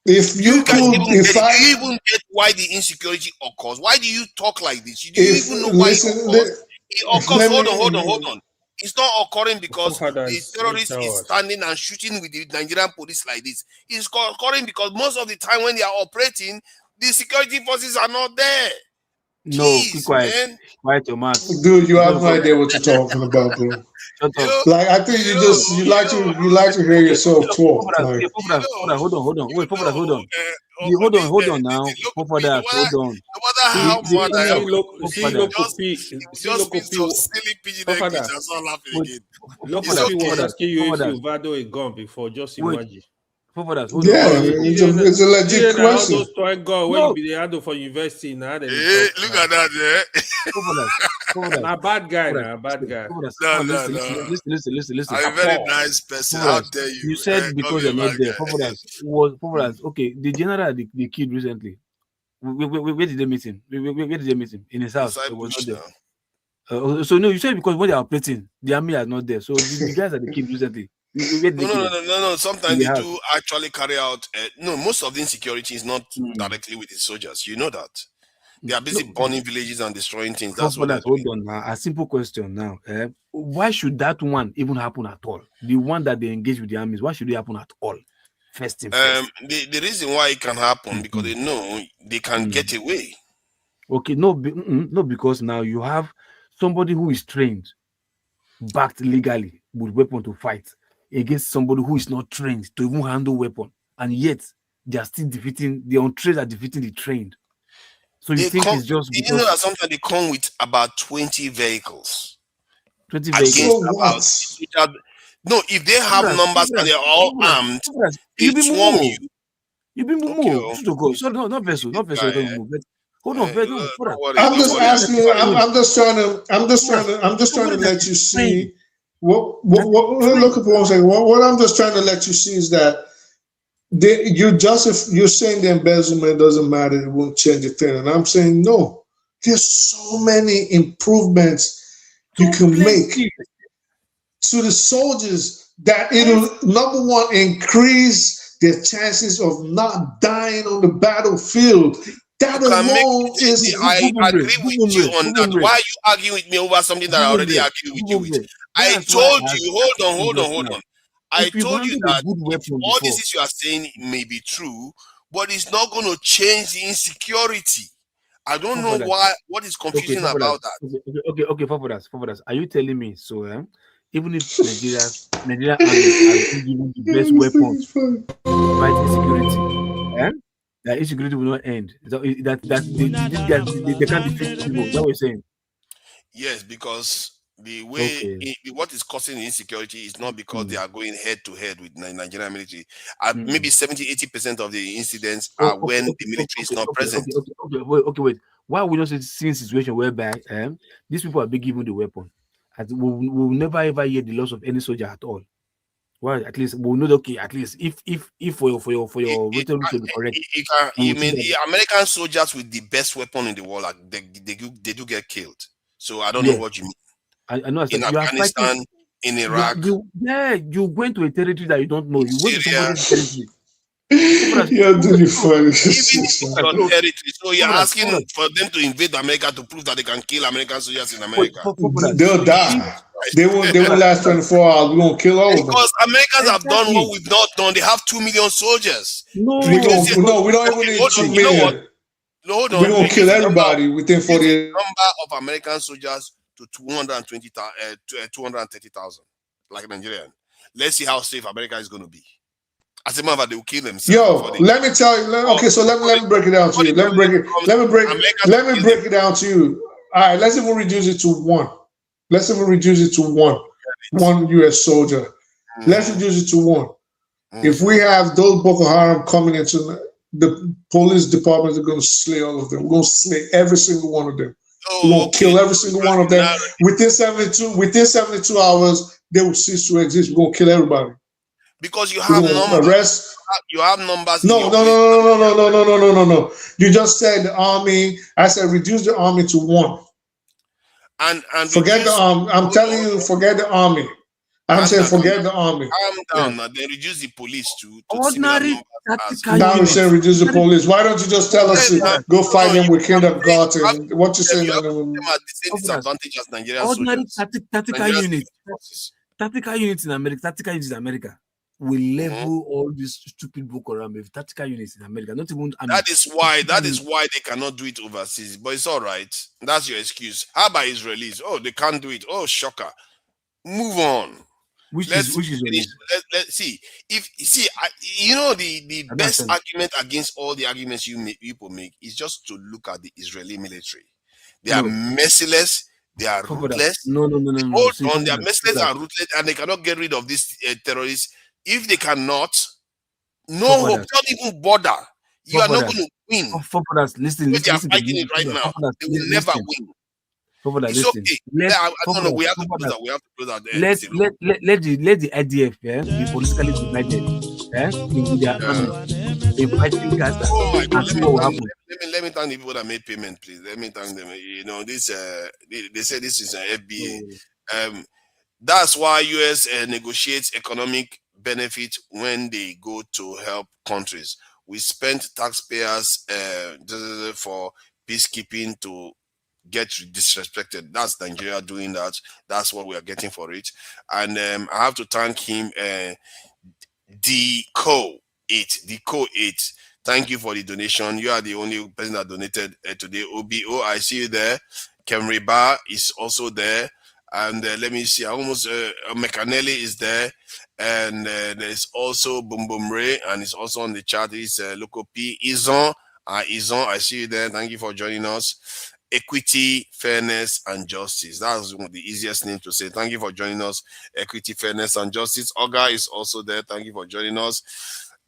If you even get why the insecurity occurs, why do you talk like this? Do you even know why it occurs? It occurs. Hold on. It's not occurring because the terrorist is standing and shooting with the Nigerian police like this. It's occurring because most of the time when they are operating, the security forces are not there. No, keep quiet. Quiet your mouth. Dude, you have no idea what you're talking about, bro. Shut up. Like I think you like to hear yourself talk. Like, hold on. Wait, hold on. Hold on now. Hold on. No matter how much I am, just be so silly pigeon English. I saw laughing again. Local was asking you if you value a gun before. Just imagine. It's a legit question. All those toy gun when you be the handle for university now. Look at that, A bad guy now, a bad guy. No. Listen. I'm a very nice person. How dare you? You said because you're not there. Okay, the general they killed recently. Where did they meet him? Where did they meet him? In his house. It was not there. So no, you said because when they are operating, the army are not there. So the guys that they killed recently. No. Sometimes they do actually carry out. Most of the insecurity is not directly with the soldiers. You know that they are busy burning villages and destroying things. That's what. Hold on now. A simple question now. Why should that one even happen at all? The one that they engage with the armies. Why should it happen at all? First thing first. The reason why it can happen because they know they can get away. Okay, no, because now you have somebody who is trained, backed legally with weapon to fight against somebody who is not trained to even handle weapon, and yet they are still defeating the untrained are defeating the trained. So you think it's just because you know that sometimes they come with about 20 vehicles. 20 vehicles. No, if they have numbers and they're all armed, they swarm you. You be moved to go. So not vessel. Hold on, I'm just asking. I'm just trying to let you see. Look at one second. What I'm just trying to let you see is that you're saying the embezzlement doesn't matter, it won't change a thing, and I'm saying no. There's so many improvements you can make to the soldiers that it'll number one increase their chances of not dying on the battlefield. That alone is. I agree with you on that. Why are you arguing with me over something that I already argued with you with? I told you. Hold on. I told you that all this you are saying may be true, but it's not going to change the insecurity. I don't know what is confusing about that. Okay, for us. Are you telling me so? Even if Nigeria army has been given the best weapons to fight insecurity, that insecurity will not end. That they can't defeat people. That's what you're saying. Yes, because the way what is causing the insecurity is not because they are going head to head with Nigerian military. Maybe 70-80% of the incidents are when the military is not present. Okay, wait. Why are we not seeing a situation whereby these people are being given the weapon? We'll never ever hear the loss of any soldier at all. Well, at least we'll know. Okay, at least if for your rhetoric to be correct, you mean the American soldiers with the best weapon in the world, like they do get killed. So I don't know what you mean. I know. In Afghanistan, in Iraq, you went to a territory that you don't know. You went to somebody's territory. You're doing funny. Even your territory. So you're asking for them to invade America to prove that they can kill American soldiers in America. They'll die. They won't last 24 hours. We're gonna kill all of them. Because Americans have done what we've not done. They have 2 million soldiers. No, we don't even need 2 million. We're gonna kill everybody within 48. Number of American soldiers to 230,000, like Nigerian. Let's see how safe America is going to be. As a matter of fact, they will kill themselves. Let me tell you. Okay, so let me break it down to you. Let me break it down to you. All right, let's even reduce it to one. Let's even reduce it to one U.S. soldier. Let's reduce it to one. If we have those Boko Haram coming into the police departments, are going to slay all of them. We're going to slay every single one of them. We're going to kill every single one of them. Within 72 hours, they will cease to exist. We're going to kill everybody. Because you have numbers. You have numbers. No. You just said the army. I said reduce the army to one. And forget the army. I'm telling you, forget the army. I'm saying forget the army. Calm down. Then reduce the police to ordinary tactical. Now you say reduce the police. Why don't you just tell us to go fight them with kindergarten? What you saying? Disadvantage as Nigerian ordinary tactical units. Tactical units in America will level all these stupid Boko Haram with tactical units in America. Not even that is why they cannot do it overseas. But it's all right. That's your excuse. How about Israelis? Oh, they can't do it. Oh, shocker. Move on. Let's see. The best argument against all the arguments people make is just to look at the Israeli military. They are merciless. They are ruthless. No. Hold on. They are merciless and ruthless, and they cannot get rid of these terrorists. If they cannot, no hope. Don't even bother. You are not going to win. Listen. They are fighting it right now. They will never win. It's okay. I don't know. We have to close that. Let the IDF be politically divided. Let me thank the people that made payment, please. Let me thank them. This they say this is an FBA. That's why US negotiates economic benefit when they go to help countries. We spent taxpayers for peacekeeping to get disrespected. That's Nigeria doing that. That's what we are getting for it. And I have to thank him, Deco8. Thank you for the donation. You are the only person that donated today. OBO, I see you there. Kemri Bar is also there. And let me see, Mekanelli is there. And there's also Boom Boom Ray, and it's also on the chat. It's Loco P. Izon, I see you there. Thank you for joining us. Equity, fairness, and justice. That's one of the easiest names to say. Thank you for joining us. Equity, fairness, and justice. Oga is also there. Thank you for joining us.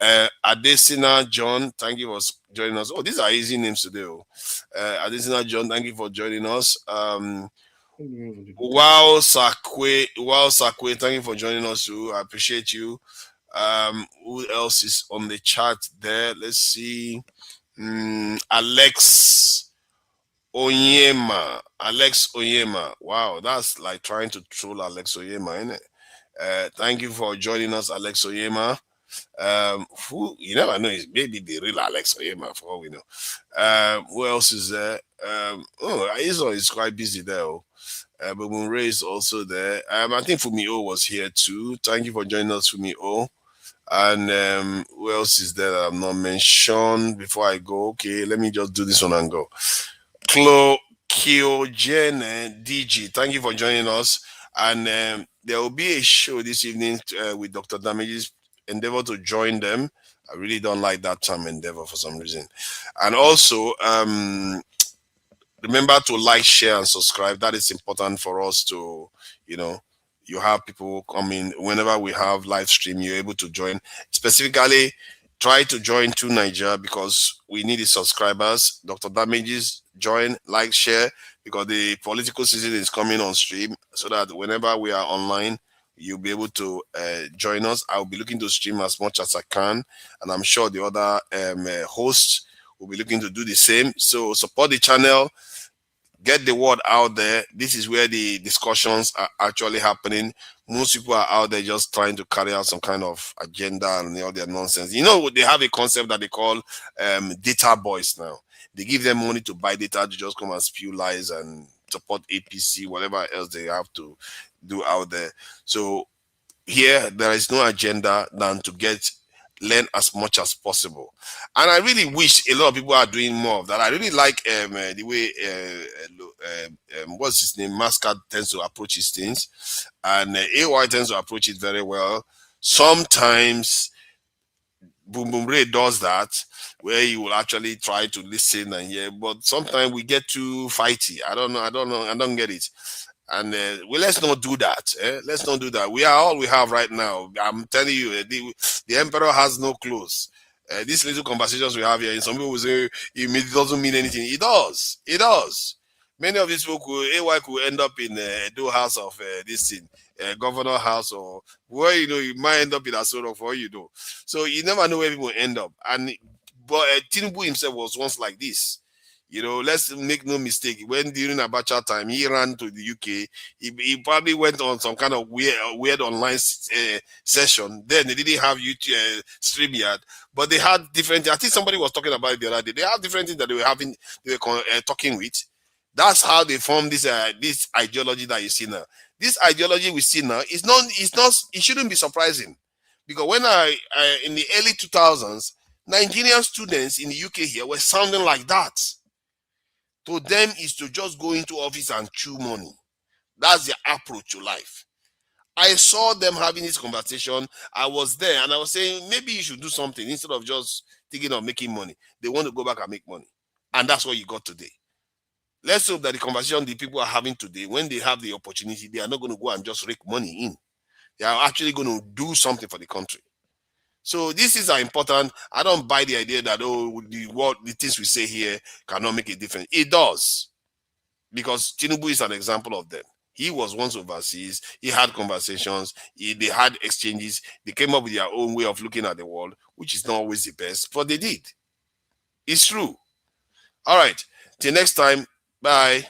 Adesina John, thank you for joining us. Oh, these are easy names today. Adesina John, thank you for joining us. Wow Sakwe, thank you for joining us too. I appreciate you. Who else is on the chat there? Let's see. Alex Onyema. Wow, that's like trying to troll Alex Onyema, isn't it? Thank you for joining us, Alex Onyema. Who you never know, is maybe the real Alex Onyema for all we know. Who else is there? Izo is quite busy there. But Ray is also there. I think Fumio was here too. Thank you for joining us, Fumio. And who else is there that I've not mentioned before I go? Okay, let me just do this one and go. Kyojene DG, thank you for joining us. And there will be a show this evening with Dr. Damages. Endeavor to join them. I really don't like that term endeavor for some reason. And also, remember to like, share, and subscribe. That is important for us to, you have people coming whenever we have live stream, you're able to join. Specifically, try to join to Nigeria because we need the subscribers. Dr. Damages, join, like, share, because the political season is coming on stream, so that whenever we are online, you'll be able to join us. I'll be looking to stream as much as I can, and I'm sure the other hosts will be looking to do the same. So support the channel. get the word out there. This is where the discussions are actually happening. Most people are out there just trying to carry out some kind of agenda and all their nonsense. You know, they have a concept that they call data boys now. They give them money to buy data to just come and spew lies and support APC, whatever else they have to do out there. So here, there is no agenda than to learn as much as possible. And I really wish a lot of people are doing more of that. I really like the way what's his name, Mascot tends to approach his things, and AY tends to approach it very well. Sometimes Boom Boom Ray does that, where he will actually try to listen and hear, but sometimes we get too fighty. I don't get it. And well, let's not do that. Let's not do that. We are all we have right now. I'm telling you, the emperor has no clothes. These little conversations we have here, and some people will say it doesn't mean anything. It does. It does. Many of these people AY could end up in the house of this thing, governor house, or where you might end up in a sort of what you do. So you never know where people end up. But Tinubu himself was once like this. Let's make no mistake. When during Abacha time, he ran to the UK. He probably went on some kind of weird online session. Then they didn't have YouTube StreamYard, but they had different. I think somebody was talking about it the other day. They have different things that they were talking with. That's how they formed this ideology that you see now. This ideology we see now is not. It shouldn't be surprising, because when in the early 2000s, Nigerian students in the UK here were sounding like that. To them is to just go into office and chew money. That's their approach to life. I saw them having this conversation. I was there and I was saying, maybe you should do something instead of just thinking of making money. They want to go back and make money. And that's what you got today. Let's hope that the conversation the people are having today, when they have the opportunity, they are not going to go and just rake money in. They are actually going to do something for the country. So this is important. I don't buy the idea that the things we say here cannot make a difference. It does, because Tinubu is an example of them. He was once overseas. He had conversations. They had exchanges. They came up with their own way of looking at the world, which is not always the best, but they did. It's true. All right. Till next time. Bye.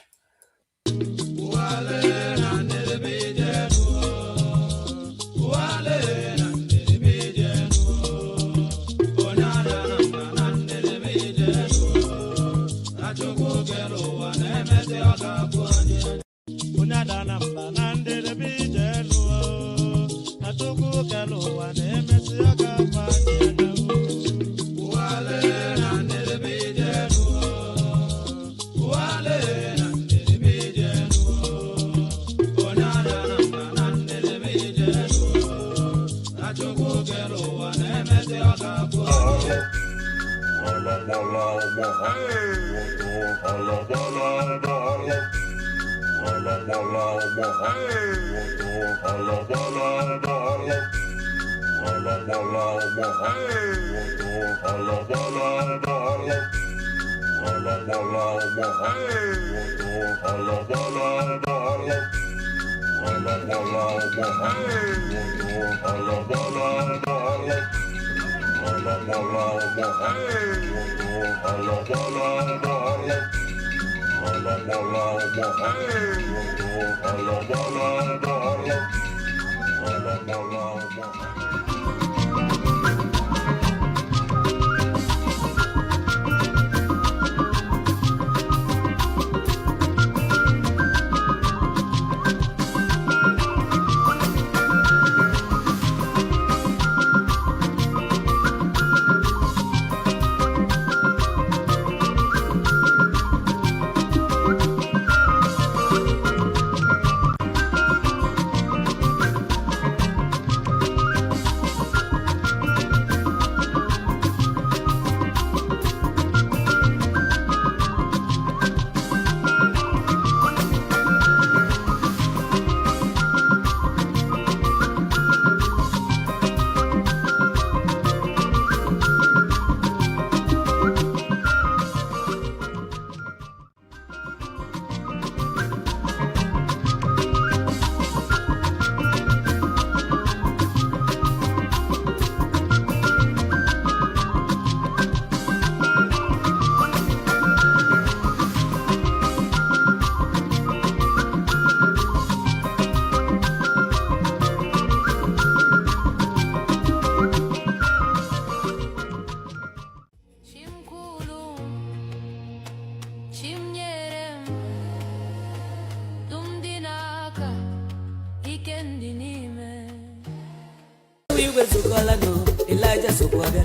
Ewiwe Sukola no, Elijah Sukwabia,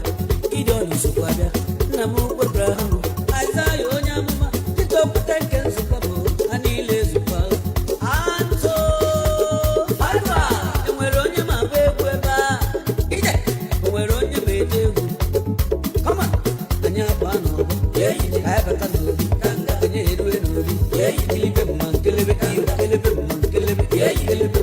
Gideon Sukwabia, Namu Abraham, Isaiah Onyamuma, Tito Putenken Sukabo, Anile Sukwa, Anto, Alva, and we're on your map, Ide, we're on your baby. Come on, Anya Bano, yeah, you have a canoe, Kanga, and you do it, yeah, you kill him, kill him, kill him, yeah, you kill him,